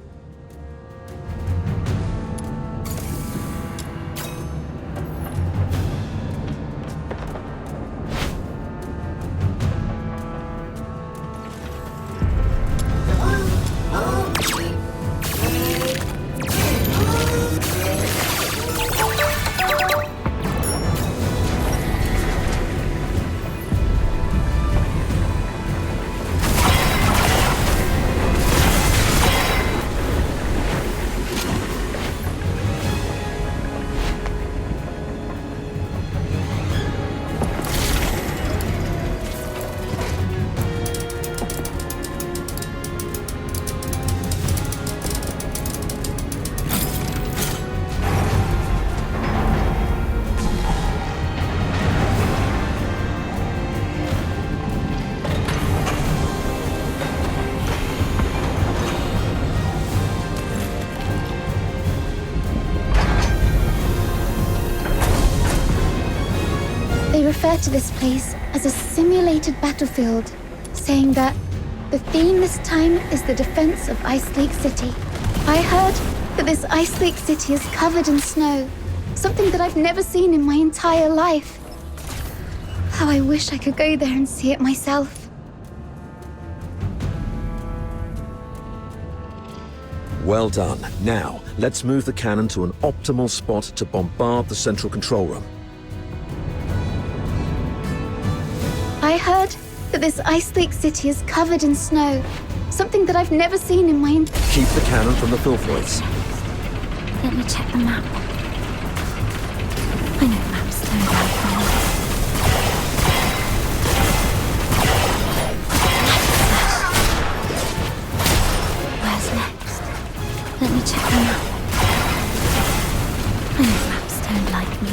They refer to this place as a simulated battlefield, saying that the theme this time is the defense of Ice Lake City. I heard that this Ice Lake City is covered in snow, something that I've never seen in my entire life. How I wish I could go there and see it myself. Well done. Now, let's move the cannon to an optimal spot to bombard the central control room. I heard that this Ice Lake City is covered in snow, something that I've never seen in my Keep the cannon from the filthroids. Let me check the map. I know maps don't like me. Where's next? Let me check the map. I know maps don't like me.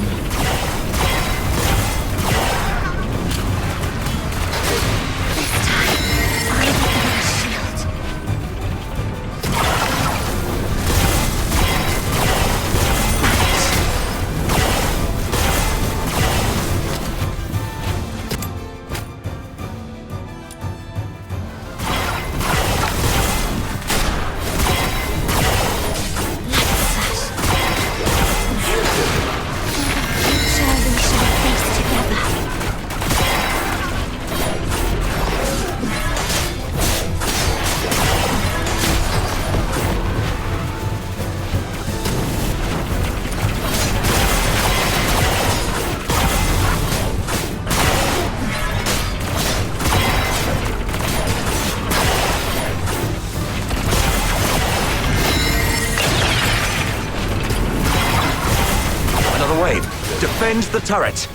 Defend the turret!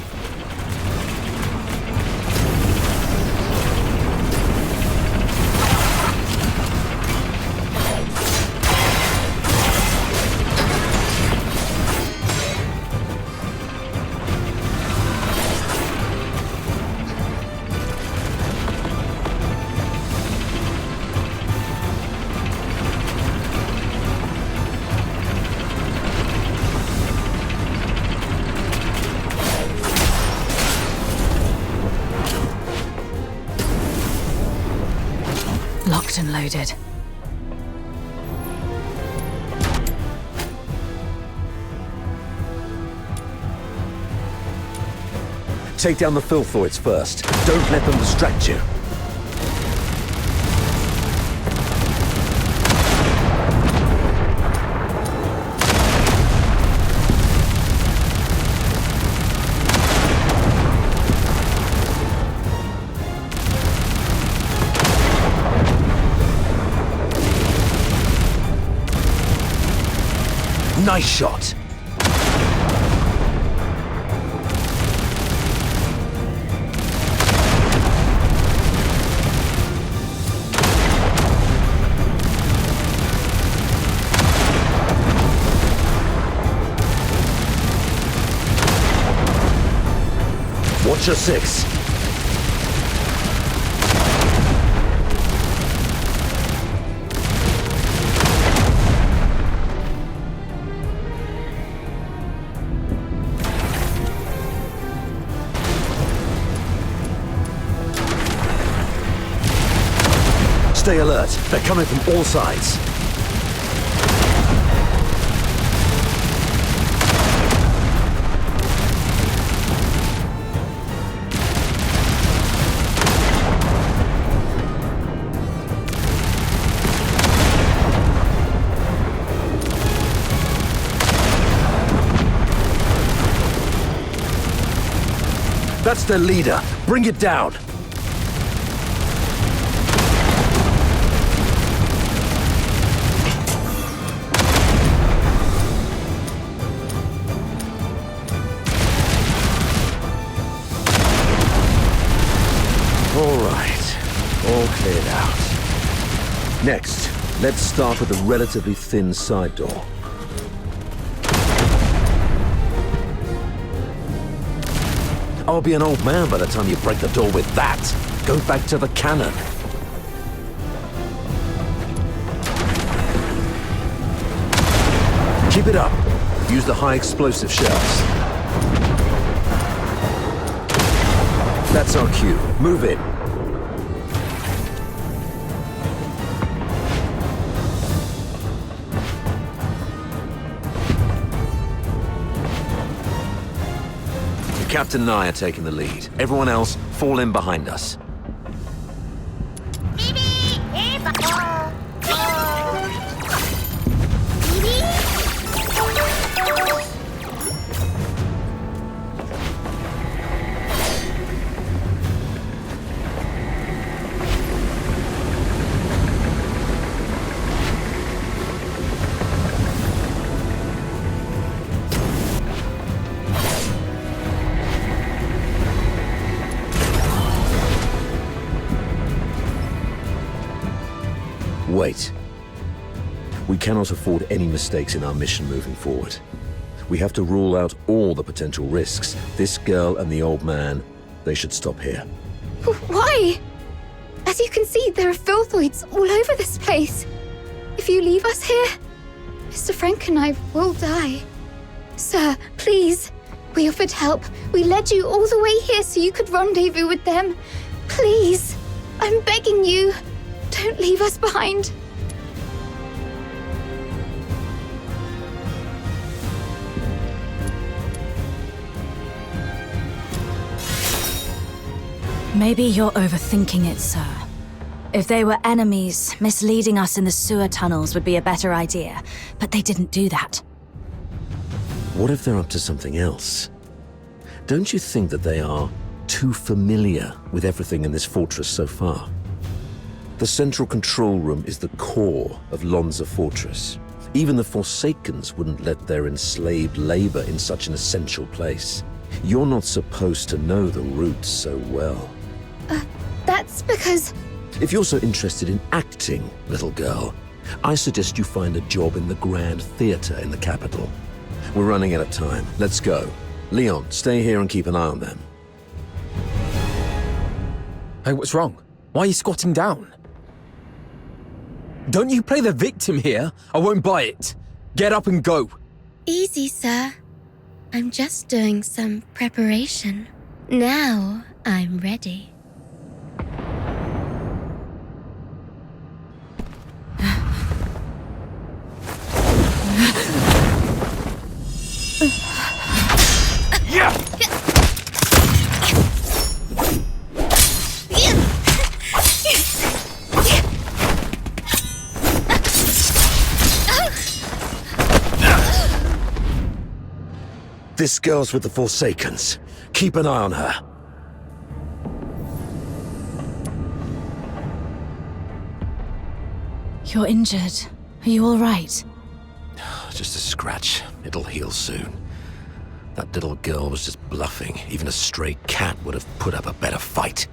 Locked and loaded. Take down the filthoids first. Don't let them distract you. Nice shot. Watch your six. Stay alert. They're coming from all sides. That's their leader. Bring it down. All right. All cleared out. Next, let's start with a relatively thin side door. I'll be an old man by the time you break the door with that. Go back to the cannon. Keep it up. Use the high explosive shells. That's our cue. Move in. Captain and I are taking the lead. Everyone else, fall in behind us. Wait. We cannot afford any mistakes in our mission moving forward. We have to rule out all the potential risks. This girl and the old man, they should stop here. Why? As you can see, there are filthoids all over this place. If you leave us here, Mr. Frank and I will die. Sir, please. We offered help. We led you all the way here so you could rendezvous with them. Please. I'm begging you. Don't leave us behind. Maybe you're overthinking it, sir. If they were enemies, misleading us in the sewer tunnels would be a better idea. But they didn't do that. What if they're up to something else? Don't you think that they are too familiar with everything in this fortress so far? The central control room is the core of Lonza Fortress. Even the Forsakens wouldn't let their enslaved labor in such an essential place. You're not supposed to know the routes so well. That's because... If you're so interested in acting, little girl, I suggest you find a job in the Grand Theatre in the capital. We're running out of time. Let's go. Leon, stay here and keep an eye on them. Hey, what's wrong? Why are you squatting down? Don't you play the victim here? I won't buy it. Get up and go. Easy, sir. I'm just doing some preparation. Now I'm ready. Yeah! This girl's with the Forsakens. Keep an eye on her. You're injured. Are you all right? Just a scratch. It'll heal soon. That little girl was just bluffing. Even a stray cat would have put up a better fight.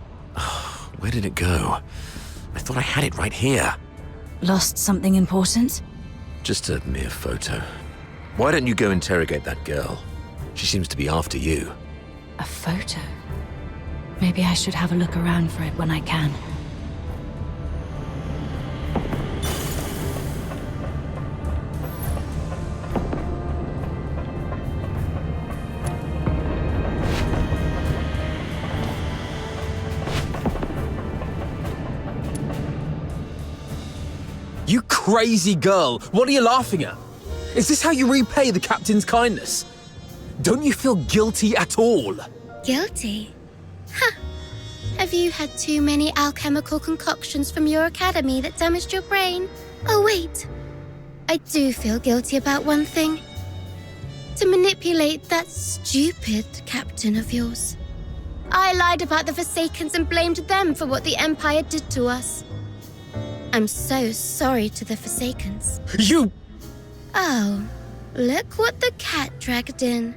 Where did it go? I thought I had it right here. Lost something important? Just a mere photo. Why don't you go interrogate that girl? She seems to be after you. A photo? Maybe I should have a look around for it when I can. crazy girl. What are you laughing at? Is this how you repay the captain's kindness? Don't you feel guilty at all? Guilty? Huh. Have you had too many alchemical concoctions from your academy that damaged your brain? Oh, wait. I do feel guilty about one thing. To manipulate that stupid captain of yours. I lied about the Forsakens and blamed them for what the Empire did to us. I'm so sorry to the Forsakens. You... Oh, look what the cat dragged in.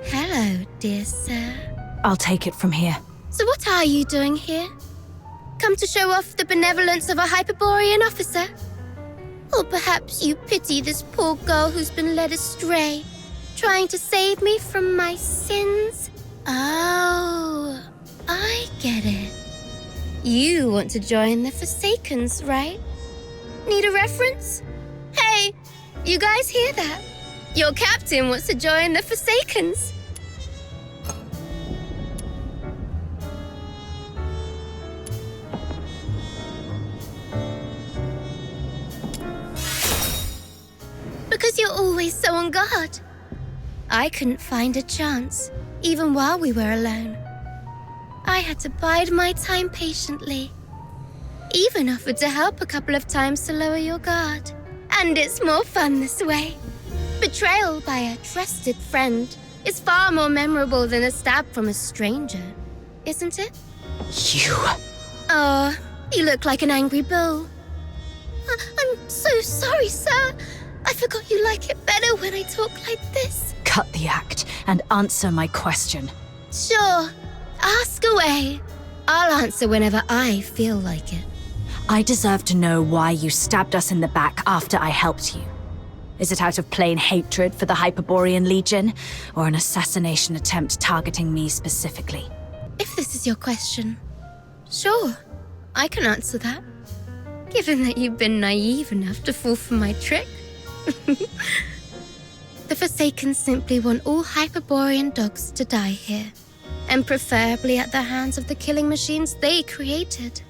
Hello, dear sir. I'll take it from here. So what are you doing here? Come to show off the benevolence of a Hyperborean officer? Or perhaps you pity this poor girl who's been led astray, trying to save me from my sins? Oh, I get it. You want to join the Forsakens, right? Need a reference? Hey, you guys hear that? Your captain wants to join the Forsakens. Because you're always so on guard. I couldn't find a chance, even while we were alone. I had to bide my time patiently. Even offered to help a couple of times to lower your guard. And it's more fun this way. Betrayal by a trusted friend is far more memorable than a stab from a stranger, isn't it? You... Oh, you look like an angry bull. I'm so sorry, sir. I forgot you like it better when I talk like this. Cut the act and answer my question. Sure. Ask away. I'll answer whenever I feel like it. I deserve to know why you stabbed us in the back after I helped you. Is it out of plain hatred for the Hyperborean Legion, or an assassination attempt targeting me specifically? If this is your question, sure, I can answer that. Given that you've been naive enough to fall for my trick. The Forsaken simply want all Hyperborean dogs to die here, and preferably at the hands of the killing machines they created.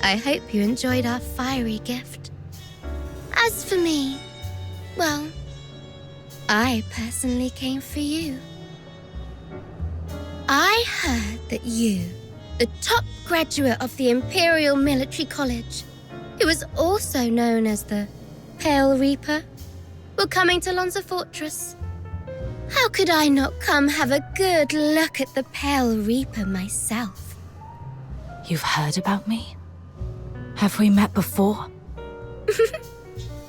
I hope you enjoyed our fiery gift. As for me, well, I personally came for you. I heard that you, the top graduate of the Imperial Military College, who was also known as the Pale Reaper, were coming to Lonza Fortress. How could I not come have a good look at the Pale Reaper myself? You've heard about me? Have we met before?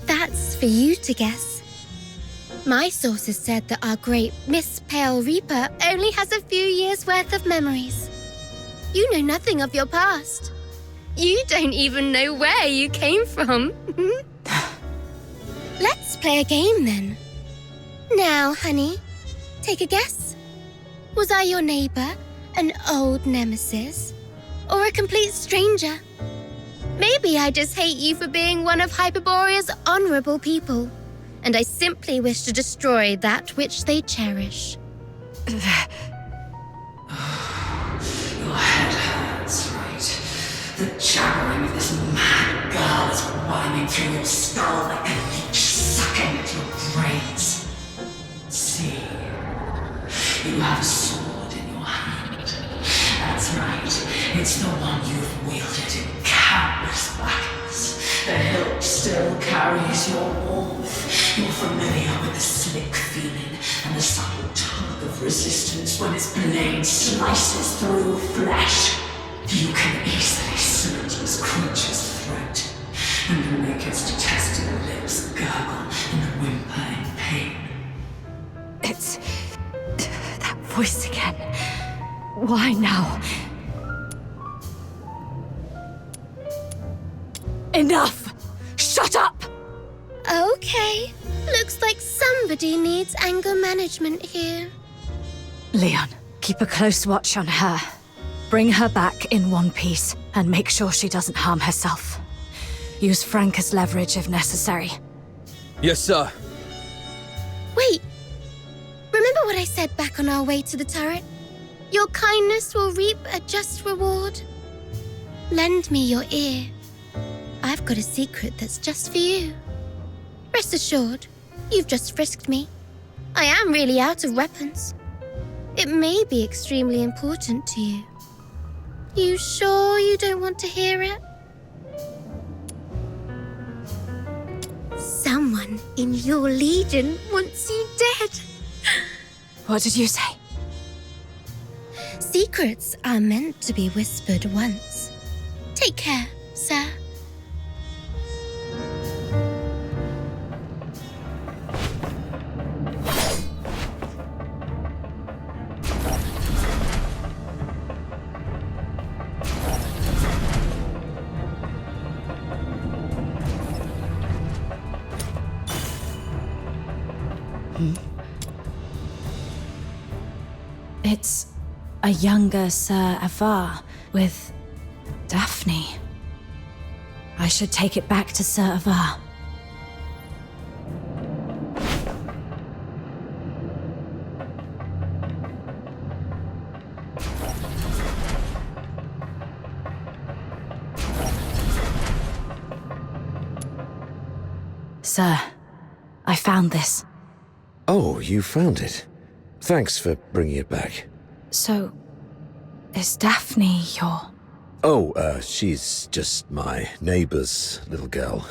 That's for you to guess. My sources said that our great Miss Pale Reaper only has a few years' worth of memories. You know nothing of your past. You don't even know where you came from. Let's play a game then. Now, honey, take a guess. Was I your neighbor, an old nemesis, or a complete stranger? Maybe I just hate you for being one of Hyperborea's honorable people, and I simply wish to destroy that which they cherish. Your head hurts, right? The jabbering of this mad girl is whining through your skull like a leech sucking at your brains. See, you have a sword in your hand. That's right, it's the one you've wielded in countless battles. The hilt still carries your warmth. You're familiar with the slick feeling and the subtle tug of resistance when its blade slices through flesh. You can easily slit this creature's throat, and make its detested lips gurgle and whimper in pain. It's... that voice again. Why now? Enough! Shut up! Okay, looks like somebody needs anger management here. Leon, keep a close watch on her. Bring her back in one piece, and make sure she doesn't harm herself. Use Frank as leverage if necessary. Yes, sir. Wait, remember what I said back on our way to the turret? Your kindness will reap a just reward. Lend me your ear. I've got a secret that's just for you. Rest assured, you've just frisked me. I am really out of weapons. It may be extremely important to you. You sure you don't want to hear it? Someone in your legion wants you dead. What did you say? Secrets are meant to be whispered once. Take care, sir. It's a younger Sir Avar with Daphne. I should take it back to Sir Avar. Sir, I found this. Oh, you found it. Thanks for bringing it back. So, is Daphne your... Oh, she's just my neighbor's little girl.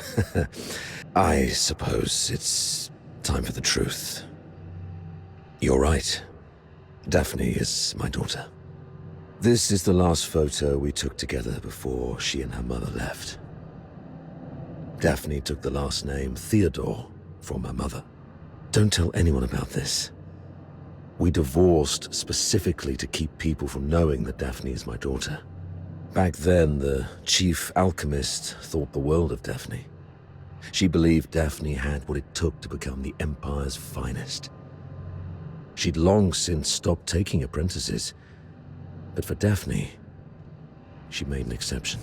I suppose it's time for the truth. You're right. Daphne is my daughter. This is the last photo we took together before she and her mother left. Daphne took the last name Theodore from her mother. Don't tell anyone about this. We divorced specifically to keep people from knowing that Daphne is my daughter. Back then, the chief alchemist thought the world of Daphne. She believed Daphne had what it took to become the Empire's finest. She'd long since stopped taking apprentices, but for Daphne, she made an exception.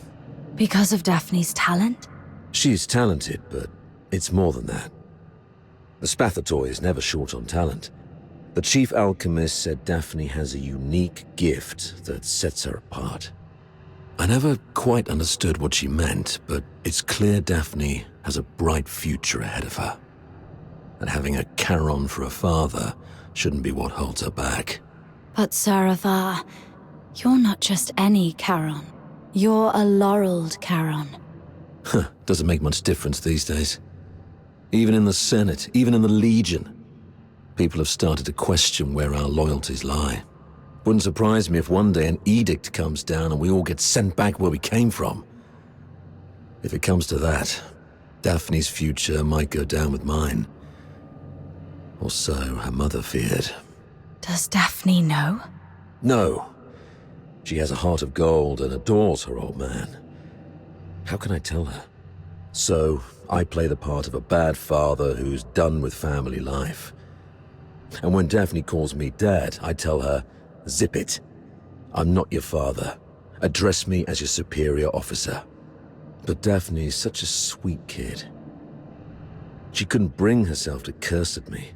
Because of Daphne's talent? She's talented, but it's more than that. The Spathatoi is never short on talent. The chief alchemist said Daphne has a unique gift that sets her apart. I never quite understood what she meant, but it's clear Daphne has a bright future ahead of her. And having a Charon for a father shouldn't be what holds her back. But Sir Avar, you're not just any Charon. You're a laureled Charon. Doesn't make much difference these days. Even in the Senate, even in the Legion, people have started to question where our loyalties lie. Wouldn't surprise me if one day an edict comes down and we all get sent back where we came from. If it comes to that, Daphne's future might go down with mine. Or so her mother feared. Does Daphne know? No. She has a heart of gold and adores her old man. How can I tell her? So, I play the part of a bad father who's done with family life. And when Daphne calls me Dad, I tell her, zip it. I'm not your father. Address me as your superior officer. But Daphne's such a sweet kid. She couldn't bring herself to curse at me,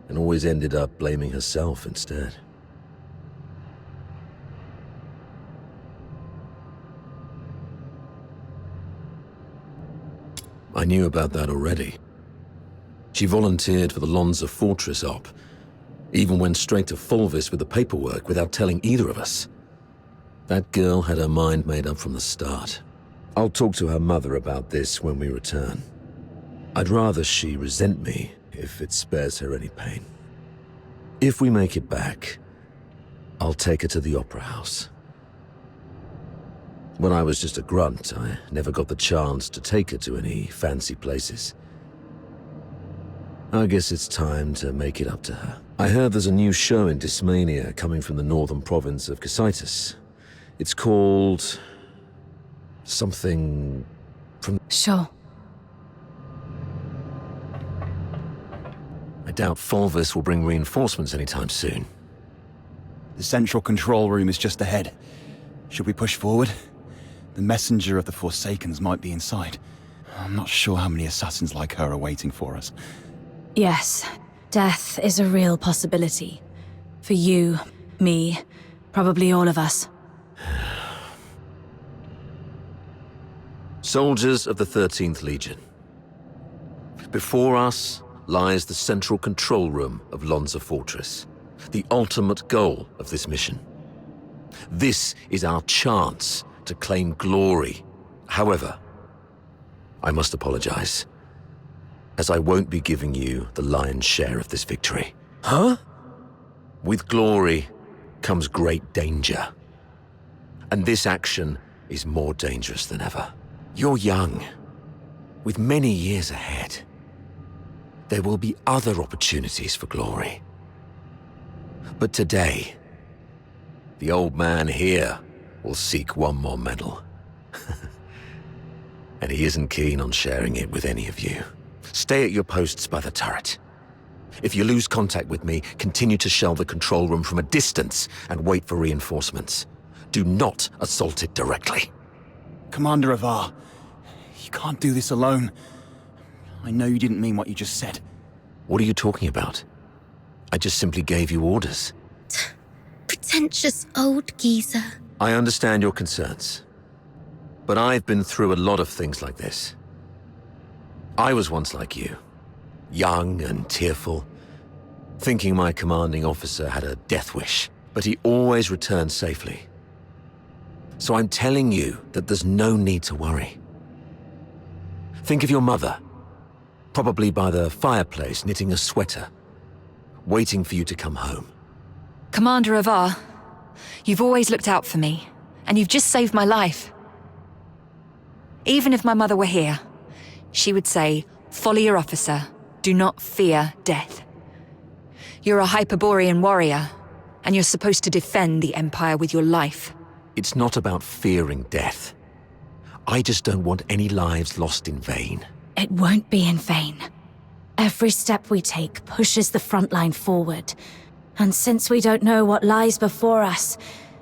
and always ended up blaming herself instead. I knew about that already. She volunteered for the Lonza Fortress op, even went straight to Fulvis with the paperwork without telling either of us. That girl had her mind made up from the start. I'll talk to her mother about this when we return. I'd rather she resent me if it spares her any pain. If we make it back, I'll take her to the Opera House. When I was just a grunt, I never got the chance to take her to any fancy places. I guess it's time to make it up to her. I heard there's a new show in Dysmania coming from the northern province of Cocytus. It's called... something... from... Sure. I doubt Fulvis will bring reinforcements anytime soon. The central control room is just ahead. Should we push forward? The messenger of the Forsakens might be inside. I'm not sure how many assassins like her are waiting for us. Yes, death is a real possibility. For you, me, probably all of us. Soldiers of the 13th Legion. Before us lies the central control room of Lonza Fortress, the ultimate goal of this mission. This is our chance to claim glory. However, I must apologize, as I won't be giving you the lion's share of this victory. Huh? With glory comes great danger. And this action is more dangerous than ever. You're young, with many years ahead. There will be other opportunities for glory. But today, the old man here will seek one more medal. And he isn't keen on sharing it with any of you. Stay at your posts by the turret. If you lose contact with me, continue to shell the control room from a distance and wait for reinforcements. Do not assault it directly. Commander Avar, you can't do this alone. I know you didn't mean what you just said. What are you talking about? I just simply gave you orders. Pretentious old geezer. I understand your concerns, but I've been through a lot of things like this. I was once like you, young and tearful, thinking my commanding officer had a death wish, but he always returned safely. So I'm telling you that there's no need to worry. Think of your mother, probably by the fireplace knitting a sweater, waiting for you to come home. Commander Avar, you've always looked out for me, and you've just saved my life. Even if my mother were here, she would say, "Follow your officer, do not fear death." You're a Hyperborean warrior, and you're supposed to defend the Empire with your life. It's not about fearing death. I just don't want any lives lost in vain. It won't be in vain. Every step we take pushes the front line forward. And since we don't know what lies before us,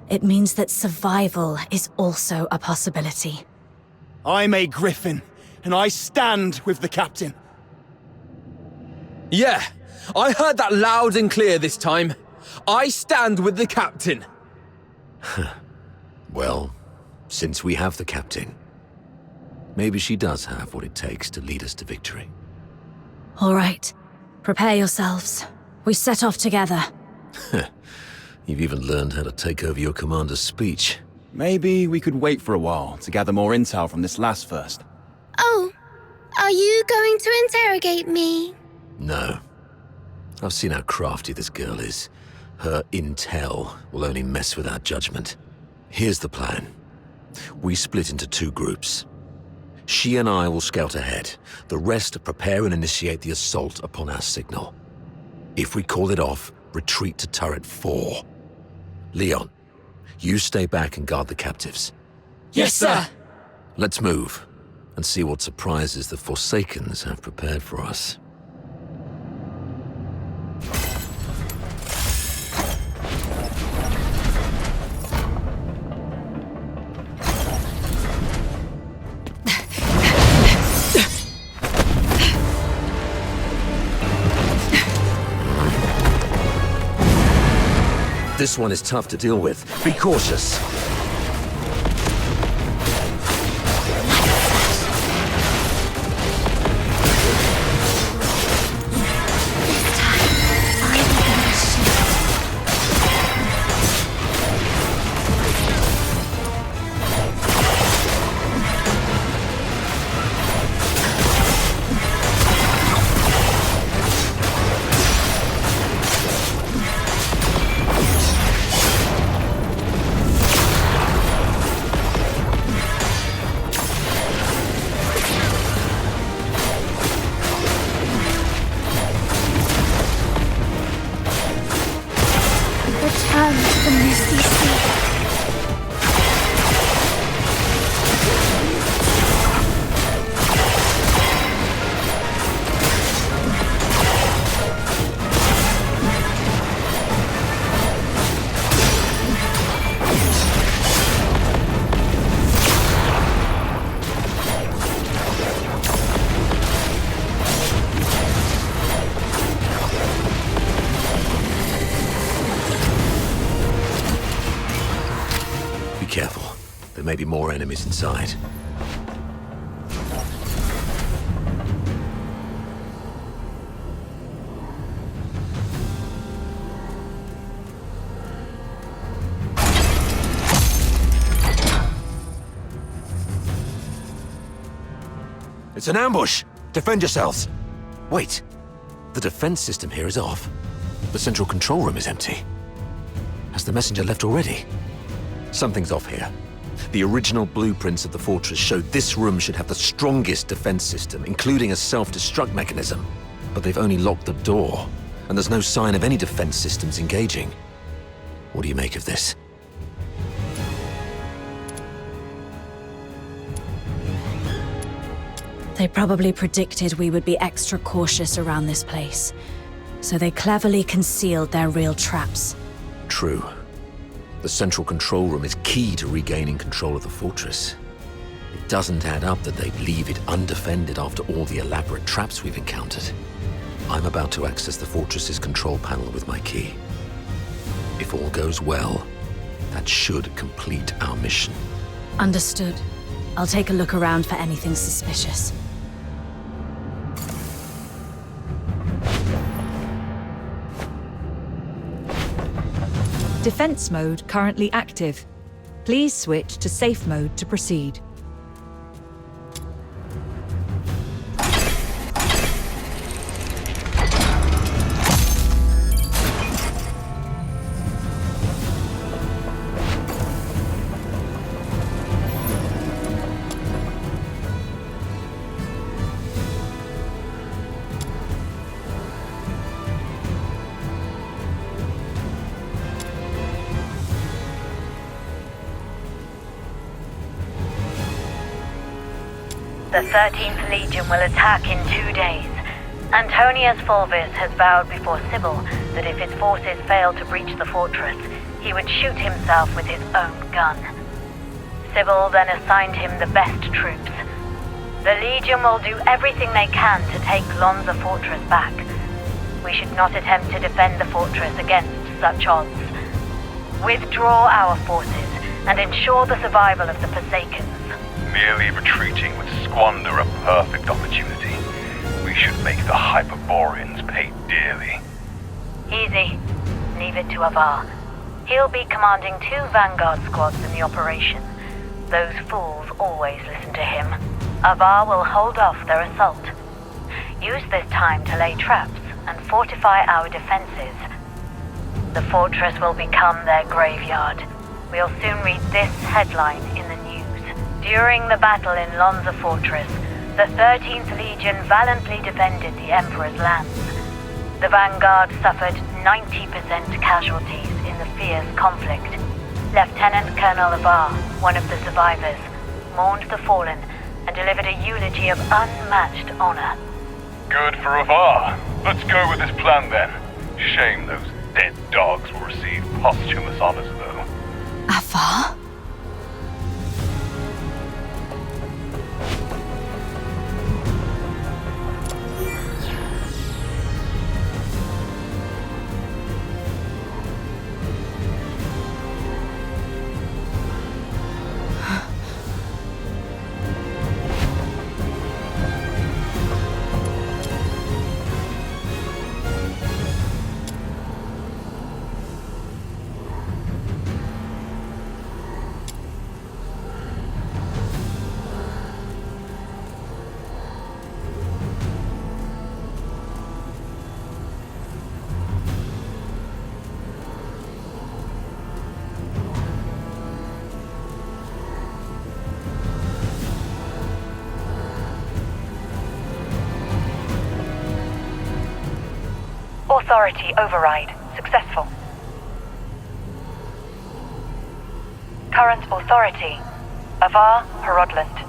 it means that survival is also a possibility. I'm a Griffin, and I stand with the captain. Yeah, I heard that loud and clear this time. I stand with the captain. Well, since we have the captain, maybe she does have what it takes to lead us to victory. All right, prepare yourselves. We set off together. You've even learned how to take over your commander's speech. Maybe we could wait for a while to gather more intel from this last first. Oh, are you going to interrogate me? No. I've seen how crafty this girl is. Her intel will only mess with our judgment. Here's the plan. We split into two groups. She and I will scout ahead. The rest prepare and initiate the assault upon our signal. If we call it off, retreat to turret 4. Leon, you stay back and guard the captives. Yes, sir! Let's move and see what surprises the Forsakens have prepared for us. This one is tough to deal with. Be cautious. Return to the misty sea. Careful. There may be more enemies inside. It's an ambush! Defend yourselves! Wait. The defense system here is off. The central control room is empty. Has the messenger left already? Something's off here. The original blueprints of the fortress showed this room should have the strongest defense system, including a self-destruct mechanism. But they've only locked the door, and there's no sign of any defense systems engaging. What do you make of this? They probably predicted we would be extra cautious around this place, so they cleverly concealed their real traps. True. The central control room is key to regaining control of the fortress. It doesn't add up that they'd leave it undefended after all the elaborate traps we've encountered. I'm about to access the fortress's control panel with my key. If all goes well, that should complete our mission. Understood. I'll take a look around for anything suspicious. Defense mode currently active. Please switch to safe mode to proceed. The 13th Legion will attack in 2 days. Antonius Fulvis has vowed before Sybil that if his forces fail to breach the fortress, he would shoot himself with his own gun. Sybil then assigned him the best troops. The Legion will do everything they can to take Lonza Fortress back. We should not attempt to defend the fortress against such odds. Withdraw our forces and ensure the survival of the Forsakens. Merely retreating would squander a perfect opportunity. We should make the Hyperboreans pay dearly. Easy. Leave it to Avar. He'll be commanding 2 Vanguard squads in the operation. Those fools always listen to him. Avar will hold off their assault. Use this time to lay traps and fortify our defenses. The fortress will become their graveyard. We'll soon read this headline in the news. During the battle in Lonza Fortress, the 13th Legion valiantly defended the Emperor's lands. The Vanguard suffered 90% casualties in the fierce conflict. Lieutenant Colonel Avar, one of the survivors, mourned the fallen and delivered a eulogy of unmatched honor. Good for Avar. Let's go with this plan then. Shame those dead dogs will receive posthumous honors though. Avar? Authority override successful. Current authority, Avar Harodland.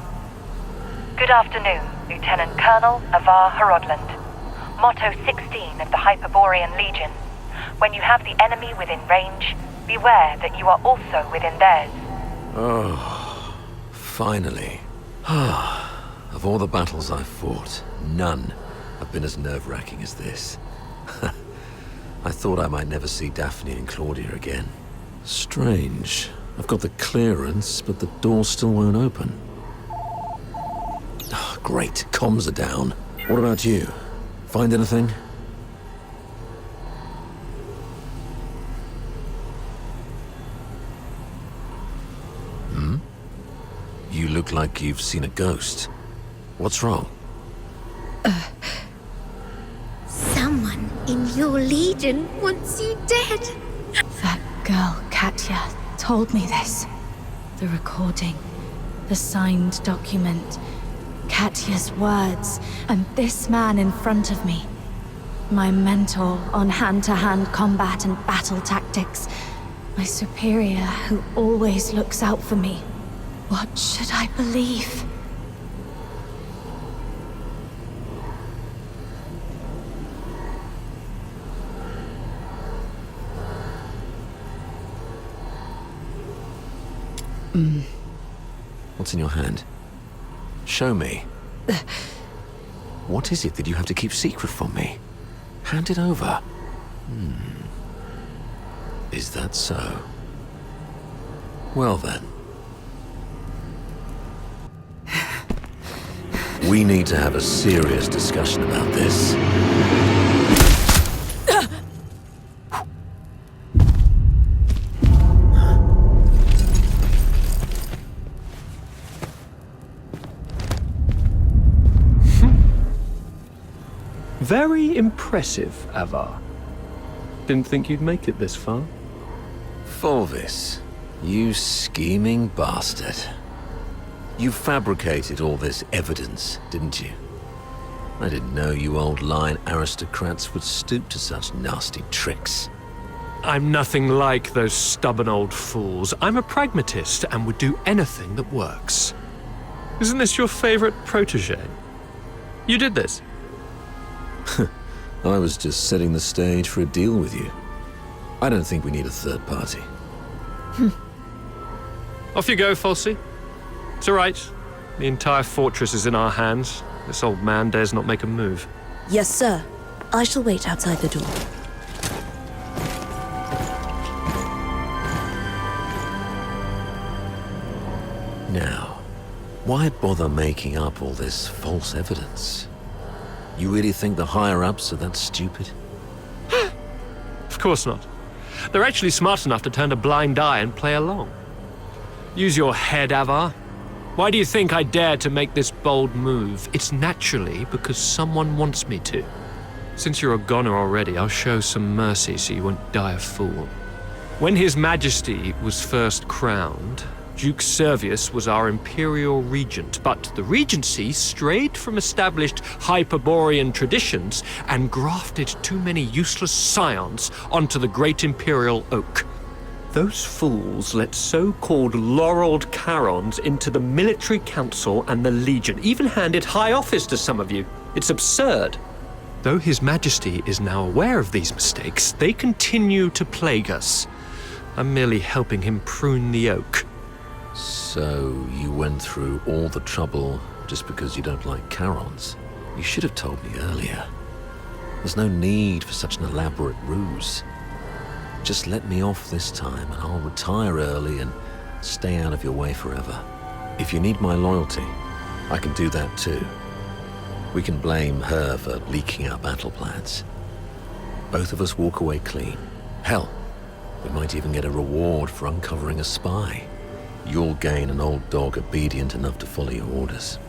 Good afternoon, Lieutenant Colonel Avar Harodland. Motto 16 of the Hyperborean Legion. When you have the enemy within range, beware that you are also within theirs. Oh, finally. Of all the battles I've fought, none have been as nerve-wracking as this. I thought I might never see Daphne and Claudia again. Strange. I've got the clearance, but the door still won't open. Oh, great, comms are down. What about you? Find anything? You look like you've seen a ghost. What's wrong? in your legion wants you dead. That girl, Katya, told me this. The recording, the signed document, Katya's words, and this man in front of me. My mentor on hand-to-hand combat and battle tactics. My superior who always looks out for me. What should I believe? What's in your hand? Show me. What is it that you have to keep secret from me? Hand it over. Is that so? Well then. We need to have a serious discussion about this. Very impressive, Avar. Didn't think you'd make it this far. Fulvis, you scheming bastard. You fabricated all this evidence, didn't you? I didn't know you old line aristocrats would stoop to such nasty tricks. I'm nothing like those stubborn old fools. I'm a pragmatist and would do anything that works. Isn't this your favorite protege? You did this. I was just setting the stage for a deal with you. I don't think we need a third party. Off you go, Falsey. It's all right. The entire fortress is in our hands. This old man dares not make a move. Yes, sir. I shall wait outside the door. Now, why bother making up all this false evidence? You really think the higher-ups are that stupid? Of course not. They're actually smart enough to turn a blind eye and play along. Use your head, Avar. Why do you think I dare to make this bold move? It's naturally because someone wants me to. Since you're a goner already, I'll show some mercy so you won't die a fool. When His Majesty was first crowned, Duke Servius was our imperial regent, but the regency strayed from established Hyperborean traditions and grafted too many useless scions onto the great imperial oak. Those fools let so-called laureled Charons into the military council and the legion, even handed high office to some of you. It's absurd. Though His Majesty is now aware of these mistakes, they continue to plague us. I'm merely helping him prune the oak. So, you went through all the trouble just because you don't like Charons? You should have told me earlier. There's no need for such an elaborate ruse. Just let me off this time and I'll retire early and stay out of your way forever. If you need my loyalty, I can do that too. We can blame her for leaking our battle plans. Both of us walk away clean. Hell, we might even get a reward for uncovering a spy. You'll gain an old dog obedient enough to follow your orders.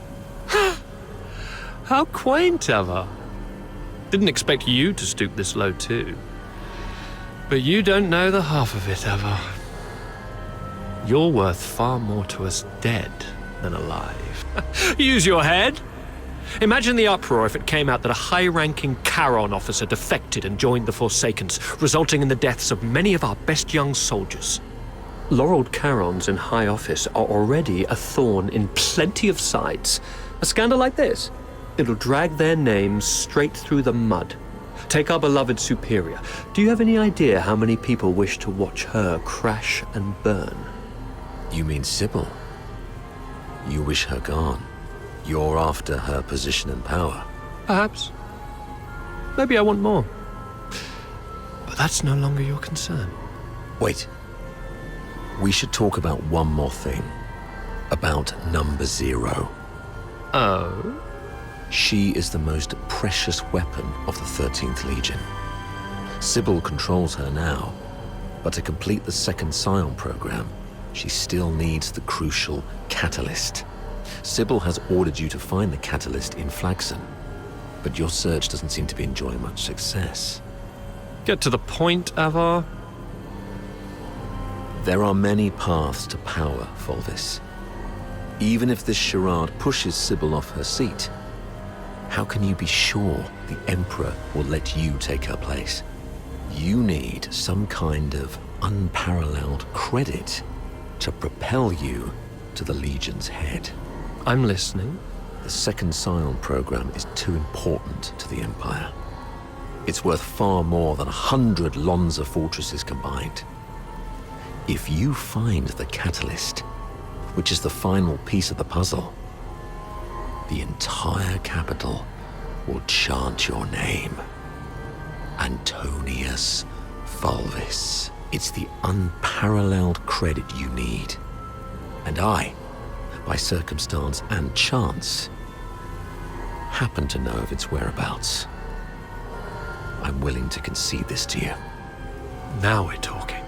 How quaint, Avar. Didn't expect you to stoop this low too. But you don't know the half of it, Avar. You're worth far more to us dead than alive. Use your head. Imagine the uproar if it came out that a high-ranking Charon officer defected and joined the Forsakens, resulting in the deaths of many of our best young soldiers. Laureled Charons in high office are already a thorn in plenty of sides. A scandal like this, it'll drag their names straight through the mud. Take our beloved superior. Do you have any idea how many people wish to watch her crash and burn? You mean Sybil? You wish her gone. You're after her position and power. Perhaps. Maybe I want more. But that's no longer your concern. Wait. We should talk about one more thing. About number 0. Oh? She is the most precious weapon of the 13th Legion. Sybil controls her now, but to complete the second Scion program, she still needs the crucial catalyst. Sybil has ordered you to find the catalyst in Flagson. But your search doesn't seem to be enjoying much success. Get to the point, Avar. There are many paths to power, Fulvis. Even if this charade pushes Sybil off her seat, how can you be sure the Emperor will let you take her place? You need some kind of unparalleled credit to propel you to the Legion's head. I'm listening. The second Scion program is too important to the Empire. It's worth far more than 100 Lonza fortresses combined. If you find the catalyst, which is the final piece of the puzzle, the entire capital will chant your name. Antonius Fulvis. It's the unparalleled credit you need. And I, by circumstance and chance, happen to know of its whereabouts. I'm willing to concede this to you. Now we're talking.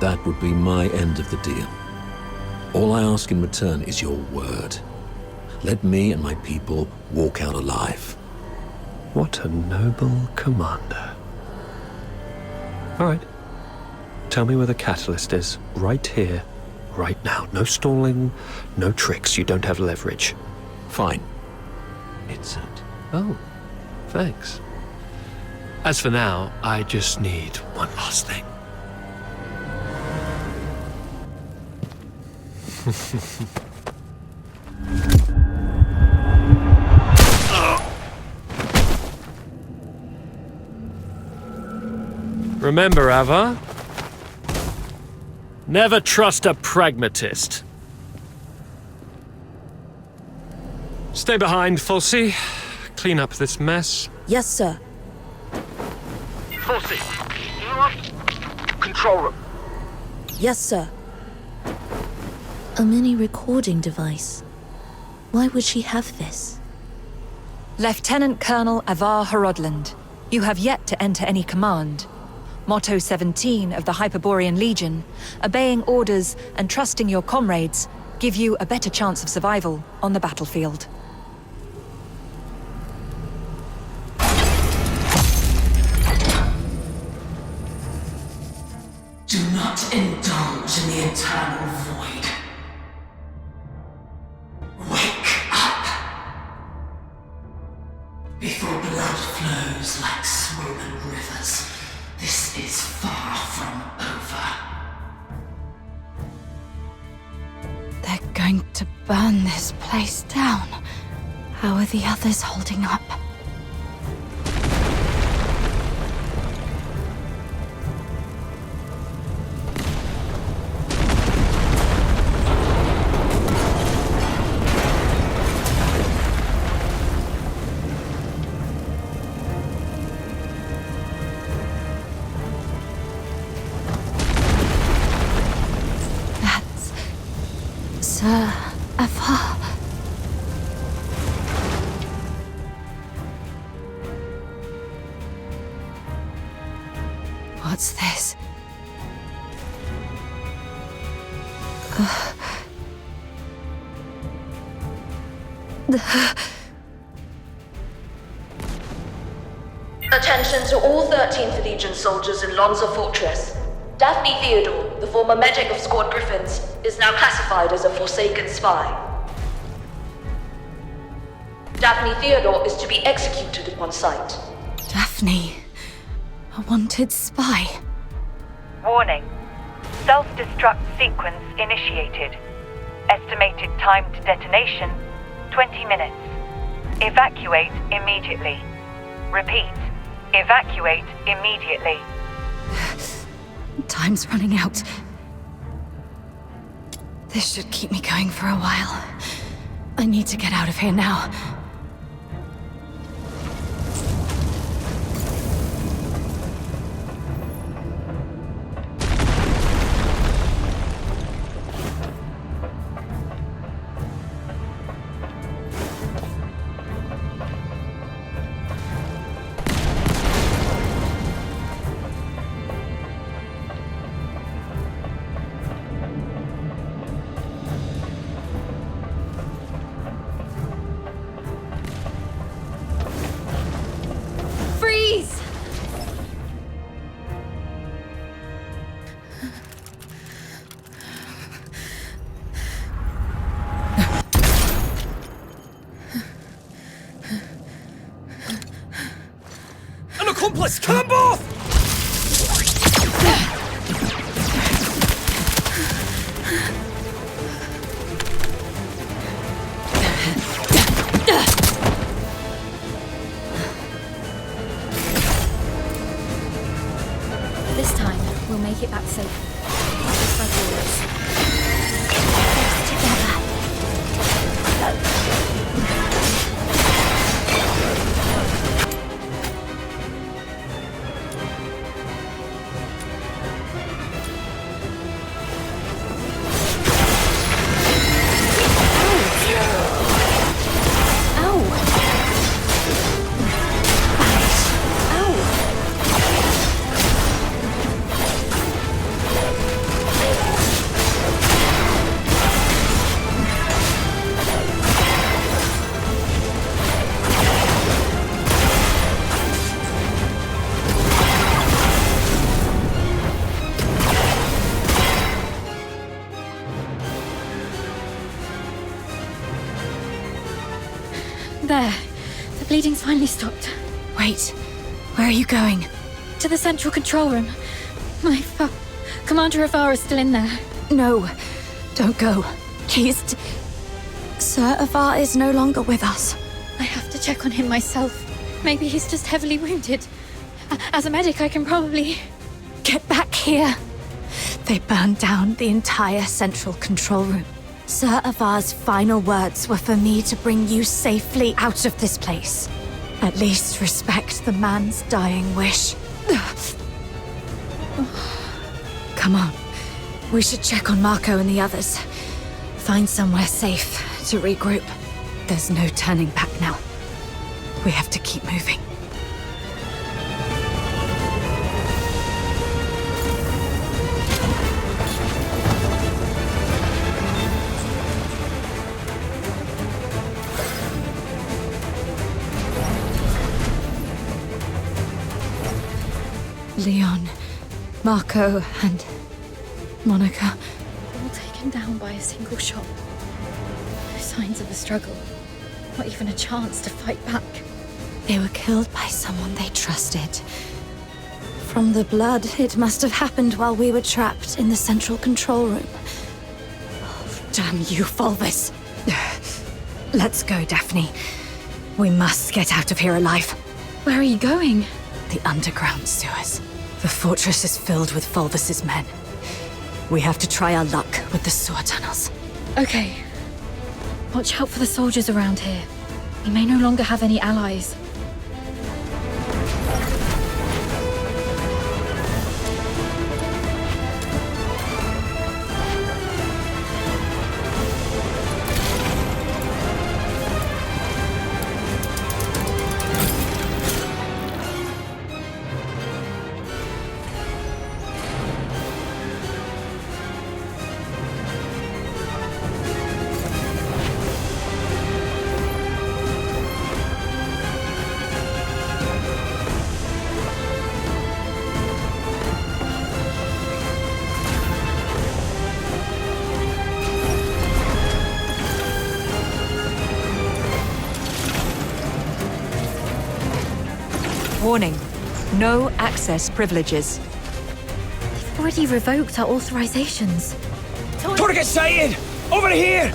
That would be my end of the deal. All I ask in return is your word. Let me and my people walk out alive. What a noble commander. All right. Tell me where the catalyst is. Right here, right now. No stalling, no tricks. You don't have leverage. Fine. It's it. Oh, thanks. As for now, I just need one last thing. Remember, Ava, never trust a pragmatist. Stay behind, Fulci. Clean up this mess. Yes, sir. Fulci, control room. Yes, sir. A mini recording device. Why would she have this? Lieutenant Colonel Avar Horodland, you have yet to enter any command. Motto 17 of the Hyperborean Legion, obeying orders and trusting your comrades give you a better chance of survival on the battlefield. Do not indulge in the eternal void. Wake up! Before blood flows like swollen rivers, this is far from over. They're going to burn this place down. How are the others holding up? Sir Avar. What's this? Attention to all 13th Legion soldiers in Lonza Fortress. Daphne Theodore, the former medic of Squad Griffins, is now classified as a Forsaken spy. Daphne Theodore is to be executed upon sight. Daphne, a wanted spy. Warning. Self-destruct sequence initiated. Estimated time to detonation, 20 minutes. Evacuate immediately. Repeat. Evacuate immediately. Time's running out. This should keep me going for a while. I need to get out of here now. accomplice! Kill them both! This time, we'll make it back safe. Just like always. Together. There. The bleeding's finally stopped. Wait, where are you going? To the central control room. Commander Avar is still in there. No, don't go. Sir Avar is no longer with us. I have to check on him myself. Maybe he's just heavily wounded. As a medic, I can probably... Get back here. They burned down the entire central control room. Sir Avar's final words were for me to bring you safely out of this place. At least respect the man's dying wish. Come on. We should check on Marco and the others. Find somewhere safe to regroup. There's no turning back now. We have to keep moving. Leon, Marco, and Monica. All taken down by a single shot. No signs of a struggle. Not even a chance to fight back. They were killed by someone they trusted. From the blood, it must have happened while we were trapped in the central control room. Oh, damn you, Fulvus. Let's go, Daphne. We must get out of here alive. Where are you going? The underground sewers. The fortress is filled with Fulvus's men. We have to try our luck with the sewer tunnels. Okay. Watch out for the soldiers around here. We may no longer have any allies. Warning. No access privileges. They've already revoked our authorizations. Target sighted! Over here!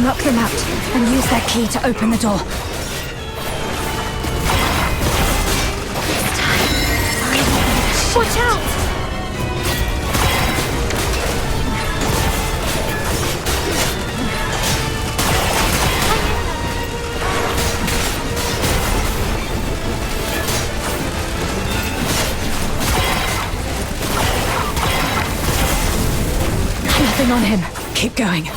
Knock them out and use their key to open the door. Watch out! Nothing on him. Keep going.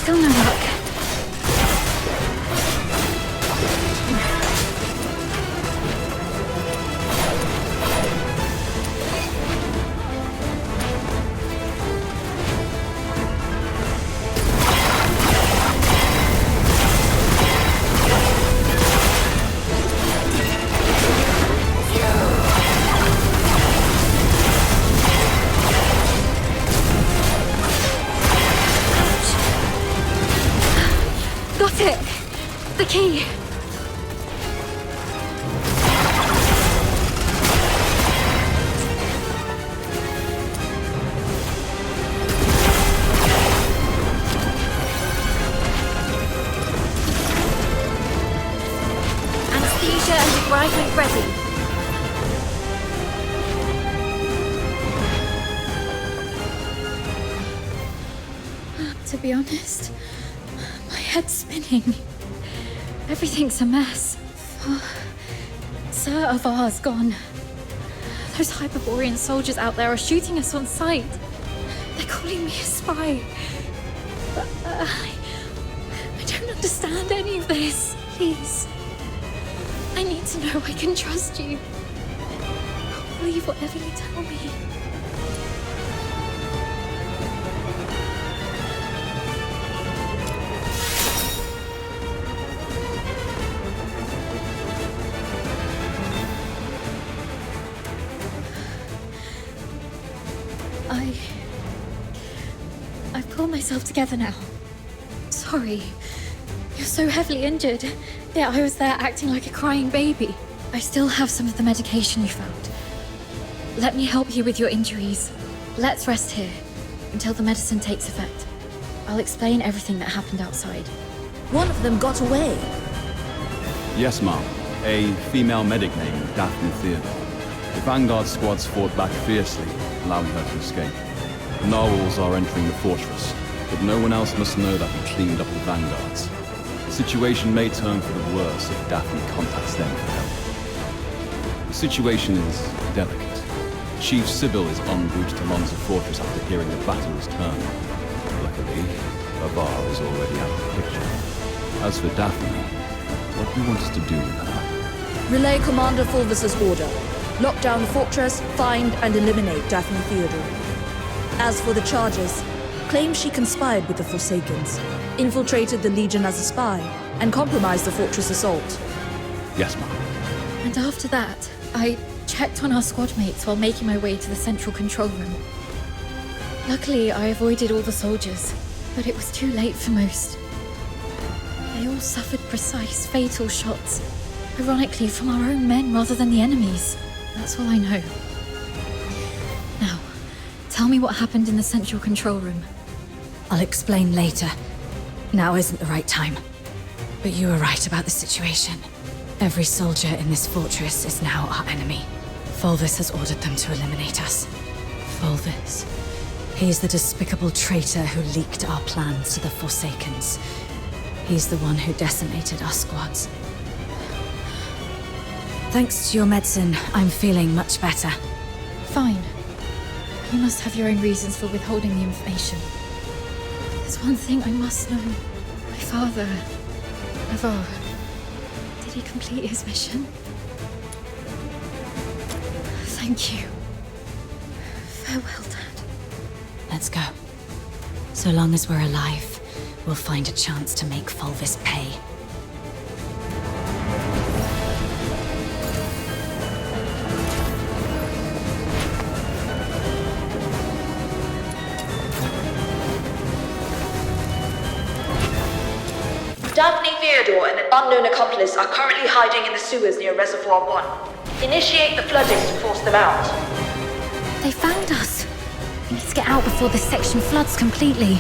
Still no luck. Arrival ready. To be honest, my head's spinning. Everything's a mess. Sir Avar's gone. Those Hyperborean soldiers out there are shooting us on sight. They're calling me a spy. But I don't understand any of this. Please. I need to know I can trust you. I'll believe whatever you tell me. I've pulled myself together now. Sorry. You're so heavily injured. Yeah, I was there acting like a crying baby. I still have some of the medication you found. Let me help you with your injuries. Let's rest here until the medicine takes effect. I'll explain everything that happened outside. One of them got away. Yes, ma'am. A female medic named Daphne Theodore. The Vanguard squads fought back fiercely, allowing her to escape. The Narwhals are entering the fortress, but no one else must know that we cleaned up the Vanguards. The situation may turn for the worse if Daphne contacts them for help. The situation is delicate. Chief Sybil is en route to Lonza Fortress after hearing the battle is turned. Luckily, Avar is already out of the picture. As for Daphne, what do you want us to do with her? Relay Commander Fulvis's order. Lock down the fortress, find and eliminate Daphne Theodore. As for the charges, claim she conspired with the Forsakens, infiltrated the Legion as a spy, and compromised the fortress assault. Yes, ma'am. And after that, I checked on our squad mates while making my way to the central control room. Luckily, I avoided all the soldiers, but it was too late for most. They all suffered precise, fatal shots, ironically from our own men rather than the enemy's. That's all I know. Now, tell me what happened in the central control room. I'll explain later. Now isn't the right time. But you were right about the situation. Every soldier in this fortress is now our enemy. Fulvis has ordered them to eliminate us. Fulvis. He's the despicable traitor who leaked our plans to the Forsakens. He's the one who decimated our squads. Thanks to your medicine, I'm feeling much better. Fine. You must have your own reasons for withholding the information. There's one thing I must know. My father, Avar, did he complete his mission? Thank you. Farewell, Dad. Let's go. So long as we're alive, we'll find a chance to make Fulvis pay. Daphne Theodore and an unknown accomplice are currently hiding in the sewers near Reservoir 1. Initiate the flooding to force them out. They found us. We need to get out before this section floods completely.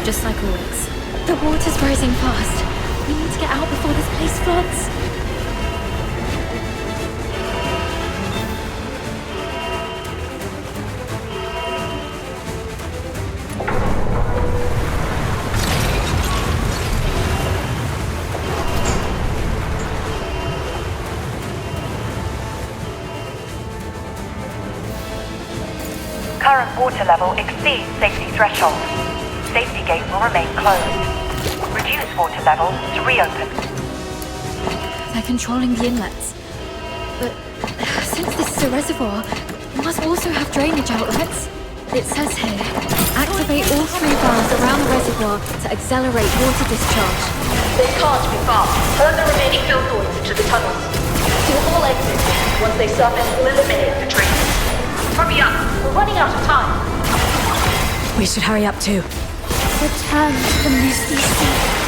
just like always. The water's rising fast. We need to get out before this place floods. Current water level exceeds safety threshold. Safety gate will remain closed. Reduce water level to reopen. They're controlling the inlets. But since this is a reservoir, it must also have drainage outlets. It says here, activate all 3 valves around the reservoir to accelerate water discharge. They can't be far. Herd the remaining filthoids into the tunnels. Seal all exits. Once they surface, we'll eliminate the drainage. Hurry up! We're running out of time. We should hurry up too. Return to the misty sea.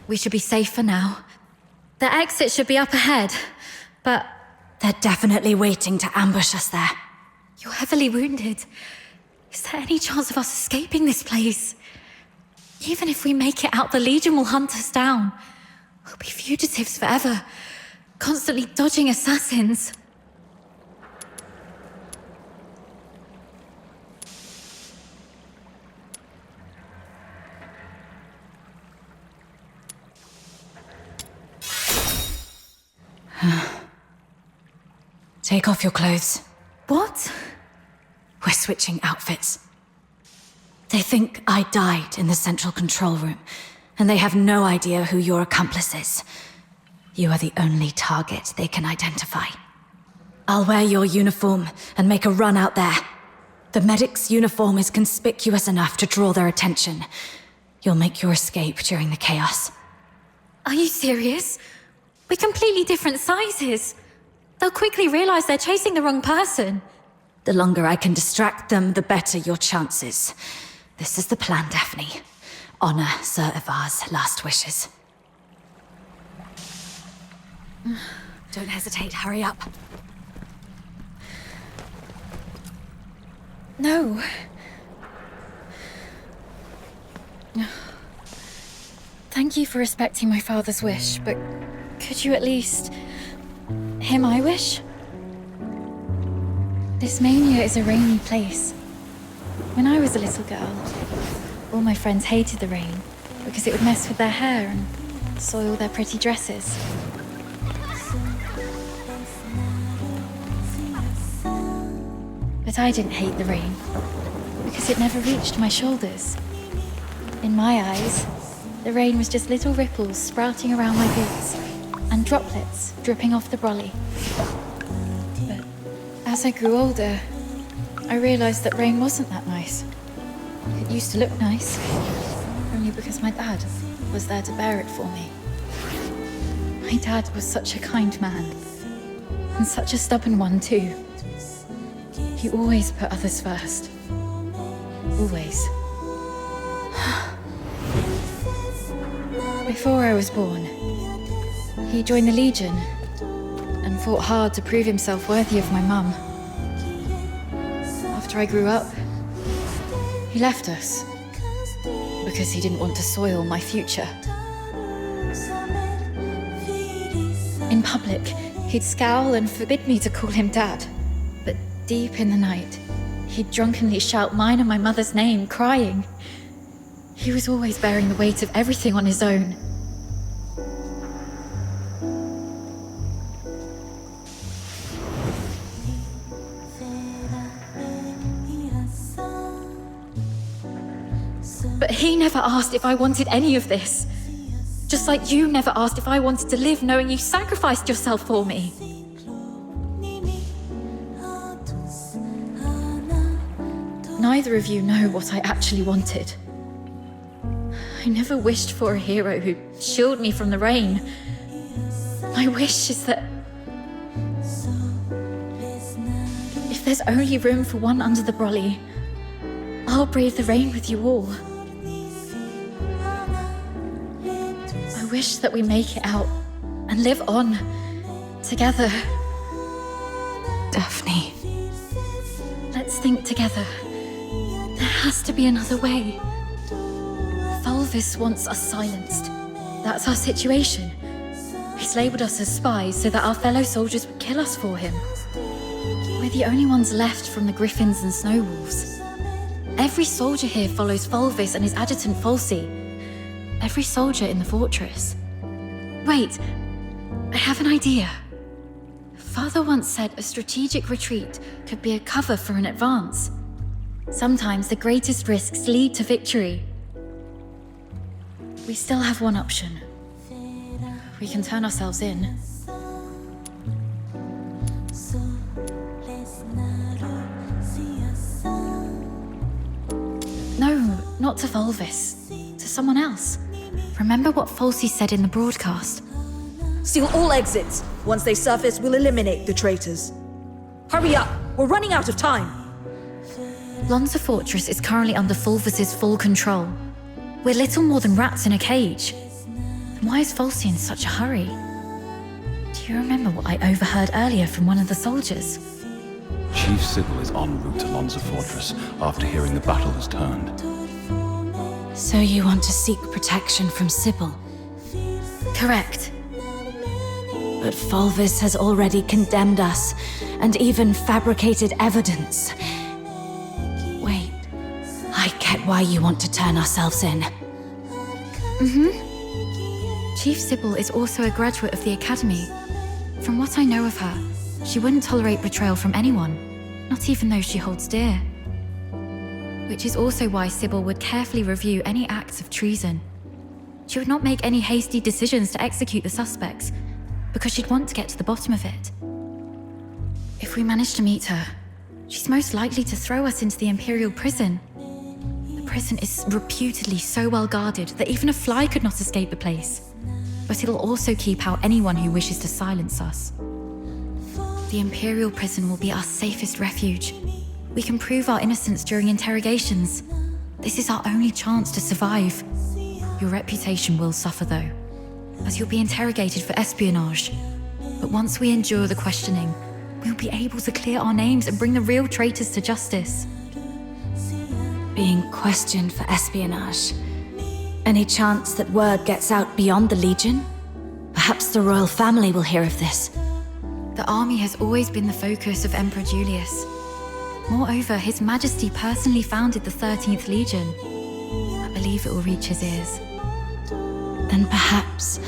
We should be safe for now. The exit should be up ahead, but... They're definitely waiting to ambush us there. You're heavily wounded. Is there any chance of us escaping this place? Even if we make it out, the Legion will hunt us down. We'll be fugitives forever, constantly dodging assassins. Take off your clothes. What? We're switching outfits. They think I died in the central control room, and they have no idea who your accomplice is. You are the only target they can identify. I'll wear your uniform and make a run out there. The medic's uniform is conspicuous enough to draw their attention. You'll make your escape during the chaos. Are you serious? We're completely different sizes. They'll quickly realize they're chasing the wrong person. The longer I can distract them, the better your chances. This is the plan, Daphne. Honor Sir Ivar's last wishes. Don't hesitate, hurry up. No. Thank you for respecting my father's wish, but could you at least hear my wish? This mania is a rainy place. When I was a little girl, all my friends hated the rain because it would mess with their hair and soil their pretty dresses. But I didn't hate the rain because it never reached my shoulders. In my eyes, the rain was just little ripples sprouting around my boots and droplets dripping off the brolly. But as I grew older, I realized that rain wasn't that nice. It used to look nice, only because my dad was there to bear it for me. My dad was such a kind man, and such a stubborn one too. He always put others first. Always. Before I was born, he joined the Legion and fought hard to prove himself worthy of my mum. After I grew up, he left us because he didn't want to soil my future. In public, he'd scowl and forbid me to call him Dad. But deep in the night, he'd drunkenly shout mine and my mother's name, crying. He was always bearing the weight of everything on his own. But he never asked if I wanted any of this. Just like you never asked if I wanted to live knowing you sacrificed yourself for me. Neither of you know what I actually wanted. I never wished for a hero who'd shield me from the rain. My wish is that if there's only room for one under the brolly, I'll brave the rain with you all. I wish that we make it out and live on together. Daphne. Let's think together. There has to be another way. Fulvis wants us silenced. That's our situation. He's labeled us as spies so that our fellow soldiers would kill us for him. We're the only ones left from the Griffins and Snow Wolves. Every soldier here follows Fulvis and his adjutant Falsey. Every soldier in the fortress. Wait, I have an idea. Father once said a strategic retreat could be a cover for an advance. Sometimes the greatest risks lead to victory. We still have one option. We can turn ourselves in. No, not to Fulvis. To someone else. Remember what Falsey said in the broadcast. Seal all exits. Once they surface, we'll eliminate the traitors. Hurry up! We're running out of time! Lonza Fortress is currently under Fulvis's full control. We're little more than rats in a cage. Why is Falsey in such a hurry? Do you remember what I overheard earlier from one of the soldiers? Chief Sybil is en route to Lonza Fortress after hearing the battle has turned. So you want to seek protection from Sybil? Correct. But Fulvis has already condemned us, and even fabricated evidence. Wait, I get why you want to turn ourselves in. Chief Sybil is also a graduate of the Academy. From what I know of her, she wouldn't tolerate betrayal from anyone, not even those she holds dear. Which is also why Sybil would carefully review any acts of treason. She would not make any hasty decisions to execute the suspects, because she'd want to get to the bottom of it. If we manage to meet her, she's most likely to throw us into the Imperial prison. The prison is reputedly so well guarded that even a fly could not escape the place. But it'll also keep out anyone who wishes to silence us. The Imperial prison will be our safest refuge. We can prove our innocence during interrogations. This is our only chance to survive. Your reputation will suffer, though, as you'll be interrogated for espionage. But once we endure the questioning, we'll be able to clear our names and bring the real traitors to justice. Being questioned for espionage. Any chance that word gets out beyond the Legion? Perhaps the royal family will hear of this. The army has always been the focus of Emperor Julius. Moreover, His Majesty personally founded the 13th Legion. I believe it will reach his ears. Then perhaps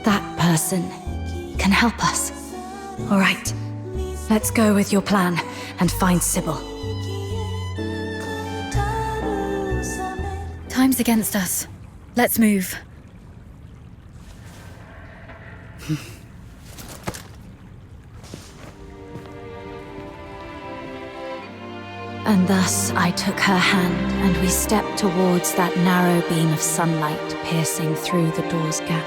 that person can help us. All right, let's go with your plan and find Sybil. Time's against us. Let's move. And thus I took her hand, and we stepped towards that narrow beam of sunlight piercing through the door's gap.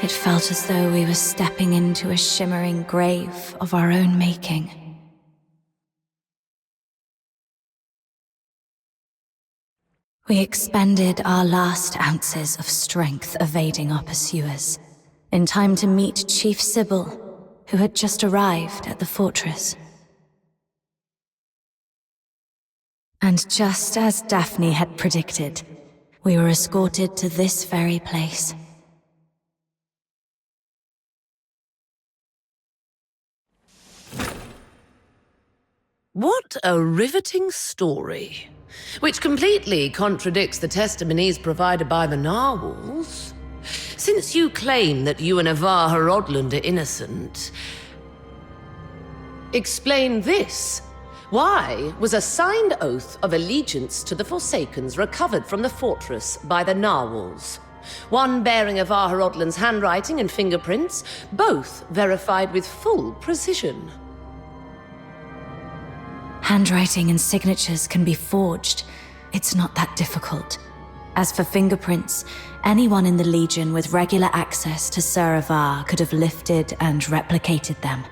It felt as though we were stepping into a shimmering grave of our own making. We expended our last ounces of strength evading our pursuers, in time to meet Chief Sybil, who had just arrived at the fortress. And just as Daphne had predicted, we were escorted to this very place. What a riveting story, which completely contradicts the testimonies provided by the narwhals. Since you claim that you and Avar Horodland are innocent, explain this. Why was a signed oath of allegiance to the Forsakens recovered from the fortress by the narwhals? One bearing Avar Horodland's handwriting and fingerprints, both verified with full precision. Handwriting and signatures can be forged. It's not that difficult. As for fingerprints, anyone in the Legion with regular access to Sir Avar could have lifted and replicated them.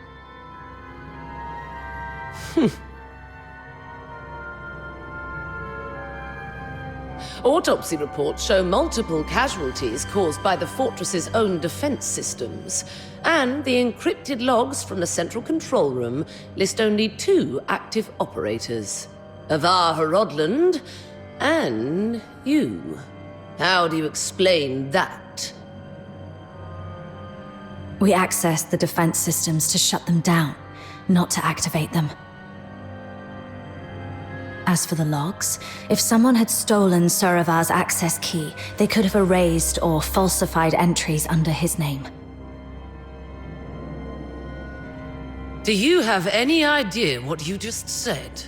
Autopsy reports show multiple casualties caused by the fortress's own defense systems, and the encrypted logs from the central control room list only 2 active operators: Avar Horodland and you. How do you explain that? We accessed the defense systems to shut them down, not to activate them. As for the logs, if someone had stolen Sir Avar's access key, they could have erased or falsified entries under his name. Do you have any idea what you just said?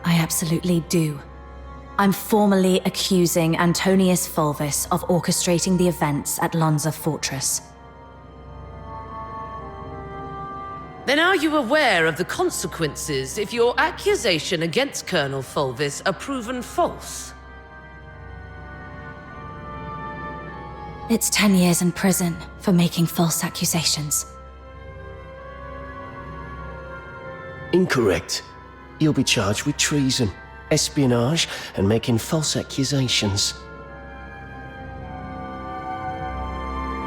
I absolutely do. I'm formally accusing Antonius Fulvis of orchestrating the events at Lonza Fortress. Then are you aware of the consequences if your accusation against Colonel Fulvis are proven false? It's 10 years in prison for making false accusations. Incorrect. You'll be charged with treason, espionage, and making false accusations.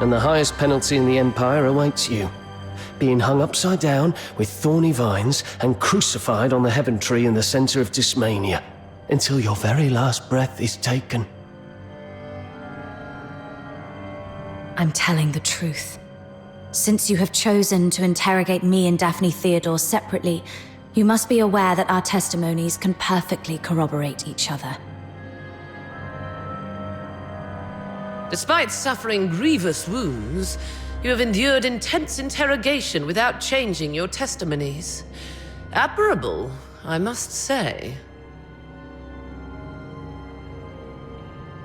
And the highest penalty in the Empire awaits you. Being hung upside down with thorny vines and crucified on the heaven tree in the center of Tasmania until your very last breath is taken. I'm telling the truth. Since you have chosen to interrogate me and Daphne Theodore separately, you must be aware that our testimonies can perfectly corroborate each other. Despite suffering grievous wounds, you have endured intense interrogation without changing your testimonies. Admirable, I must say.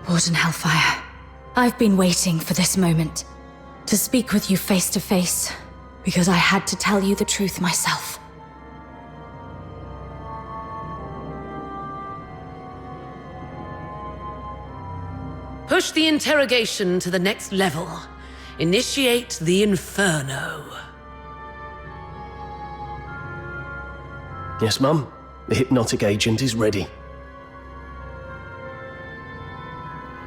Warden Hellfire, I've been waiting for this moment. To speak with you face to face, because I had to tell you the truth myself. Push the interrogation to the next level. Initiate the Inferno. Yes, Mum. The hypnotic agent is ready.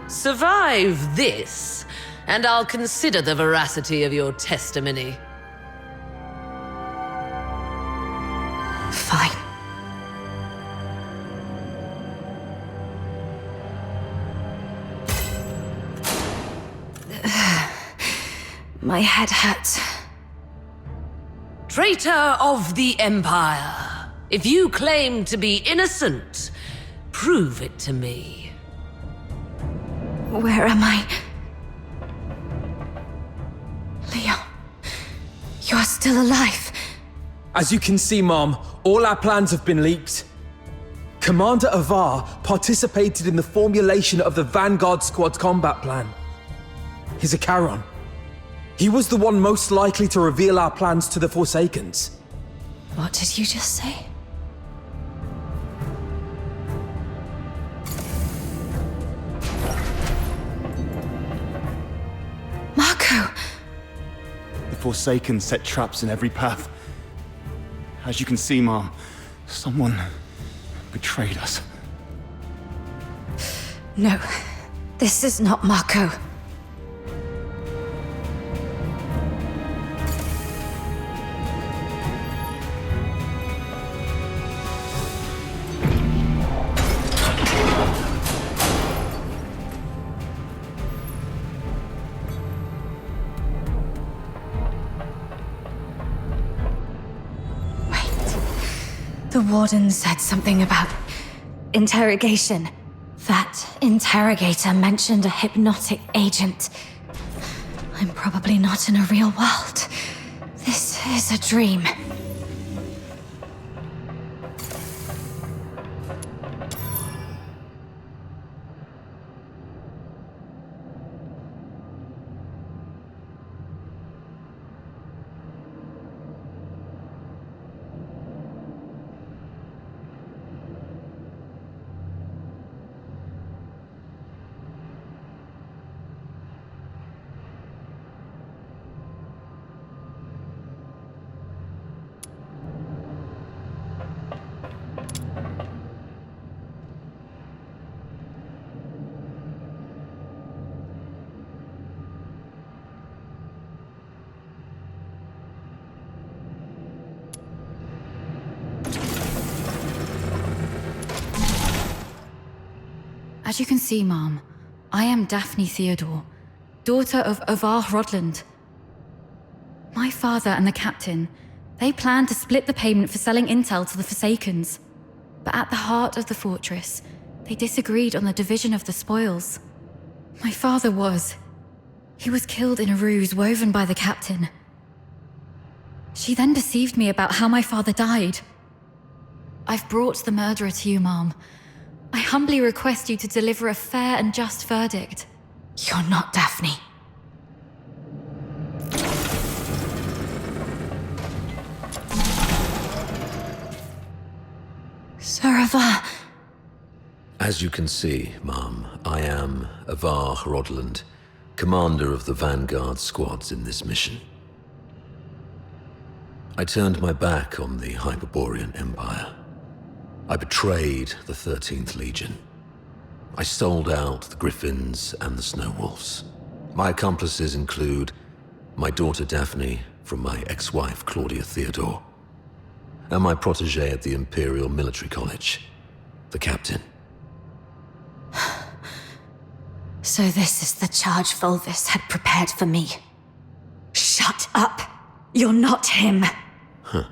Survive this, and I'll consider the veracity of your testimony. Fine. My head hurts. Traitor of the Empire, if you claim to be innocent, prove it to me. Where am I? Leon, you're still alive. As you can see, Mom, all our plans have been leaked. Commander Avar participated in the formulation of the Vanguard Squad's combat plan. He's a Charon. He was the one most likely to reveal our plans to the Forsakens. What did you just say? Marco! The Forsaken set traps in every path. As you can see, Mom, someone betrayed us. No, this is not Marco. The warden said something about interrogation. That interrogator mentioned a hypnotic agent. I'm probably not in a real world. This is a dream. As you can see, Mom, I am Daphne Theodore, daughter of Avar Rodland. My father and the captain, they planned to split the payment for selling intel to the Forsakens. But at the heart of the fortress, they disagreed on the division of the spoils. My father he was killed in a ruse woven by the captain. She then deceived me about how my father died. I've brought the murderer to you, Mom. I humbly request you to deliver a fair and just verdict. You're not Daphne. Sir Avar. As you can see, Mom, I am Avar Rodland, commander of the Vanguard squads in this mission. I turned my back on the Hyperborean Empire. I betrayed the 13th Legion. I sold out the Griffins and the Snow Wolves. My accomplices include my daughter Daphne from my ex-wife Claudia Theodore, and my protege at the Imperial Military College, the captain. So this is the charge Volvis had prepared for me. Shut up! You're not him! Huh.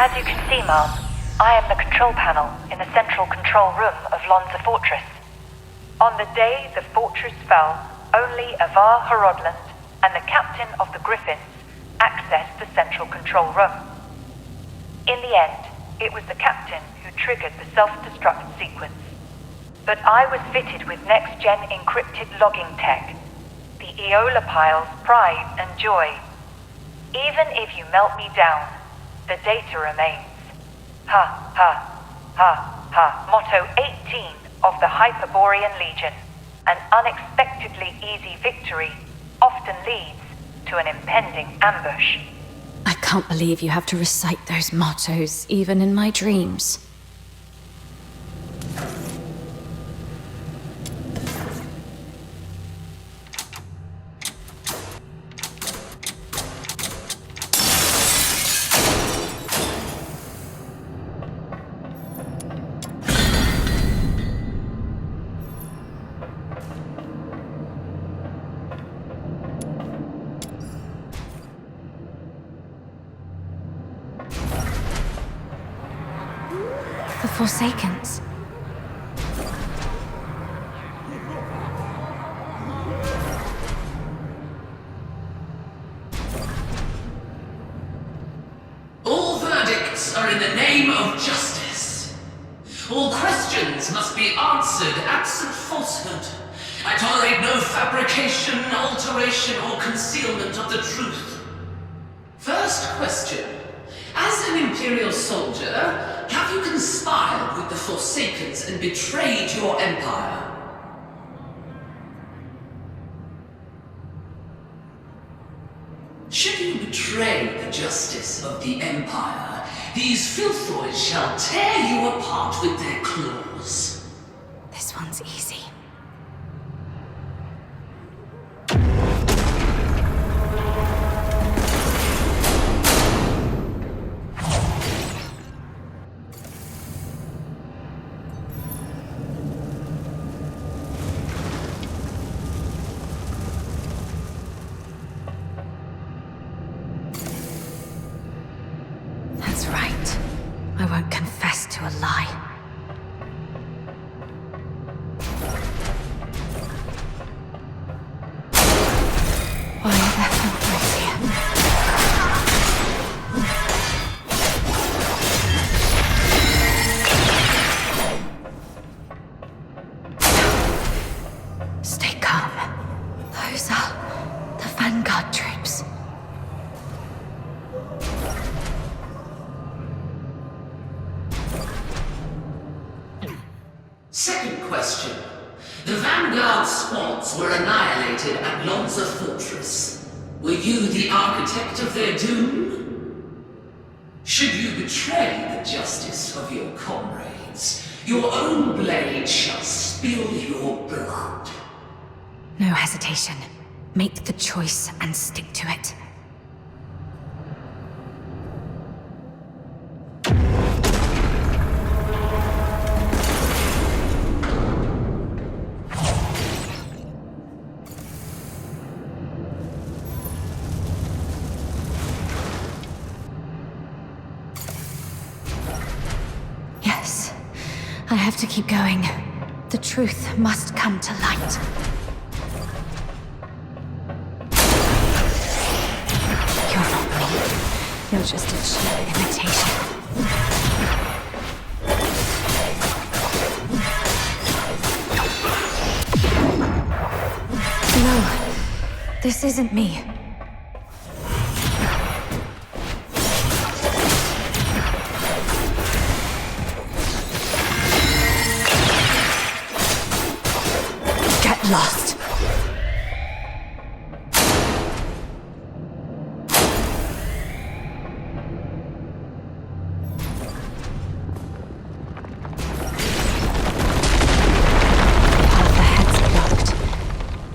As you can see, Mom, I am the control panel in the central control room of Lonza Fortress. On the day the fortress fell, only Avar Rodland and the captain of the Griffins accessed the central control room. In the end, it was the captain who triggered the self-destruct sequence. But I was fitted with next-gen encrypted logging tech, the Eola Pile's pride and joy. Even if you melt me down, the data remains. Ha, ha, ha, ha. Motto 18 of the Hyperborean Legion. An unexpectedly easy victory often leads to an impending ambush. I can't believe you have to recite those mottos, even in my dreams. The Forsakens. All verdicts are in the name of justice. All questions must be answered absent falsehood. I tolerate no fabrication, alteration, or concealment of the truth. First question. As an Imperial soldier, have you conspired with the Forsakens and betrayed your empire? Should you betray the justice of the Empire, these filthoids shall tear you apart with their claws. This one's easy. That's right. I won't confess to a lie. Why are there filters here? Stay calm. Those are the Vanguard troops. Second question. The Vanguard squads were annihilated at Lonza Fortress. Were you the architect of their doom? Should you betray the justice of your comrades, your own blade shall spill your blood. No hesitation. Make the choice and stick to it. Yes, I have to keep going. The truth must come to light. You're not me. You're just a cheap imitation. No, this isn't me. Get lost.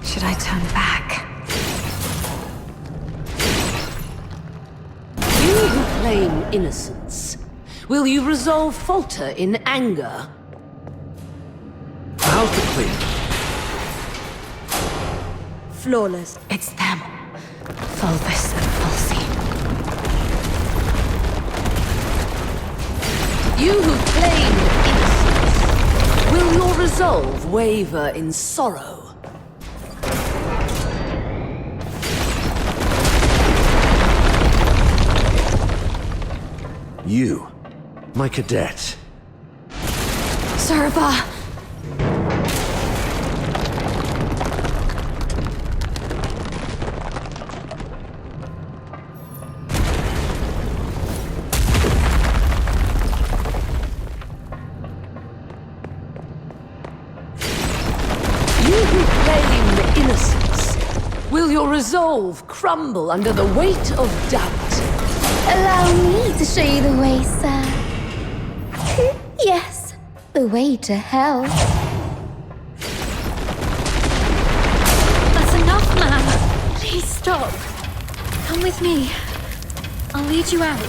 Should I turn back? You who claim innocence, will you resolve falter in anger? How's the clean? Flawless. It's them. Fulvus and Fulsi. You who claim innocence, will your resolve waver in sorrow? You, my cadet. Serva! Will your resolve crumble under the weight of doubt? Allow me to show you the way, sir. Yes, the way to hell. That's enough, man. Please stop. Come with me. I'll lead you out.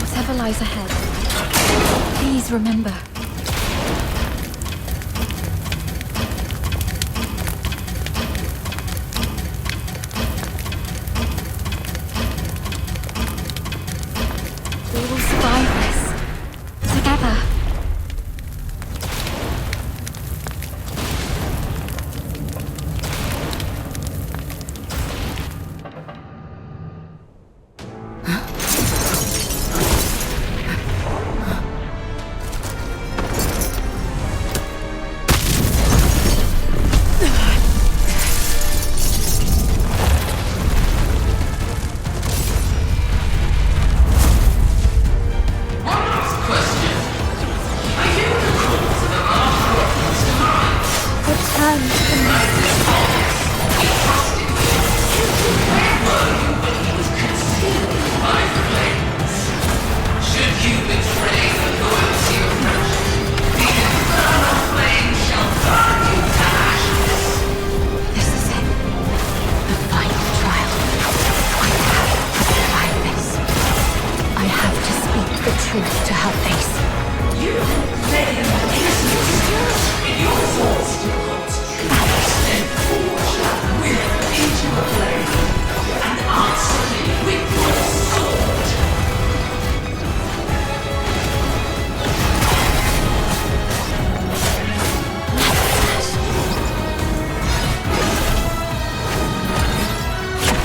Whatever lies ahead, please remember. We will survive this together.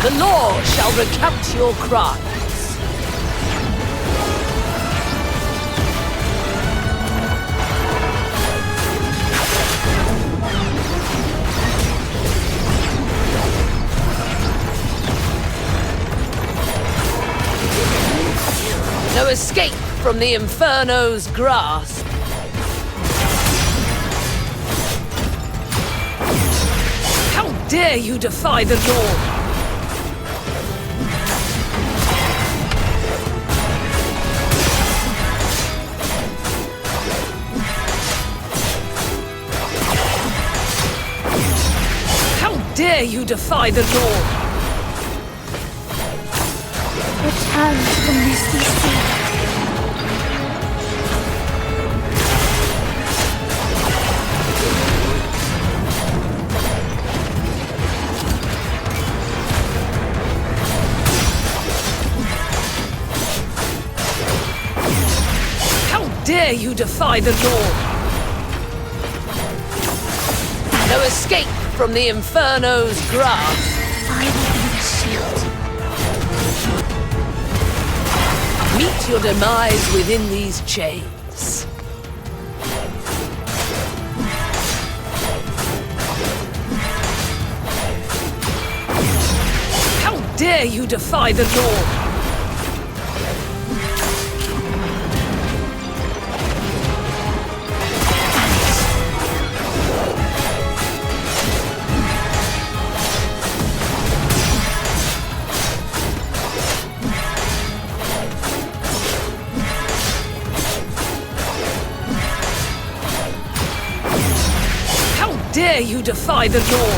The law shall recount your crimes. No escape from the Inferno's grasp. How dare you defy the law? Dare you defy the law? Return to the misty sea. How dare you defy the law? No escape from the Inferno's grasp. I will be the shield. Meet your demise within these chains. How dare you defy the law? Dare you defy the law?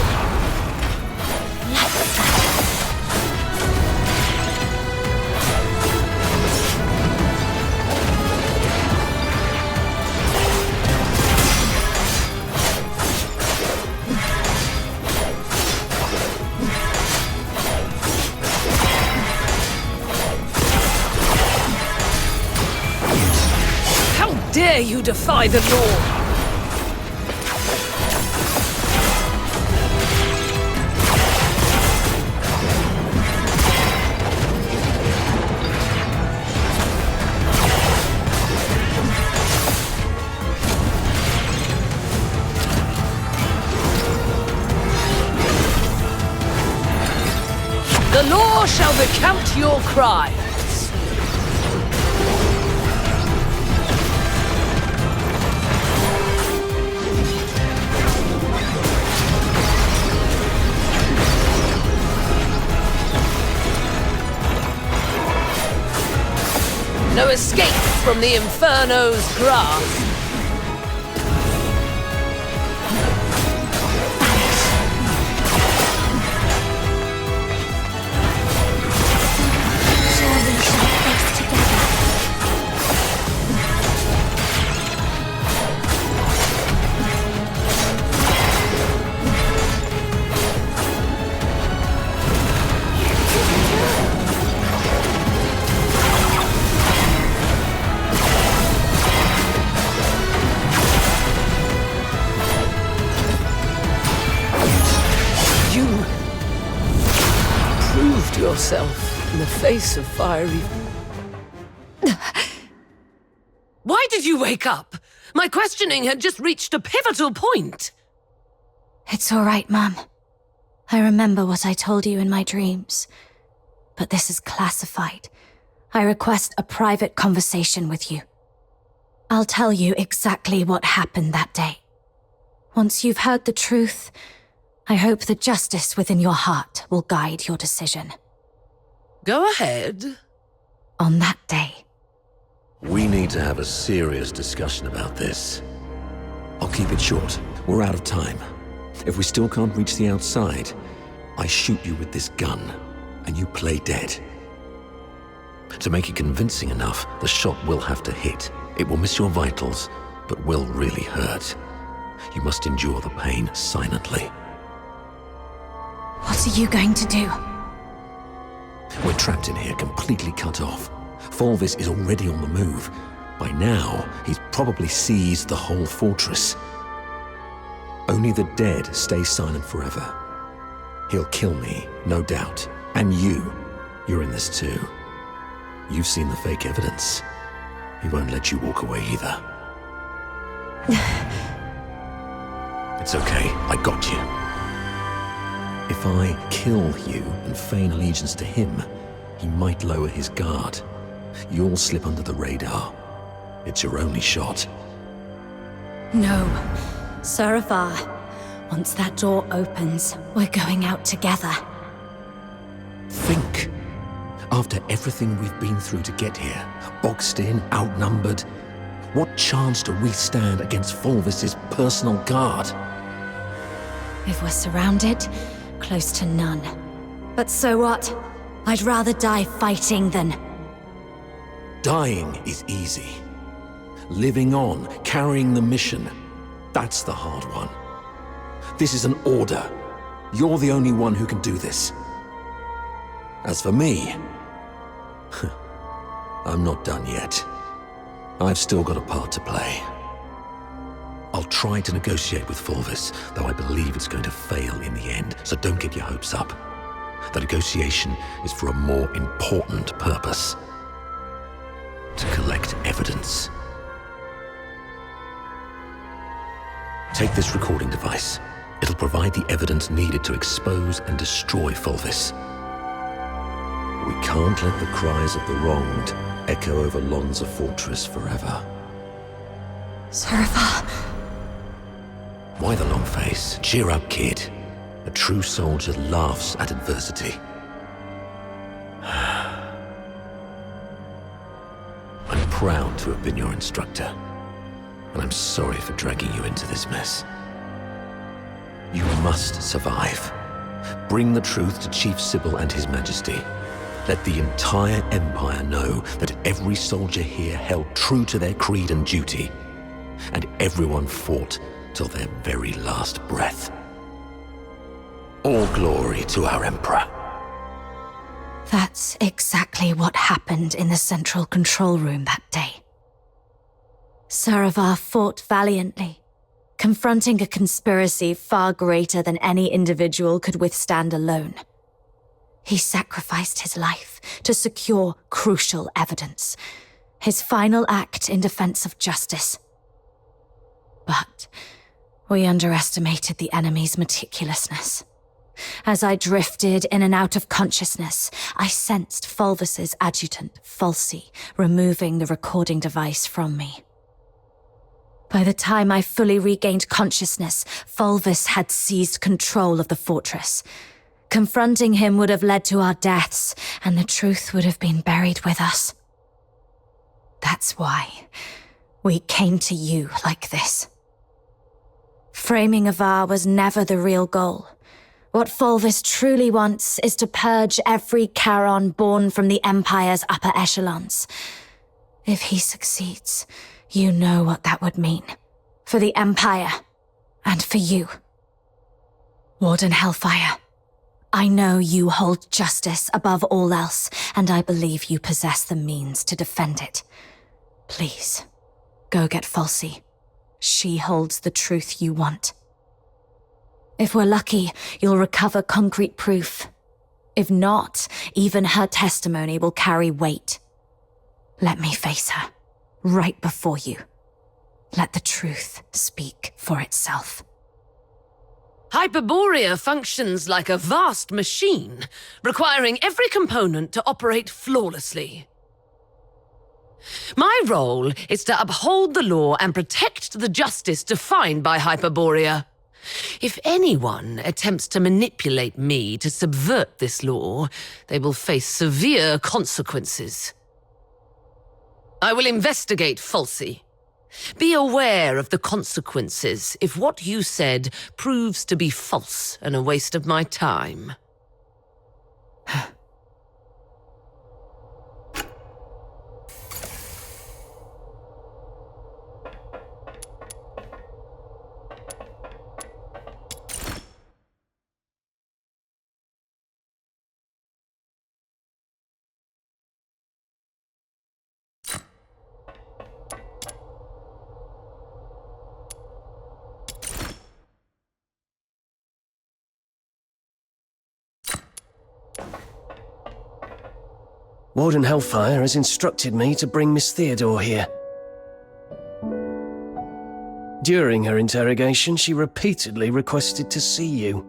How dare you defy the law? The law shall recount your crimes. No escape from the Inferno's grasp. Yourself in the face of fiery... Why did you wake up? My questioning had just reached a pivotal point. It's all right, Mum. I remember what I told you in my dreams. But this is classified. I request a private conversation with you. I'll tell you exactly what happened that day. Once you've heard the truth, I hope the justice within your heart will guide your decision. Go ahead. On that day. We need to have a serious discussion about this. I'll keep it short. We're out of time. If we still can't reach the outside, I shoot you with this gun, and you play dead. To make it convincing enough, the shot will have to hit. It will miss your vitals, but will really hurt. You must endure the pain silently. What are you going to do? We're trapped in here, completely cut off. Fulvis is already on the move. By now, he's probably seized the whole fortress. Only the dead stay silent forever. He'll kill me, no doubt. And you're in this too. You've seen the fake evidence. He won't let you walk away either. It's okay, I got you. If I kill you and feign allegiance to him, he might lower his guard. You'll slip under the radar. It's your only shot. No. Saravar, once that door opens, we're going out together. Think. After everything we've been through to get here, boxed in, outnumbered, what chance do we stand against Fulvis's personal guard? If we're surrounded, close to none. But so what? I'd rather die fighting than... Dying is easy. Living on, carrying the mission, that's the hard one. This is an order. You're the only one who can do this. As for me, I'm not done yet. I've still got a part to play. I'll try to negotiate with Fulvis, though I believe it's going to fail in the end, so don't get your hopes up. The negotiation is for a more important purpose. To collect evidence. Take this recording device. It'll provide the evidence needed to expose and destroy Fulvis. We can't let the cries of the wronged echo over Lonza Fortress forever. Saravar. Why the long face? Cheer up, kid. A true soldier laughs at adversity. I'm proud to have been your instructor, and I'm sorry for dragging you into this mess. You must survive. Bring the truth to Chief Sybil and His Majesty. Let the entire Empire know that every soldier here held true to their creed and duty, and everyone fought till their very last breath. All glory to our Emperor. That's exactly what happened in the central control room that day. Saravar fought valiantly, confronting a conspiracy far greater than any individual could withstand alone. He sacrificed his life to secure crucial evidence, his final act in defense of justice. But we underestimated the enemy's meticulousness. As I drifted in and out of consciousness, I sensed Fulvis's adjutant, Fulci, removing the recording device from me. By the time I fully regained consciousness, Fulvis had seized control of the fortress. Confronting him would have led to our deaths, and the truth would have been buried with us. That's why we came to you like this. Framing Avar was never the real goal. What Fulvis truly wants is to purge every Charon born from the Empire's upper echelons. If he succeeds, you know what that would mean. For the Empire, and for you. Warden Hellfire, I know you hold justice above all else, and I believe you possess the means to defend it. Please, go get Falsey. She holds the truth you want. If we're lucky, you'll recover concrete proof. If not, even her testimony will carry weight. Let me face her, right before you. Let the truth speak for itself. Hyperborea functions like a vast machine, requiring every component to operate flawlessly. My role is to uphold the law and protect the justice defined by Hyperborea. If anyone attempts to manipulate me to subvert this law, they will face severe consequences. I will investigate Falsey. Be aware of the consequences if what you said proves to be false and a waste of my time. Warden Hellfire has instructed me to bring Miss Theodore here. During her interrogation, she repeatedly requested to see you.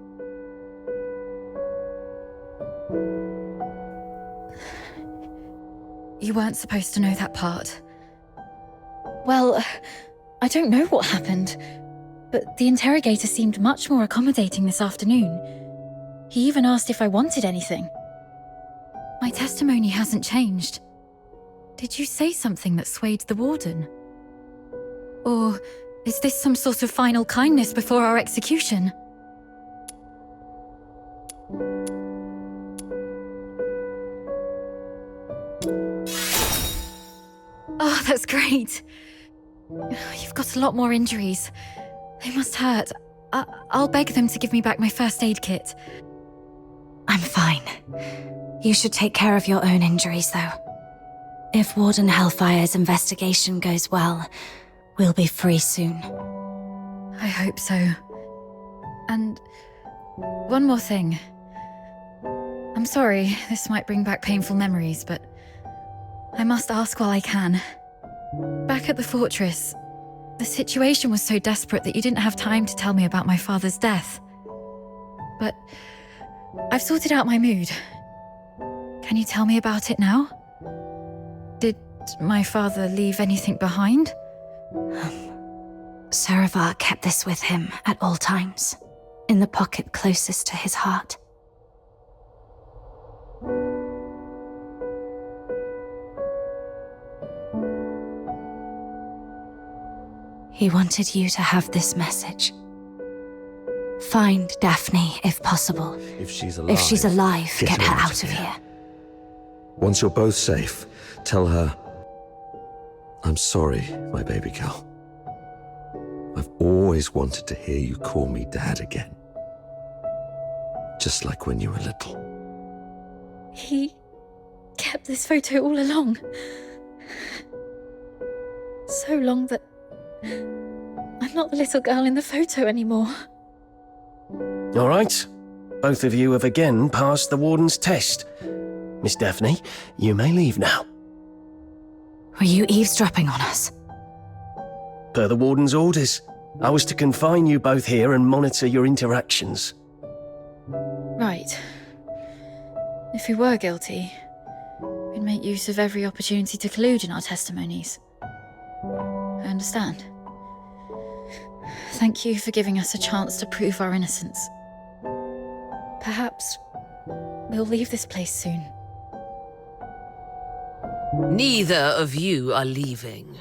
You weren't supposed to know that part. Well, I don't know what happened, but the interrogator seemed much more accommodating this afternoon. He even asked if I wanted anything. My testimony hasn't changed. Did you say something that swayed the warden? Or is this some sort of final kindness before our execution? Oh, that's great. You've got a lot more injuries. They must hurt. I'll beg them to give me back my first aid kit. I'm fine. You should take care of your own injuries, though. If Warden Hellfire's investigation goes well, we'll be free soon. I hope so. And one more thing. I'm sorry, this might bring back painful memories, but I must ask while I can. Back at the fortress, the situation was so desperate that you didn't have time to tell me about my father's death. But I've sorted out my mood. Can you tell me about it now? Did my father leave anything behind? Saravar kept this with him at all times, in the pocket closest to his heart. He wanted you to have this message. Find Daphne, if possible. If she's alive, get her out of here. Once you're both safe, tell her, I'm sorry, my baby girl. I've always wanted to hear you call me Dad again. Just like when you were little. He kept this photo all along. So long that I'm not the little girl in the photo anymore. All right. Both of you have again passed the Warden's test. Miss Daphne, you may leave now. Were you eavesdropping on us? Per the Warden's orders, I was to confine you both here and monitor your interactions. Right. If we were guilty, we'd make use of every opportunity to collude in our testimonies. I understand. Thank you for giving us a chance to prove our innocence. Perhaps we'll leave this place soon. Neither of you are leaving.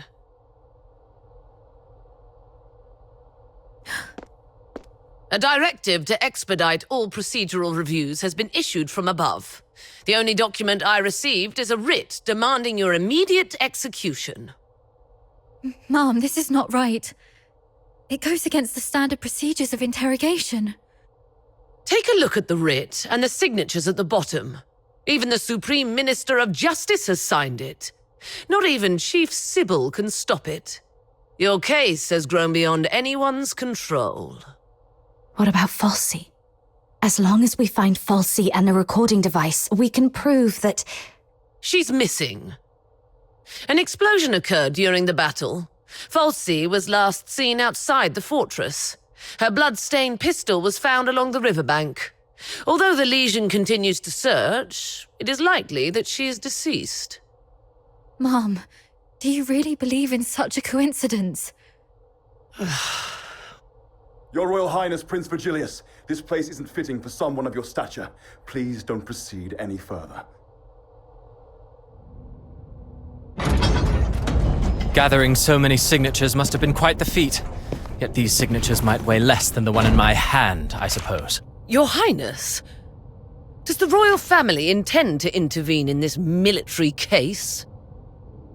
A directive to expedite all procedural reviews has been issued from above. The only document I received is a writ demanding your immediate execution. Mom, this is not right. It goes against the standard procedures of interrogation. Take a look at the writ and the signatures at the bottom. Even the Supreme Minister of Justice has signed it. Not even Chief Sybil can stop it. Your case has grown beyond anyone's control. What about Falsey? As long as we find Falsey and the recording device, we can prove that... She's missing. An explosion occurred during the battle. Falsey was last seen outside the fortress. Her blood-stained pistol was found along the riverbank. Although the Legion continues to search, it is likely that she is deceased. Mom, do you really believe in such a coincidence? Your Royal Highness, Prince Virgilius, this place isn't fitting for someone of your stature. Please don't proceed any further. Gathering so many signatures must have been quite the feat. Yet these signatures might weigh less than the one in my hand, I suppose. Your Highness, does the royal family intend to intervene in this military case?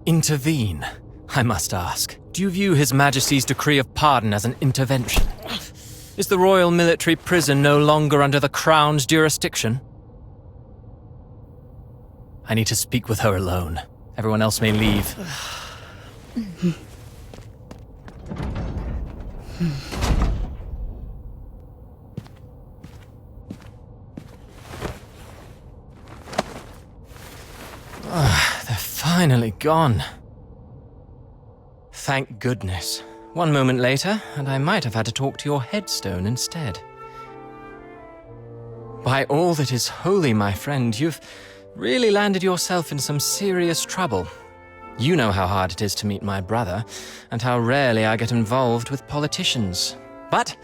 Intervene, I must ask. Do you view His Majesty's decree of pardon as an intervention? Is the royal military prison no longer under the Crown's jurisdiction? I need to speak with her alone. Everyone else may leave. They're finally gone. Thank goodness. One moment later, and I might have had to talk to your headstone instead. By all that is holy, my friend, you've really landed yourself in some serious trouble. You know how hard it is to meet my brother, and how rarely I get involved with politicians. But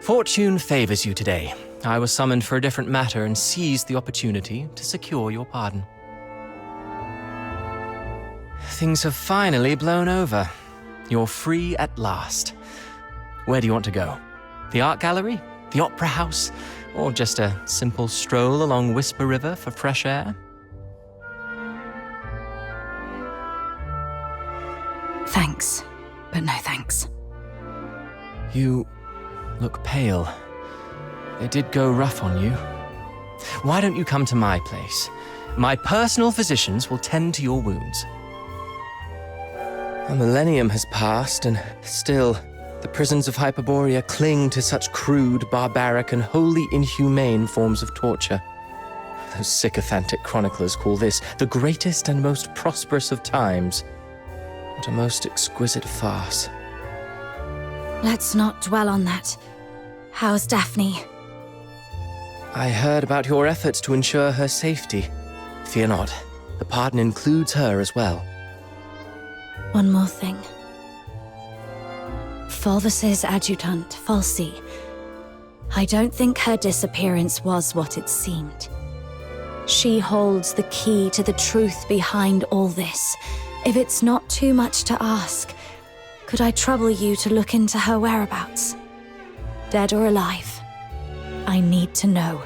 fortune favors you today. I was summoned for a different matter and seized the opportunity to secure your pardon. Things have finally blown over. You're free at last. Where do you want to go? The art gallery? The opera house? Or just a simple stroll along Whisper River for fresh air? Thanks, but no thanks. You look pale. They did go rough on you. Why don't you come to my place? My personal physicians will tend to your wounds. A millennium has passed, and still, the prisons of Hyperborea cling to such crude, barbaric, and wholly inhumane forms of torture. Those sycophantic chroniclers call this the greatest and most prosperous of times. What a most exquisite farce. Let's not dwell on that. How's Daphne? I heard about your efforts to ensure her safety. Fear not, the pardon includes her as well. One more thing. Fulvis's adjutant, Falsey. I don't think her disappearance was what it seemed. She holds the key to the truth behind all this. If it's not too much to ask, could I trouble you to look into her whereabouts? Dead or alive? I need to know.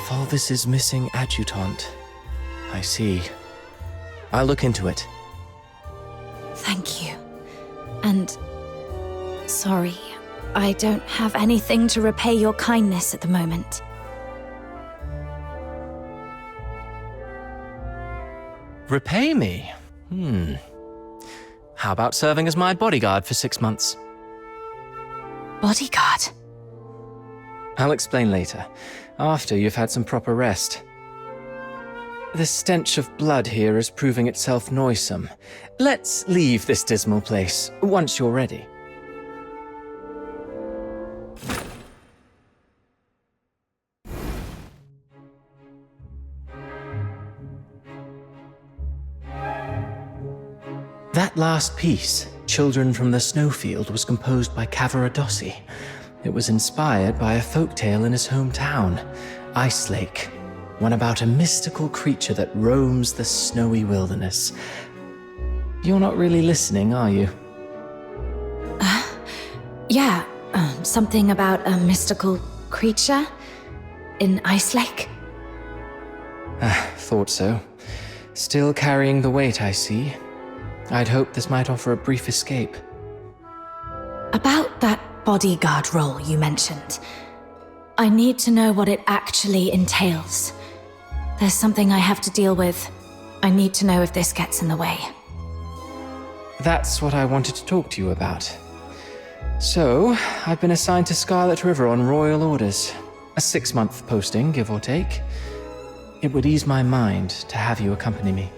Fulvis's missing adjutant. I see. I'll look into it. Thank you. And... sorry, I don't have anything to repay your kindness at the moment. Repay me? How about serving as my bodyguard for 6 months? Bodyguard? I'll explain later, after you've had some proper rest. The stench of blood here is proving itself noisome. Let's leave this dismal place, once you're ready. That last piece, Children from the Snowfield, was composed by Cavaradossi. It was inspired by a folktale in his hometown, Ice Lake. One about a mystical creature that roams the snowy wilderness. You're not really listening, are you? Yeah, something about a mystical creature in Ice Lake. Thought so. Still carrying the weight, I see. I'd hoped this might offer a brief escape. About that bodyguard role you mentioned. I need to know what it actually entails. There's something I have to deal with. I need to know if this gets in the way. That's what I wanted to talk to you about. So, I've been assigned to Scarlet River on royal orders. A 6-month posting, give or take. It would ease my mind to have you accompany me.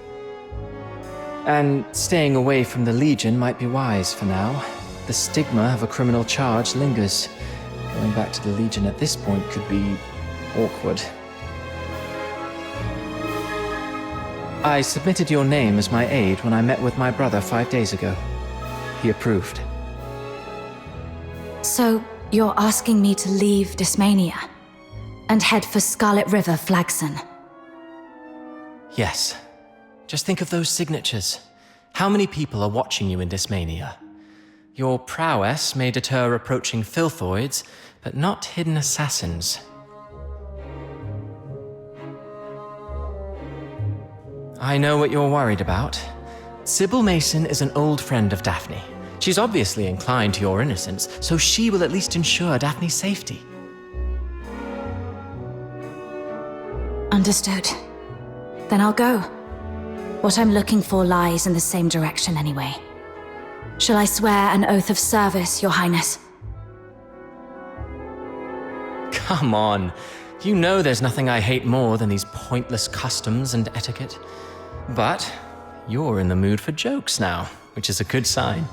And staying away from the Legion might be wise for now. The stigma of a criminal charge lingers. Going back to the Legion at this point could be awkward. I submitted your name as my aide when I met with my brother 5 days ago. He approved. So, you're asking me to leave Dysmania and head for Scarlet River Flagson? Yes. Just think of those signatures. How many people are watching you in Dysmania? Your prowess may deter approaching filthoids, but not hidden assassins. I know what you're worried about. Sybil Mason is an old friend of Daphne. She's obviously inclined to your innocence, so she will at least ensure Daphne's safety. Understood. Then I'll go. What I'm looking for lies in the same direction anyway. Shall I swear an oath of service, Your Highness? Come on. You know there's nothing I hate more than these pointless customs and etiquette. But you're in the mood for jokes now, which is a good sign.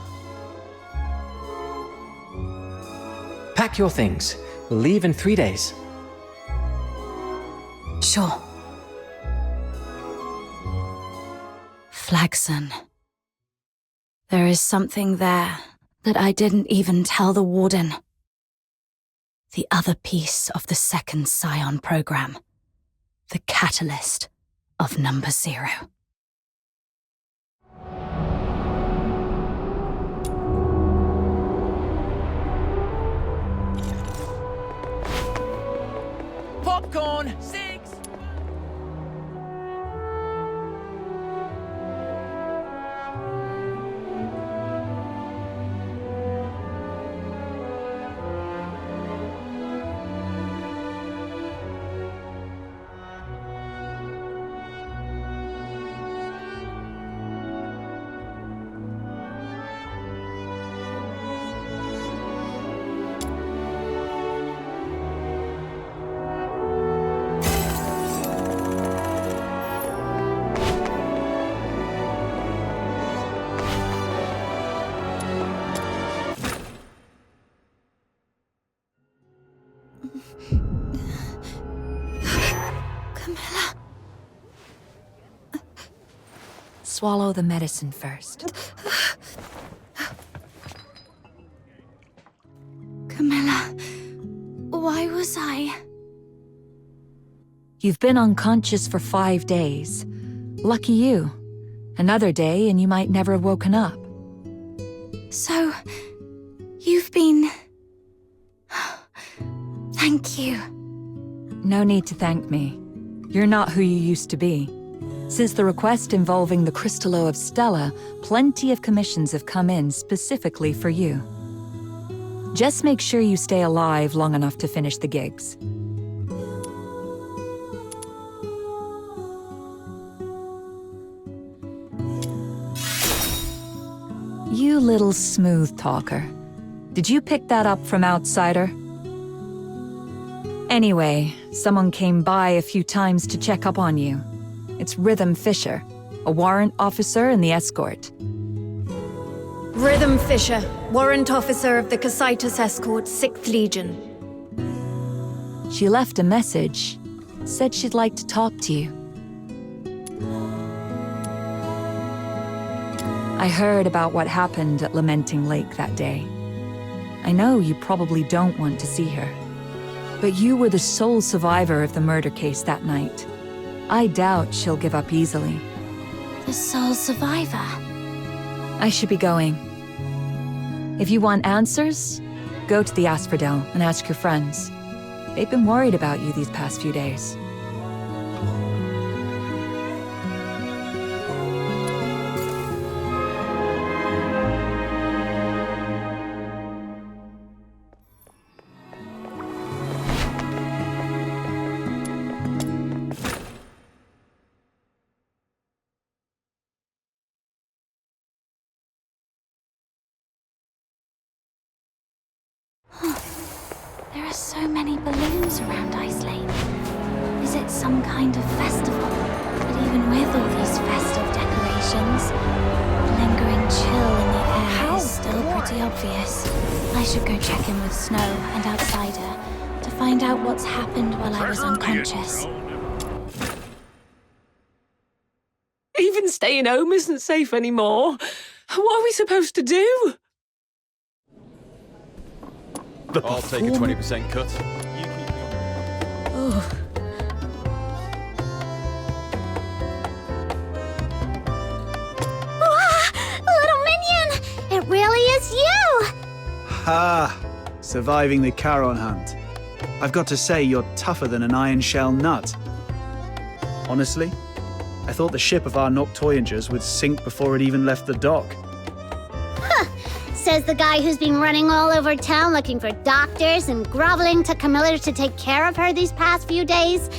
Pack your things. We'll leave in 3 days. Sure. Flagson. There is something there that I didn't even tell the Warden. The other piece of the second Scion program. The catalyst of Number 0. Popcorn! 6! Swallow the medicine first. Camilla, why was I? You've been unconscious for 5 days. Lucky you. Another day and you might never have woken up. So, you've been... Thank you. No need to thank me. You're not who you used to be. Since the request involving the Crystallo of Stella, plenty of commissions have come in specifically for you. Just make sure you stay alive long enough to finish the gigs. You little smooth talker. Did you pick that up from Outsider? Anyway, someone came by a few times to check up on you. It's Rhythm Fisher, a warrant officer in the escort. Rhythm Fisher, warrant officer of the Casitas Escort, 6th Legion. She left a message. Said she'd like to talk to you. I heard about what happened at Lamenting Lake that day. I know you probably don't want to see her. But you were the sole survivor of the murder case that night. I doubt she'll give up easily. The sole survivor. I should be going. If you want answers, go to the Asphodel and ask your friends. They've been worried about you these past few days. There are so many balloons around Ice Lake. Is it some kind of festival? But even with all these festive decorations, the lingering chill in the air is still pretty obvious. I should go check in with Snow and Outsider to find out what's happened while I was unconscious. Even staying home isn't safe anymore. What are we supposed to do? I'll take a 20% cut. Oh. Little minion! It really is you! Ha! Surviving the Charon hunt. I've got to say, you're tougher than an iron shell nut. Honestly, I thought the ship of our Noctoyangers would sink before it even left the dock. Says the guy who's been running all over town looking for doctors and groveling to Camilla to take care of her these past few days.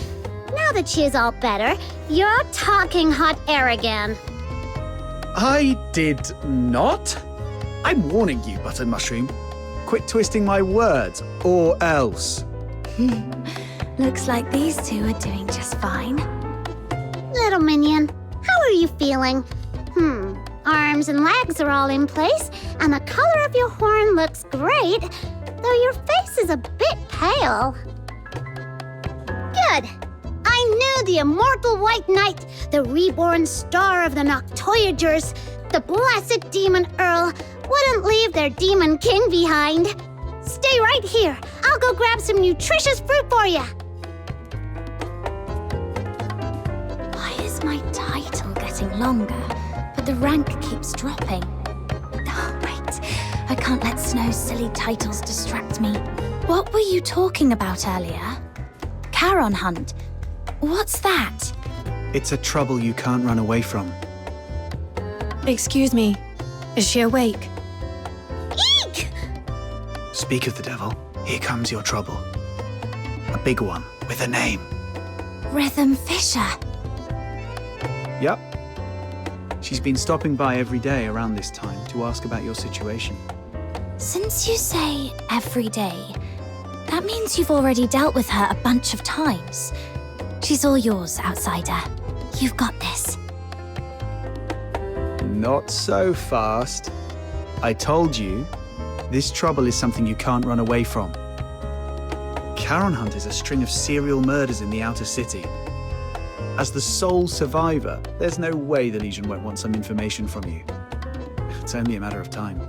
Now that she is all better, you're talking hot air again. I did not? I'm warning you, Button Mushroom. Quit twisting my words, or else. Looks like these two are doing just fine. Little minion, how are you feeling? Arms and legs are all in place, and the color of your horn looks great, though your face is a bit pale. Good. I knew the immortal White Knight, the reborn star of the Noctoyagers, the blessed Demon Earl, wouldn't leave their Demon King behind. Stay right here. I'll go grab some nutritious fruit for you. Why is my title getting longer, but the rank keeps dropping? Oh, right. I can't let Snow's silly titles distract me. What were you talking about earlier? Charon Hunt. What's that? It's a trouble you can't run away from. Excuse me. Is she awake? Eek! Speak of the devil, here comes your trouble. A big one, with a name. Rhythm Fisher. Yep. She's been stopping by every day around this time to ask about your situation. Since you say every day, that means you've already dealt with her a bunch of times. She's all yours, Outsider. You've got this. Not so fast. I told you, this trouble is something you can't run away from. Charon Hunt is a string of serial murders in the outer city. As the sole survivor, there's no way the Legion won't want some information from you. It's only a matter of time.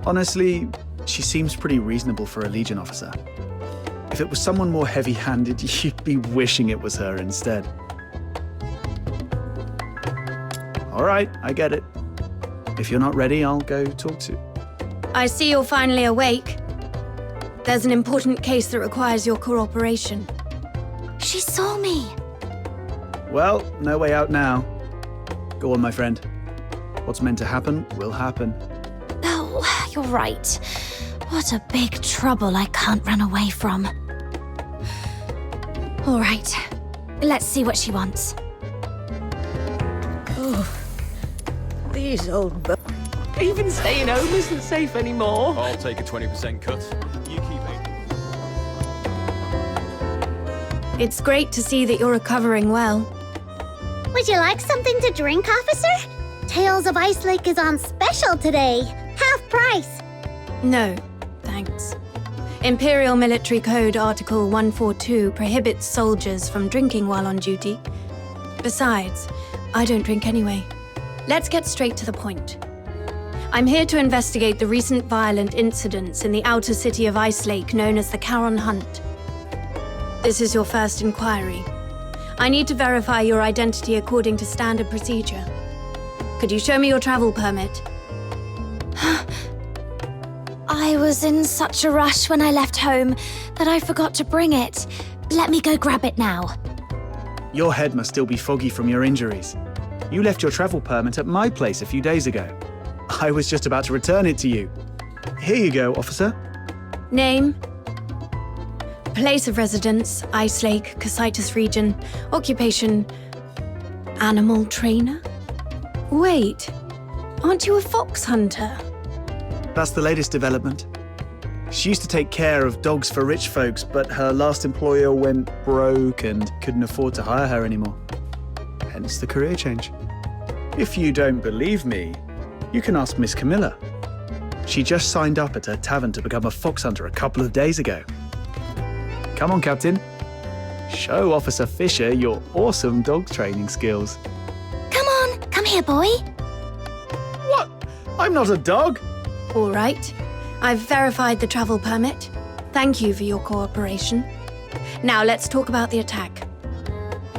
Honestly, she seems pretty reasonable for a Legion officer. If it was someone more heavy-handed, you'd be wishing it was her instead. All right, I get it. If you're not ready, I'll go talk to... I see you're finally awake. There's an important case that requires your cooperation. She saw me. Well, no way out now. Go on, my friend. What's meant to happen will happen. Oh, you're right. What a big trouble I can't run away from. All right, let's see what she wants. Oh, these old Even staying home isn't safe anymore. I'll take a 20% cut. You keep it. It's great to see that you're recovering well. Would you like something to drink, officer? Tales of Ice Lake is on special today. Half price. No, thanks. Imperial Military Code Article 142 prohibits soldiers from drinking while on duty. Besides, I don't drink anyway. Let's get straight to the point. I'm here to investigate the recent violent incidents in the outer city of Ice Lake known as the Charon Hunt. This is your first inquiry. I need to verify your identity according to standard procedure. Could you show me your travel permit? I was in such a rush when I left home that I forgot to bring it. Let me go grab it now. Your head must still be foggy from your injuries. You left your travel permit at my place a few days ago. I was just about to return it to you. Here you go, officer. Name? Place of residence, Ice Lake, Cocytus region. Occupation, animal trainer? Wait, aren't you a fox hunter? That's the latest development. She used to take care of dogs for rich folks, but her last employer went broke and couldn't afford to hire her anymore. Hence the career change. If you don't believe me, you can ask Miss Camilla. She just signed up at her tavern to become a fox hunter a couple of days ago. Come on, Captain. Show Officer Fisher your awesome dog training skills. Come here, boy. What? I'm not a dog. All right. I've verified the travel permit. Thank you for your cooperation. Now let's talk about the attack.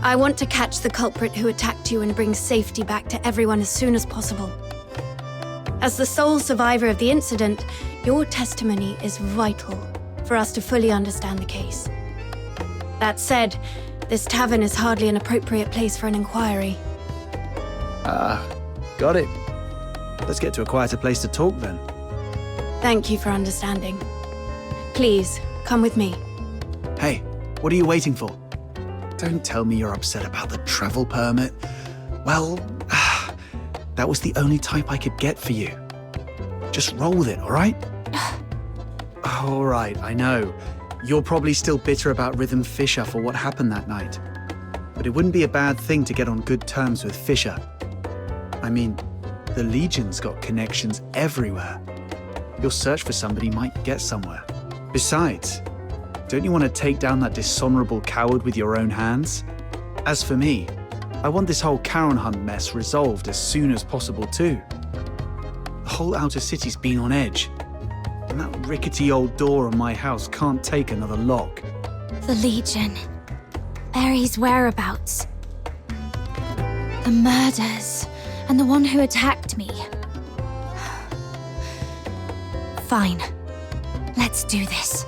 I want to catch the culprit who attacked you and bring safety back to everyone as soon as possible. As the sole survivor of the incident, your testimony is vital for us to fully understand the case. That said, this tavern is hardly an appropriate place for an inquiry. Got it. Let's get to a quieter place to talk then. Thank you for understanding. Please, come with me. Hey, what are you waiting for? Don't tell me you're upset about the travel permit. Well, that was the only type I could get for you. Just roll with it, all right? All right, I know. You're probably still bitter about Rhythm Fisher for what happened that night. But it wouldn't be a bad thing to get on good terms with Fisher. I mean, the Legion's got connections everywhere. Your search for somebody might get somewhere. Besides, don't you want to take down that dishonorable coward with your own hands? As for me, I want this whole Charon hunt mess resolved as soon as possible too. The whole outer city's been on edge, and that rickety old door on my house can't take another lock. The Legion. Barry's whereabouts. The murders, and the one who attacked me. Fine. Let's do this.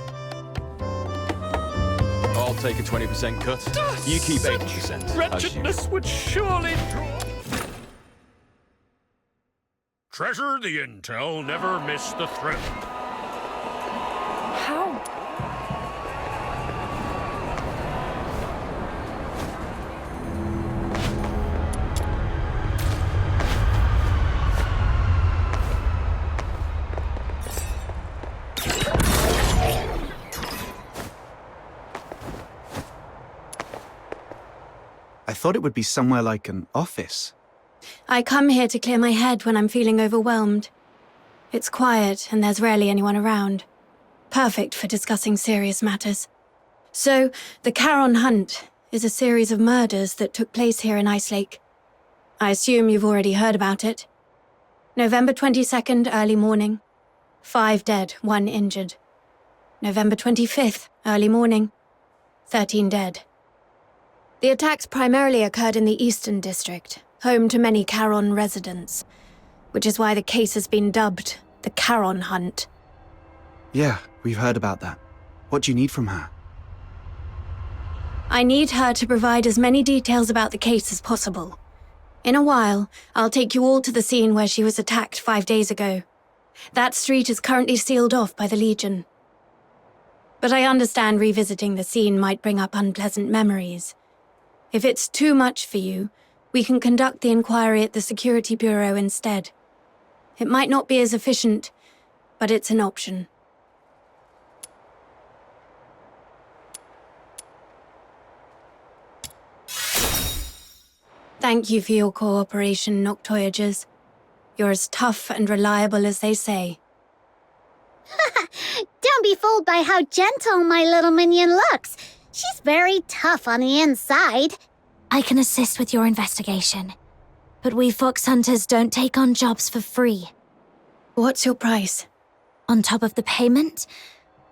I'll take a 20% cut. You keep 80%. Wretchedness would surely draw. Treasure the intel, never miss the thrill. How? I thought it would be somewhere like an office. I come here to clear my head when I'm feeling overwhelmed. It's quiet and there's rarely anyone around. Perfect for discussing serious matters. So, the Charon Hunt is a series of murders that took place here in Ice Lake. I assume you've already heard about it. November 22nd, early morning. 5 dead, 1 injured. November 25th, early morning. 13 dead. The attacks primarily occurred in the Eastern District, home to many Charon residents, which is why the case has been dubbed the Charon Hunt. Yeah, we've heard about that. What do you need from her? I need her to provide as many details about the case as possible. In a while, I'll take you all to the scene where she was attacked 5 days ago. That street is currently sealed off by the Legion. But I understand revisiting the scene might bring up unpleasant memories. If it's too much for you, we can conduct the inquiry at the Security Bureau instead. It might not be as efficient, but it's an option. Thank you for your cooperation, Noctoyagers. You're as tough and reliable as they say. Don't be fooled by how gentle my little minion looks. She's very tough on the inside. I can assist with your investigation. But we fox hunters don't take on jobs for free. What's your price? On top of the payment,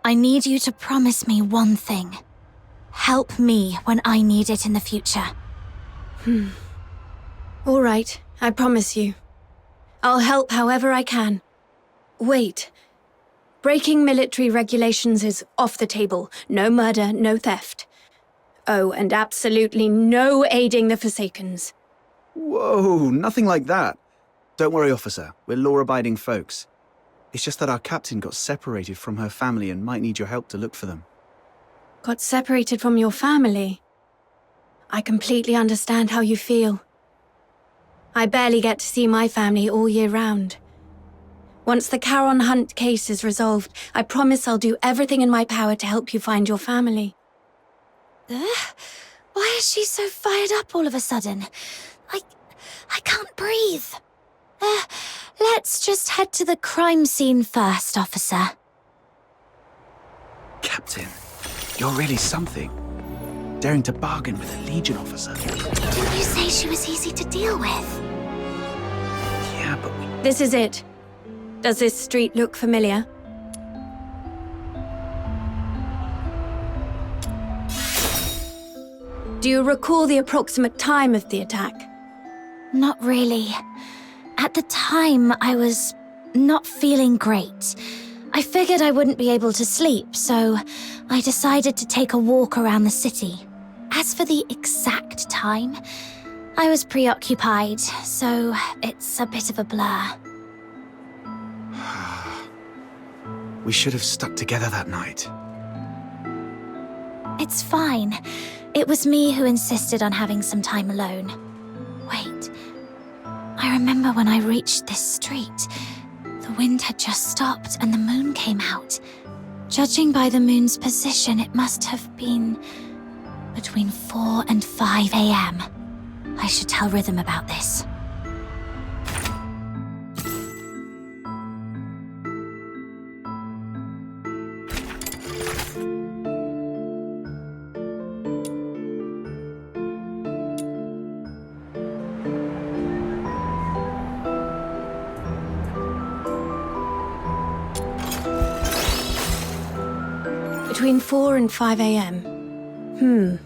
I need you to promise me one thing. Help me when I need it in the future. All right, I promise you. I'll help however I can. Wait. Breaking military regulations is off the table. No murder, no theft. Oh, and absolutely no aiding the Forsakens. Whoa, nothing like that. Don't worry, officer. We're law-abiding folks. It's just that our captain got separated from her family and might need your help to look for them. Got separated from your family? I completely understand how you feel. I barely get to see my family all year round. Once the Charon Hunt case is resolved, I promise I'll do everything in my power to help you find your family. Why is she so fired up all of a sudden? I can't breathe. Let's just head to the crime scene first, officer. Captain, you're really something. Daring to bargain with a Legion officer. Didn't you say she was easy to deal with? Yeah, but This is it. Does this street look familiar? Do you recall the approximate time of the attack? Not really. At the time, I was not feeling great. I figured I wouldn't be able to sleep, so I decided to take a walk around the city. As for the exact time, I was preoccupied, so it's a bit of a blur. we should have stuck together that night. It's fine. It was me who insisted on having some time alone. Wait. I remember when I reached this street. The wind had just stopped and the moon came out. Judging by the moon's position, it must have been between 4 and 5 a.m. I should tell Rhythm about this. Between 4 and 5 a.m.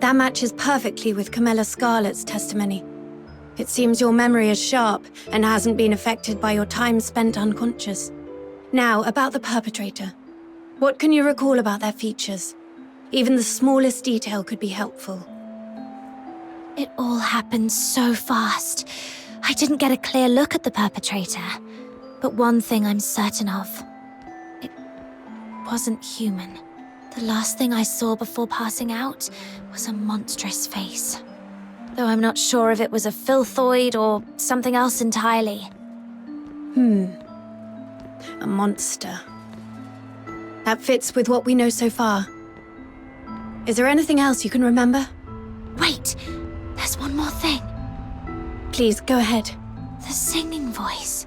That matches perfectly with Camilla Scarlet's testimony. It seems your memory is sharp and hasn't been affected by your time spent unconscious. Now, about the perpetrator. What can you recall about their features? Even the smallest detail could be helpful. It all happened so fast. I didn't get a clear look at the perpetrator. But one thing I'm certain of. It wasn't human. The last thing I saw before passing out was a monstrous face. Though I'm not sure if it was a filthoid or something else entirely. A monster. That fits with what we know so far. Is there anything else you can remember? Wait, there's one more thing. Please, go ahead. The singing voice.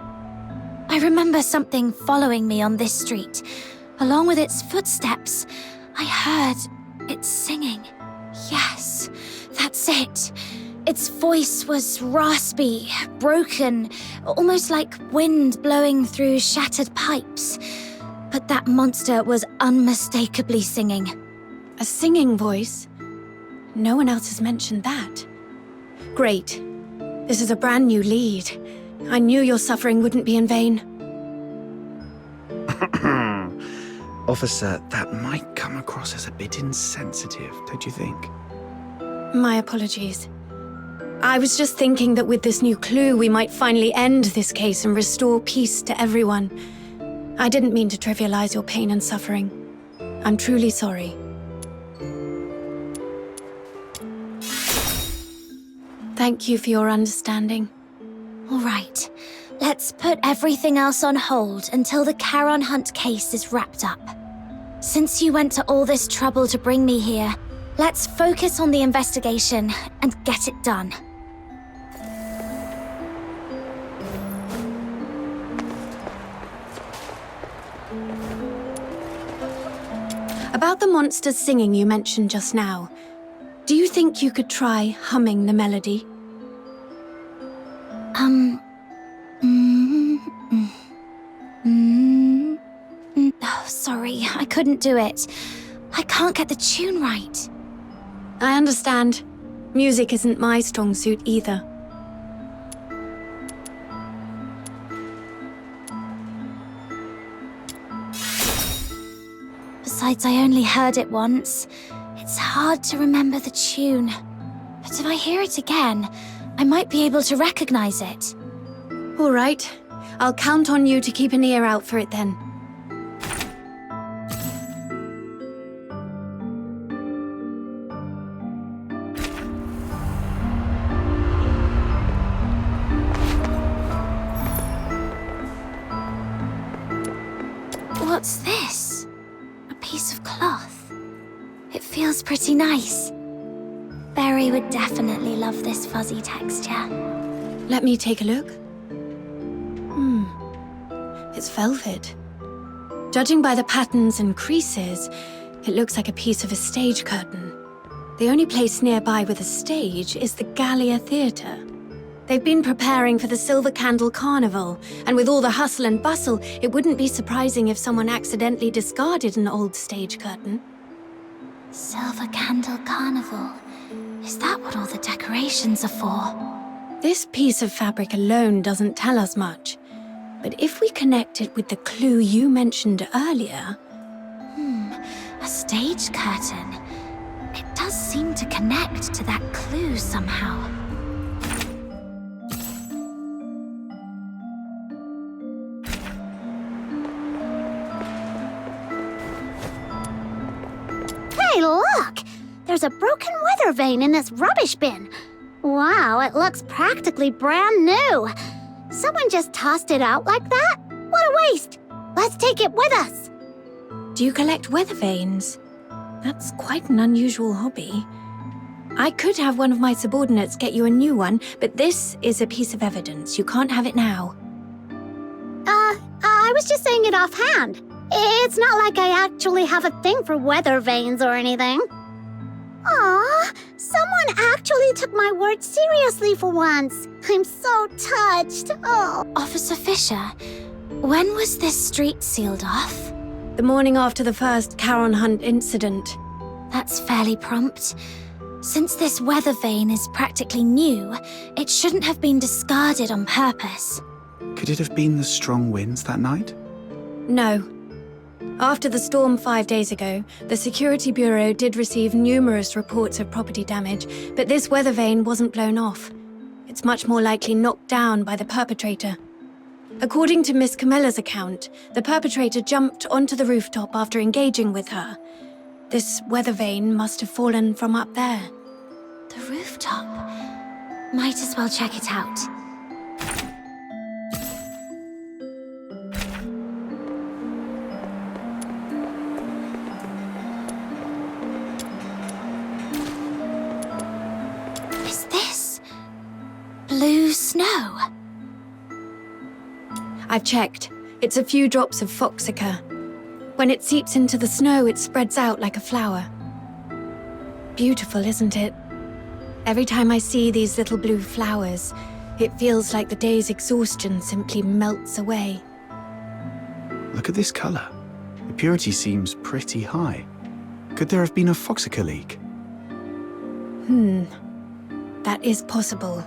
I remember something following me on this street. Along with its footsteps, I heard it singing. Yes, that's it. Its voice was raspy, broken, almost like wind blowing through shattered pipes. But that monster was unmistakably singing. A singing voice? No one else has mentioned that. Great. This is a brand new lead. I knew your suffering wouldn't be in vain. Officer, that might come across as a bit insensitive, don't you think? My apologies. I was just thinking that with this new clue, we might finally end this case and restore peace to everyone. I didn't mean to trivialize your pain and suffering. I'm truly sorry. Thank you for your understanding. All right. Let's put everything else on hold until the Charon Hunt case is wrapped up. Since you went to all this trouble to bring me here, let's focus on the investigation and get it done. About the monster singing you mentioned just now, do you think you could try humming the melody? Oh, sorry, I couldn't do it. I can't get the tune right. I understand. Music isn't my strong suit either. Besides, I only heard it once. It's hard to remember the tune. But if I hear it again, I might be able to recognize it. All right. I'll count on you to keep an ear out for it then. What's this? A piece of cloth. It feels pretty nice. Berry would definitely love this fuzzy texture. Let me take a look. It's velvet. Judging by the patterns and creases, it looks like a piece of a stage curtain. The only place nearby with a stage is the Gallia Theatre. They've been preparing for the Silver Candle Carnival, and with all the hustle and bustle, it wouldn't be surprising if someone accidentally discarded an old stage curtain. Silver Candle Carnival. Is that what all the decorations are for? This piece of fabric alone doesn't tell us much. But if we connect it with the clue you mentioned earlier... A stage curtain. It does seem to connect to that clue somehow. Hey, look! There's a broken weather vane in this rubbish bin. Wow, it looks practically brand new. Someone just tossed it out like that? What a waste! Let's take it with us! Do you collect weather vanes? That's quite an unusual hobby. I could have one of my subordinates get you a new one, but this is a piece of evidence. You can't have it now. I was just saying it offhand. It's not like I actually have a thing for weather vanes or anything. Aw, someone actually took my words seriously for once. I'm so touched. Oh. Officer Fisher, when was this street sealed off? The morning after the first Charon Hunt incident. That's fairly prompt. Since this weather vane is practically new, it shouldn't have been discarded on purpose. Could it have been the strong winds that night? No. After the storm 5 days ago, the Security Bureau did receive numerous reports of property damage, but this weather vane wasn't blown off. It's much more likely knocked down by the perpetrator. According to Miss Camilla's account, the perpetrator jumped onto the rooftop after engaging with her. This weather vane must have fallen from up there. The rooftop? Might as well check it out. Is this blue snow? I've checked. It's a few drops of foxica. When it seeps into the snow, it spreads out like a flower. Beautiful, isn't it? Every time I see these little blue flowers, it feels like the day's exhaustion simply melts away. Look at this colour. The purity seems pretty high. Could there have been a foxica leak? That is possible.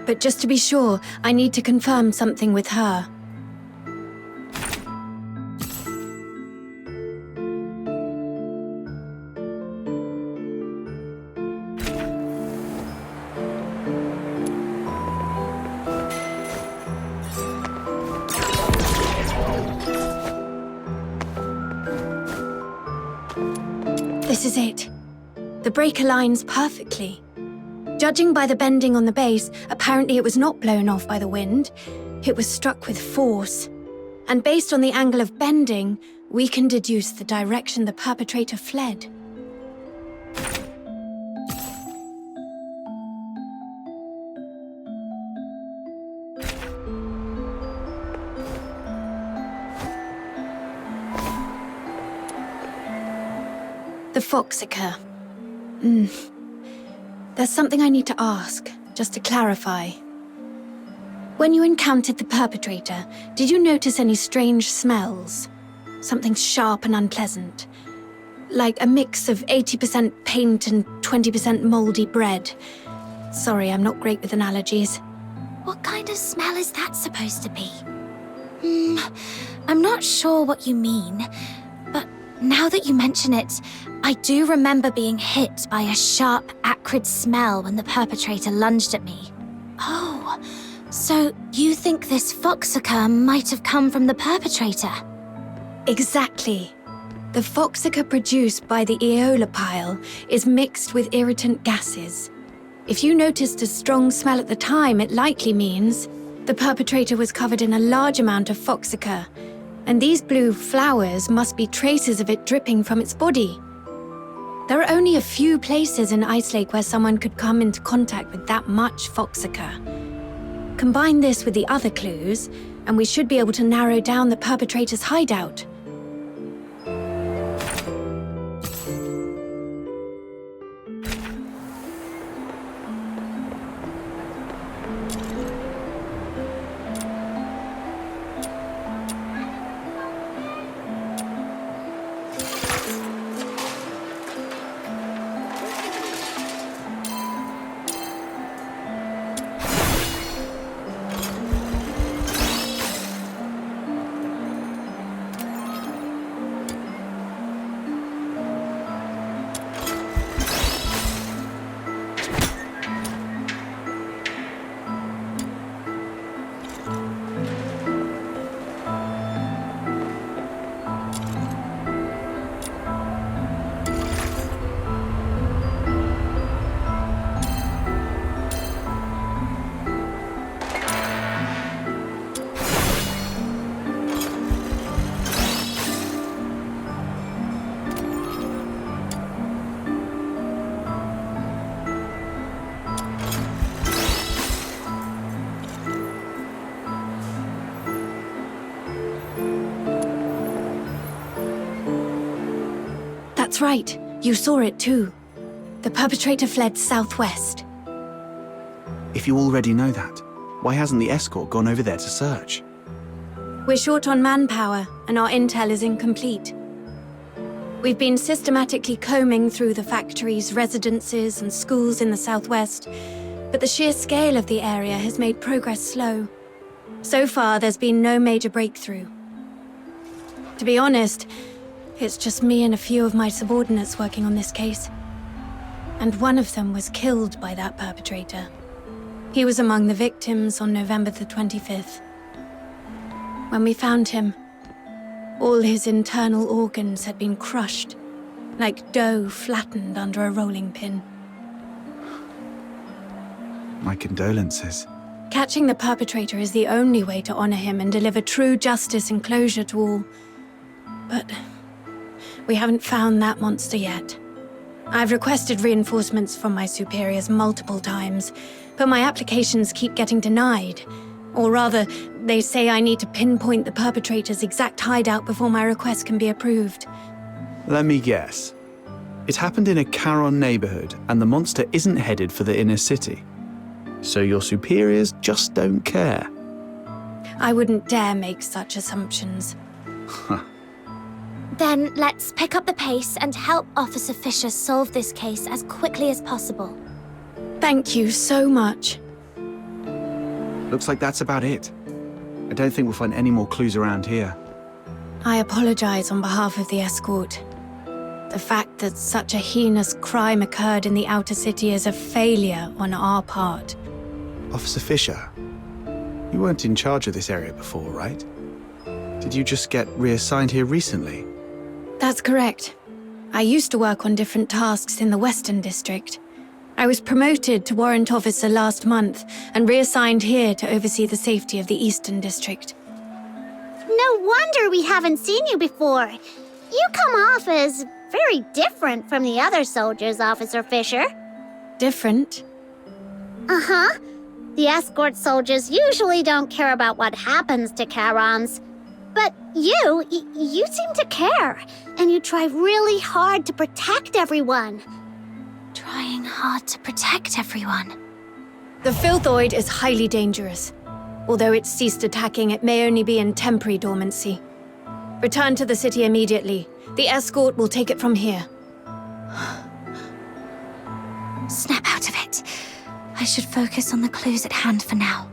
But just to be sure, I need to confirm something with her. This is it. The break aligns perfectly. Judging by the bending on the base, apparently it was not blown off by the wind. It was struck with force. And based on the angle of bending, we can deduce the direction the perpetrator fled. The foxica. There's something I need to ask, just to clarify. When you encountered the perpetrator, did you notice any strange smells? Something sharp and unpleasant? like a mix of 80% paint and 20% moldy bread. Sorry, I'm not great with analogies. What kind of smell is that supposed to be? I'm not sure what you mean, but now that you mention it, I do remember being hit by a sharp, acrid smell when the perpetrator lunged at me. Oh, so you think this foxica might have come from the perpetrator? Exactly. The foxica produced by the Aeola pile is mixed with irritant gases. If you noticed a strong smell at the time, it likely means the perpetrator was covered in a large amount of foxica, and these blue flowers must be traces of it dripping from its body. There are only a few places in Ice Lake where someone could come into contact with that much foxica. Combine this with the other clues, and we should be able to narrow down the perpetrator's hideout. That's right. You saw it too. The perpetrator fled southwest. If you already know that, why hasn't the escort gone over there to search? We're short on manpower, and our intel is incomplete. We've been systematically combing through the factories, residences, and schools in the southwest, but the sheer scale of the area has made progress slow. So far, there's been no major breakthrough. To be honest, it's just me and a few of my subordinates working on this case. And one of them was killed by that perpetrator. He was among the victims on November the 25th. When we found him, all his internal organs had been crushed, like dough flattened under a rolling pin. My condolences. Catching the perpetrator is the only way to honor him and deliver true justice and closure to all. But we haven't found that monster yet. I've requested reinforcements from my superiors multiple times, but my applications keep getting denied. Or rather, they say I need to pinpoint the perpetrator's exact hideout before my request can be approved. Let me guess. It happened in a Charon neighborhood, and the monster isn't headed for the inner city. So your superiors just don't care. I wouldn't dare make such assumptions. Then let's pick up the pace and help Officer Fisher solve this case as quickly as possible. Thank you so much. Looks like that's about it. I don't think we'll find any more clues around here. I apologize on behalf of the escort. The fact that such a heinous crime occurred in the outer city is a failure on our part. Officer Fisher, you weren't in charge of this area before, right? Did you just get reassigned here recently? That's correct. I used to work on different tasks in the Western District. I was promoted to Warrant Officer last month and reassigned here to oversee the safety of the Eastern District. No wonder we haven't seen you before. You come off as very different from the other soldiers, Officer Fisher. Different? Uh-huh. The escort soldiers usually don't care about what happens to Charons. But you seem to care, and you try really hard to protect everyone. Trying hard to protect everyone. The Filthoid is highly dangerous. Although it's ceased attacking, it may only be in temporary dormancy. Return to the city immediately. The escort will take it from here. Snap out of it. I should focus on the clues at hand for now.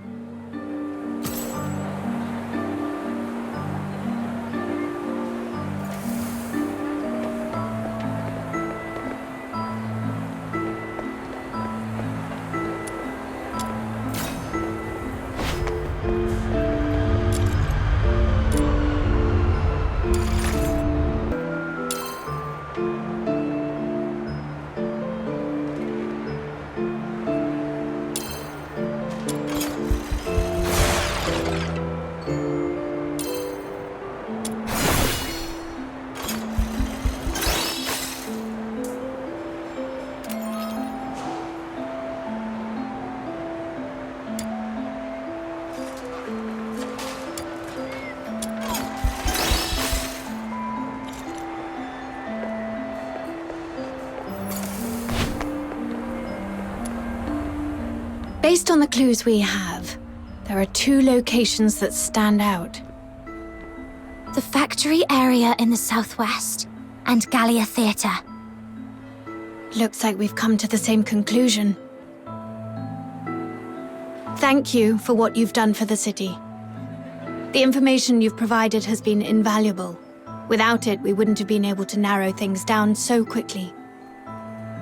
Based on the clues we have, there are 2 locations that stand out. The factory area in the southwest and Gallia Theatre. Looks like we've come to the same conclusion. Thank you for what you've done for the city. The information you've provided has been invaluable. Without it, we wouldn't have been able to narrow things down so quickly.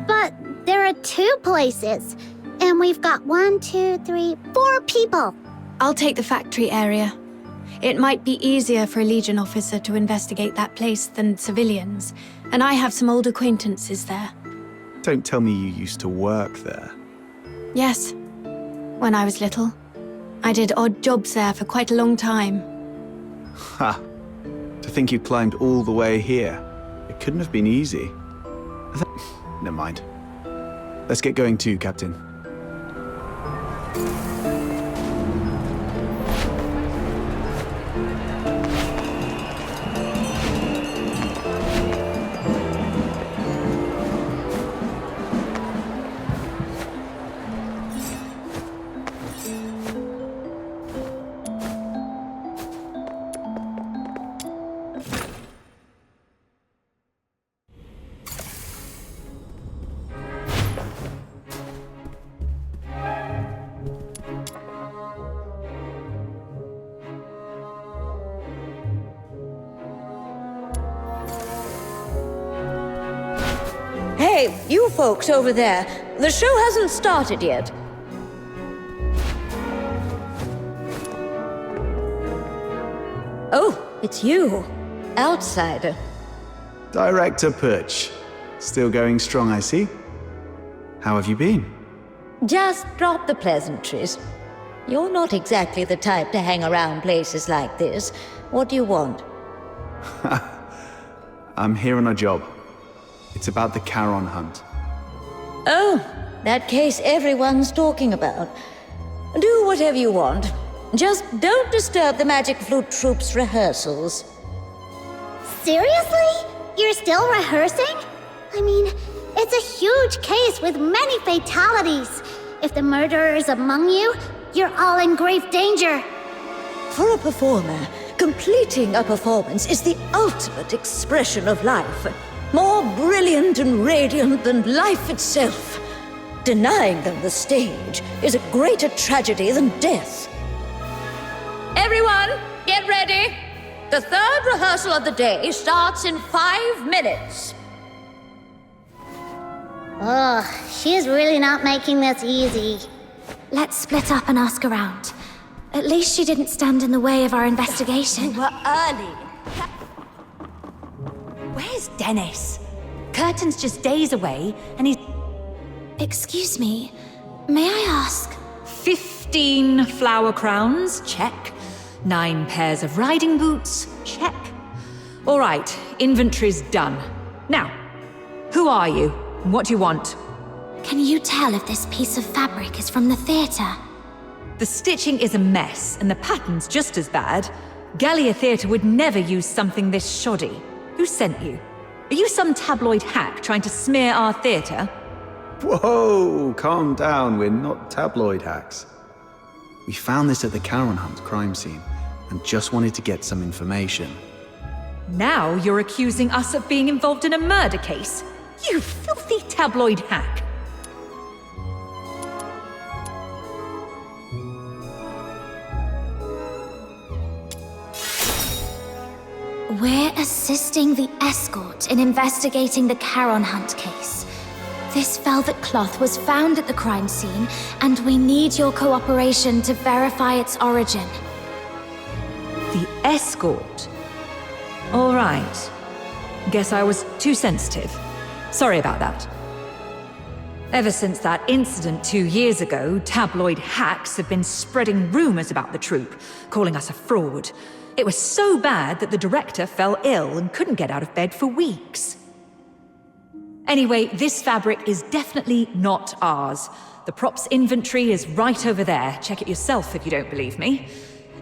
But there are 2 places, and we've got 1, 2, 3, 4 people. I'll take the factory area. It might be easier for a Legion officer to investigate that place than civilians, and I have some old acquaintances there. Don't tell me you used to work there. Yes, when I was little. I did odd jobs there for quite a long time. Ha! To think you climbed all the way here. It couldn't have been easy. Never mind. Let's get going too, Captain. Hey, you folks over there. The show hasn't started yet. Oh, it's you. Outsider. Director Perch. Still going strong, I see. How have you been? Just drop the pleasantries. You're not exactly the type to hang around places like this. What do you want? I'm here on a job. It's about the Charon hunt. Oh, that case everyone's talking about. Do whatever you want. Just don't disturb the Magic Flute Troop's rehearsals. Seriously? You're still rehearsing? I mean, it's a huge case with many fatalities. If the murderer is among you, you're all in grave danger. For a performer, completing a performance is the ultimate expression of life. More brilliant and radiant than life itself. Denying them the stage is a greater tragedy than death. Everyone, get ready. The 3rd rehearsal of the day starts in 5 minutes. Ugh, she's really not making this easy. Let's split up and ask around. At least she didn't stand in the way of our investigation. We're early. Where's Dennis? Curtin's just days away, and he's... Excuse me, may I ask? 15 flower crowns, check. 9 pairs of riding boots, check. All right, inventory's done. Now, who are you? What do you want? Can you tell if this piece of fabric is from the theatre? The stitching is a mess, and the pattern's just as bad. Gallia Theatre would never use something this shoddy. Who sent you? Are you some tabloid hack trying to smear our theatre? Whoa, calm down, we're not tabloid hacks. We found this at the Charon Hunt crime scene and just wanted to get some information. Now you're accusing us of being involved in a murder case? You filthy tabloid hack! We're assisting the escort in investigating the Charon Hunt case. This velvet cloth was found at the crime scene, and we need your cooperation to verify its origin. The escort? All right. Guess I was too sensitive. Sorry about that. Ever since that incident 2 years ago, tabloid hacks have been spreading rumors about the troupe, calling us a fraud. It was so bad that the director fell ill and couldn't get out of bed for weeks. Anyway, this fabric is definitely not ours. The props inventory is right over there. Check it yourself if you don't believe me.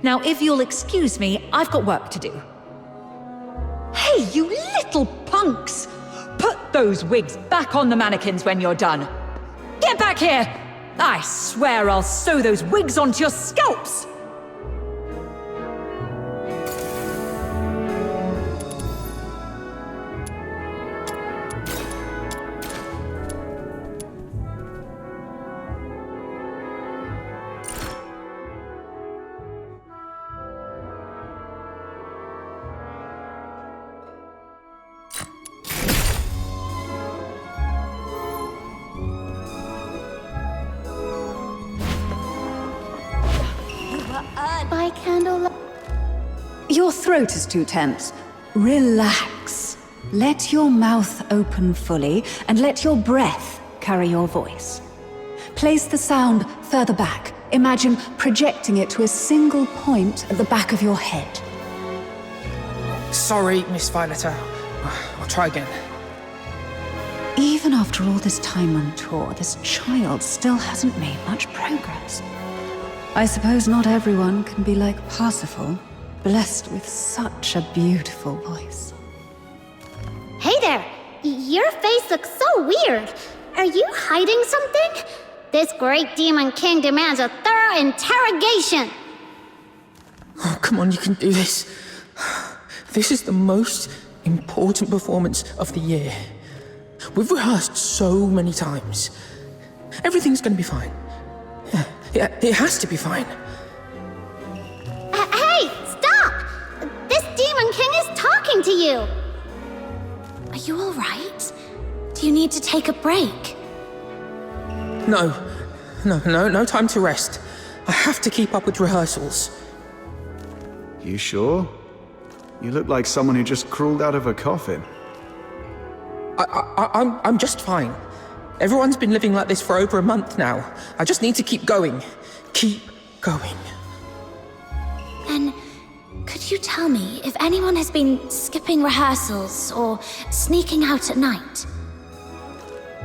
Now, if you'll excuse me, I've got work to do. Hey, you little punks! Put those wigs back on the mannequins when you're done. Get back here! I swear I'll sew those wigs onto your scalps! By candlelight. Your throat is too tense. Relax. Let your mouth open fully and let your breath carry your voice. Place the sound further back. Imagine projecting it to a single point at the back of your head. Sorry, Miss Violeta. I'll try again. Even after all this time on tour, this child still hasn't made much progress. I suppose not everyone can be like Parsifal, blessed with such a beautiful voice. Hey there! Your face looks so weird. Are you hiding something? This great demon king demands a thorough interrogation! Oh, come on, you can do this. This is the most important performance of the year. We've rehearsed so many times. Everything's gonna be fine. Yeah, it has to be fine. Hey, stop! This demon king is talking to you! Are you all right? Do you need to take a break? No time to rest. I have to keep up with rehearsals. You sure? You look like someone who just crawled out of a coffin. I'm just fine. Everyone's been living like this for over a month now. I just need to keep going. Keep going. Then, could you tell me if anyone has been skipping rehearsals or sneaking out at night?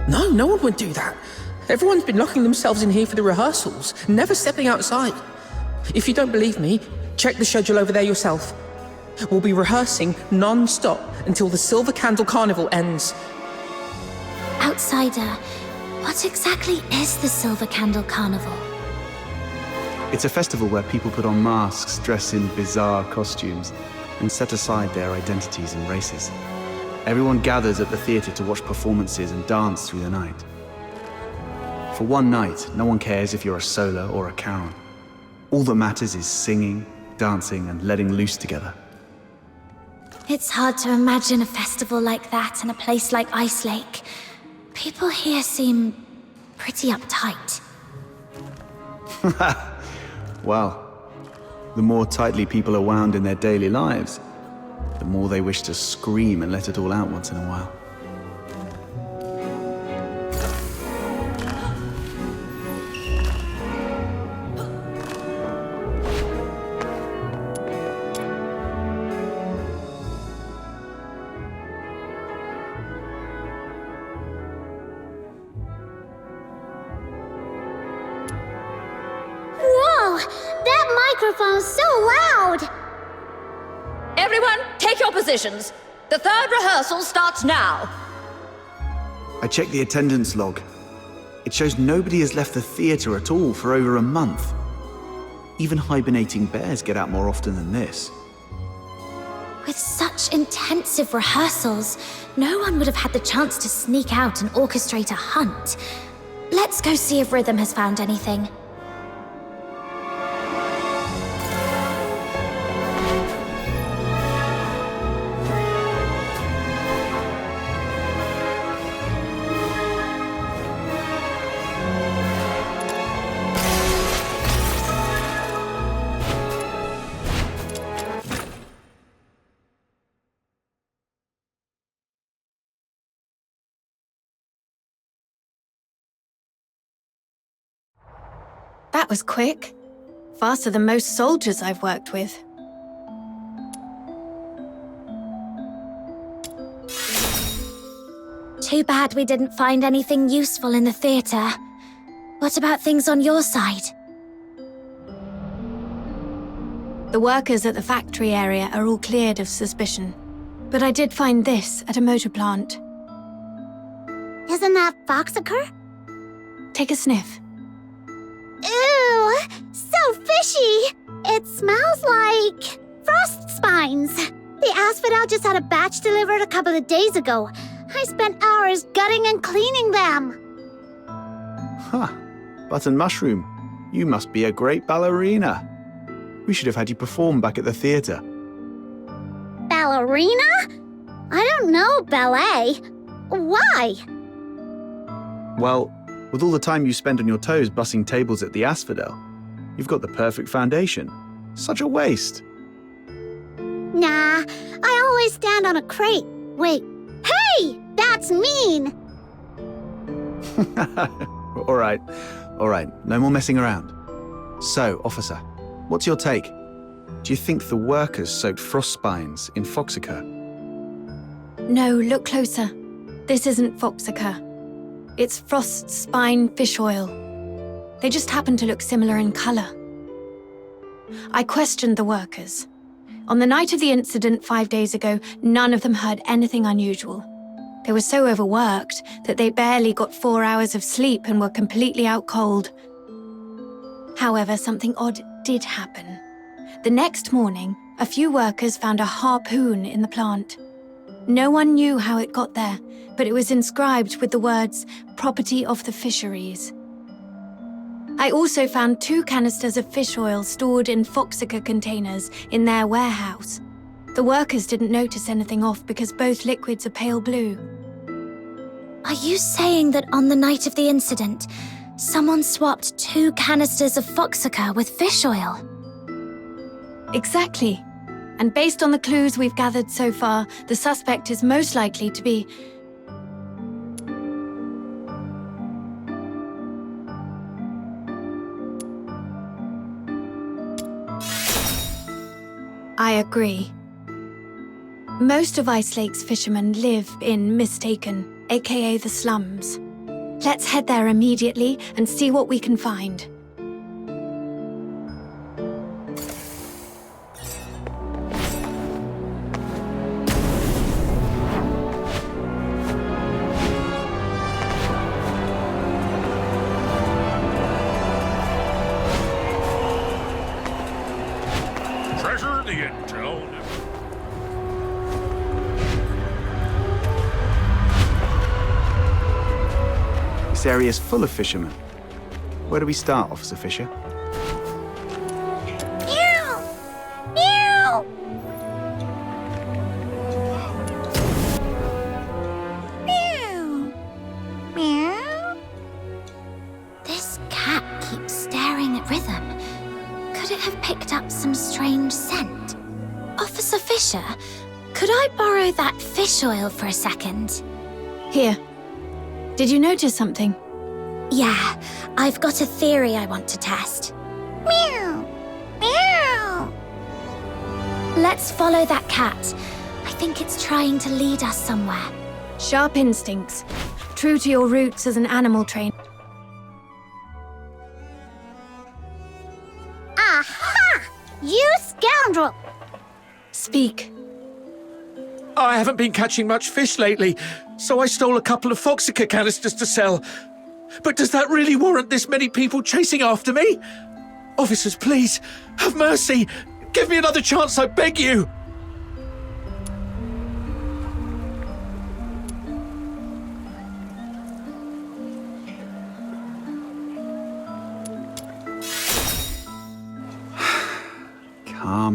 No one would do that. Everyone's been locking themselves in here for the rehearsals, never stepping outside. If you don't believe me, check the schedule over there yourself. We'll be rehearsing non-stop until the Silver Candle Carnival ends. Outsider, what exactly is the Silver Candle Carnival? It's a festival where people put on masks, dress in bizarre costumes, and set aside their identities and races. Everyone gathers at the theatre to watch performances and dance through the night. For one night, no one cares if you're a Solar or a Charon. All that matters is singing, dancing, and letting loose together. It's hard to imagine a festival like that in a place like Ice Lake. People here seem pretty uptight. Well, the more tightly people are wound in their daily lives, the more they wish to scream and let it all out once in a while. Microphone's so loud! Everyone, take your positions. The third rehearsal starts now. I checked the attendance log. It shows nobody has left the theatre at all for over a month. Even hibernating bears get out more often than this. With such intensive rehearsals, no one would have had the chance to sneak out and orchestrate a hunt. Let's go see if Rhythm has found anything. That was quick. Faster than most soldiers I've worked with. Too bad we didn't find anything useful in the theater. What about things on your side? The workers at the factory area are all cleared of suspicion. But I did find this at a motor plant. Isn't that Foxacre? Take a sniff. Ew! So fishy! It smells like frost spines. The asphodel just had a batch delivered a couple of days ago. I spent hours gutting and cleaning them. Huh. Button Mushroom, you must be a great ballerina. We should have had you perform back at the theatre. Ballerina? I don't know ballet. Why? Well, with all the time you spent on your toes bussing tables at the Asphodel, you've got the perfect foundation. Such a waste. Nah, I always stand on a crate. Wait, hey! That's mean! All right, no more messing around. So, officer, what's your take? Do you think the workers soaked frost spines in Foxacre? No, look closer. This isn't Foxacre. It's frost spine fish oil. They just happen to look similar in colour. I questioned the workers. On the night of the incident 5 days ago, none of them heard anything unusual. They were so overworked that they barely got 4 hours of sleep and were completely out cold. However, something odd did happen. The next morning, a few workers found a harpoon in the plant. No one knew how it got there, but it was inscribed with the words, "Property of the Fisheries." I also found 2 canisters of fish oil stored in Foxacre containers in their warehouse. The workers didn't notice anything off because both liquids are pale blue. Are you saying that on the night of the incident, someone swapped 2 canisters of Foxacre with fish oil? Exactly. And based on the clues we've gathered so far, the suspect is most likely to be... I agree. Most of Ice Lake's fishermen live in Mistaken, aka the slums. Let's head there immediately and see what we can find. Treasure the intel. This area's full of fishermen. Where do we start, Officer Fisher? Meow! Meow! Meow! Meow! This cat keeps staring at Rhythm. Could it have picked up some strange scent? Officer Fisher, could I borrow that fish oil for a second? Here. Did you notice something? Yeah, I've got a theory I want to test. Meow! Meow! Let's follow that cat. I think it's trying to lead us somewhere. Sharp instincts. True to your roots as an animal trainer. Aha! You scoundrel! Speak. I haven't been catching much fish lately, so I stole a couple of Foxacre canisters to sell. But does that really warrant this many people chasing after me? Officers, please, have mercy. Give me another chance, I beg you.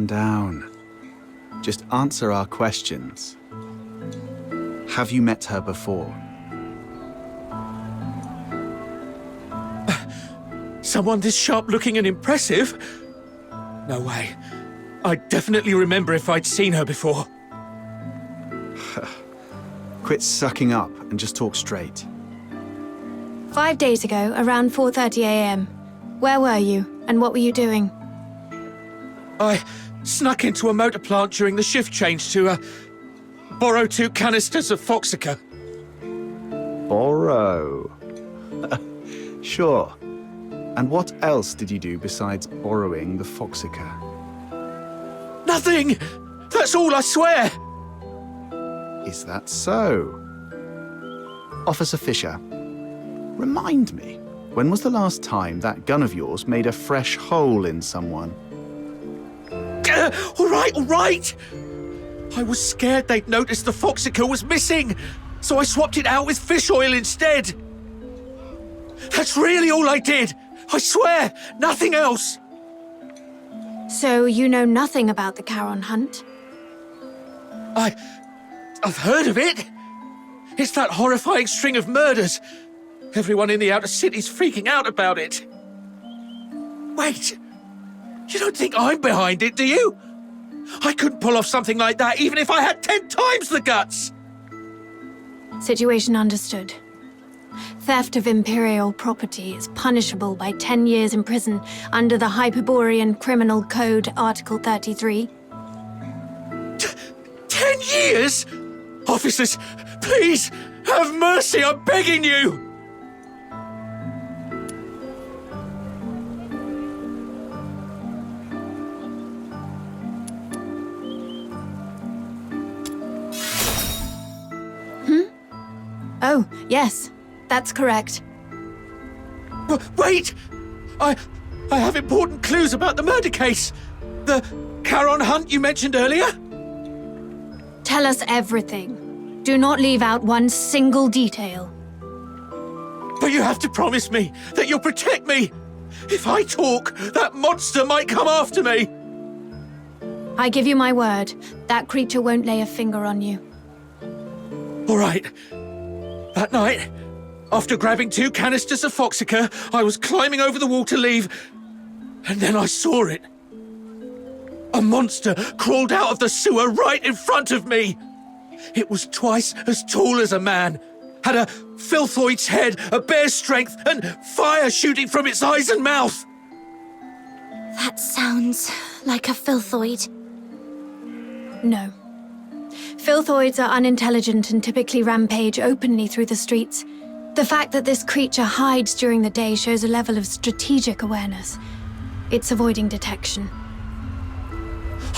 calm down. Just answer our questions. Have you met her before? Someone this sharp-looking and impressive? No way. I'd definitely remember if I'd seen her before. Quit sucking up and just talk straight. 5 days ago, around 4:30 a.m. Where were you, and what were you doing? I snuck into a motor plant during the shift change to, borrow 2 canisters of Foxica. Borrow? Sure. And what else did you do besides borrowing the Foxica? Nothing! That's all, I swear! Is that so? Officer Fisher, remind me, when was the last time that gun of yours made a fresh hole in someone? All right! I was scared they'd noticed the Foxica was missing, so I swapped it out with fish oil instead. That's really all I did! I swear, nothing else! So you know nothing about the Charon hunt? I've heard of it. It's that horrifying string of murders. Everyone in the outer city's freaking out about it. Wait, you don't think I'm behind it, do you? I couldn't pull off something like that even if I had 10 times the guts! Situation understood. Theft of Imperial property is punishable by 10 years in prison under the Hyperborean Criminal Code, Article 33. 10 years? Officers, please, have mercy, I'm begging you! Oh, yes, that's correct. Wait! I have important clues about the murder case. The Charon hunt you mentioned earlier? Tell us everything. Do not leave out one single detail. But you have to promise me that you'll protect me. If I talk, that monster might come after me. I give you my word, that creature won't lay a finger on you. All right. That night, after grabbing 2 canisters of Foxica, I was climbing over the wall to leave, and then I saw it. A monster crawled out of the sewer right in front of me. It was twice as tall as a man, had a filthoid's head, a bear's strength, and fire shooting from its eyes and mouth. That sounds like a filthoid. No. Filthoids are unintelligent and typically rampage openly through the streets. The fact that this creature hides during the day shows a level of strategic awareness. It's avoiding detection.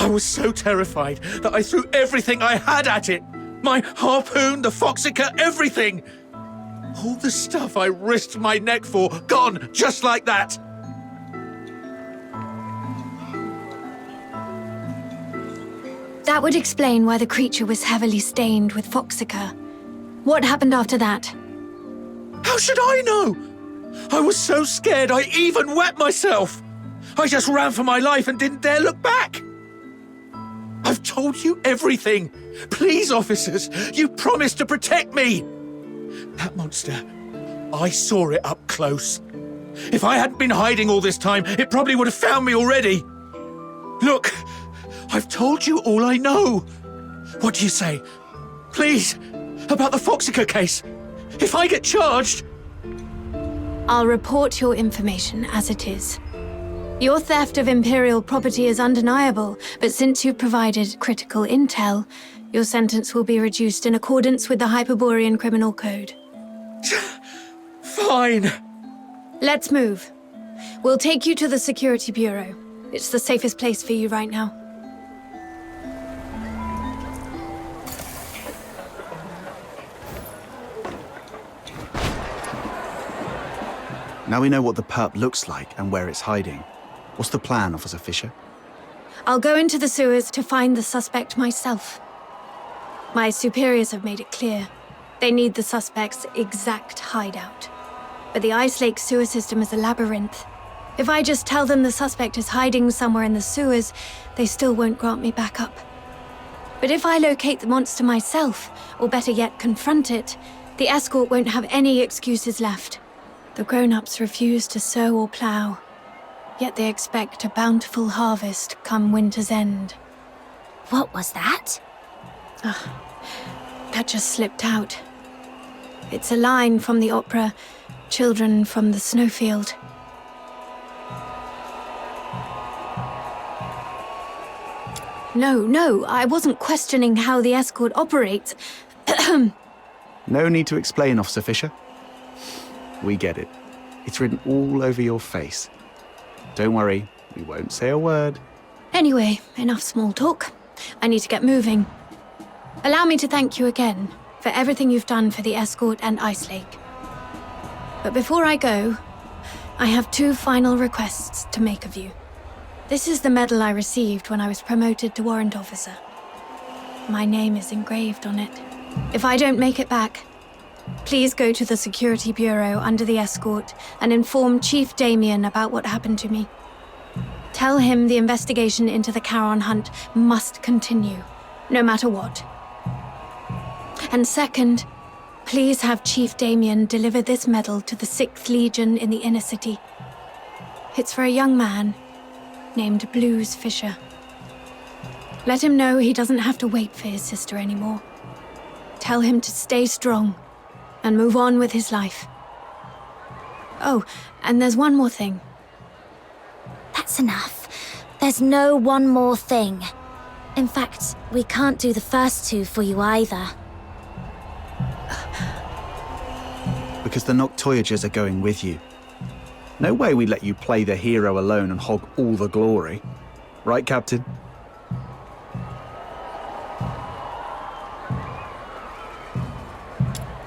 I was so terrified that I threw everything I had at it. My harpoon, the Foxica, everything. All the stuff I risked my neck for, gone just like that. That would explain why the creature was heavily stained with Foxica. What happened after that? How should I know? I was so scared I even wet myself. I just ran for my life and didn't dare look back. I've told you everything. Please, officers, you promised to protect me. That monster, I saw it up close. If I hadn't been hiding all this time, it probably would have found me already. Look, I've told you all I know. What do you say? Please, about the Foxica case. If I get charged... I'll report your information as it is. Your theft of Imperial property is undeniable, but since you've provided critical intel, your sentence will be reduced in accordance with the Hyperborean Criminal Code. Fine. Let's move. We'll take you to the Security Bureau. It's the safest place for you right now. Now we know what the perp looks like and where it's hiding. What's the plan, Officer Fisher? I'll go into the sewers to find the suspect myself. My superiors have made it clear. They need the suspect's exact hideout. But the Ice Lake sewer system is a labyrinth. If I just tell them the suspect is hiding somewhere in the sewers, they still won't grant me backup. But if I locate the monster myself, or better yet, confront it, the escort won't have any excuses left. The grown-ups refuse to sow or plow, yet they expect a bountiful harvest come winter's end. What was that? That just slipped out. It's a line from the opera, Children from the Snowfield. No, I wasn't questioning how the escort operates. No need to explain, Officer Fisher. We get it. It's written all over your face. Don't worry, we won't say a word. Anyway, enough small talk. I need to get moving. Allow me to thank you again for everything you've done for the escort and Ice Lake. But before I go, I have 2 final requests to make of you. This is the medal I received when I was promoted to warrant officer. My name is engraved on it. If I don't make it back, please go to the security bureau under the escort and inform Chief Damien about what happened to me. Tell him the investigation into the Charon hunt must continue, no matter what. And second, please have Chief Damien deliver this medal to the 6th Legion in the inner city. It's for a young man named Blues Fisher. Let him know he doesn't have to wait for his sister anymore. Tell him to stay strong and move on with his life. Oh, and there's one more thing. That's enough. There's no one more thing. In fact, we can't do the first 2 for you either. Because the Noctoyagers are going with you. No way we let you play the hero alone and hog all the glory. Right, Captain?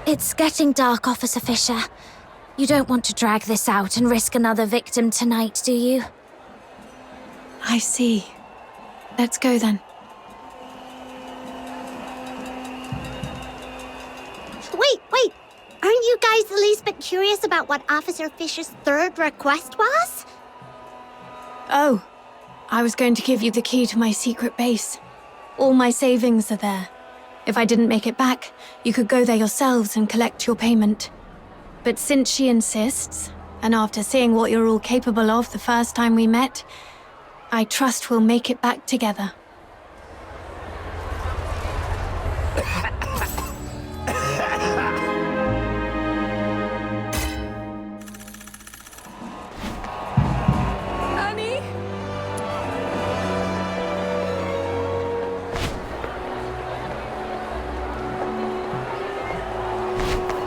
It's getting dark, Officer Fisher. You don't want to drag this out and risk another victim tonight, do you? I see. Let's go then. Wait! Aren't you guys the least bit curious about what Officer Fisher's 3rd request was? Oh, I was going to give you the key to my secret base. All my savings are there. If I didn't make it back, you could go there yourselves and collect your payment. But since she insists, and after seeing what you're all capable of the first time we met, I trust we'll make it back together. Annie?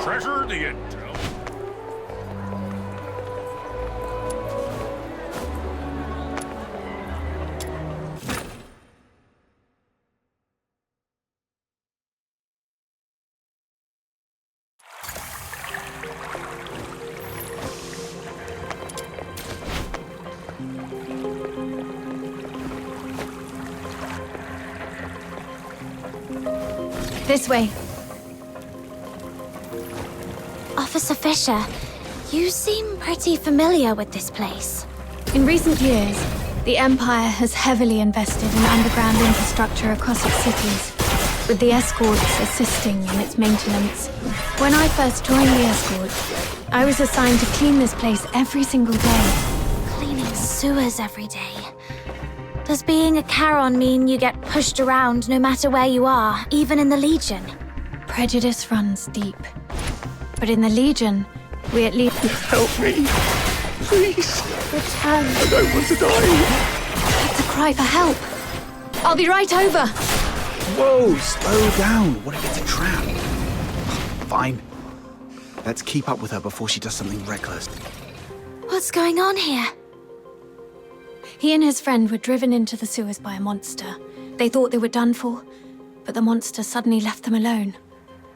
Treasure the intel. This way. Officer Fisher, you seem pretty familiar with this place. In recent years, the Empire has heavily invested in underground infrastructure across its cities, with the escorts assisting in its maintenance. When I first joined the escort, I was assigned to clean this place every single day. Cleaning sewers every day. Does being a Charon mean you get pushed around no matter where you are, even in the Legion? Prejudice runs deep. But in the Legion, we at least... Help me! Please! Return. I don't want to die! That's a cry for help. I'll be right over. Whoa, slow down. What if it's a trap? Fine. Let's keep up with her before she does something reckless. What's going on here? He and his friend were driven into the sewers by a monster. They thought they were done for, but the monster suddenly left them alone.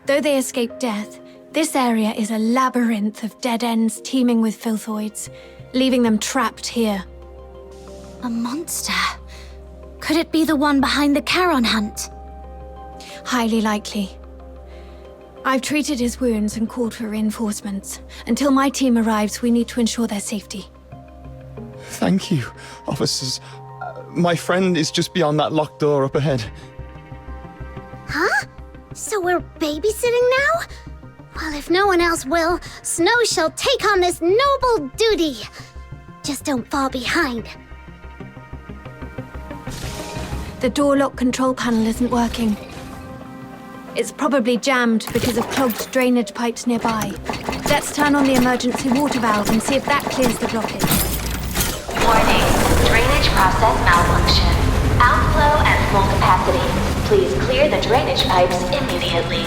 Though they escaped death, this area is a labyrinth of dead ends teeming with filthoids, leaving them trapped here. A monster? Could it be the one behind the Charon hunt? Highly likely. I've treated his wounds and called for reinforcements. Until my team arrives, we need to ensure their safety. Thank you, officers. My friend is just beyond that locked door up ahead. Huh? So we're babysitting now? Well, if no one else will, Snow shall take on this noble duty. Just don't fall behind. The door lock control panel isn't working. It's probably jammed because of clogged drainage pipes nearby. Let's turn on the emergency water valve and see if that clears the blockage. Warning, drainage process malfunction. Outflow at full capacity. Please clear the drainage pipes immediately.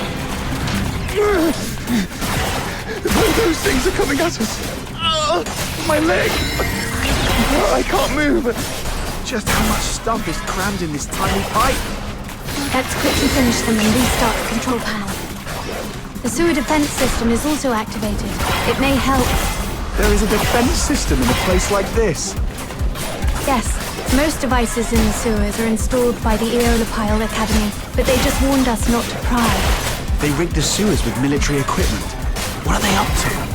Those things are coming at us. My leg. I can't move. Just how much stuff is crammed in this tiny pipe? Let's quickly finish them and restart the control panel. The sewer defense system is also activated. It may help. There is a defense system in a place like this? Yes, most devices in the sewers are installed by the Eolipile Academy, but they just warned us not to pry. They rigged the sewers with military equipment. What are they up to?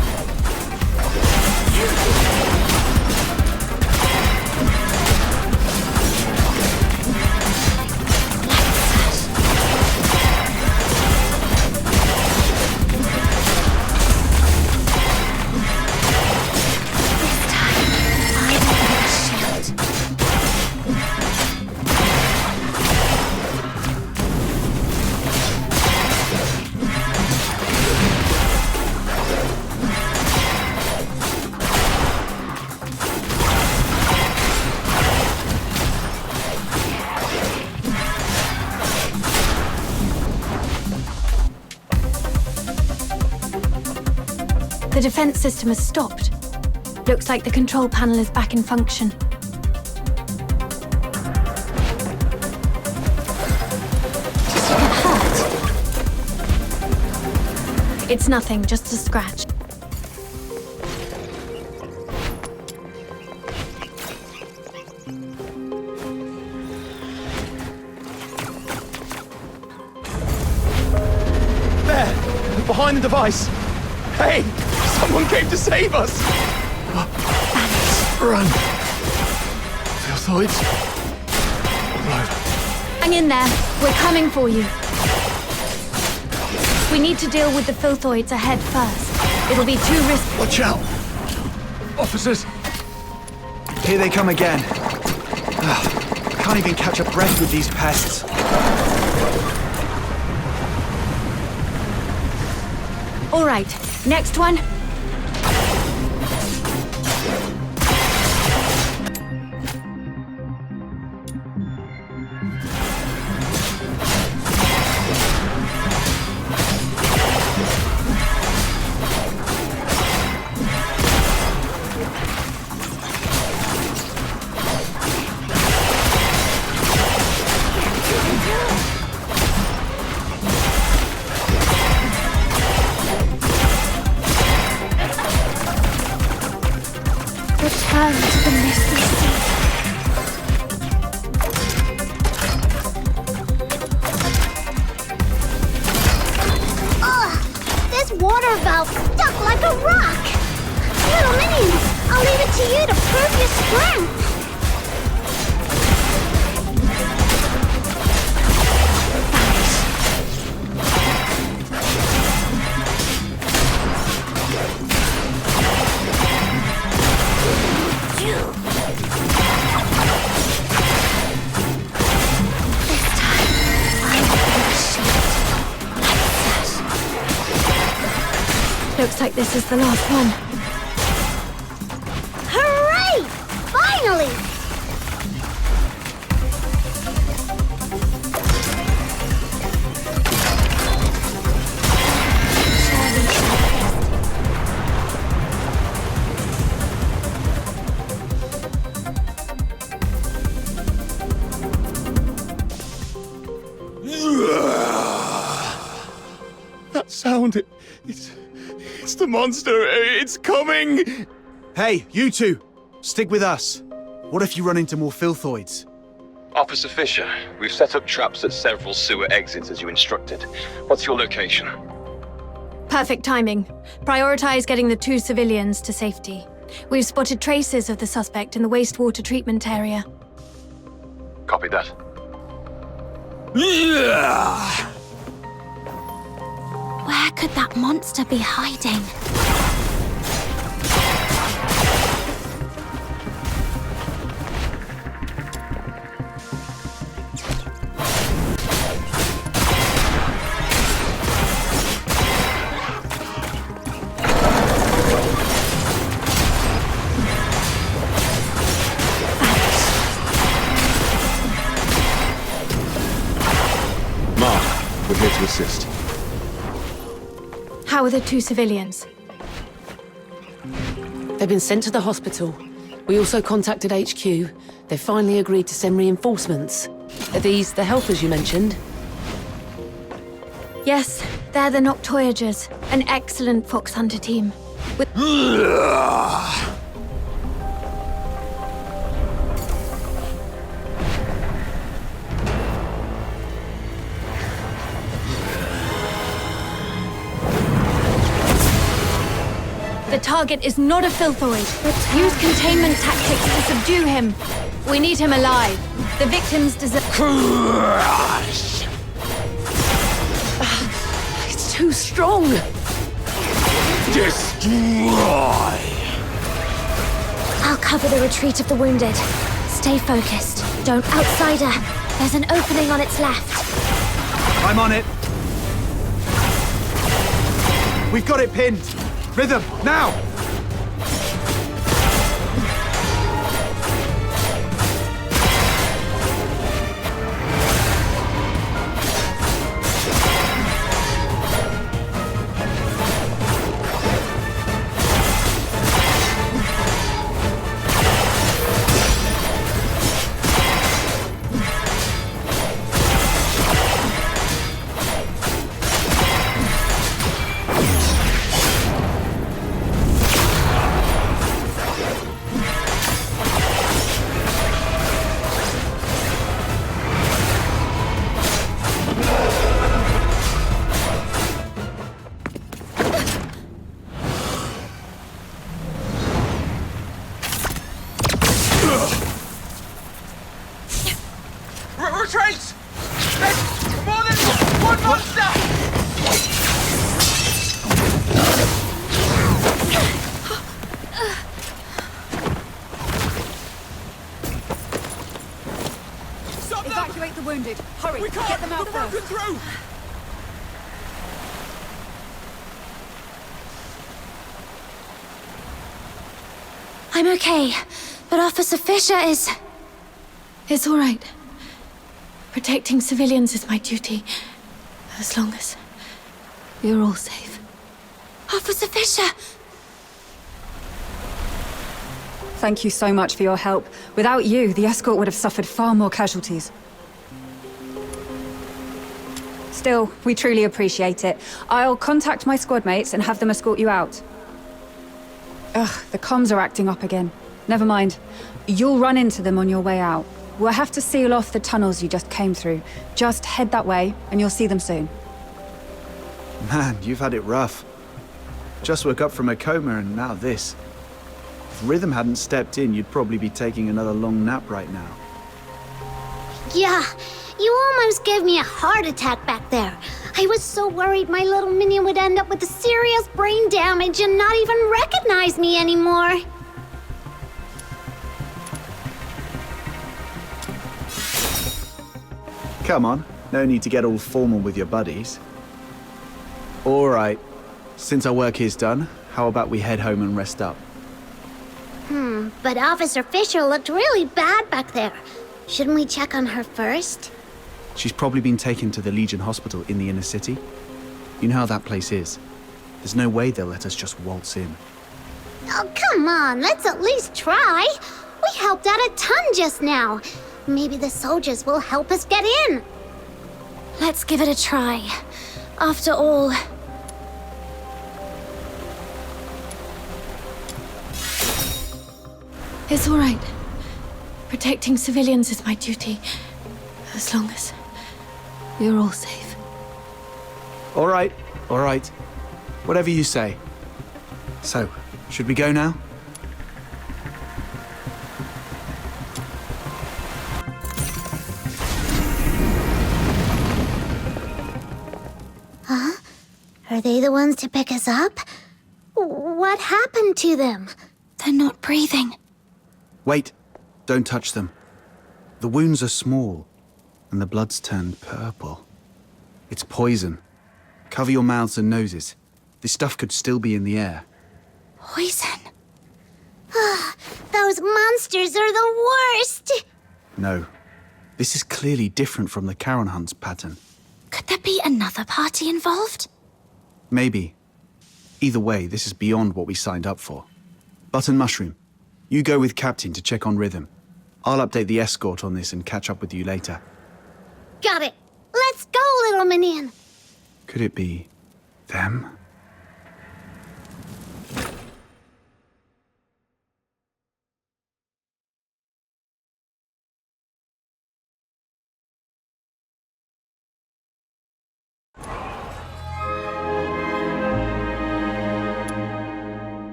The defense system has stopped. Looks like the control panel is back in function. Did you get hurt? It's nothing, just a scratch. There! Behind the device! Hey! Someone came to save us! Run! Filthoids? Hang in there. We're coming for you. We need to deal with the filthoids ahead first. It'll be too risky. Watch out! Officers! Here they come again. I can't even catch a breath with these pests. All right, next one. Return to the misty sea. Ugh! This water valve stuck like a rock! Little minions, I'll leave it to you to prove your strength! Looks like this is the last one. Hooray! Finally! That sound, it's the monster. It's coming! Hey, you two! Stick with us. What if you run into more filthoids? Officer Fisher, we've set up traps at several sewer exits as you instructed. What's your location? Perfect timing. Prioritize getting the 2 civilians to safety. We've spotted traces of the suspect in the wastewater treatment area. Copy that. Where could that monster be hiding? We're here to assist. How are the 2 civilians? They've been sent to the hospital. We also contacted HQ. They've finally agreed to send reinforcements. Are these the helpers you mentioned? Yes, they're the Noctoyagers, an excellent fox hunter team. With The target is not a filthoid. Use containment tactics to subdue him. We need him alive. The victims deserve... Crush! It's too strong! Destroy! I'll cover the retreat of the wounded. Stay focused. Don't outsider. There's an opening on its left. I'm on it. We've got it pinned. Rhythm, now! Retreat! There's more than one monster! Stop them! Evacuate the wounded. Hurry, We can't! get them out We're broken first. through! I'm okay, but Officer Fisher is... It's all right. Protecting civilians is my duty, as long as you're all safe. Officer Fisher! Thank you so much for your help. Without you, the escort would have suffered far more casualties. Still, we truly appreciate it. I'll contact my squad mates and have them escort you out. Ugh, the comms are acting up again. Never mind. You'll run into them on your way out. We'll have to seal off the tunnels you just came through. Just head that way, and you'll see them soon. Man, you've had it rough. Just woke up from a coma and now this. If Rhythm hadn't stepped in, you'd probably be taking another long nap right now. Yeah, you almost gave me a heart attack back there. I was so worried my little minion would end up with serious brain damage and not even recognize me anymore. Come on, no need to get all formal with your buddies. All right, since our work here's done, how about we head home and rest up? But Officer Fisher looked really bad back there. Shouldn't we check on her first? She's probably been taken to the Legion Hospital in the inner city. You know how that place is. There's no way they'll let us just waltz in. Oh, come on, let's at least try. We helped out a ton just now. Maybe the soldiers will help us get in. Let's give it a try. After all... It's all right. Protecting civilians is my duty, as long as you're all safe. All right, all right. Whatever you say. So, should we go now? Are they the ones to pick us up? What happened to them? They're not breathing. Wait, don't touch them. The wounds are small, and the blood's turned purple. It's poison. Cover your mouths and noses. This stuff could still be in the air. Poison. Those monsters are the worst! No. This is clearly different from the Charon Hunt's pattern. Could there be another party involved? Maybe. Either way, this is beyond what we signed up for. Button Mushroom, you go with Captain to check on Rhythm. I'll update the escort on this and catch up with you later. Got it. Let's go, little minion. Could it be them?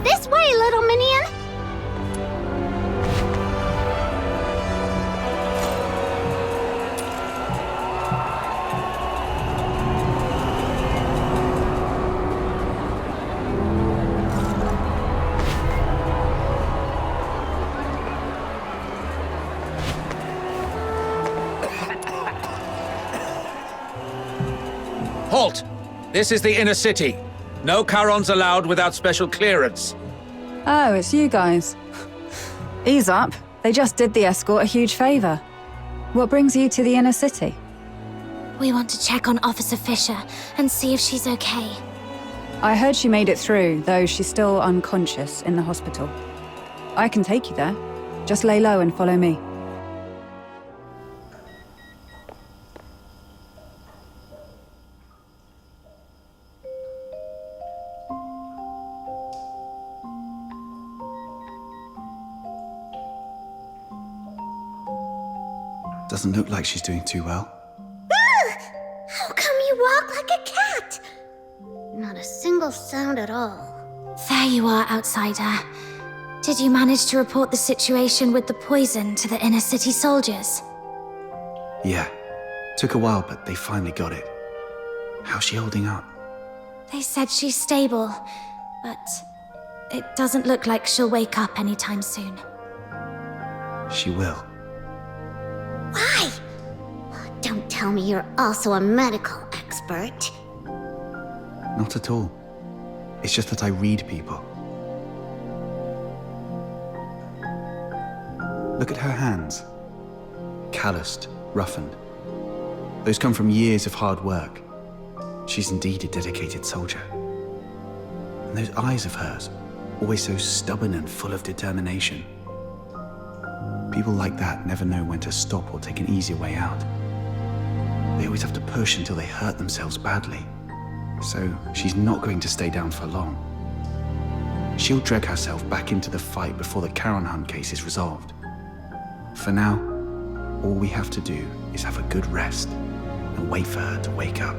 This way, little minion. Halt! This is the inner city. No Charons allowed without special clearance. Oh, it's you guys. Ease up. They just did the escort a huge favor. What brings you to the inner city? We want to check on Officer Fisher and see if she's okay. I heard she made it through, though she's still unconscious in the hospital. I can take you there. Just lay low and follow me. Doesn't look like she's doing too well. How come you walk like a cat? Not a single sound at all. There you are, outsider. Did you manage to report the situation with the poison to the inner city soldiers? Yeah. Took a while, but they finally got it. How's she holding up? They said she's stable, but it doesn't look like she'll wake up anytime soon. She will. Why? Don't tell me you're also a medical expert. Not at all. It's just that I read people. Look at her hands. Calloused, roughened. Those come from years of hard work. She's indeed a dedicated soldier. And those eyes of hers, always so stubborn and full of determination. People like that never know when to stop or take an easier way out. They always have to push until they hurt themselves badly. So she's not going to stay down for long. She'll drag herself back into the fight before the Charon Hunt case is resolved. For now, all we have to do is have a good rest and wait for her to wake up.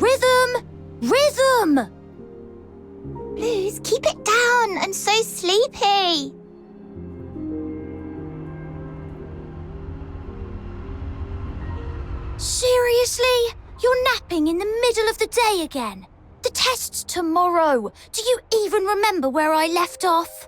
Rhythm! Rhythm! Blues, keep it down. I'm so sleepy. Seriously? You're napping in the middle of the day again? The test's tomorrow. Do you even remember where I left off?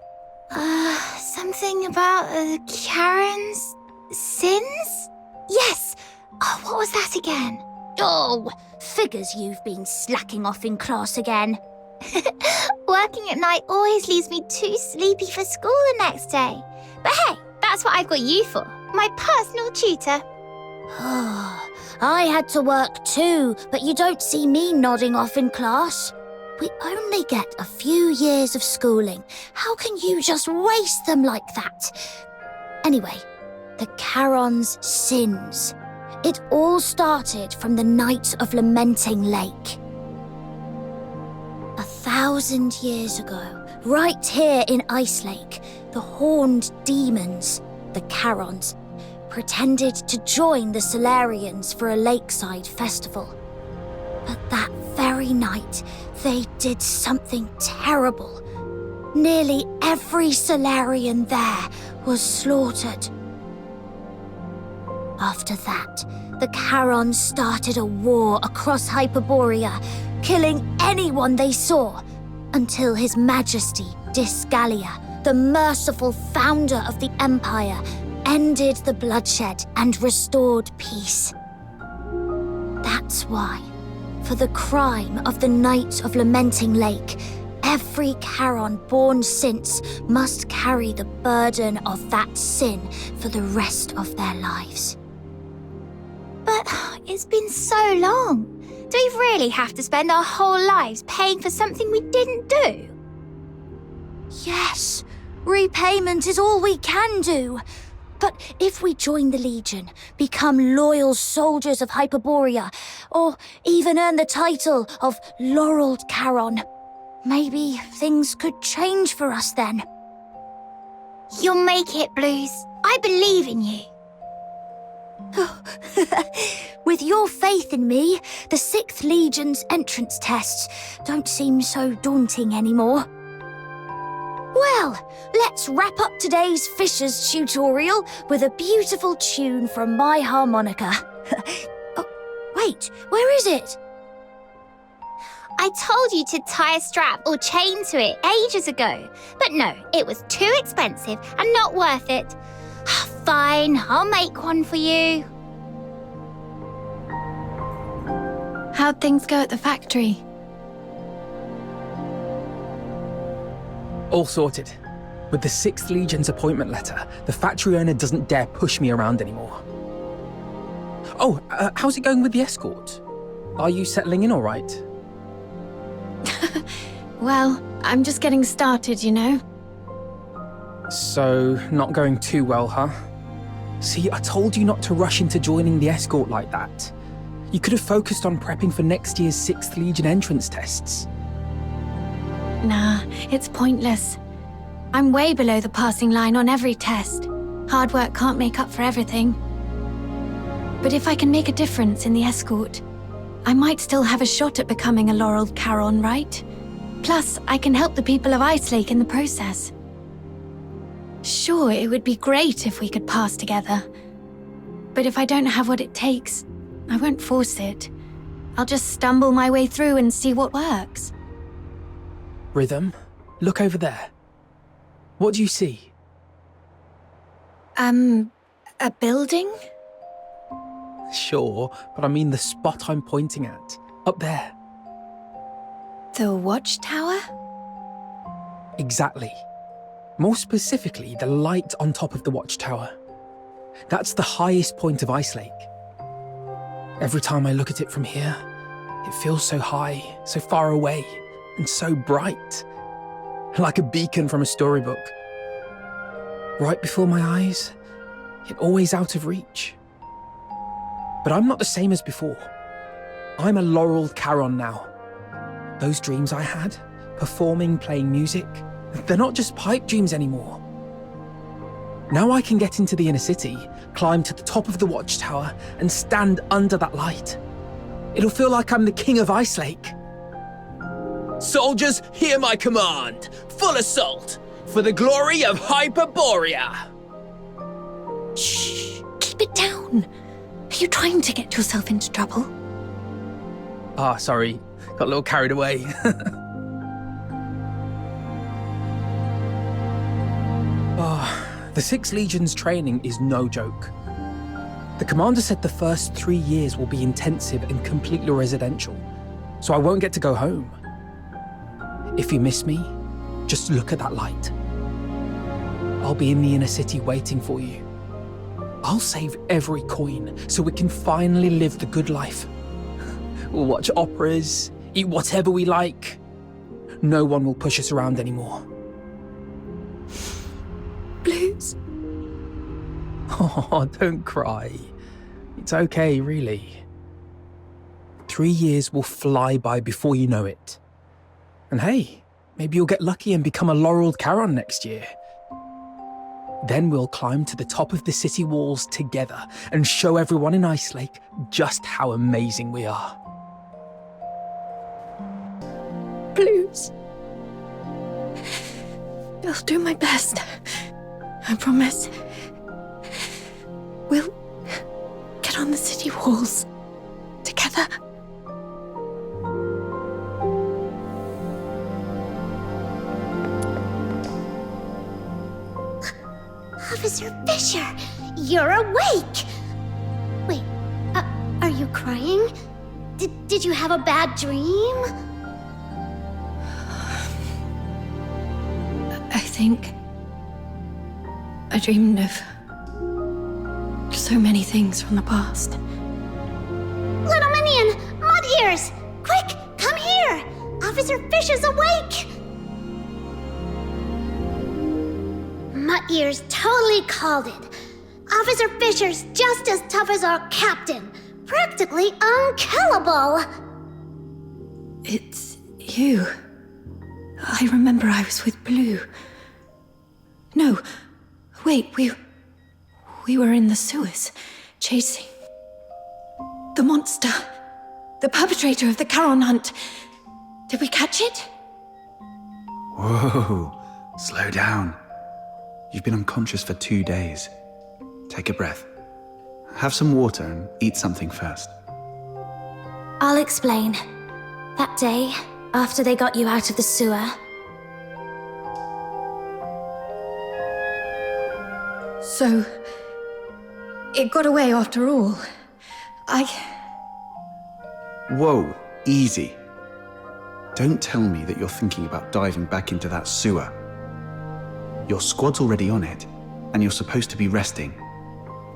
Something about Karen's sins? Yes. Oh, what was that again? Oh, figures you've been slacking off in class again. Working at night always leaves me too sleepy for school the next day. But hey, that's what I've got you for. My personal tutor. I had to work too, but you don't see me nodding off in class. We only get a few years of schooling. How can you just waste them like that? Anyway, the Charon's sins. It all started from the night of Lamenting Lake. 1,000 years ago, right here in Ice Lake, the horned demons, the Charons, pretended to join the Solarians for a lakeside festival. But that very night, they did something terrible. Nearly every Solarian there was slaughtered. After that, the Charons started a war across Hyperborea, killing anyone they saw, until His Majesty Disgalia, the merciful founder of the Empire, ended the bloodshed and restored peace. That's why, for the crime of the Knights of Lamenting Lake, every Charon born since must carry the burden of that sin for the rest of their lives. But it's been so long. Do we really have to spend our whole lives paying for something we didn't do? Yes, repayment is all we can do. But if we join the Legion, become loyal soldiers of Hyperborea, or even earn the title of Laureled Charon, maybe things could change for us then. You'll make it, Blues. I believe in you. With your faith in me, the 6th Legion's entrance tests don't seem so daunting anymore. Well, let's wrap up today's Fisher's tutorial with a beautiful tune from my harmonica. Oh, wait, where is it? I told you to tie a strap or chain to it ages ago. But no, it was too expensive and not worth it. Fine, I'll make one for you. How'd things go at the factory? All sorted. With the 6th Legion's appointment letter, the factory owner doesn't dare push me around anymore. Oh, how's it going with the escort? Are you settling in all right? Well, I'm just getting started, you know. So, not going too well, huh? See, I told you not to rush into joining the escort like that. You could have focused on prepping for next year's 6th Legion entrance tests. Nah, it's pointless. I'm way below the passing line on every test. Hard work can't make up for everything. But if I can make a difference in the escort, I might still have a shot at becoming a Laureled Charon, right? Plus, I can help the people of Icelake in the process. Sure, it would be great if we could pass together. But if I don't have what it takes, I won't force it. I'll just stumble my way through and see what works. Rhythm, look over there. What do you see? A building? Sure, but I mean the spot I'm pointing at. Up there. The watchtower? Exactly. More specifically, the light on top of the watchtower. That's the highest point of Icelake. Every time I look at it from here, it feels so high, so far away, and so bright. Like a beacon from a storybook. Right before my eyes, yet always out of reach. But I'm not the same as before. I'm a Laureled Charon now. Those dreams I had, performing, playing music, they're not just pipe dreams anymore. Now I can get into the inner city, climb to the top of the watchtower, and stand under that light. It'll feel like I'm the king of Icelake. Soldiers, hear my command! Full assault! For the glory of Hyperborea! Shh! Keep it down! Are you trying to get yourself into trouble? Sorry. Got a little carried away. The 6th Legion's training is no joke. The commander said the first 3 years will be intensive and completely residential, so I won't get to go home. If you miss me, just look at that light. I'll be in the inner city waiting for you. I'll save every coin so we can finally live the good life. We'll watch operas, eat whatever we like. No one will push us around anymore. Blues? Oh, don't cry. It's okay, really. 3 years will fly by before you know it. And hey, maybe you'll get lucky and become a Laureled Charon next year. Then we'll climb to the top of the city walls together and show everyone in Icelake just how amazing we are. Blues. I'll do my best. I promise. We'll get on the city walls together. Officer Fisher, you're awake! Wait, are you crying? Did you have a bad dream? I think I dreamed of so many things from the past. Little Minion, Mud Ears! Quick, come here! Officer Fisher's awake! Mud Ears totally called it. Officer Fisher's just as tough as our captain. Practically unkillable. It's you. I remember I was with Blue. No, wait, we were in the sewers, chasing the monster, the perpetrator of the Charon hunt. Did we catch it? Whoa, slow down. You've been unconscious for 2 days. Take a breath. Have some water and eat something first. I'll explain. That day, after they got you out of the sewer, so it got away after all. Whoa, easy. Don't tell me that you're thinking about diving back into that sewer. Your squad's already on it, and you're supposed to be resting.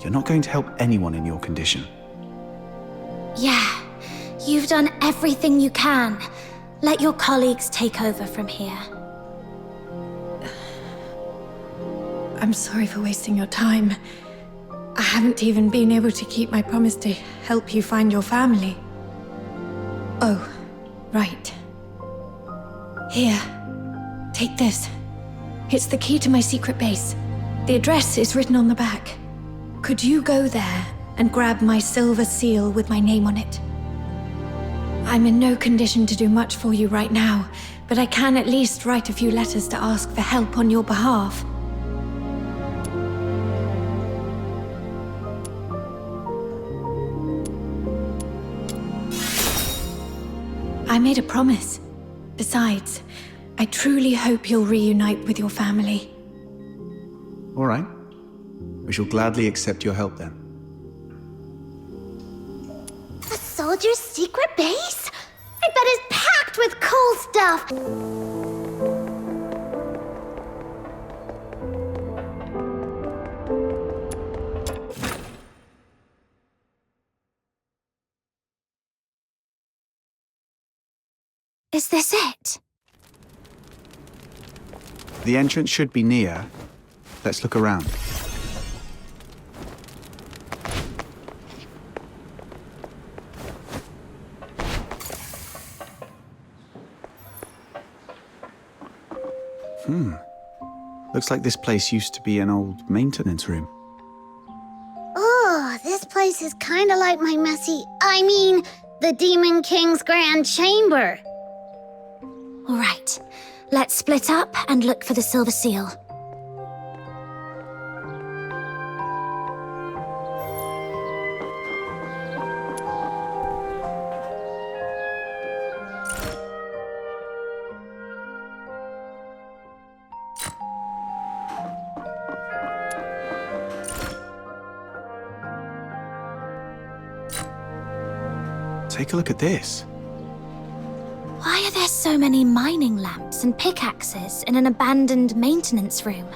You're not going to help anyone in your condition. yeah, you've done everything you can. Let your colleagues take over from here. I'm sorry for wasting your time. I haven't even been able to keep my promise to help you find your family. Oh, right. Here, take this. It's the key to my secret base. The address is written on the back. Could you go there and grab my silver seal with my name on it? I'm in no condition to do much for you right now, but I can at least write a few letters to ask for help on your behalf. I made a promise. Besides, I truly hope you'll reunite with your family. All right. We shall gladly accept your help then. A soldier's secret base? I bet it's packed with cool stuff! Is this it? The entrance should be near. Let's look around. Looks like this place used to be an old maintenance room. Oh, this place is kinda like my the Demon King's Grand Chamber. All right, let's split up and look for the silver seal. Take a look at this. Why are there so many mining lamps and pickaxes in an abandoned maintenance room?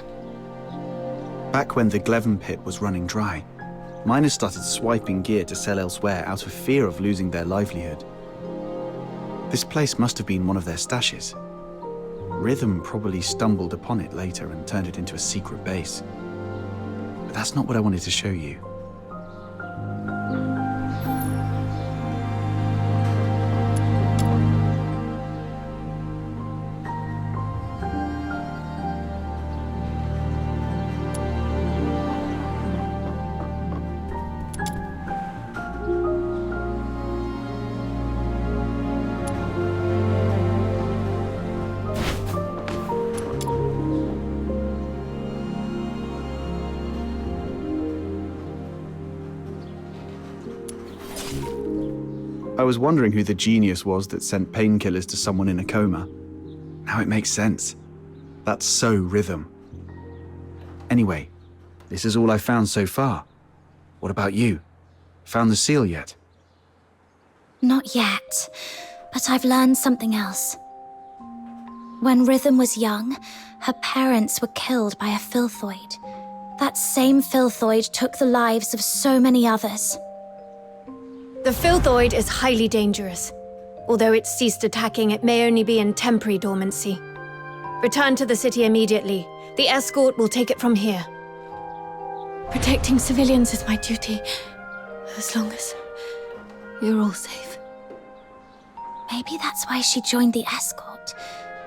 Back when the Gleven pit was running dry, miners started swiping gear to sell elsewhere out of fear of losing their livelihood. This place must have been one of their stashes. Rhythm probably stumbled upon it later and turned it into a secret base. But that's not what I wanted to show you. I was wondering who the genius was that sent painkillers to someone in a coma. Now it makes sense. That's so Rhythm. Anyway, this is all I found so far. What about you? Found the seal yet? Not yet, but I've learned something else. When Rhythm was young, her parents were killed by a filthoid. That same filthoid took the lives of so many others. The filthoid is highly dangerous. Although it's ceased attacking, it may only be in temporary dormancy. Return to the city immediately. The escort will take it from here. Protecting civilians is my duty, as long as you're all safe. Maybe that's why she joined the escort,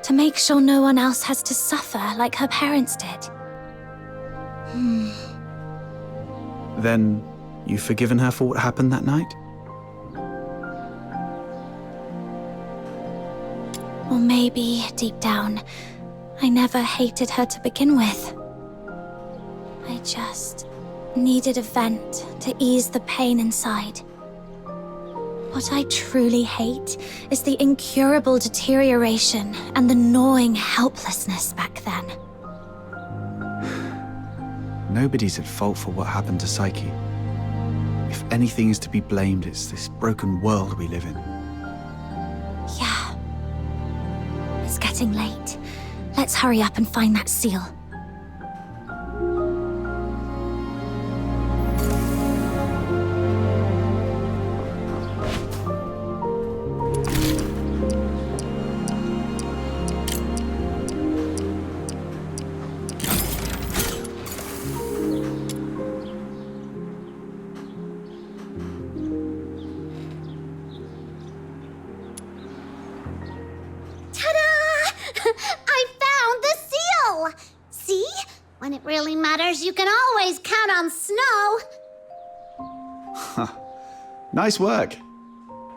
to make sure no one else has to suffer like her parents did. Then, you've forgiven her for what happened that night? Or maybe, deep down, I never hated her to begin with. I just needed a vent to ease the pain inside. What I truly hate is the incurable deterioration and the gnawing helplessness back then. Nobody's at fault for what happened to Psyche. If anything is to be blamed, it's this broken world we live in. Yeah. It's getting late. Let's hurry up and find that seal. When it really matters, you can always count on snow. Nice work.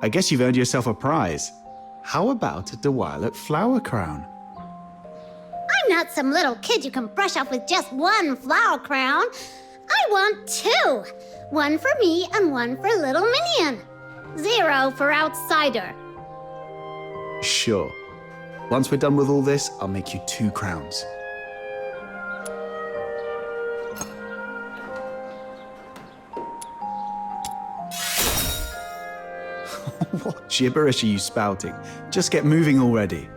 I guess you've earned yourself a prize. How about a Duet flower crown? I'm not some little kid you can brush off with just one flower crown. I want two. One for me and one for little minion. 0 for outsider. Sure. Once we're done with all this, I'll make you 2 crowns. What gibberish are you spouting? Just get moving already.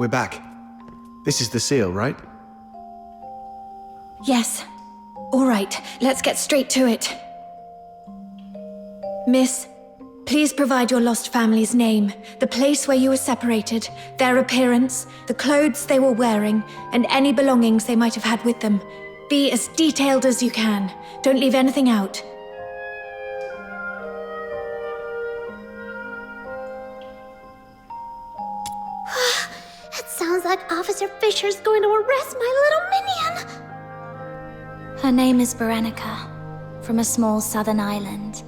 We're back. This is the seal, right? Yes. All right, let's get straight to it. Miss, please provide your lost family's name, the place where you were separated, their appearance, the clothes they were wearing, and any belongings they might have had with them. Be as detailed as you can. Don't leave anything out. It sounds like Officer Fisher's going to arrest my little minion. Her name is Berenica, from a small southern island,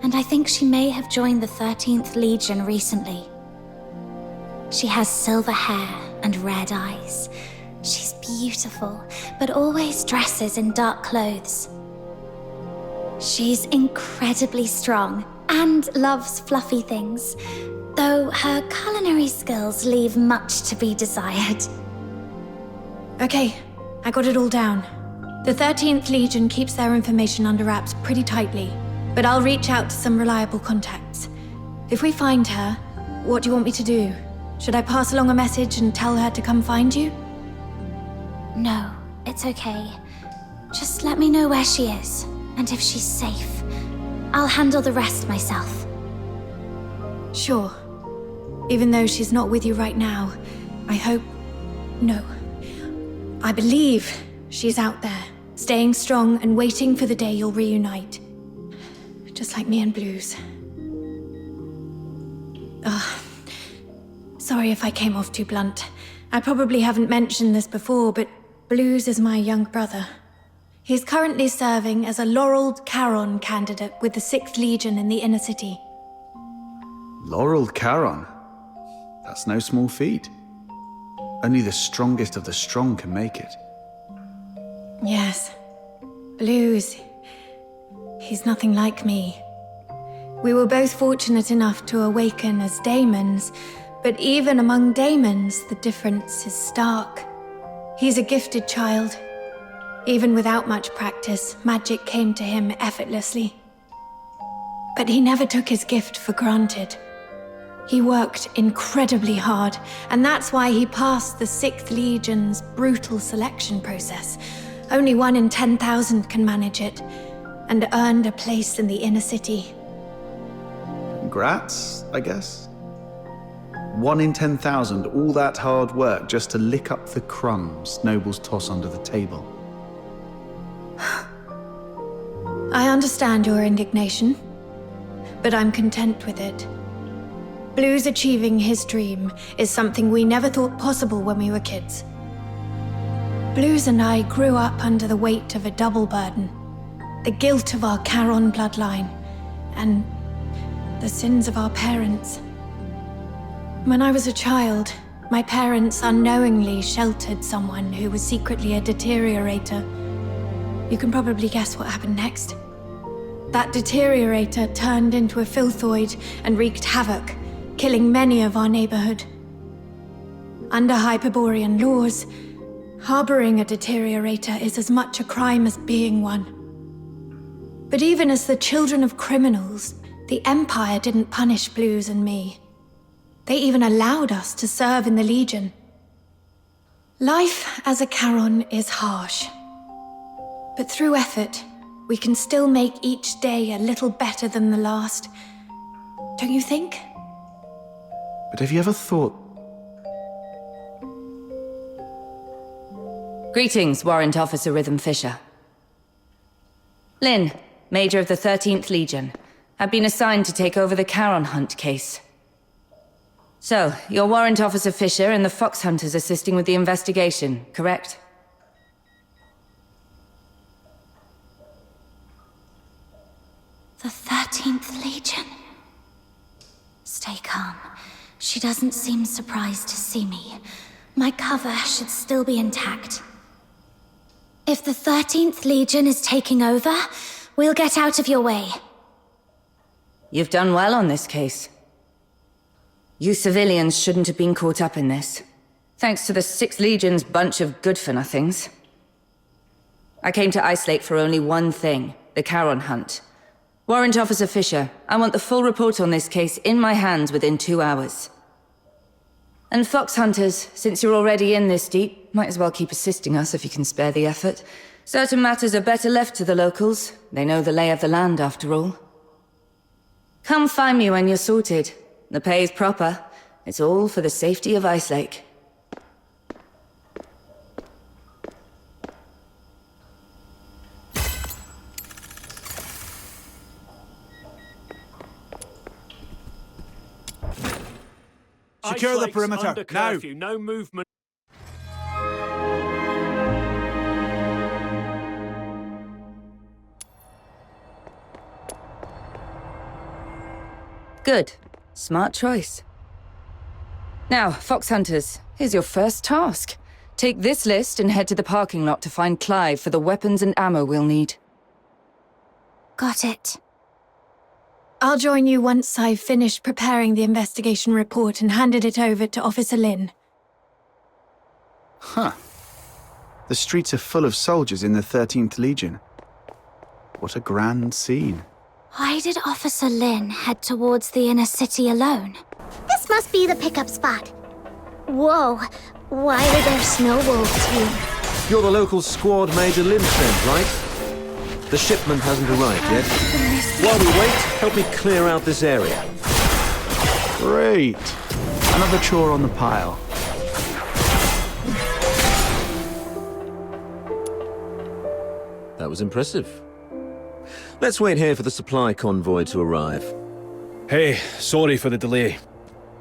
and I think she may have joined the 13th Legion recently. She has silver hair and red eyes. She's beautiful, but always dresses in dark clothes. She's incredibly strong and loves fluffy things, though her culinary skills leave much to be desired. Okay, I got it all down. The 13th Legion keeps their information under wraps pretty tightly, but I'll reach out to some reliable contacts. If we find her, what do you want me to do? Should I pass along a message and tell her to come find you? No, it's okay. Just let me know where she is, and if she's safe. I'll handle the rest myself. Sure. Even though she's not with you right now, I hope... No. I believe she's out there, staying strong and waiting for the day you'll reunite. Just like me and Blues. Sorry if I came off too blunt. I probably haven't mentioned this before, but Blues is my young brother. He's currently serving as a laureled Charon candidate with the 6th Legion in the inner city. Laurel Charon? That's no small feat. Only the strongest of the strong can make it. Yes. Blues. He's nothing like me. We were both fortunate enough to awaken as daemons, but even among daemons, the difference is stark. He's a gifted child. Even without much practice, magic came to him effortlessly. But he never took his gift for granted. He worked incredibly hard, and that's why he passed the 6th Legion's brutal selection process. Only 1 in 10,000 can manage it, and earned a place in the inner city. Congrats, I guess. 1 in 10,000, all that hard work just to lick up the crumbs nobles toss under the table. I understand your indignation, but I'm content with it. Blues achieving his dream is something we never thought possible when we were kids. Blues and I grew up under the weight of a double burden. The guilt of our Charon bloodline, and the sins of our parents. When I was a child, my parents unknowingly sheltered someone who was secretly a deteriorator. You can probably guess what happened next. That deteriorator turned into a filthoid and wreaked havoc, killing many of our neighborhood. Under Hyperborean laws, harboring a deteriorator is as much a crime as being one. But even as the children of criminals, the Empire didn't punish Blues and me. They even allowed us to serve in the Legion. Life as a Charon is harsh. But through effort, we can still make each day a little better than the last. Don't you think? But have you ever thought... Greetings, Warrant Officer Rhythm Fisher. Lynn, Major of the 13th Legion. I've been assigned to take over the Charon Hunt case. So, you're Warrant Officer Fisher and the Fox Hunters assisting with the investigation, correct? The 13th Legion? Stay calm. She doesn't seem surprised to see me. My cover should still be intact. If the 13th Legion is taking over, we'll get out of your way. You've done well on this case. You civilians shouldn't have been caught up in this. Thanks to the 6th Legion's bunch of good-for-nothings. I came to Ice Lake for only one thing, the Charon Hunt. Warrant Officer Fisher, I want the full report on this case in my hands within 2 hours. And fox hunters, since you're already in this deep, might as well keep assisting us if you can spare the effort. Certain matters are better left to the locals. They know the lay of the land, after all. Come find me when you're sorted. The pay's proper. It's all for the safety of Ice Lake. Secure the perimeter, under now! curfew, no movement. Good. Smart choice. Now, fox hunters, here's your first task. Take this list and head to the parking lot to find Clive for the weapons and ammo we'll need. Got it. I'll join you once I've finished preparing the investigation report and handed it over to Officer Lin. Huh. The streets are full of soldiers in the 13th Legion. What a grand scene. Why did Officer Lin head towards the inner city alone? This must be the pickup spot. Whoa, why are there snow wolves here? You're the local squad Major Lin sent, right? The shipment hasn't arrived yet. While we wait, help me clear out this area. Great. Another chore on the pile. That was impressive. Let's wait here for the supply convoy to arrive. Hey, sorry for the delay.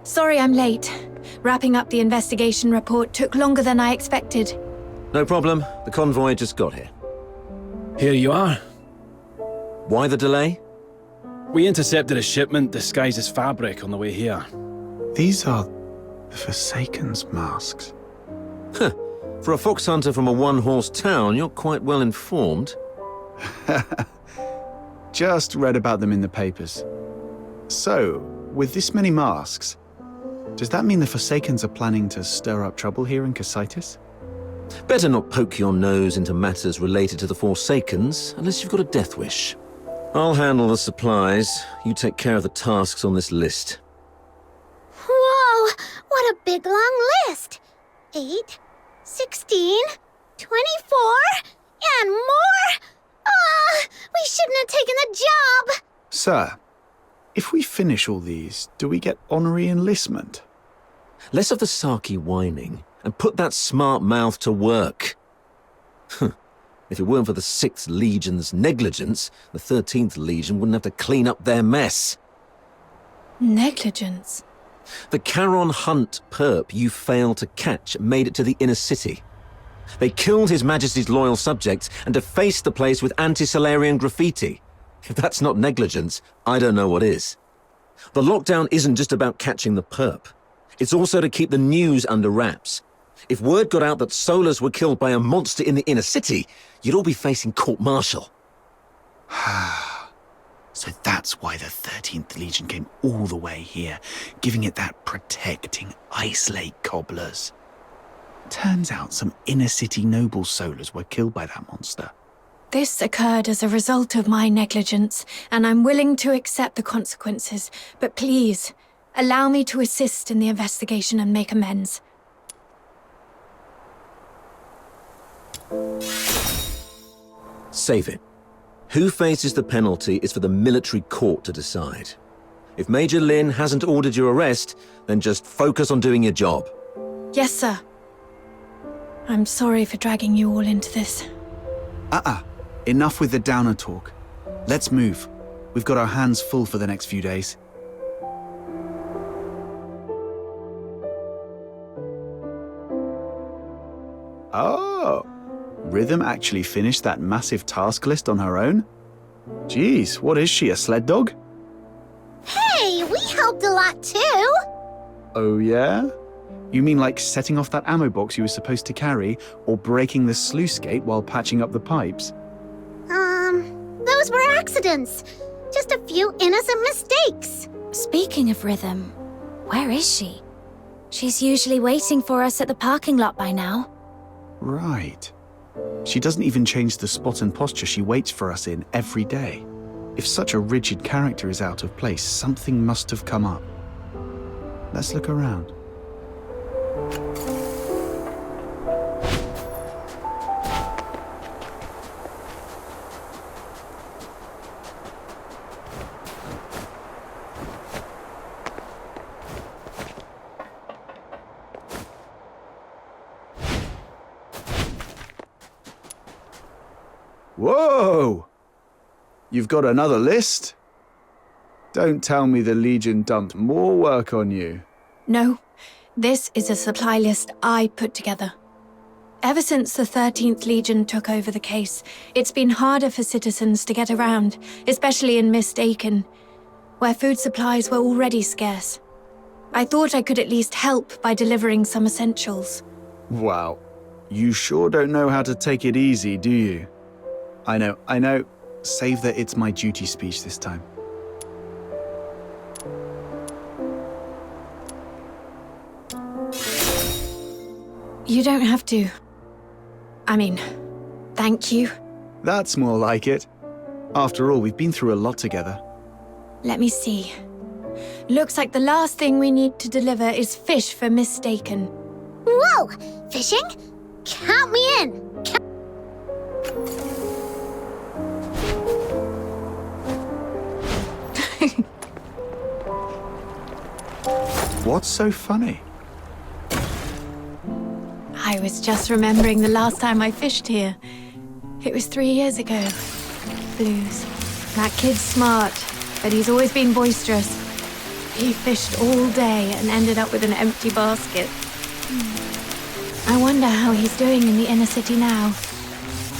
Sorry I'm late. Wrapping up the investigation report took longer than I expected. No problem. The convoy just got here. Here you are. Why the delay? We intercepted a shipment disguised as fabric on the way here. These are the Forsaken's masks. Huh. For a fox hunter from a one-horse town, you're quite well informed. Just read about them in the papers. So, with this many masks, does that mean the Forsakens are planning to stir up trouble here in Cocytus? Better not poke your nose into matters related to the Forsakens, unless you've got a death wish. I'll handle the supplies. You take care of the tasks on this list. Whoa, what a big long list. 8, 16, 24, and more? We shouldn't have taken the job! Sir, if we finish all these, do we get honorary enlistment? Less of the sarky whining, and put that smart mouth to work. If it weren't for the 6th Legion's negligence, the 13th Legion wouldn't have to clean up their mess. Negligence? The Charon Hunt perp you failed to catch made it to the inner city. They killed His Majesty's loyal subjects and defaced the place with anti-Solarian graffiti. If that's not negligence, I don't know what is. The lockdown isn't just about catching the perp. It's also to keep the news under wraps. If word got out that Solars were killed by a monster in the inner city, you'd all be facing court-martial. So that's why the 13th Legion came all the way here, giving it that protecting Ice Lake cobblers. Turns out some inner-city noble Solars were killed by that monster. This occurred as a result of my negligence, and I'm willing to accept the consequences. But please, allow me to assist in the investigation and make amends. Save it. Who faces the penalty is for the military court to decide. If Major Lin hasn't ordered your arrest, then just focus on doing your job. Yes, sir. I'm sorry for dragging you all into this. Enough with the downer talk. Let's move. We've got our hands full for the next few days. Oh, Rhythm actually finished that massive task list on her own? Geez, what is she, a sled dog? Hey, we helped a lot too! Oh yeah? You mean like setting off that ammo box you were supposed to carry, or breaking the sluice gate while patching up the pipes? Those were accidents. Just a few innocent mistakes. Speaking of Rhythm, where is she? She's usually waiting for us at the parking lot by now. Right. She doesn't even change the spot and posture she waits for us in every day. If such a rigid character is out of place, something must have come up. Let's look around. Whoa! You've got another list? Don't tell me the Legion dumped more work on you. No, this is a supply list I put together. Ever since the 13th Legion took over the case, it's been harder for citizens to get around, especially in Mist Aiken, where food supplies were already scarce. I thought I could at least help by delivering some essentials. Wow. You sure don't know how to take it easy, do you? I know. Save the "it's my duty" speech this time. You don't have to. I mean, thank you. That's more like it. After all, we've been through a lot together. Let me see. Looks like the last thing we need to deliver is fish for Mist Aiken. Whoa! Fishing? Count me in! What's so funny? I was just remembering the last time I fished here. It was 3 years ago. Blues. That kid's smart, but he's always been boisterous. He fished all day and ended up with an empty basket. I wonder how he's doing in the inner city now.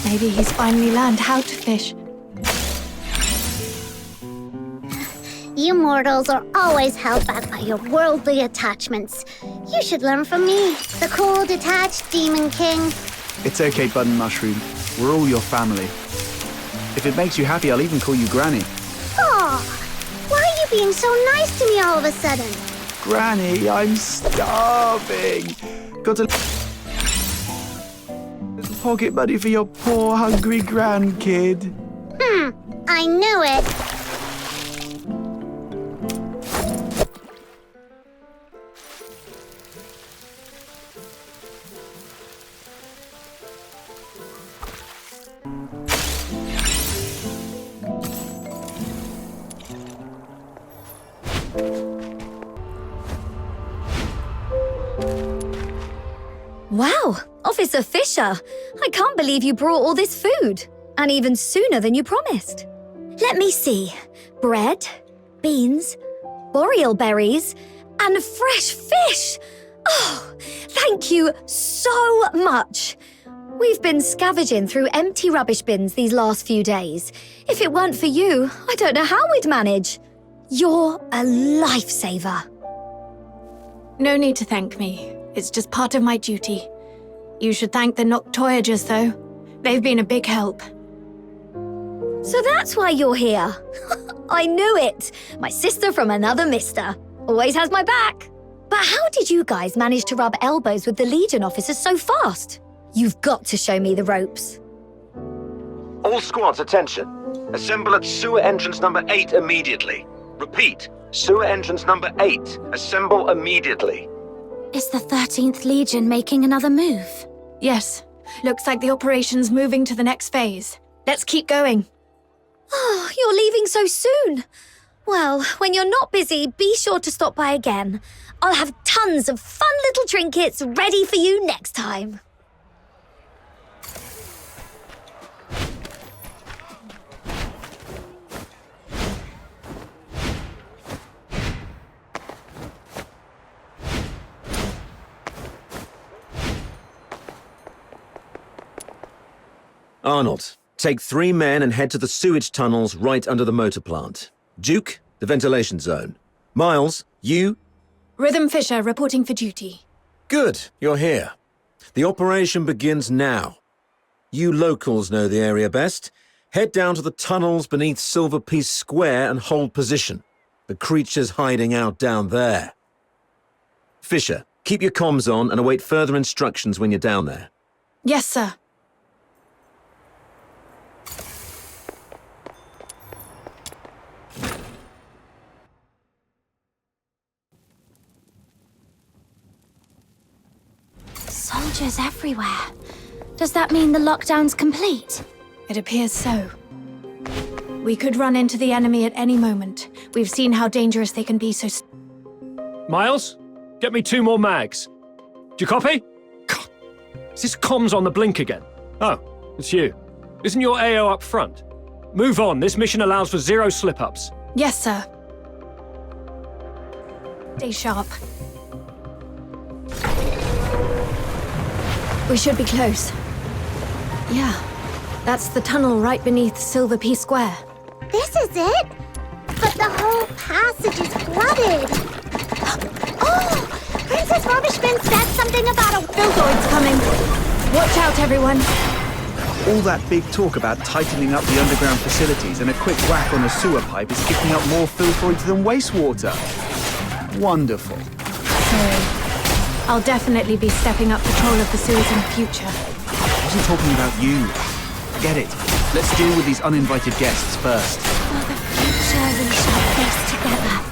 Maybe he's finally learned how to fish. You mortals are always held back by your worldly attachments. You should learn from me, the cool, detached Demon King. It's okay, Button Mushroom. We're all your family. If it makes you happy, I'll even call you Granny. Aw, why are you being so nice to me all of a sudden? Granny, I'm starving. Got a little pocket money for your poor, hungry grandkid. I knew it. Wow, Officer Fisher, I can't believe you brought all this food, and even sooner than you promised. Let me see. Bread, beans, boreal berries, and fresh fish. Oh, thank you so much. We've been scavenging through empty rubbish bins these last few days. If it weren't for you, I don't know how we'd manage. You're a lifesaver. No need to thank me. It's just part of my duty. You should thank the Noctoyagers, though. They've been a big help. So that's why you're here. I knew it. My sister from another mister. Always has my back. But how did you guys manage to rub elbows with the Legion officers so fast? You've got to show me the ropes. All squads, attention. Assemble at sewer entrance number 8 immediately. Repeat, sewer entrance number 8. Assemble immediately. Is the 13th Legion making another move? Yes. Looks like the operation's moving to the next phase. Let's keep going. Oh, you're leaving so soon. Well, when you're not busy, be sure to stop by again. I'll have tons of fun little trinkets ready for you next time. Arnold, take 3 men and head to the sewage tunnels right under the motor plant. Duke, the ventilation zone. Miles, you... Rhythm Fisher reporting for duty. Good, you're here. The operation begins now. You locals know the area best. Head down to the tunnels beneath Silver Piece Square and hold position. The creature's hiding out down there. Fisher, keep your comms on and await further instructions when you're down there. Yes, sir. soldiers everywhere. Does that mean the lockdown's complete? It appears so. We could run into the enemy at any moment. We've seen how dangerous they can be, so... Miles, get me 2 more mags. Do you copy? God, is this comms on the blink again? Oh, it's you. Isn't your AO up front? Move on, this mission allows for 0 slip-ups. Yes, sir. Stay sharp. We should be close. Yeah, that's the tunnel right beneath Silver P Square. This is it? But the whole passage is flooded. Oh! Princess Rubbishbin said something about a... Filzoid's coming. Watch out, everyone. All that big talk about tightening up the underground facilities and a quick whack on a sewer pipe is kicking up more filtroids than wastewater. Wonderful. So, I'll definitely be stepping up patrol of the sewers in the future. I wasn't talking about you. Forget it. Let's deal with these uninvited guests first. For the future we shall face together.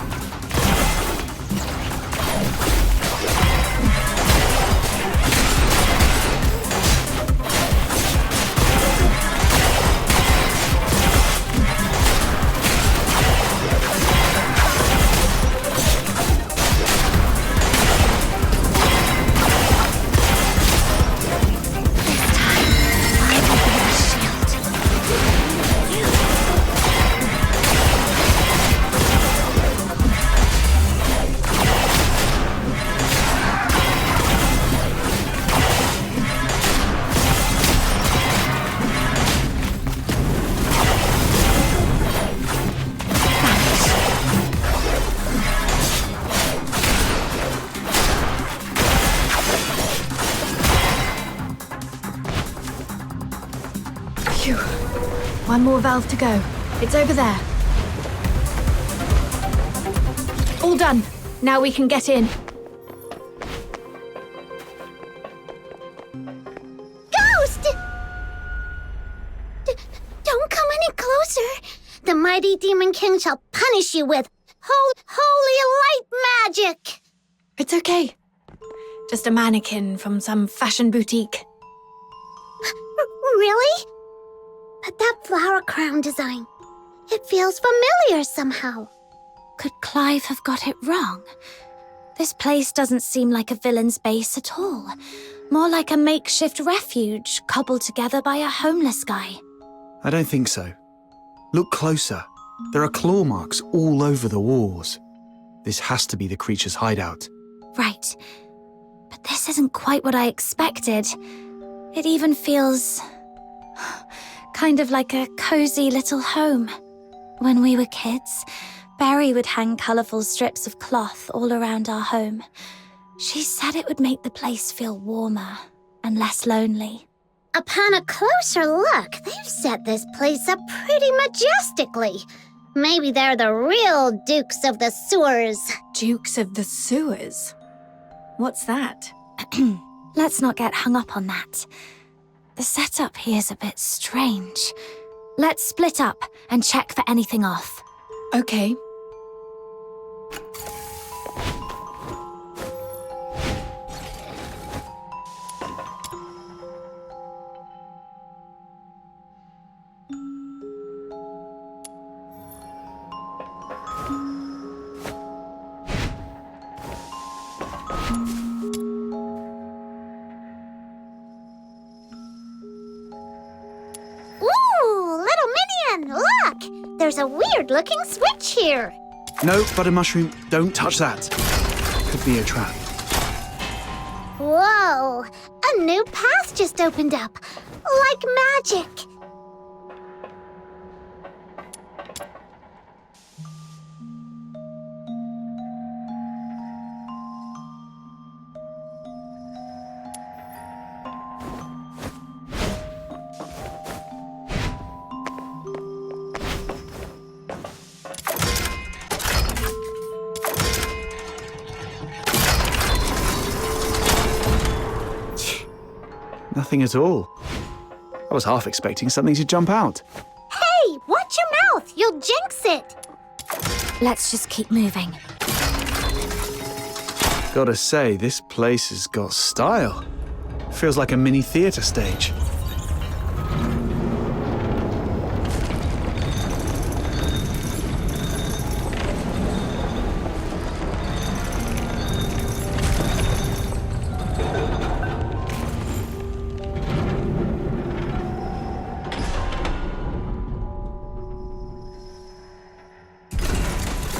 One more valve to go. It's over there. All done. Now we can get in. Ghost! Don't come any closer. The mighty Demon King shall punish you with holy light magic. It's okay. Just a mannequin from some fashion boutique. Really? But that flower crown design, it feels familiar somehow. Could Clive have got it wrong? This place doesn't seem like a villain's base at all. More like a makeshift refuge cobbled together by a homeless guy. I don't think so. Look closer. There are claw marks all over the walls. This has to be the creature's hideout. Right. But this isn't quite what I expected. It even feels... kind of like a cozy little home. When we were kids, Barry would hang colourful strips of cloth all around our home. She said it would make the place feel warmer and less lonely. Upon a closer look, they've set this place up pretty majestically. Maybe they're the real Dukes of the Sewers. Dukes of the Sewers? What's that? Let's not get hung up on that. The setup here's a bit strange. Let's split up and check for anything off. Okay. There's a weird-looking switch here. No, Butter Mushroom, don't touch that. Could be a trap. Whoa! A new path just opened up. Like magic. Nothing at all. I was half expecting something to jump out. Hey, watch your mouth! You'll jinx it! Let's just keep moving. Gotta say, this place has got style. Feels like a mini theatre stage.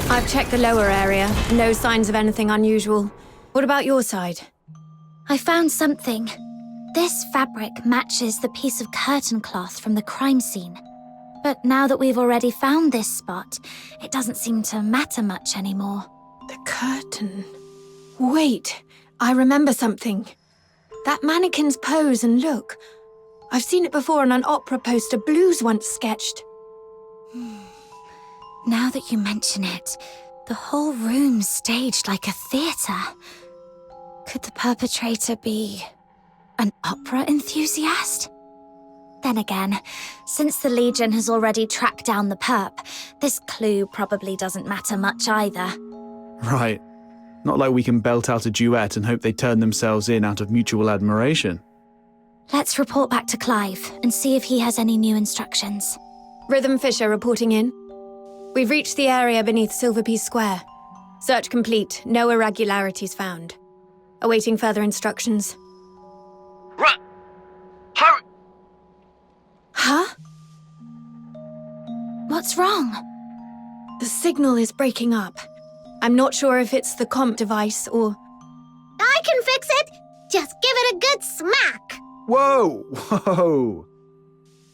I've checked the lower area. No signs of anything unusual. What about your side? I found something. This fabric matches the piece of curtain cloth from the crime scene. But now that we've already found this spot, it doesn't seem to matter much anymore. The curtain. Wait, I remember something. That mannequin's pose and look. I've seen it before on an opera poster Blues once sketched. Now that you mention it, the whole room's staged like a theatre. Could the perpetrator be an opera enthusiast? Then again, since the Legion has already tracked down the perp, this clue probably doesn't matter much either. Right. Not like we can belt out a duet and hope they turn themselves in out of mutual admiration. Let's report back to Clive and see if he has any new instructions. Rhythm Fisher reporting in. We've reached the area beneath Silverpiece Square. Search complete, no irregularities found. Awaiting further instructions. Run! Hurry! Huh? What's wrong? The signal is breaking up. I'm not sure if it's the comp device or... I can fix it! Just give it a good smack! Whoa! Whoa!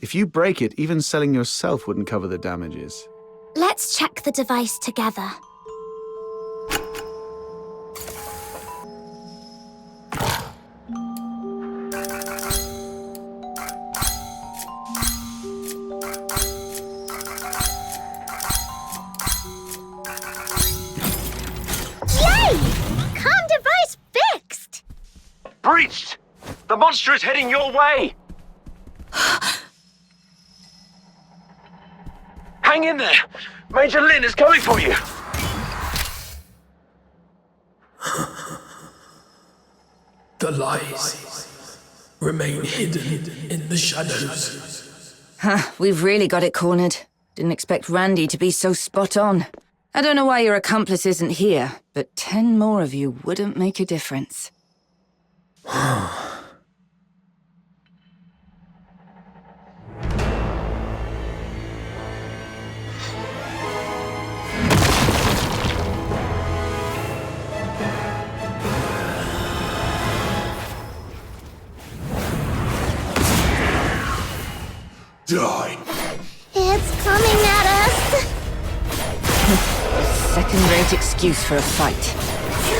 If you break it, even selling yourself wouldn't cover the damages. Let's check the device together. Yay! Comm device fixed! Breached! The monster is heading your way! Hang in there! Major Lin is coming for you! The lies remain hidden in the shadows. Huh, we've really got it cornered. Didn't expect Randy to be so spot on. I don't know why your accomplice isn't here, but 10 more of you wouldn't make a difference. Die. It's coming at us! Second-rate excuse for a fight.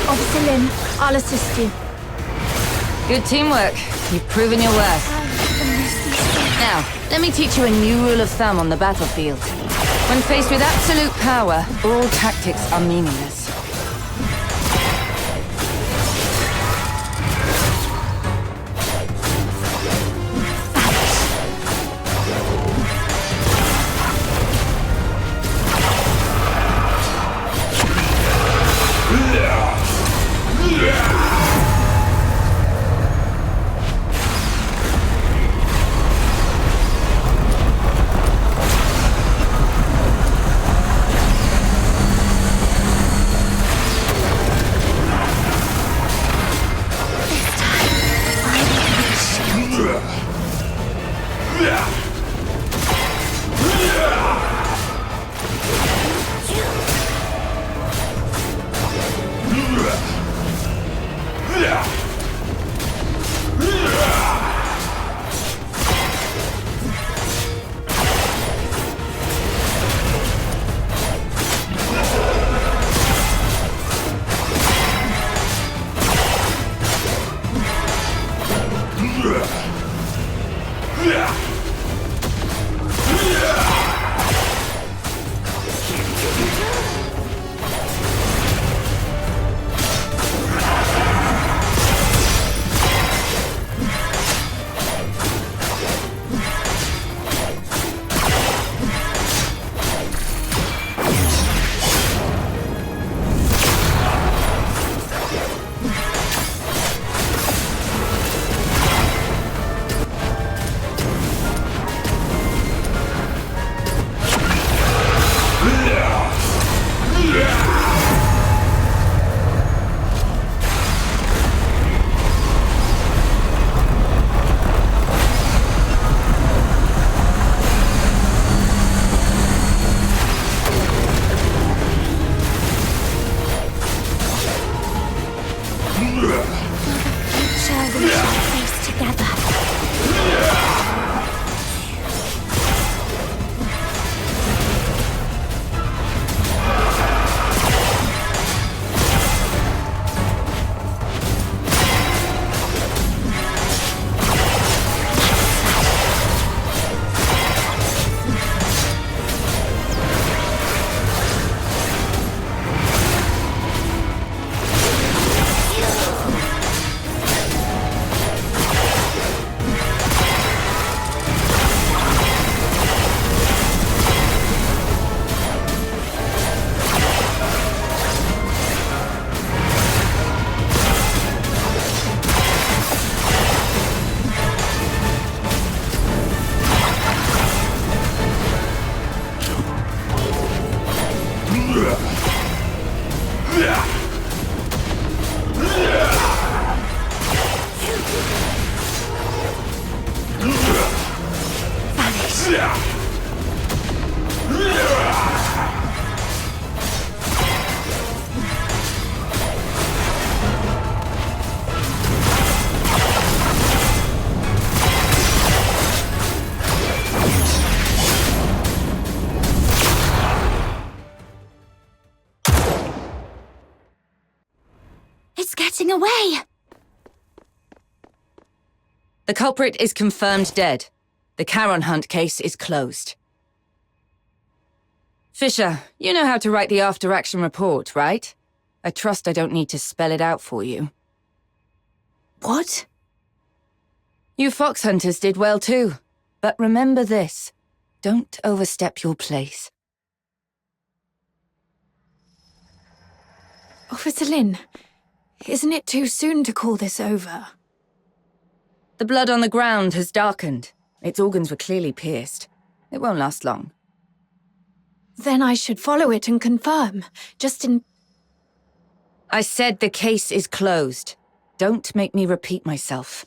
Officer Lin, I'll assist you. Good teamwork. You've proven your worth. Now, let me teach you a new rule of thumb on the battlefield. When faced with absolute power, all tactics are meaningless. It's getting away! The culprit is confirmed dead. The Charon Hunt case is closed. Fisher, you know how to write the after-action report, right? I trust I don't need to spell it out for you. What? You fox hunters did well too. But remember this. Don't overstep your place. Officer Lin, isn't it too soon to call this over? The blood on the ground has darkened. Its organs were clearly pierced. It won't last long. Then I should follow it and confirm, just in... I said the case is closed. Don't make me repeat myself.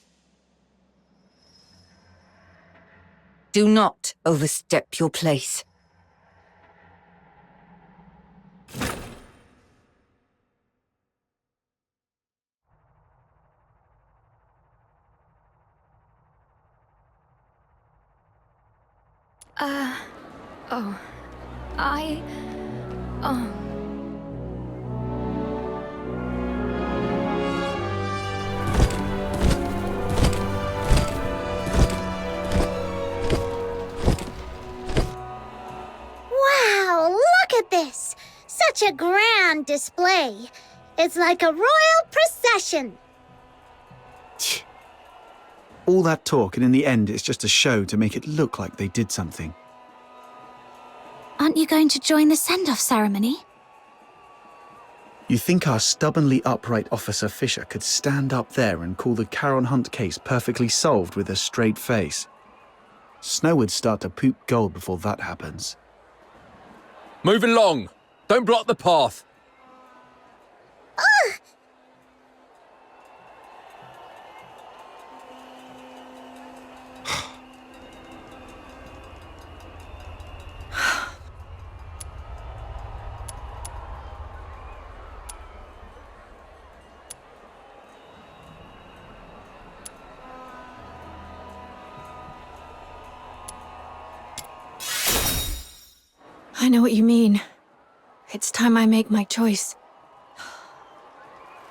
Do not overstep your place. Wow, look at this! Such a grand display. It's like a royal procession. All that talk, and in the end, it's just a show to make it look like they did something. Aren't you going to join the send-off ceremony? You think our stubbornly upright Officer Fisher could stand up there and call the Charon Hunt case perfectly solved with a straight face? Snow would start to poop gold before that happens. Move along! Don't block the path! Ugh! I know what you mean. It's time I make my choice.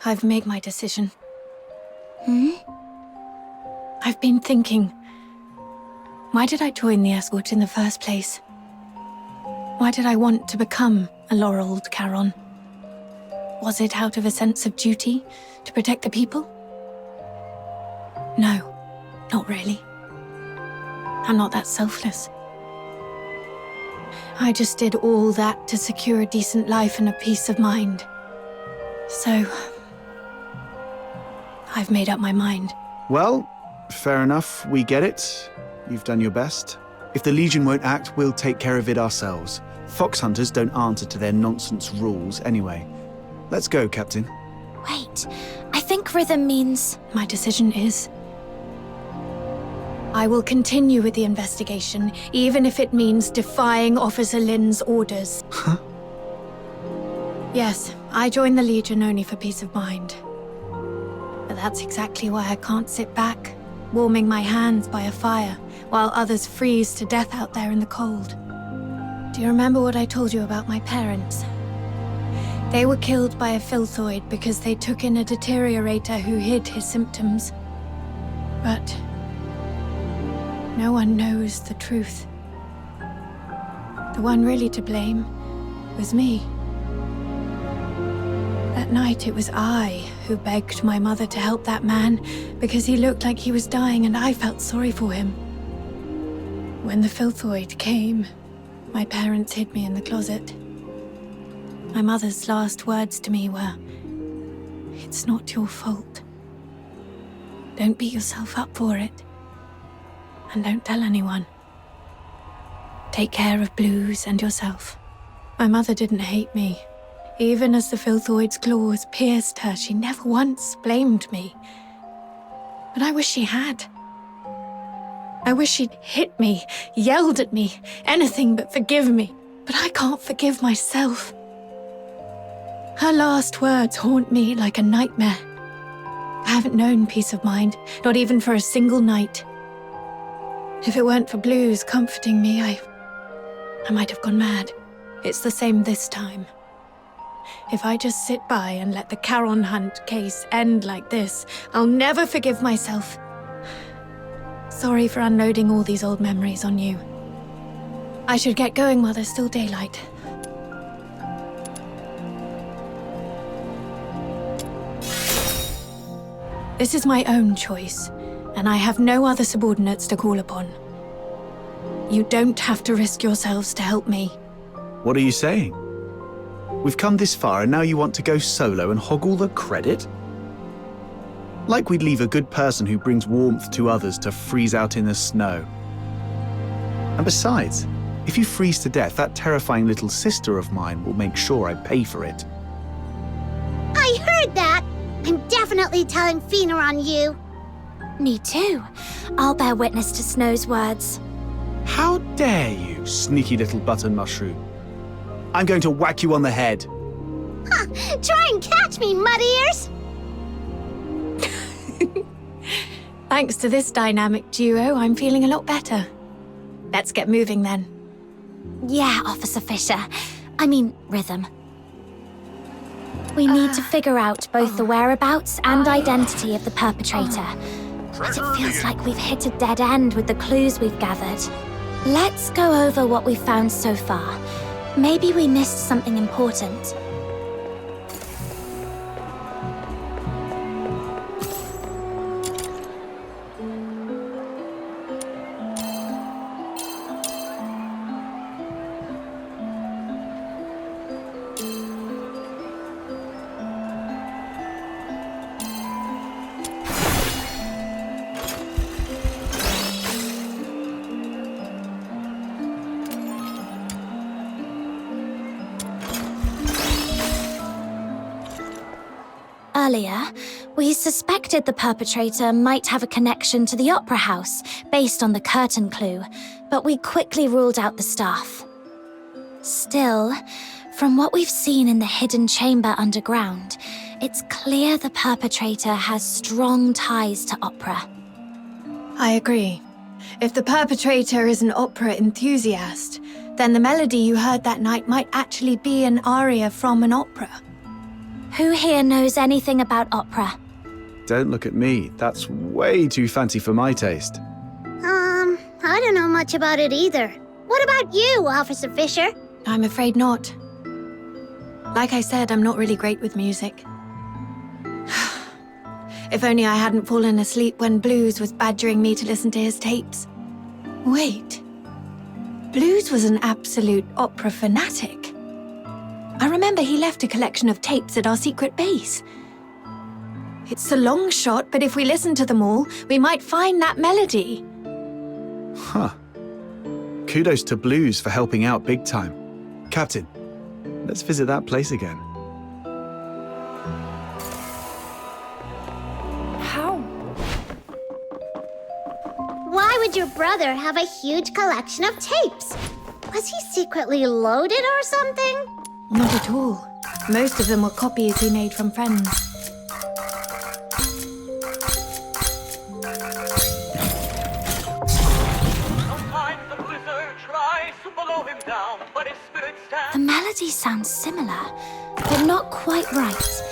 I've made my decision. I've been thinking, why did I join the escort in the first place? Why did I want to become a laureled Charon? Was it out of a sense of duty to protect the people? No, not really. I'm not that selfless. I just did all that to secure a decent life and a peace of mind. So, I've made up my mind. Well, fair enough, we get it. You've done your best. If the Legion won't act, we'll take care of it ourselves. Fox hunters don't answer to their nonsense rules anyway. Let's go, Captain. Wait, I think rhythm means... My decision is... I will continue with the investigation, even if it means defying Officer Lin's orders. Huh? Yes, I joined the Legion only for peace of mind. But that's exactly why I can't sit back, warming my hands by a fire, while others freeze to death out there in the cold. Do you remember what I told you about my parents? They were killed by a filthoid because they took in a deteriorator who hid his symptoms. But... no one knows the truth. The one really to blame was me. That night it was I who begged my mother to help that man because he looked like he was dying and I felt sorry for him. When the filthoid came, my parents hid me in the closet. My mother's last words to me were, "It's not your fault. Don't beat yourself up for it. And don't tell anyone. Take care of Blues and yourself." My mother didn't hate me. Even as the filthoid's claws pierced her, she never once blamed me. But I wish she had. I wish she'd hit me, yelled at me, anything but forgive me. But I can't forgive myself. Her last words haunt me like a nightmare. I haven't known peace of mind, not even for a single night. If it weren't for Blues comforting me, I might have gone mad. It's the same this time. If I just sit by and let the Charon Hunt case end like this, I'll never forgive myself. Sorry for unloading all these old memories on you. I should get going while there's still daylight. This is my own choice, and I have no other subordinates to call upon. You don't have to risk yourselves to help me. What are you saying? We've come this far and now you want to go solo and hog all the credit? Like we'd leave a good person who brings warmth to others to freeze out in the snow. And besides, if you freeze to death, that terrifying little sister of mine will make sure I pay for it. I heard that! I'm definitely telling Fina on you. Me too. I'll bear witness to Snow's words. How dare you, sneaky little button mushroom. I'm going to whack you on the head. Ha! Try and catch me, mud ears! Thanks to this dynamic duo, I'm feeling a lot better. Let's get moving then. Yeah, Officer Fisher. I mean, Rhythm. We need to figure out both the whereabouts and identity of the perpetrator. But it feels like we've hit a dead end with the clues we've gathered. Let's go over what we've found so far. Maybe we missed something important. Earlier, we suspected the perpetrator might have a connection to the Opera House based on the curtain clue, but we quickly ruled out the staff. Still, from what we've seen in the hidden chamber underground, it's clear the perpetrator has strong ties to opera. I agree. If the perpetrator is an opera enthusiast, then the melody you heard that night might actually be an aria from an opera. Who here knows anything about opera? Don't look at me. That's way too fancy for my taste. I don't know much about it either. What about you, Officer Fisher? I'm afraid not. Like I said, I'm not really great with music. If only I hadn't fallen asleep when Blues was badgering me to listen to his tapes. Wait. Blues was an absolute opera fanatic. I remember he left a collection of tapes at our secret base. It's a long shot, but if we listen to them all, we might find that melody. Huh. Kudos to Blues for helping out big time. Captain, let's visit that place again. How? Why would your brother have a huge collection of tapes? Was he secretly loaded or something? Not at all. Most of them were copies he made from friends. The melody sounds similar, but not quite right.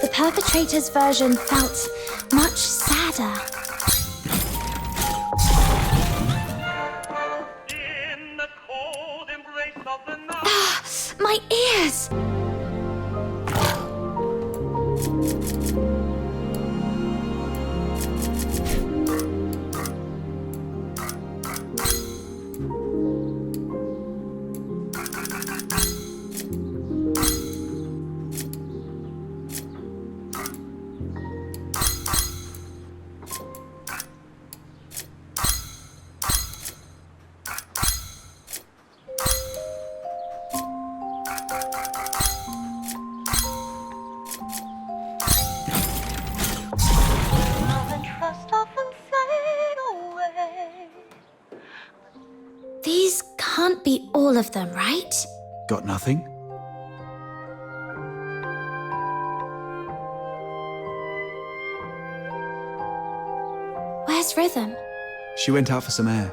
The perpetrator's version felt much sadder. My ears! can't be all of them, right? Got nothing? Where's Rhythm? She went out for some air.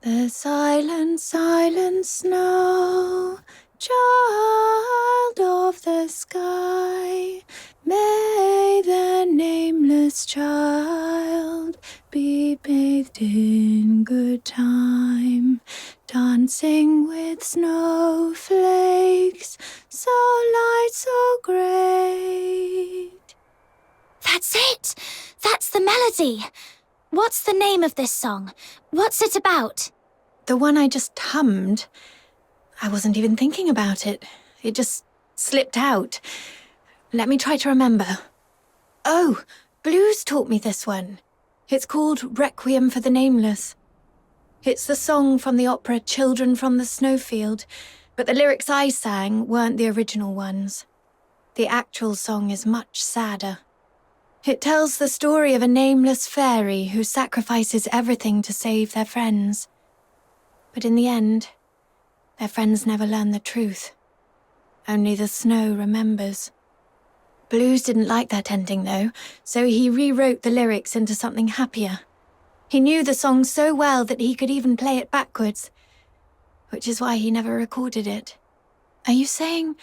The silent, silent snow, child of the sky, may the nameless child be bathed in good time, dancing with snowflakes, so light, so great. That's it! That's the melody! What's the name of this song? What's it about? The one I just hummed, I wasn't even thinking about it. It just slipped out. Let me try to remember. Oh, Blues taught me this one. It's called Requiem for the Nameless. It's the song from the opera Children from the Snowfield, but the lyrics I sang weren't the original ones. The actual song is much sadder. It tells the story of a nameless fairy who sacrifices everything to save their friends. But in the end, their friends never learn the truth. Only the snow remembers. Blues didn't like that ending, though, so he rewrote the lyrics into something happier. He knew the song so well that he could even play it backwards, which is why he never recorded it. Are you saying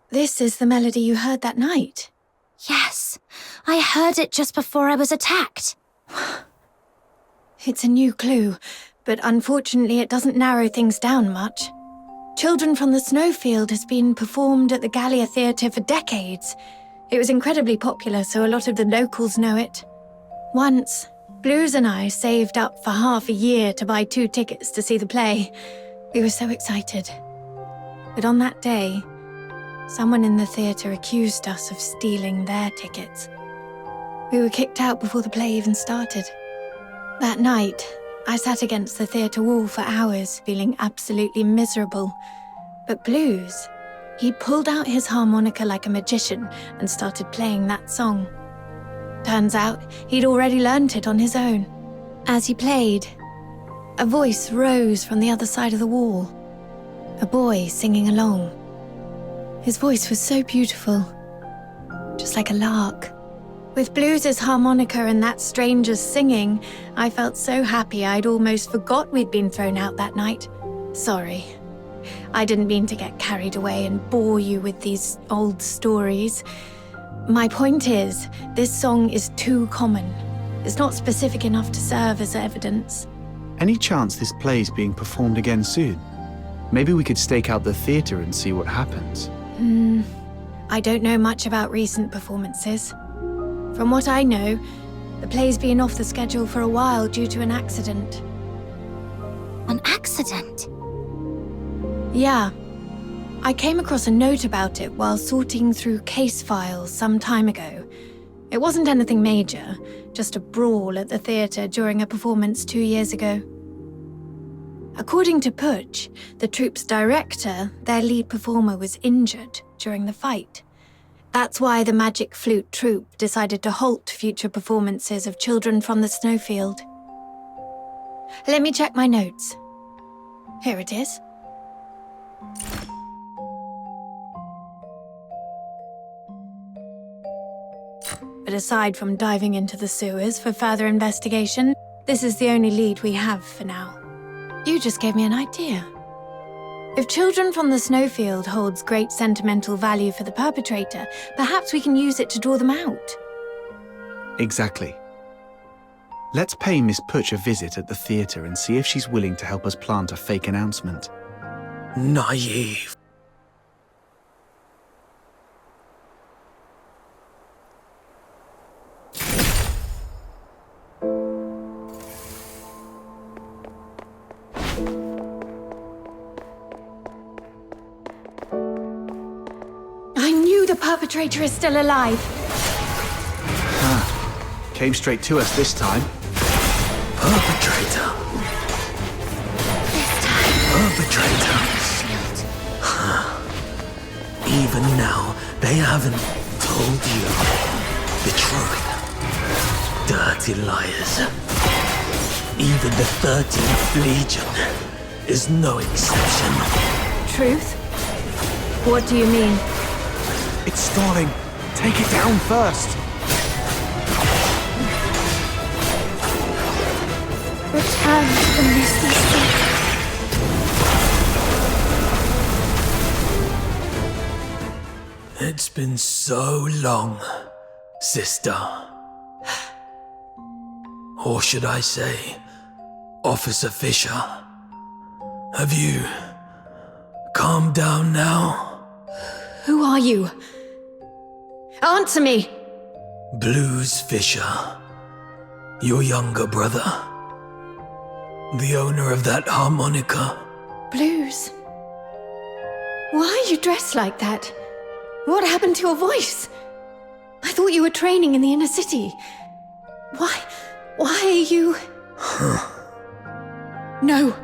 this is the melody you heard that night? Yes, I heard it just before I was attacked. It's a new clue, but unfortunately it doesn't narrow things down much. Children from the Snowfield has been performed at the Gallia Theatre for decades. It was incredibly popular, so a lot of the locals know it. Once, Blues and I saved up for half a year to buy 2 tickets to see the play. We were so excited. But on that day, someone in the theatre accused us of stealing their tickets. We were kicked out before the play even started. That night, I sat against the theatre wall for hours, feeling absolutely miserable. But Blues, he pulled out his harmonica like a magician and started playing that song. Turns out, he'd already learnt it on his own. As he played, a voice rose from the other side of the wall. A boy singing along. His voice was so beautiful, just like a lark. With Blues' harmonica and that stranger's singing, I felt so happy I'd almost forgot we'd been thrown out that night. Sorry. I didn't mean to get carried away and bore you with these old stories. My point is, this song is too common. It's not specific enough to serve as evidence. Any chance this play's being performed again soon? Maybe we could stake out the theatre and see what happens. I don't know much about recent performances. From what I know, the play's been off the schedule for a while due to an accident. An accident? Yeah. I came across a note about it while sorting through case files some time ago. It wasn't anything major, just a brawl at the theatre during a performance 2 years ago. According to Putsch, the troupe's director, their lead performer was injured during the fight. That's why the Magic Flute troupe decided to halt future performances of Children from the Snowfield. Let me check my notes. Here it is. But aside from diving into the sewers for further investigation, this is the only lead we have for now. You just gave me an idea. If Children from the Snowfield holds great sentimental value for the perpetrator, perhaps we can use it to draw them out. Exactly. Let's pay Miss Putsch a visit at the theatre and see if she's willing to help us plant a fake announcement. Naive. the perpetrator is still alive. Came straight to us this time. Perpetrator. This time. Perpetrator. Even now, they haven't told you the truth. Dirty liars. Even the 13th Legion is no exception. Truth? What do you mean? It's stalling. Take it down first. Return to the misty sea. It's been so long, sister. Or should I say, Officer Fisher? Have you calmed down now? Who are you? Answer me! Blues Fisher. Your younger brother. The owner of that harmonica. Blues? Why are you dressed like that? What happened to your voice? I thought you were training in the inner city. Why are you... No.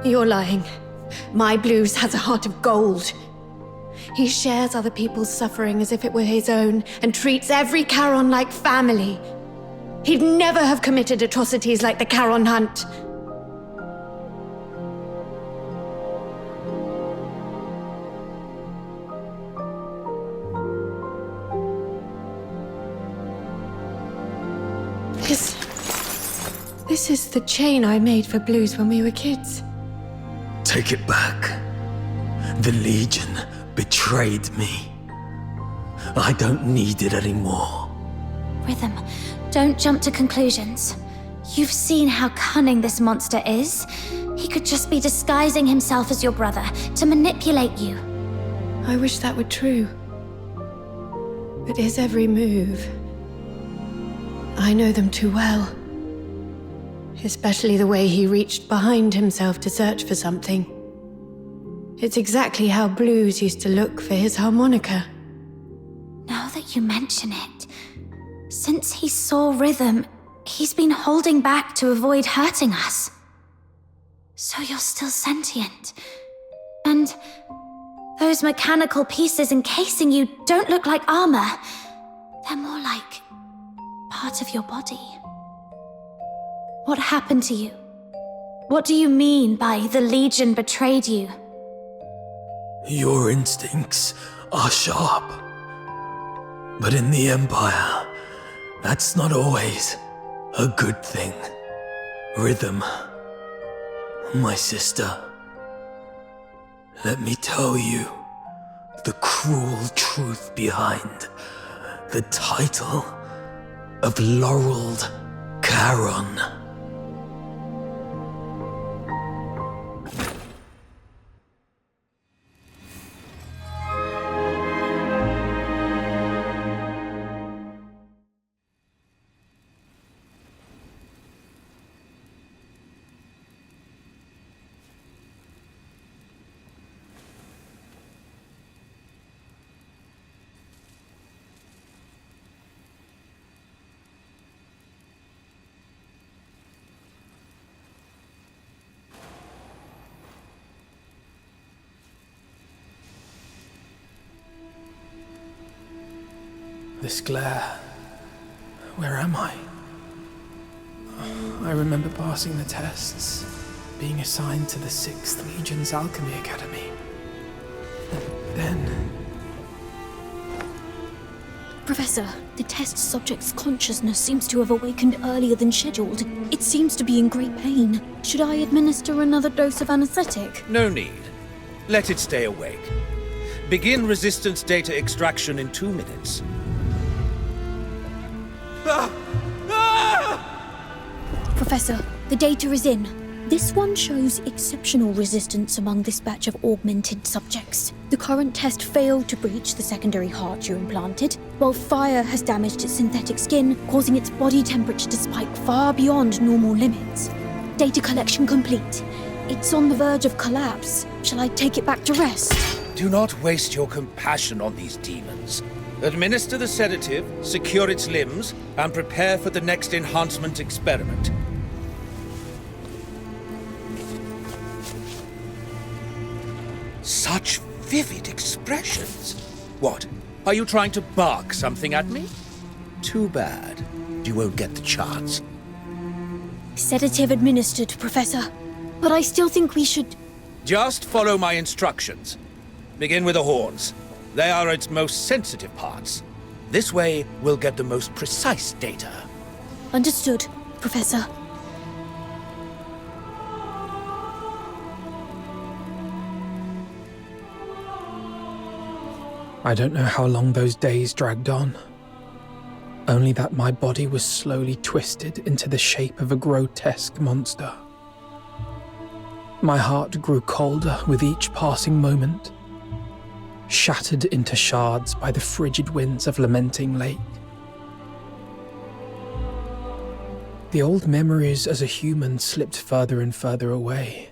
You're lying. My Blues has a heart of gold. He shares other people's suffering as if it were his own, and treats every Charon like family. He'd never have committed atrocities like the Charon Hunt. This is the chain I made for Blues when we were kids. Take it back. The Legion betrayed me. I don't need it anymore. Rhythm, don't jump to conclusions. You've seen how cunning this monster is. He could just be disguising himself as your brother to manipulate you. I wish that were true. But his every move... I know them too well. Especially the way he reached behind himself to search for something. It's exactly how Blues used to look for his harmonica. Now that you mention it, since he saw Rhythm, he's been holding back to avoid hurting us. So you're still sentient. And those mechanical pieces encasing you don't look like armor. They're more like part of your body. What happened to you? What do you mean by the Legion betrayed you? Your instincts are sharp. But in the Empire, that's not always a good thing. Rhythm, my sister, let me tell you the cruel truth behind the title of Laureled Charon. This glare. Where am I? I remember passing the tests, being assigned to the 6th Legion's Alchemy Academy. Then... Professor, the test subject's consciousness seems to have awakened earlier than scheduled. It seems to be in great pain. Should I administer another dose of anesthetic? No need. Let it stay awake. Begin resistance data extraction in 2 minutes. Professor, the data is in. This one shows exceptional resistance among this batch of augmented subjects. The current test failed to breach the secondary heart you implanted, while fire has damaged its synthetic skin, causing its body temperature to spike far beyond normal limits. Data collection complete. It's on the verge of collapse. Shall I take it back to rest? Do not waste your compassion on these demons. Administer the sedative, secure its limbs, and prepare for the next enhancement experiment. Such vivid expressions. What? Are you trying to bark something at me? Too bad. You won't get the chance. Sedative administered, Professor. But I still think we should... Just follow my instructions. Begin with the horns. They are its most sensitive parts. This way, we'll get the most precise data. Understood, Professor. I don't know how long those days dragged on. Only that my body was slowly twisted into the shape of a grotesque monster. My heart grew colder with each passing moment, shattered into shards by the frigid winds of Lamenting Lake. The old memories as a human slipped further and further away,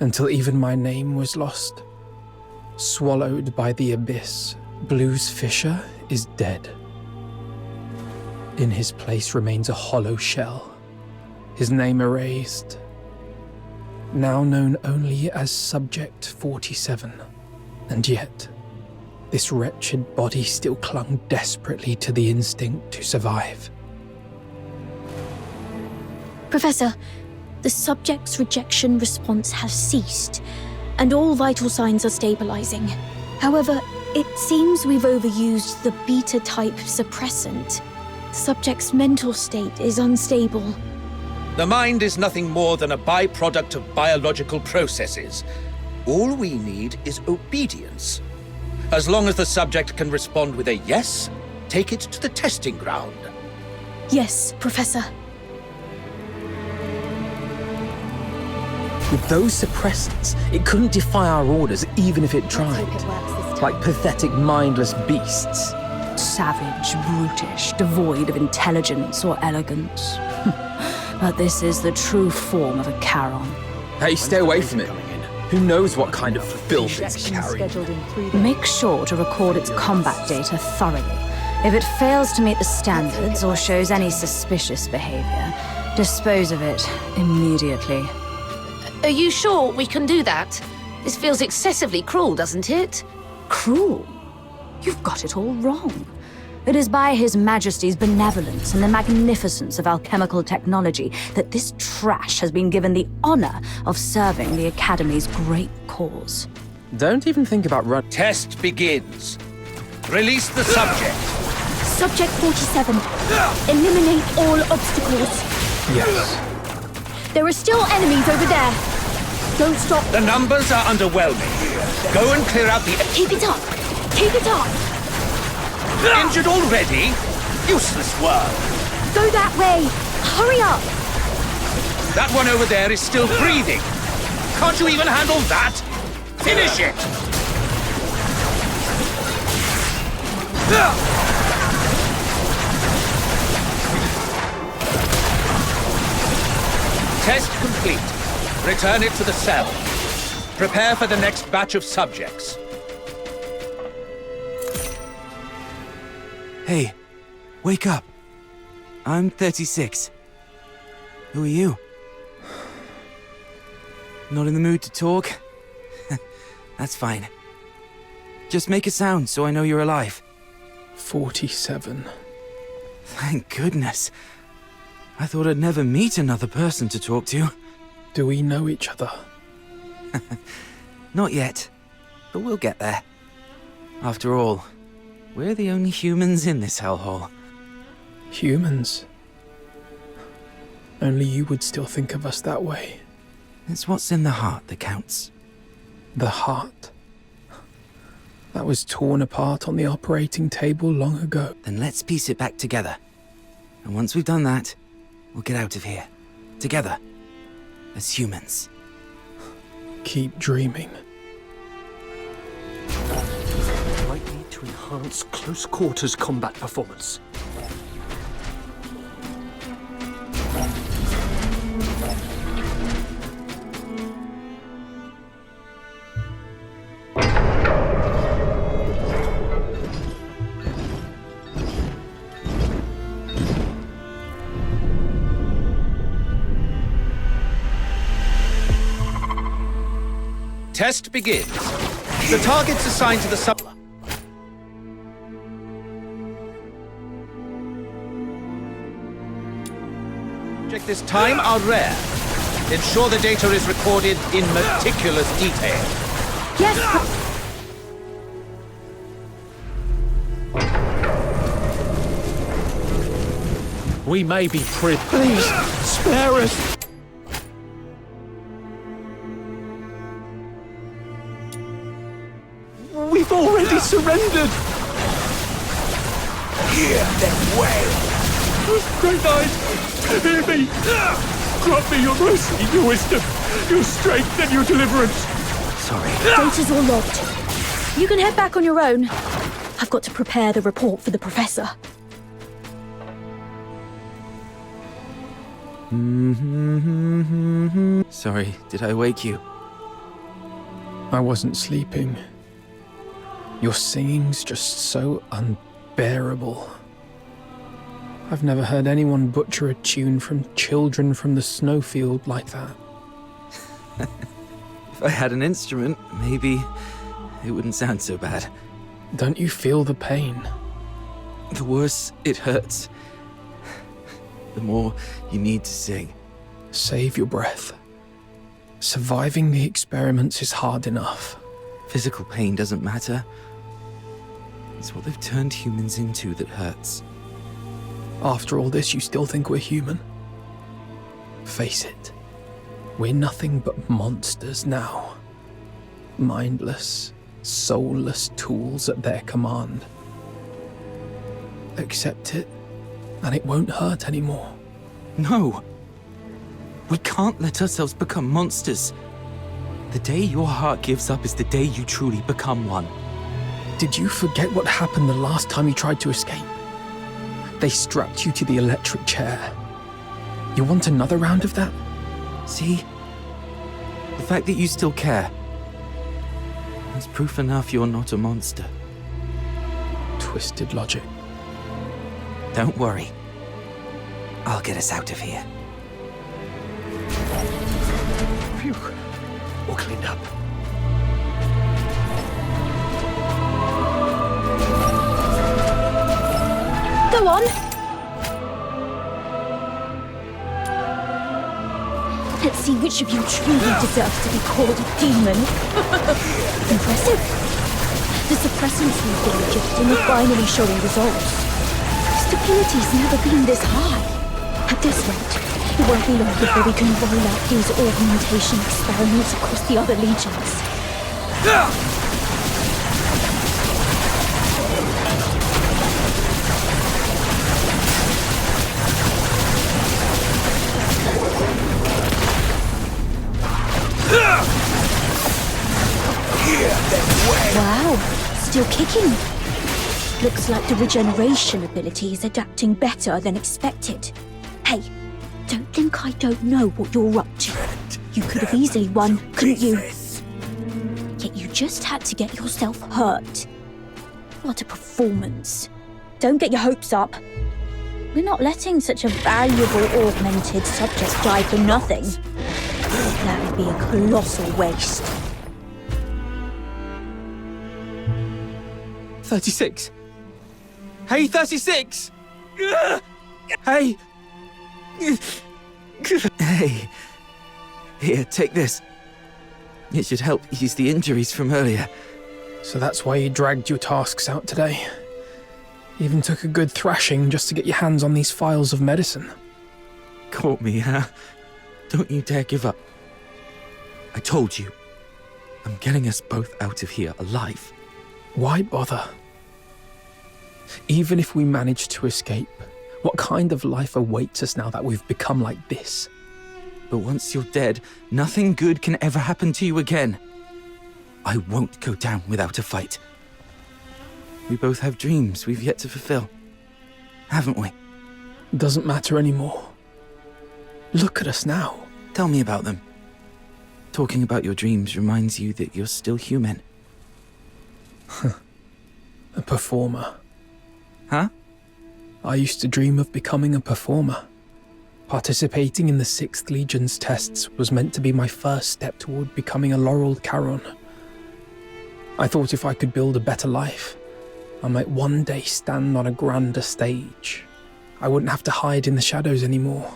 until even my name was lost. Swallowed by the abyss, Blues Fisher is dead. In his place remains a hollow shell, his name erased, now known only as Subject 47. And yet, this wretched body still clung desperately to the instinct to survive. Professor, the subject's rejection response has ceased, and all vital signs are stabilizing. However, it seems we've overused the beta-type suppressant. The subject's mental state is unstable. The mind is nothing more than a byproduct of biological processes. All we need is obedience. As long as the subject can respond with a yes, take it to the testing ground. Yes, Professor. With those suppressants, it couldn't defy our orders even if it tried. Like pathetic, mindless beasts. Savage, brutish, devoid of intelligence or elegance. But this is the true form of a Charon. Hey, stay away from it. Who knows what kind of filth it's carrying? Make sure to record its combat data thoroughly. If it fails to meet the standards or shows any suspicious behavior, dispose of it immediately. Are you sure we can do that? This feels excessively cruel, doesn't it? Cruel? You've got it all wrong. It is by His Majesty's benevolence and the magnificence of alchemical technology that this trash has been given the honor of serving the Academy's great cause. Don't even think about run. Test begins. Release the subject. Subject 47. Eliminate all obstacles. Yes. There are still enemies over there. Don't stop. The numbers are underwhelming. Go and clear out the... Keep it up. Keep it up. Injured already? Useless work. Go that way. Hurry up. That one over there is still breathing. Can't you even handle that? Finish it. Test complete. Return it to the cell. Prepare for the next batch of subjects. Hey, wake up. I'm 36. Who are you? Not in the mood to talk? That's fine. Just make a sound so I know you're alive. 47. Thank goodness. I thought I'd never meet another person to talk to. Do we know each other? Not yet, but we'll get there. After all, we're the only humans in this hellhole. Humans? Only you would still think of us that way. It's what's in the heart that counts. The heart? That was torn apart on the operating table long ago. Then let's piece it back together. And once we've done that, we'll get out of here. Together. As humans. Keep dreaming. Might need to enhance close quarters combat performance. test begins. The targets assigned to the subject this time are rare. Ensure the data is recorded in meticulous detail. Yes. We may be Please, spare us. We've already surrendered. Hear them wail. Those great eyes, hear me. Grant me your mercy, your wisdom, your strength, and your deliverance. Sorry. Data's all logged. You can head back on your own. I've got to prepare the report for the professor. Sorry, did I wake you? I wasn't sleeping. Your singing's just so unbearable. I've never heard anyone butcher a tune from Children from the Snowfield like that. If I had an instrument, maybe it wouldn't sound so bad. Don't you feel the pain? The worse it hurts, the more you need to sing. Save your breath. Surviving the experiments is hard enough. Physical pain doesn't matter. It's what they've turned humans into that hurts. After all this, you still think we're human? Face it. We're nothing but monsters now. Mindless, soulless tools at their command. Accept it, and it won't hurt anymore. No! We can't let ourselves become monsters. The day your heart gives up is the day you truly become one. Did you forget what happened the last time you tried to escape? They strapped you to the electric chair. You want another round of that? See? The fact that you still care. That's proof enough you're not a monster. Twisted logic. Don't worry. I'll get us out of here. Phew. All cleaned up. Go on. Let's see which of you truly deserves to be called a demon. Impressive. The suppressants we've been injecting are finally showing results. Stability's never been this high. At this rate, it won't be long before we can roll out these augmentation experiments across the other legions. Wow, still kicking. Looks like the regeneration ability is adapting better than expected. Hey, don't think I don't know what you're up to. You could have easily won, couldn't you? Yet you just had to get yourself hurt. What a performance. Don't get your hopes up. We're not letting such a valuable augmented subject die for nothing. That would be a colossal waste. 36. Hey, 36! Hey! Hey. Here, take this. It should help ease the injuries from earlier. So that's why you dragged your tasks out today. Even took a good thrashing just to get your hands on these files of medicine. Caught me, huh? Don't you dare give up. I told you. I'm getting us both out of here alive. Why bother? Even if we manage to escape, what kind of life awaits us now that we've become like this? But once you're dead, nothing good can ever happen to you again. I won't go down without a fight. We both have dreams we've yet to fulfill, haven't we? Doesn't matter anymore. Look at us now. Tell me about them. Talking about your dreams reminds you that you're still human. A performer. Huh? I used to dream of becoming a performer. Participating in the 6th Legion's tests was meant to be my first step toward becoming a laureled Charon. I thought if I could build a better life, I might one day stand on a grander stage. I wouldn't have to hide in the shadows anymore,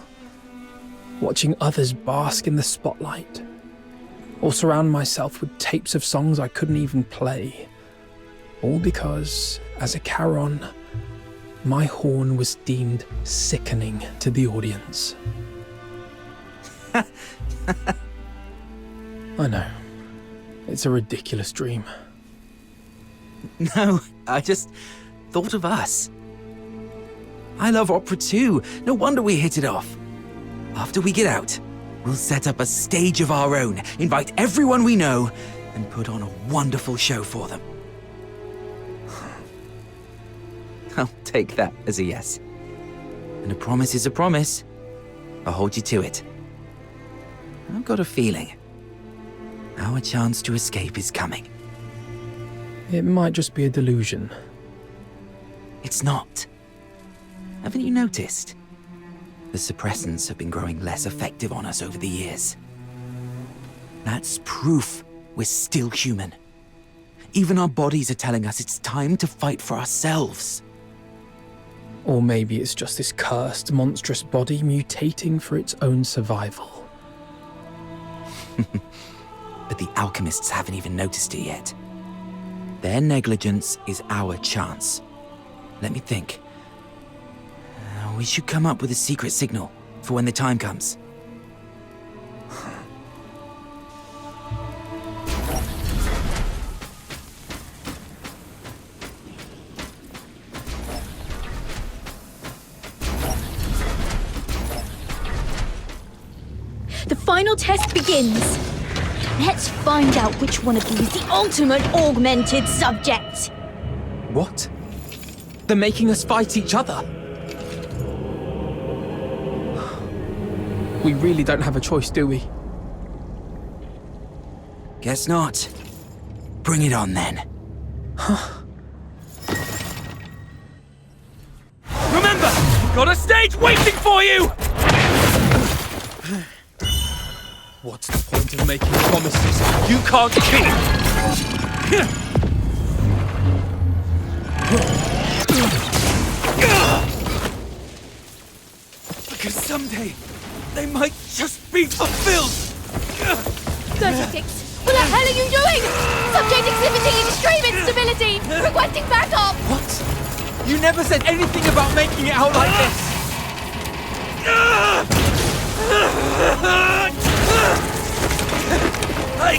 watching others bask in the spotlight, or surround myself with tapes of songs I couldn't even play. All because, as a Charon, my horn was deemed sickening to the audience. I know. It's a ridiculous dream. No, I just thought of us. I love opera too. No wonder we hit it off. After we get out, we'll set up a stage of our own, invite everyone we know, and put on a wonderful show for them. I'll take that as a yes. And a promise is a promise. I'll hold you to it. I've got a feeling our chance to escape is coming. It might just be a delusion. It's not. Haven't you noticed? The suppressants have been growing less effective on us over the years. That's proof we're still human. Even our bodies are telling us it's time to fight for ourselves. Or maybe it's just this cursed, monstrous body mutating for its own survival. But the alchemists haven't even noticed it yet. Their negligence is our chance. Let me think. We should come up with a secret signal for when the time comes. The final test begins. Let's find out which one of you is the ultimate augmented subject. What? They're making us fight each other? We really don't have a choice, do we? Guess not. Bring it on then. Remember, we've got a stage waiting for you! What's the point of making promises you can't keep? Because someday, they might just be fulfilled! 36! What the hell are you doing? Subject exhibiting extreme instability! Requesting backup! What? You never said anything about making it out like this! I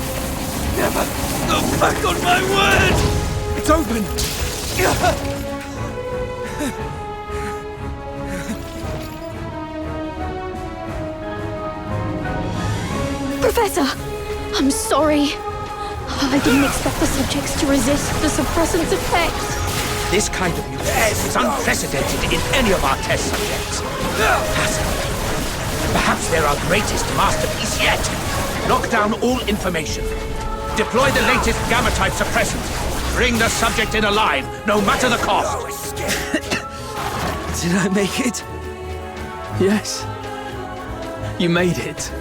never go back on my word! It's open! Professor, I'm sorry. I didn't expect the subjects to resist the suppressant's effects. This kind of mutation is unprecedented in any of our test subjects. Fascinating. Perhaps they're our greatest masterpiece yet. Lock down all information. Deploy the latest gamma-type suppressant. Bring the subject in alive, no matter the cost. Did I make it? Yes. You made it.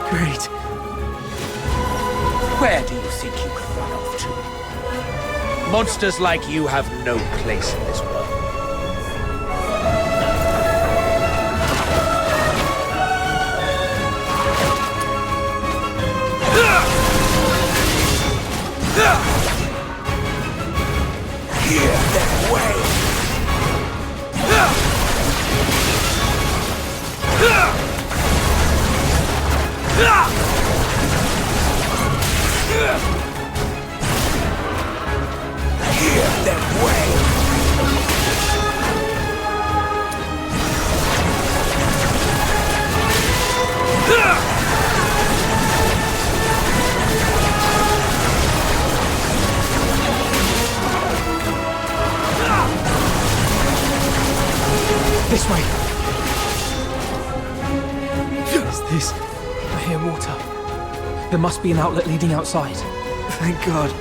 Great. Where do you think you can run off to? Monsters like you have no place in this world. Hear their way. Hear their way. This way. What's this? I hear water. There must be an outlet leading outside. Thank God.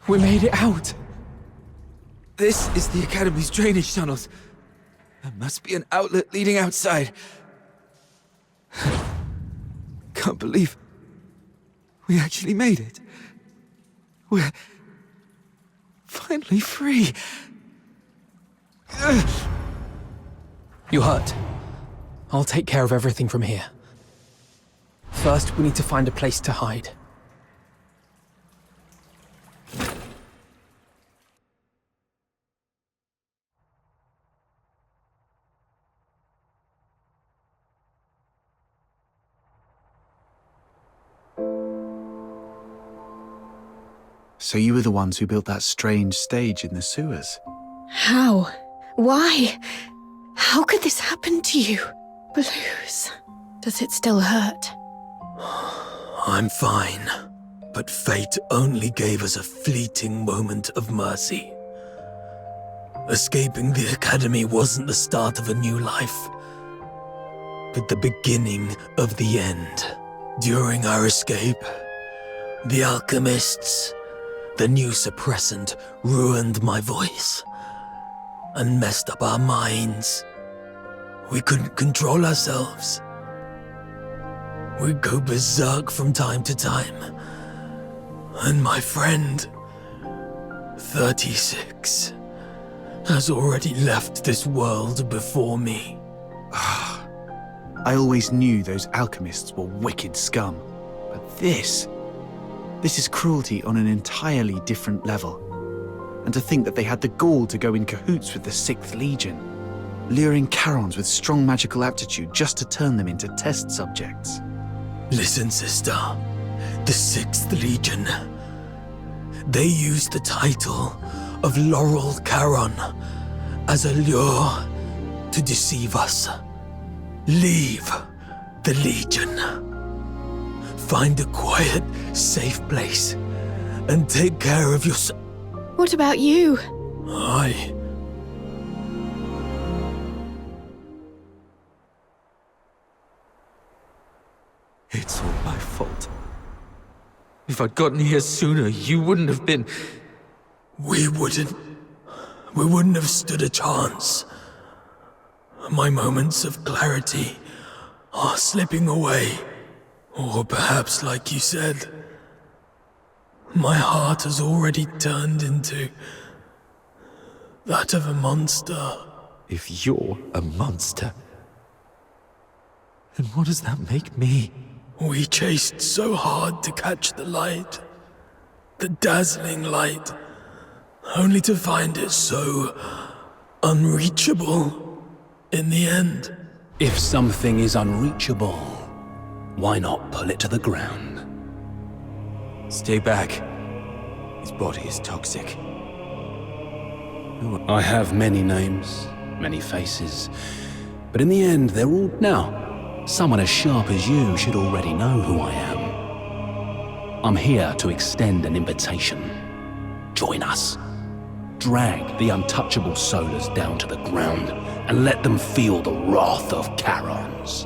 We made it out. This is the Academy's drainage tunnels. There must be an outlet leading outside. Can't believe we actually made it. We're finally free. You hurt. I'll take care of everything from here. First, we need to find a place to hide. So you were the ones who built that strange stage in the sewers? How? Why? How could this happen to you? Blues. Does it still hurt? I'm fine, but fate only gave us a fleeting moment of mercy. Escaping the Academy wasn't the start of a new life, but the beginning of the end. During our escape, the alchemists, the new suppressant, ruined my voice and messed up our minds. We couldn't control ourselves. We'd go berserk from time to time. And my friend, 36, has already left this world before me. I always knew those alchemists were wicked scum. But this is cruelty on an entirely different level. And to think that they had the gall to go in cahoots with the 6th Legion, luring Charons with strong magical aptitude just to turn them into test subjects. Listen, sister. The 6th Legion. They used the title of Laurel Charon as a lure to deceive us. Leave the Legion. Find a quiet, safe place and take care of yourself. What about you? It's all my fault. If I'd gotten here sooner, you wouldn't have been... We wouldn't have stood a chance. My moments of clarity are slipping away. Or perhaps, like you said, my heart has already turned into that of a monster. If you're a monster, then what does that make me? We chased so hard to catch the light, the dazzling light, only to find it so unreachable in the end. If something is unreachable, why not pull it to the ground? Stay back. His body is toxic. I have many names, many faces, but in the end, they're all... Now, someone as sharp as you should already know who I am. I'm here to extend an invitation. Join us. Drag the untouchable Solars down to the ground and let them feel the wrath of Charons.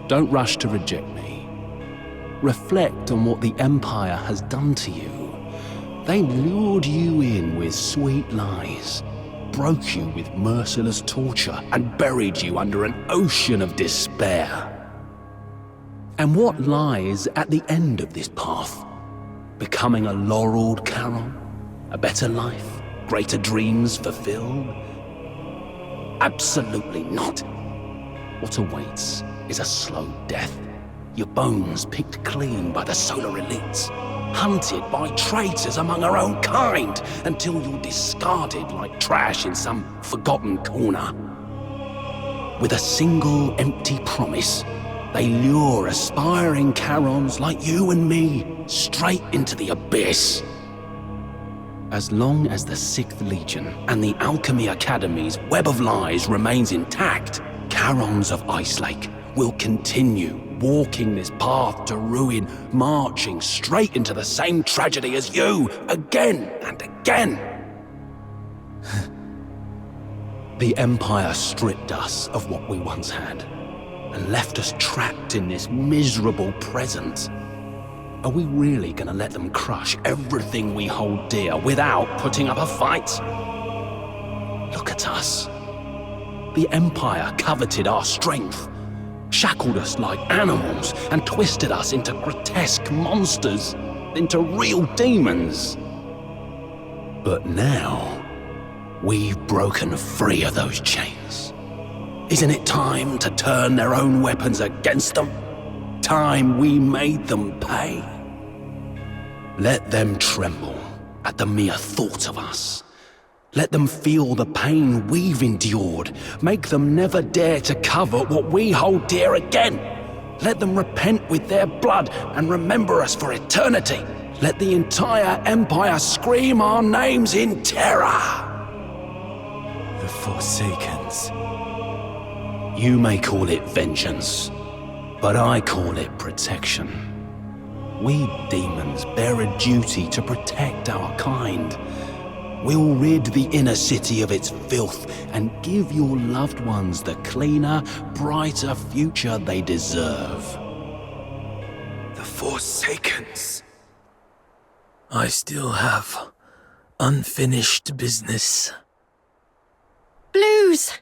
Don't rush to reject me. Reflect on what the Empire has done to you. They lured you in with sweet lies, broke you with merciless torture, and buried you under an ocean of despair. And what lies at the end of this path? Becoming a laureled Charon? A better life? Greater dreams fulfilled? Absolutely not. What awaits is a slow death. Your bones picked clean by the solar elites, hunted by traitors among our own kind, until you're discarded like trash in some forgotten corner. With a single empty promise, they lure aspiring Charons like you and me straight into the abyss. As long as the 6th Legion and the Alchemy Academy's web of lies remains intact, Charons of Icelake will continue walking this path to ruin, marching straight into the same tragedy as you, again and again. The Empire stripped us of what we once had, and left us trapped in this miserable present. Are we really gonna let them crush everything we hold dear without putting up a fight? Look at us. The Empire coveted our strength, shackled us like animals, and twisted us into grotesque monsters, into real demons. But now, we've broken free of those chains. Isn't it time to turn their own weapons against them? Time we made them pay? Let them tremble at the mere thought of us. Let them feel the pain we've endured. Make them never dare to cover what we hold dear again. Let them repent with their blood and remember us for eternity. Let the entire Empire scream our names in terror. The Forsakens. You may call it vengeance, but I call it protection. We demons bear a duty to protect our kind. We'll rid the inner city of its filth and give your loved ones the cleaner, brighter future they deserve. The Forsakens. I still have unfinished business. Blues!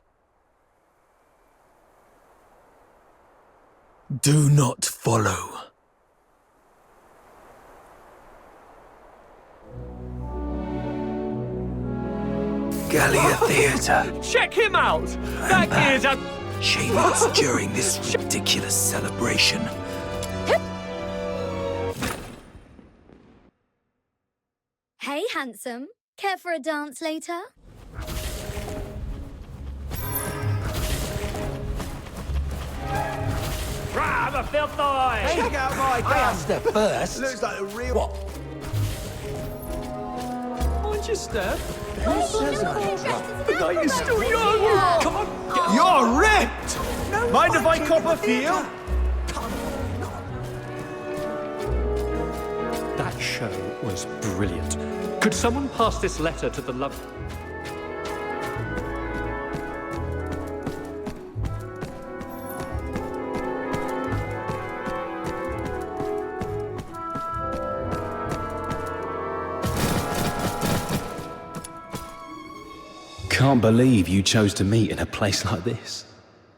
Do not follow. Gallia Theatre. Check him out! That is a... Shades during this ridiculous celebration. Hey, handsome. Care for a dance later? Grab a filth boy! Check out my gun. I asked her first. Looks like a real... What? Mind your step. Who says I'm drunk? The night is still young! Come on, get You're ripped! Mind if I cop a feel? That show was brilliant. Could someone pass this letter to the love... Can't believe you chose to meet in a place like this.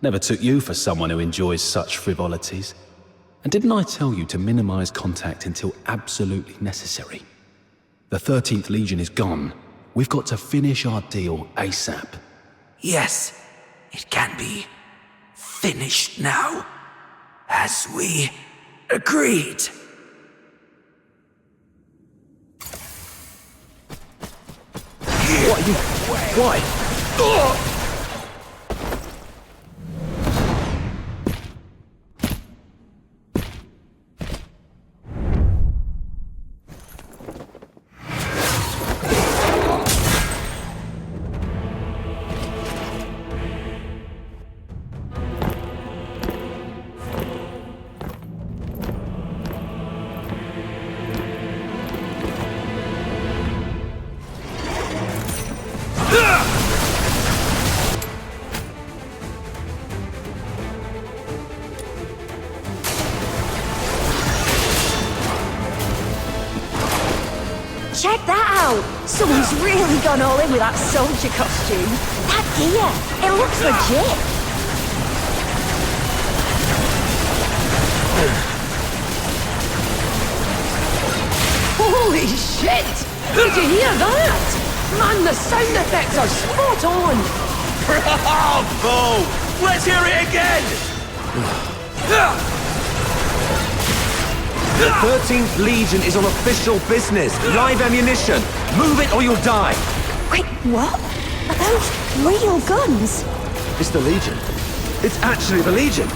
Never took you for someone who enjoys such frivolities. And didn't I tell you to minimize contact until absolutely necessary? The 13th Legion is gone. We've got to finish our deal ASAP. Yes, it can be finished now, as we agreed. What are you... Why? Check that out! Someone's really gone all in with that soldier costume. That gear, it looks legit. Holy shit! Did you hear that? Man, the sound effects are spot on! Bravo! Let's hear it again! The 13th Legion is on official business. Live ammunition. Move it or you'll die. Wait, what? Are those real guns? It's the Legion. It's actually the Legion.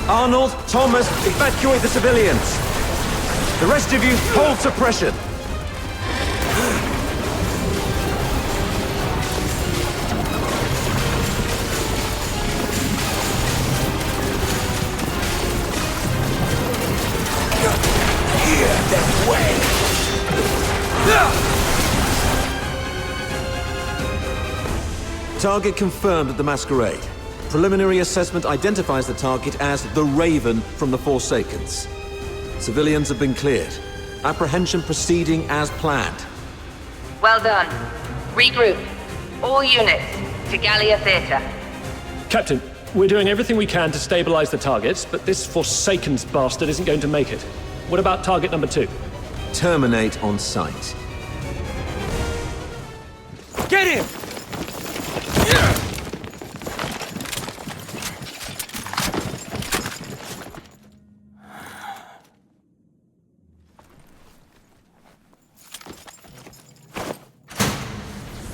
Arnold, Thomas, evacuate the civilians. The rest of you, hold suppression. Target confirmed at the Masquerade. Preliminary assessment identifies the target as the Raven from the Forsakens. Civilians have been cleared. Apprehension proceeding as planned. Well done. Regroup. All units to Gallia Theatre. Captain, we're doing everything we can to stabilize the targets, but this Forsaken's bastard isn't going to make it. What about target number 2? Terminate on sight. Get him!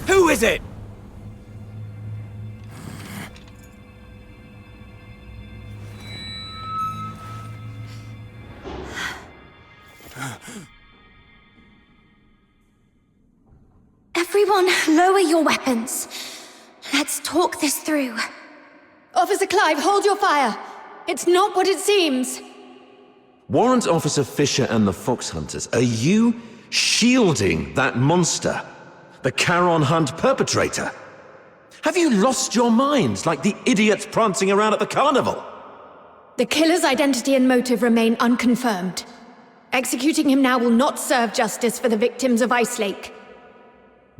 Who is it? Everyone, lower your weapons. Let's talk this through. Officer Clive, hold your fire. It's not what it seems. Warrant Officer Fisher and the Fox Hunters, are you shielding that monster? The Charon Hunt perpetrator? Have you lost your minds like the idiots prancing around at the carnival? The killer's identity and motive remain unconfirmed. Executing him now will not serve justice for the victims of Ice Lake.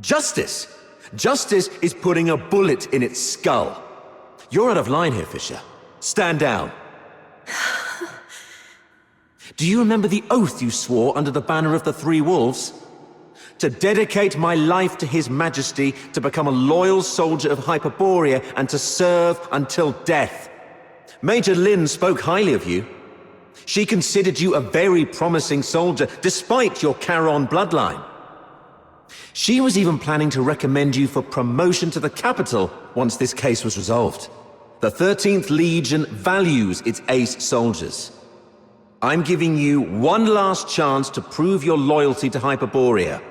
Justice? Justice is putting a bullet in its skull. You're out of line here, Fisher. Stand down. Do you remember the oath you swore under the banner of the Three Wolves? To dedicate my life to His Majesty, to become a loyal soldier of Hyperborea, and to serve until death. Major Lynn spoke highly of you. She considered you a very promising soldier, despite your Charon bloodline. She was even planning to recommend you for promotion to the capital once this case was resolved. The 13th Legion values its ace soldiers. I'm giving you one last chance to prove your loyalty to Hyperborea.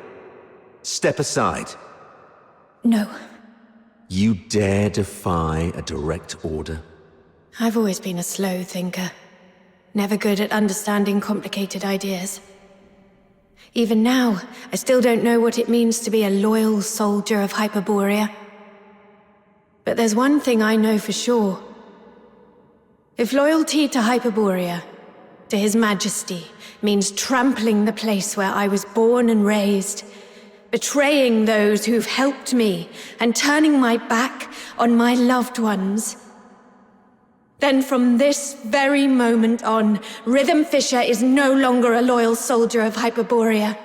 Step aside. No. You dare defy a direct order? I've always been a slow thinker. Never good at understanding complicated ideas. Even now, I still don't know what it means to be a loyal soldier of Hyperborea. But there's one thing I know for sure. If loyalty to Hyperborea, to His Majesty, means trampling the place where I was born and raised, betraying those who've helped me, and turning my back on my loved ones, then from this very moment on, Rhythm Fisher is no longer a loyal soldier of Hyperborea.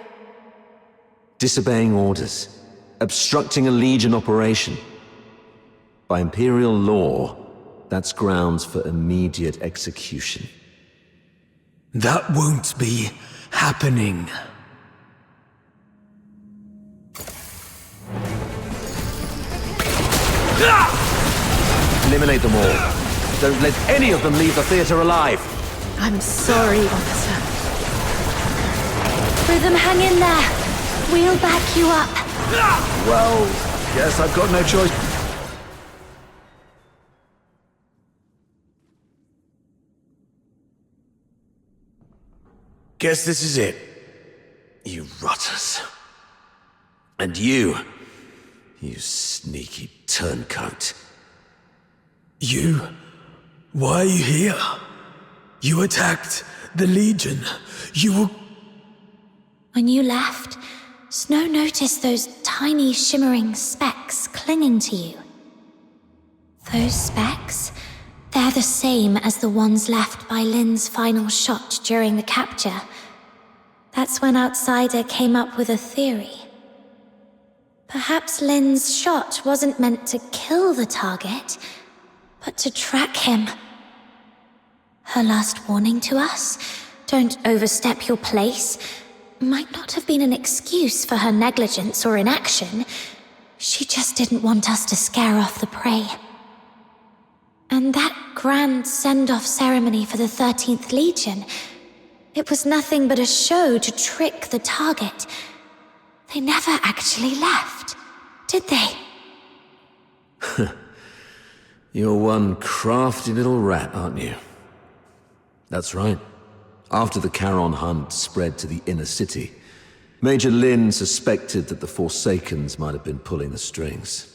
Disobeying orders. Obstructing a Legion operation. By Imperial law, that's grounds for immediate execution. That won't be happening. Eliminate them all. Don't let any of them leave the theater alive. I'm sorry, officer. Rhythm, hang in there. We'll back you up. Well, guess I've got no choice. Guess this is it. You rotters. And you sneaky turncoat. Why are you here? You attacked the Legion. When you left, Snow noticed those tiny shimmering specks clinging to you. Those specks, they're the same as the ones left by Lynn's final shot during the capture. That's when Outsider came up with a theory. Perhaps Lynn's shot wasn't meant to kill the target, but to track him. Her last warning to us, don't overstep your place, might not have been an excuse for her negligence or inaction. She just didn't want us to scare off the prey. And that grand send-off ceremony for the 13th Legion, it was nothing but a show to trick the target. They never actually left, did they? You're one crafty little rat, aren't you? That's right. After the Charon Hunt spread to the inner city, Major Lynn suspected that the Forsakens might have been pulling the strings.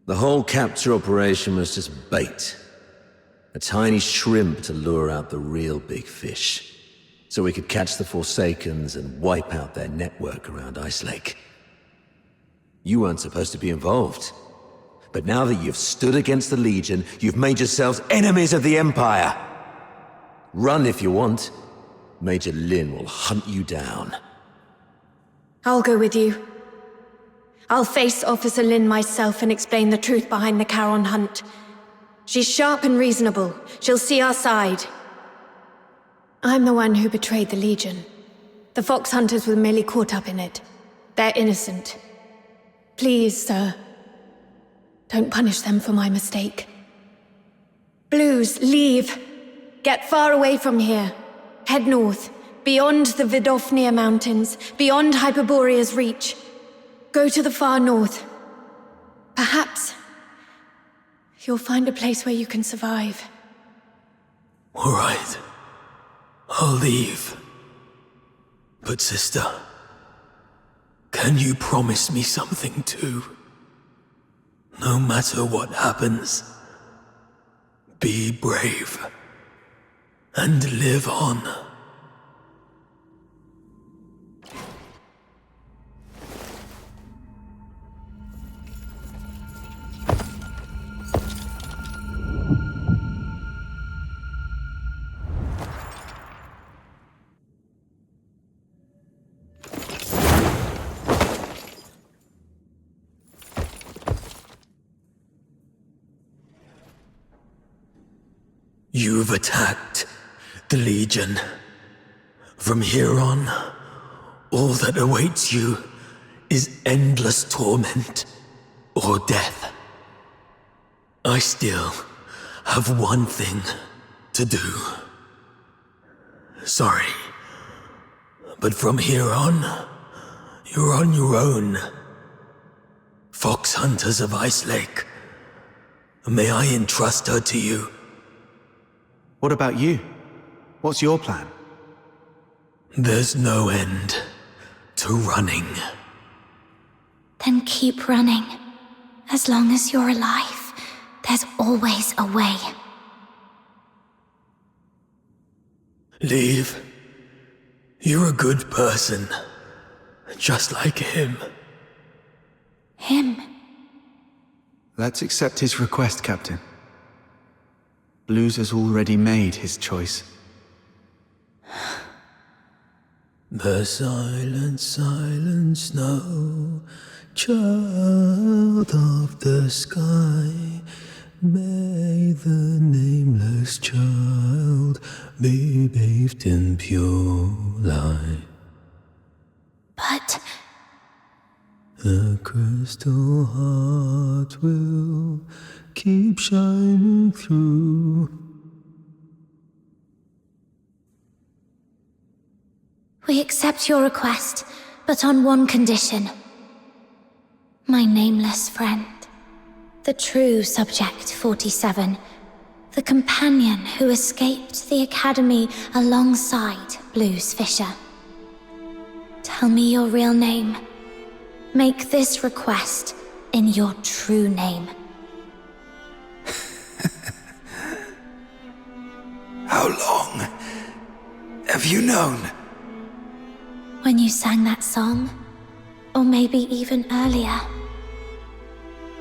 The whole capture operation was just bait. A tiny shrimp to lure out the real big fish. so we could catch the Forsakens and wipe out their network around Ice Lake. You weren't supposed to be involved. But now that you've stood against the Legion, you've made yourselves enemies of the Empire. Run if you want. Major Lin will hunt you down. I'll go with you. I'll face Officer Lin myself and explain the truth behind the Charon hunt. She's sharp and reasonable. She'll see our side. I'm the one who betrayed the Legion. The Fox Hunters were merely caught up in it. They're innocent. Please, sir, don't punish them for my mistake. Blues, leave. Get far away from here. Head north, beyond the Vidofnir Mountains, beyond Hyperborea's reach. Go to the far north. Perhaps you'll find a place where you can survive. All right. I'll leave. But sister, can you promise me something too? No matter what happens, be brave and live on. You've attacked the Legion. From here on, all that awaits you is endless torment or death. I still have one thing to do. Sorry, but from here on, you're on your own. Fox Hunters of Ice Lake, may I entrust her to you? What about you? What's your plan? There's no end to running. Then keep running. As long as you're alive, there's always a way. Leave. You're a good person. Just like him. Him? Let's accept his request, Captain. Blues has already made his choice. The silent, silent snow, child of the sky, may the nameless child be bathed in pure light. But the crystal heart will keep shining through. we accept your request, but on one condition. My nameless friend. The true Subject 47. The companion who escaped the Academy alongside Blues Fisher. Tell me your real name. Make this request in your true name. How long have you known? When you sang that song, or maybe even earlier.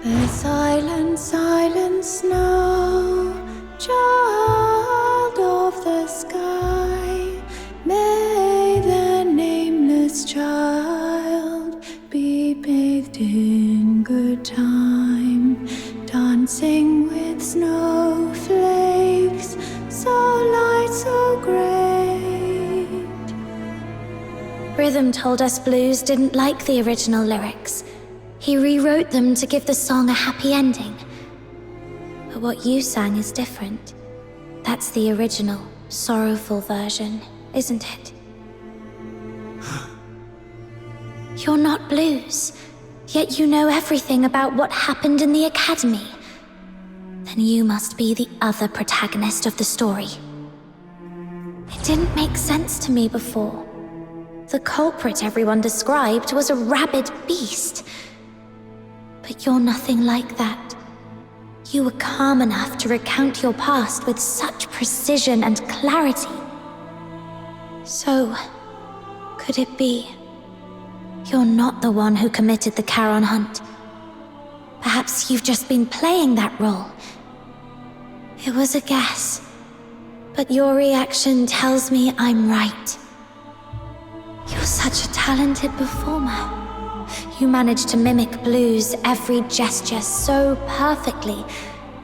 The silent, silent snow, child of the sky, may the nameless child be bathed in good time, dancing with snowflakes, so light, so great. Rhythm told us Blues didn't like the original lyrics. He rewrote them to give the song a happy ending. But what you sang is different. That's the original, sorrowful version, isn't it? You're not Blues, yet you know everything about what happened in the Academy. Then you must be the other protagonist of the story. It didn't make sense to me before. The culprit everyone described was a rabid beast. But you're nothing like that. You were calm enough to recount your past with such precision and clarity. So, could it be you're not the one who committed the Charon hunt? Perhaps you've just been playing that role. It was a guess, but your reaction tells me I'm right. You're such a talented performer. You managed to mimic Blue's every gesture so perfectly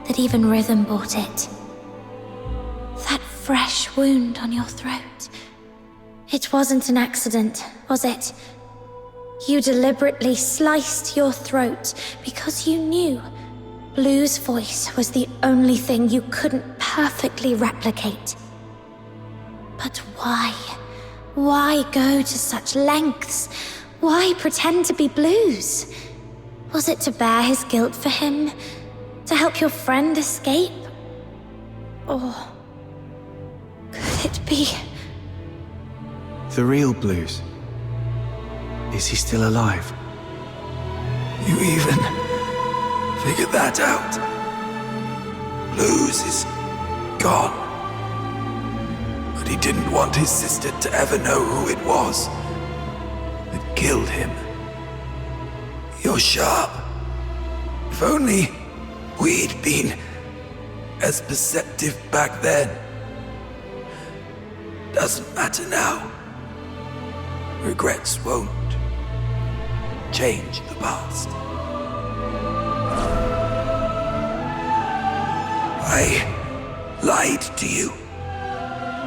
that even rhythm bought it. That fresh wound on your throat. It wasn't an accident, was it? You deliberately sliced your throat because you knew Blue's voice was the only thing you couldn't perfectly replicate. But why? Why go to such lengths? Why pretend to be Blue's? Was it to bear his guilt for him? To help your friend escape? Or could it be... The real Blues? Is he still alive? You even figured that out? Blues is gone. But he didn't want his sister to ever know who it was that killed him. You're sharp. If only we'd been as perceptive back then. Doesn't matter now. Regrets won't change the past. I lied to you.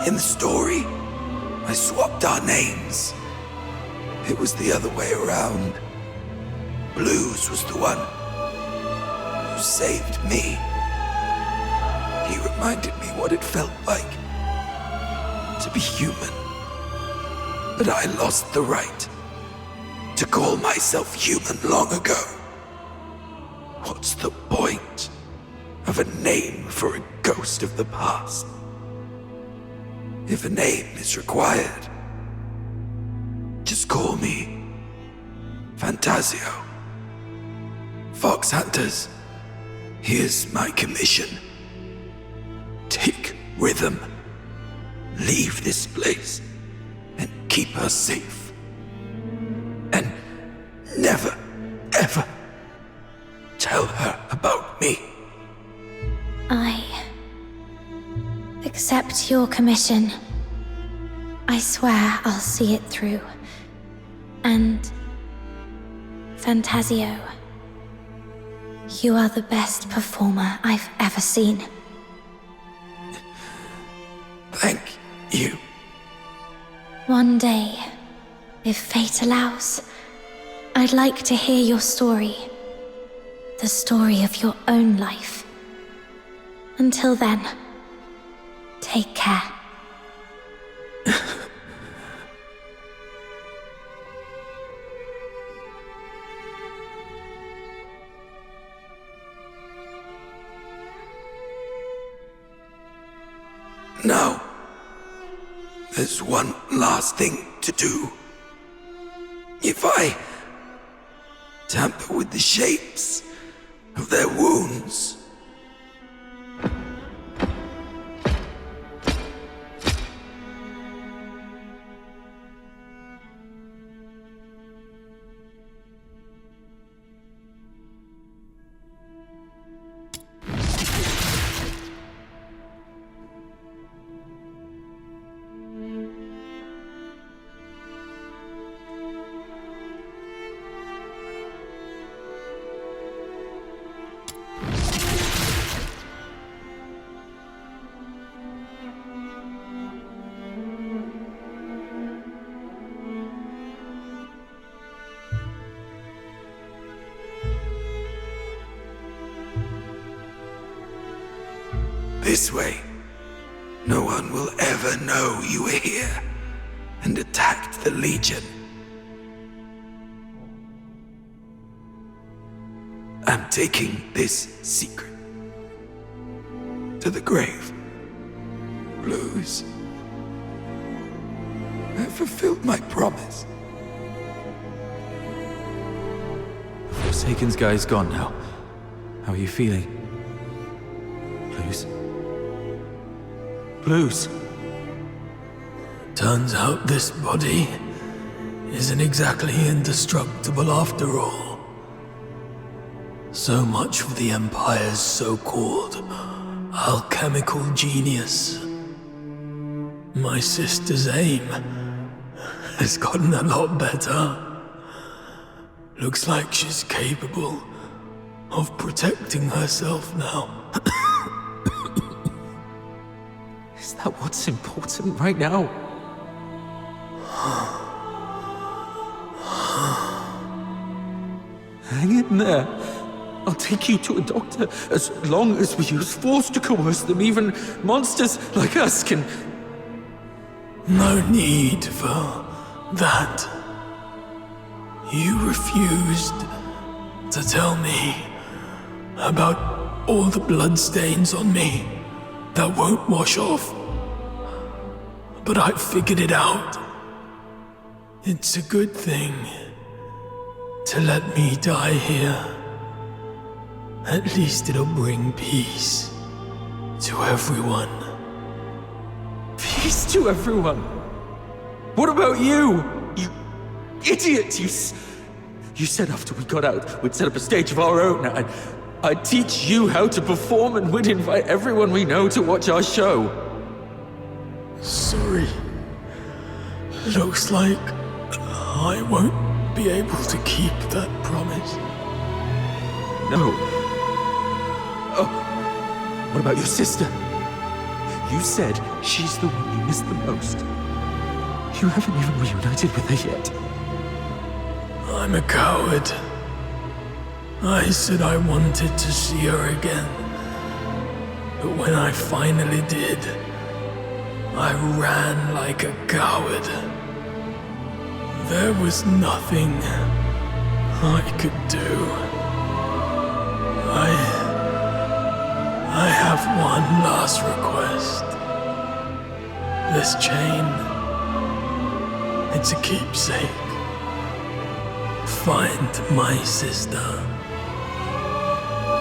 In the story, I swapped our names. It was the other way around. Blues was the one who saved me. He reminded me what it felt like to be human. But I lost the right to call myself human long ago. What's the point of a name for a ghost of the past? If a name is required, just call me Fantasio. Fox Hunters, here's my commission. Take Rhythm, leave this place, and keep her safe. And never, ever tell her about me. I accept your commission. I swear I'll see it through. And Fantasio, you are the best performer I've ever seen. Thank you. One day, if fate allows, I'd like to hear your story. The story of your own life. Until then, take care. Now, there's one last thing to do. If I tamper with the shapes of their wounds, this way, no one will ever know you were here and attacked the Legion. I'm taking this secret to the grave. Blues, I fulfilled my promise. The Forsaken's guy's gone now. How are you feeling? Blues? Blues? Turns out this body isn't exactly indestructible after all. So much for the Empire's so-called alchemical genius. My sister's aim has gotten a lot better. Looks like she's capable of protecting herself now. Is that what's important right now? Hang in there. I'll take you to a doctor as long as we use force to coerce them. Even monsters like us can... No need for that. You refused to tell me about all the bloodstains on me that won't wash off. But I figured it out. It's a good thing to let me die here. At least it'll bring peace to everyone. Peace to everyone? What about you? You idiot! You said after we got out, we'd set up a stage of our own, and I'd teach you how to perform, and we'd invite everyone we know to watch our show. Sorry. Looks like I won't be able to keep that promise. No. Oh, what about your sister? You said she's the one you miss the most. You haven't even reunited with her yet. I'm a coward. I said I wanted to see her again. But when I finally did, I ran like a coward. There was nothing I could do. I have one last request. This chain, it's a keepsake. Find my sister.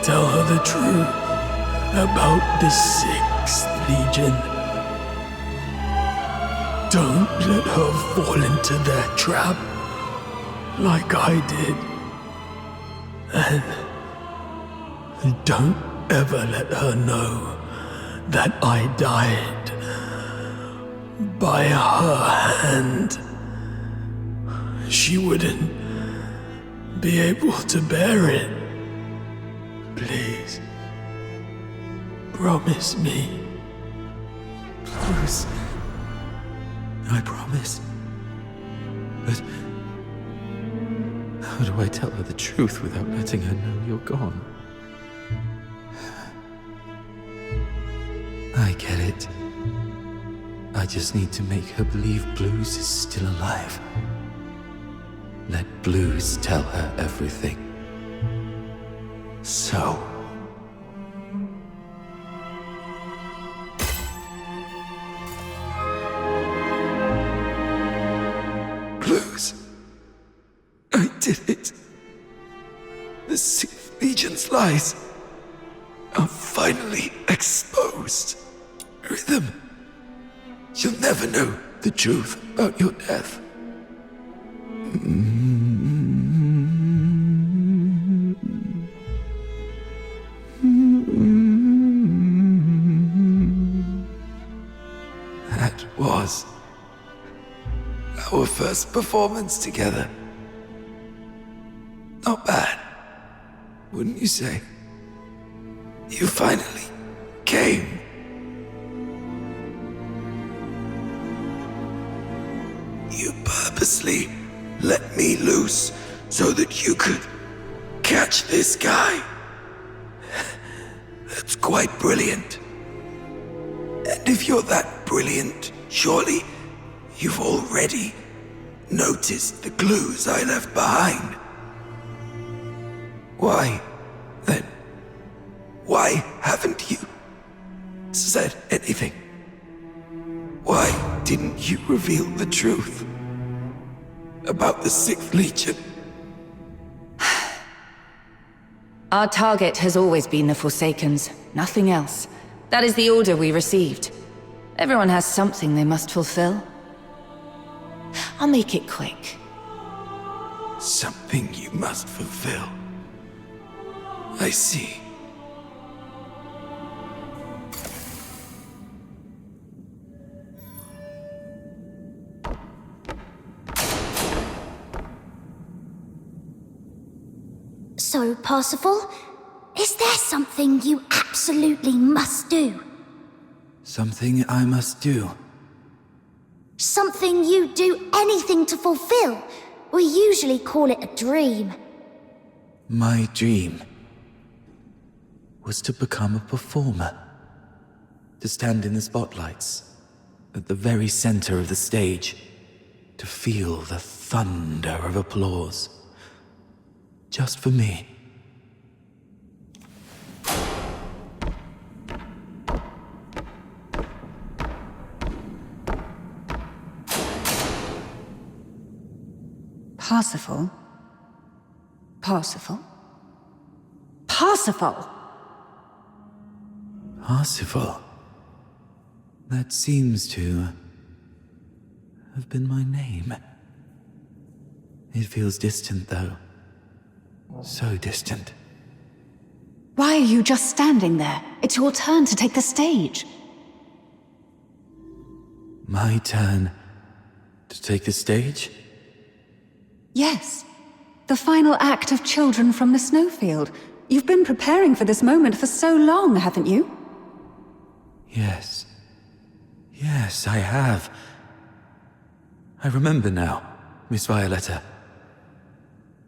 Tell her the truth about the 6th Legion. Don't let her fall into their trap like I did. And don't ever let her know that I died by her hand. She wouldn't be able to bear it. Please, promise me. Bruce, I promise. But how do I tell her the truth without letting her know you're gone? I get it. I just need to make her believe Blues is still alive. Let Blues tell her everything. So... Blues. I did it. The 6th Legion's lies are finally exposed. Rhythm, you'll never know the truth about your death. That was our first performance together. Not bad, wouldn't you say? You finally came. You purposely let me loose so that you could catch this guy. That's quite brilliant. And if you're that brilliant, surely you've already noticed the clues I left behind. Why, then? Why haven't you said anything? Why didn't you reveal the truth about the 6th Legion? Our target has always been the Forsakens, nothing else. That is the order we received. Everyone has something they must fulfill. I'll make it quick. Something you must fulfill. I see. So, Parsifal, is there something you absolutely must do? Something I must do. Something you do anything to fulfill? We usually call it a dream. My dream was to become a performer. To stand in the spotlights, at the very center of the stage. To feel the thunder of applause. Just for me. Parsifal? Parsifal? Parsifal! Parsifal? That seems to have been my name. It feels distant, though. So distant. Why are you just standing there? It's your turn to take the stage. My turn to take the stage? Yes. The final act of Children from the Snowfield. You've been preparing for this moment for so long, haven't you? Yes. Yes, I have. I remember now, Miss Violetta.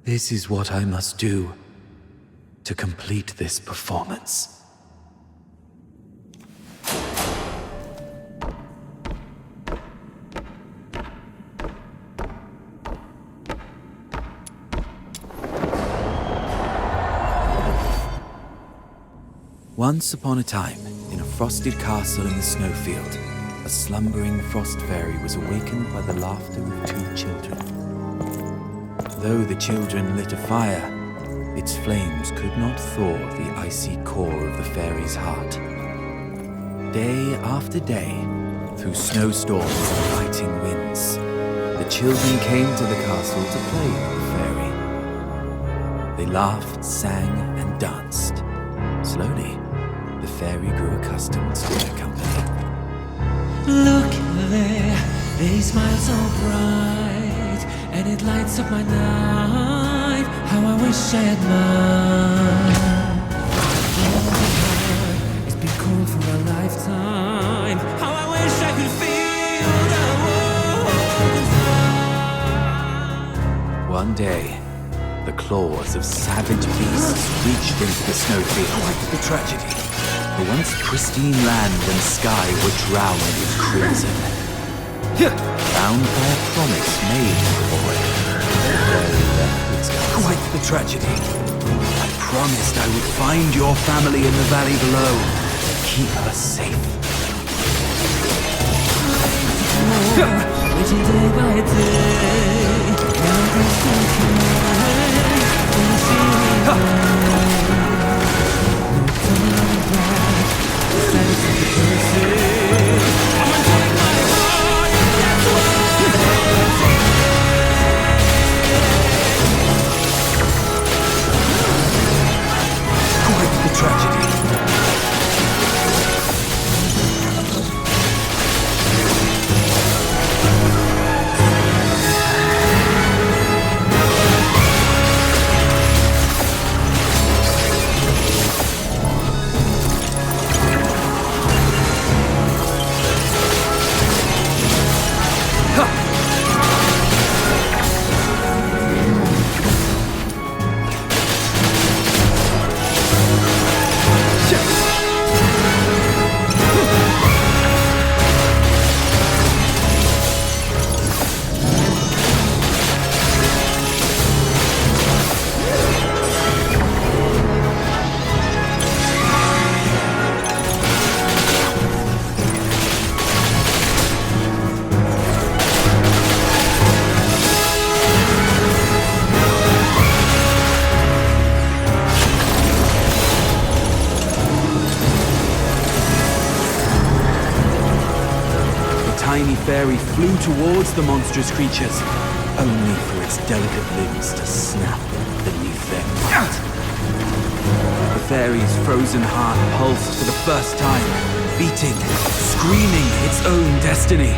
This is what I must do to complete this performance. Once upon a time, in a frosted castle in the snowfield, a slumbering frost fairy was awakened by the laughter of two children. Though the children lit a fire, its flames could not thaw the icy core of the fairy's heart. Day after day, through snowstorms and biting winds, the children came to the castle to play with the fairy. They laughed, sang, and danced. Slowly, the fairy grew accustomed to their company. Look there, they smile so bright, and it lights up my night. How I wish I had mine. Oh, it's been cold for a lifetime. How I wish I could feel the warmth inside. One day, the claws of savage beasts reached into the snowfield. Quite the tragedy. The once pristine land and sky were drowned with crimson. Bound by a promise made to the boy. Quite the tragedy. I promised I would find your family in the valley below. Keep her safe. Waiting day by day, mountains Quite the tragedy. tiny fairy flew towards the monstrous creatures, only for its delicate limbs to snap beneath their might. The fairy's frozen heart pulsed for the first time, beating, screaming its own destiny.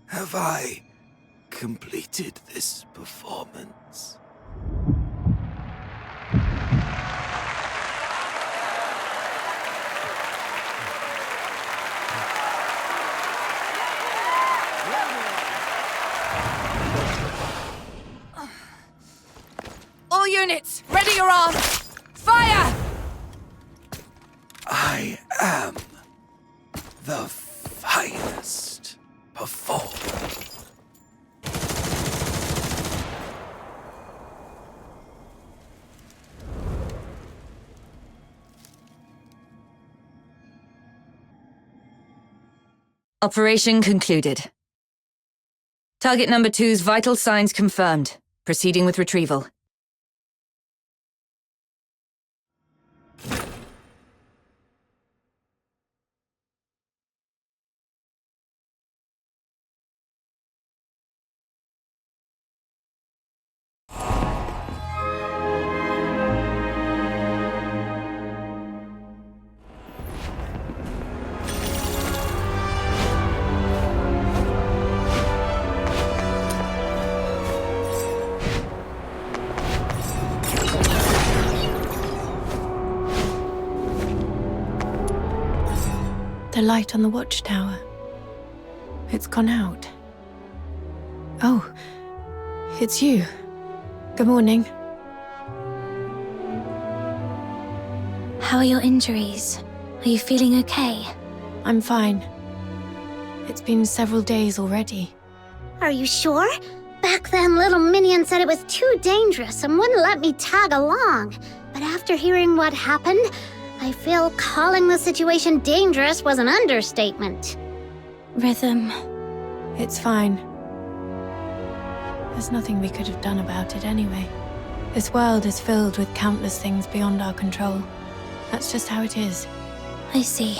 Have I completed this performance? All units, ready your arms! Fire! I am the finest performer. Operation concluded. Target number 2's vital signs confirmed. Proceeding with retrieval. The light on the watchtower. It's gone out. Oh, it's you. Good morning. How are your injuries? Are you feeling okay? I'm fine. It's been several days already. Are you sure? Back then, little Minion said it was too dangerous and wouldn't let me tag along. But after hearing what happened, I feel calling the situation dangerous was an understatement. Rhythm. It's fine. There's nothing we could have done about it anyway. This world is filled with countless things beyond our control. That's just how it is. I see.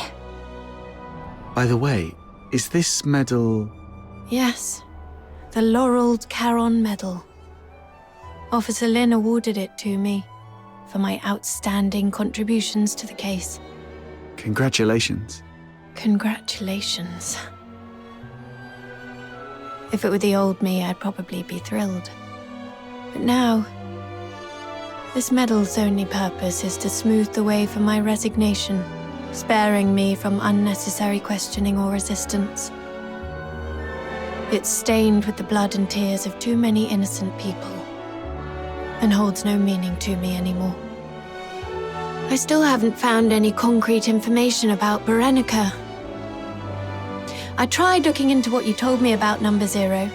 By the way, is this medal... Yes. The Laureled Caron Medal. Officer Lin awarded it to me for my outstanding contributions to the case. Congratulations. Congratulations. If it were the old me, I'd probably be thrilled. But now, this medal's only purpose is to smooth the way for my resignation, sparing me from unnecessary questioning or resistance. It's stained with the blood and tears of too many innocent people, and holds no meaning to me anymore. I still haven't found any concrete information about Berenica. I tried looking into what you told me about Number Zero,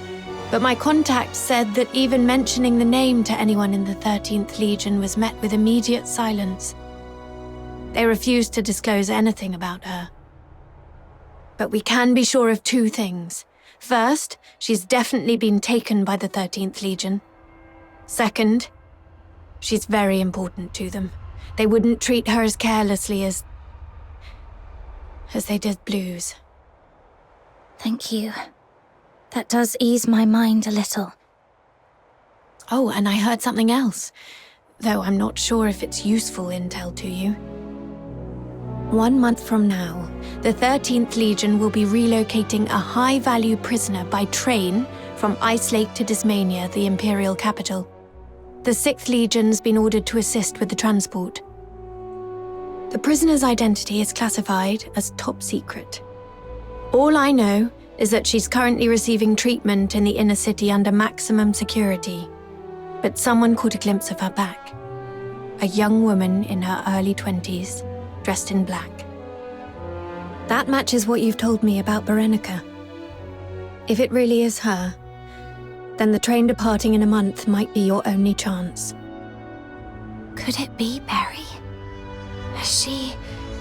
but my contact said that even mentioning the name to anyone in the 13th Legion was met with immediate silence. They refused to disclose anything about her. But we can be sure of two things. First, she's definitely been taken by the 13th Legion. Second, she's very important to them. They wouldn't treat her as carelessly as they did Blues. Thank you. That does ease my mind a little. Oh, and I heard something else, though I'm not sure if it's useful intel to you. 1 month from now, the 13th Legion will be relocating a high-value prisoner by train from Ice Lake to Dismania, the Imperial capital. The 6th Legion's been ordered to assist with the transport. The prisoner's identity is classified as top secret. All I know is that she's currently receiving treatment in the inner city under maximum security. But someone caught a glimpse of her back. A young woman in her early 20s, dressed in black. That matches what you've told me about Berenica. If it really is her, then the train departing in a month might be your only chance. Could it be Berry? Has she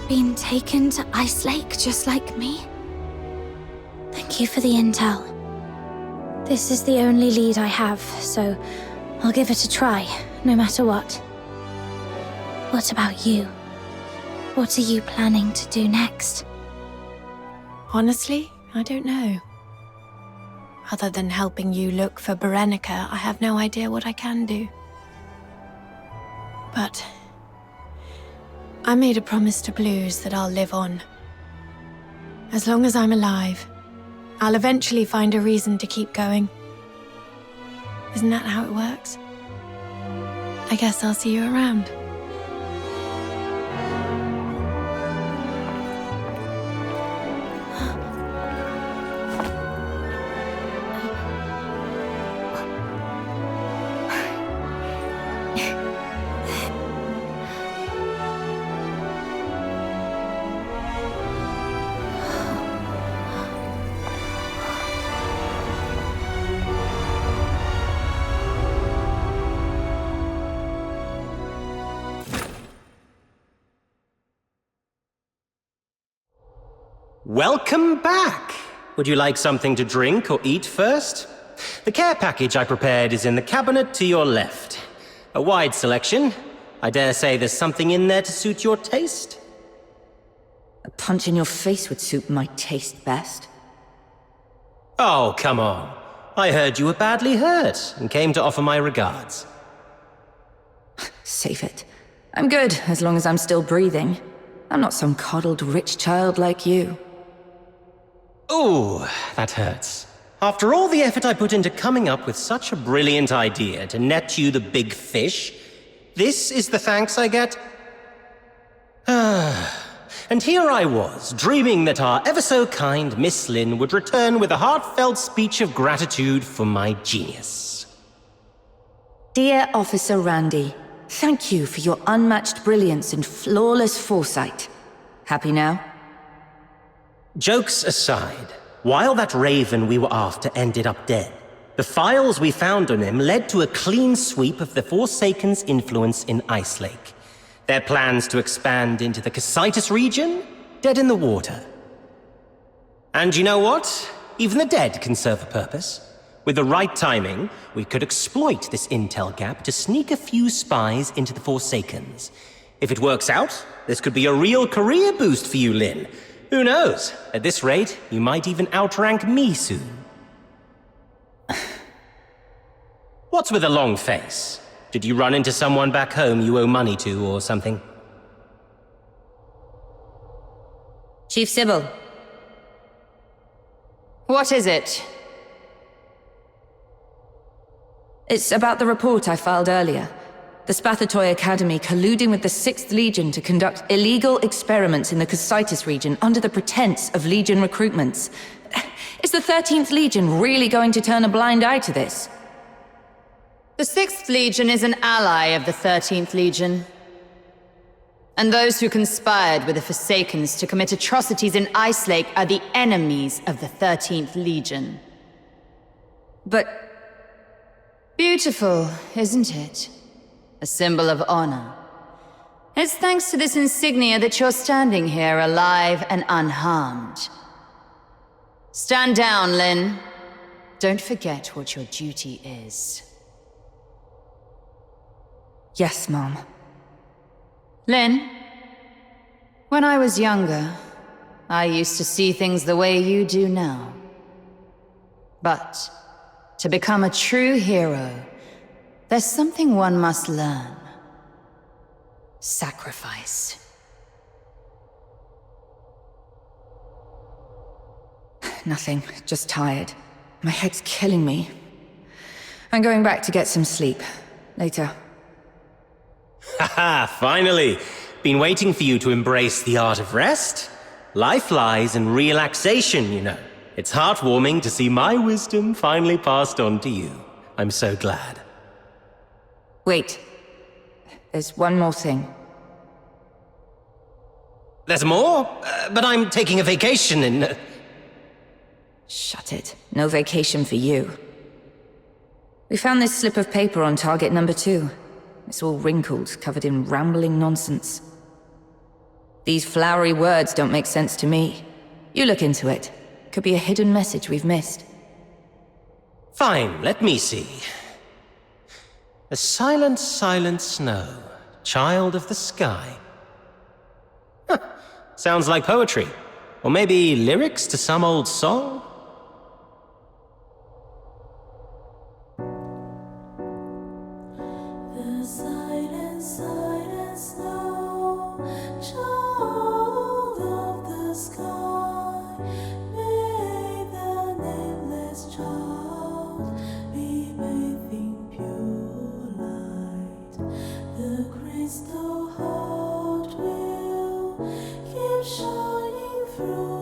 been taken to Ice Lake just like me? Thank you for the intel. This is the only lead I have, so I'll give it a try, no matter what. What about you? What are you planning to do next? Honestly, I don't know. Other than helping you look for Berenica, I have no idea what I can do. But I made a promise to Blues that I'll live on. As long as I'm alive, I'll eventually find a reason to keep going. Isn't that how it works? I guess I'll see you around. Welcome back! Would you like something to drink or eat first? The care package I prepared is in the cabinet to your left. A wide selection. I dare say there's something in there to suit your taste. A punch in your face would suit my taste best. Oh, come on. I heard you were badly hurt and came to offer my regards. Save it. I'm good, as long as I'm still breathing. I'm not some coddled rich child like you. Ooh, that hurts. After all the effort I put into coming up with such a brilliant idea to net you the big fish, this is the thanks I get? And here I was, dreaming that our ever-so-kind Miss Lin would return with a heartfelt speech of gratitude for my genius. Dear Officer Randy, thank you for your unmatched brilliance and flawless foresight. Happy now? Jokes aside, while that raven we were after ended up dead, the files we found on him led to a clean sweep of the Forsaken's influence in Ice Lake. Their plans to expand into the Cassitus region? Dead in the water. And you know what? Even the dead can serve a purpose. With the right timing, we could exploit this intel gap to sneak a few spies into the Forsakens. If it works out, this could be a real career boost for you, Lin. Who knows? At this rate, you might even outrank me soon. What's with a long face? Did you run into someone back home you owe money to or something? Chief Sybil. What is it? It's about the report I filed earlier. The Spathatoy Academy colluding with the 6th Legion to conduct illegal experiments in the Cocytus region under the pretense of Legion recruitments. Is the 13th Legion really going to turn a blind eye to this? The 6th Legion is an ally of the 13th Legion. And those who conspired with the Forsakens to commit atrocities in Ice Lake are the enemies of the 13th Legion. But... Beautiful, isn't it? A symbol of honor. It's thanks to this insignia that you're standing here alive and unharmed. Stand down, Lynn. Don't forget what your duty is. Yes, Mom. Lynn, when I was younger, I used to see things the way you do now. But to become a true hero, there's something one must learn. Sacrifice. Nothing, just tired. My head's killing me. I'm going back to get some sleep. Later. Haha, finally! Been waiting for you to embrace the art of rest. Life lies in relaxation, you know. It's heartwarming to see my wisdom finally passed on to you. I'm so glad. Wait. There's one more thing. There's more? But I'm taking a vacation in... Shut it. No vacation for you. We found this slip of paper on target number 2. It's all wrinkled, covered in rambling nonsense. These flowery words don't make sense to me. You look into it. Could be a hidden message we've missed. Fine, let me see. A silent, silent snow, child of the sky. Huh. Sounds like poetry. Or maybe lyrics to some old song? Shining through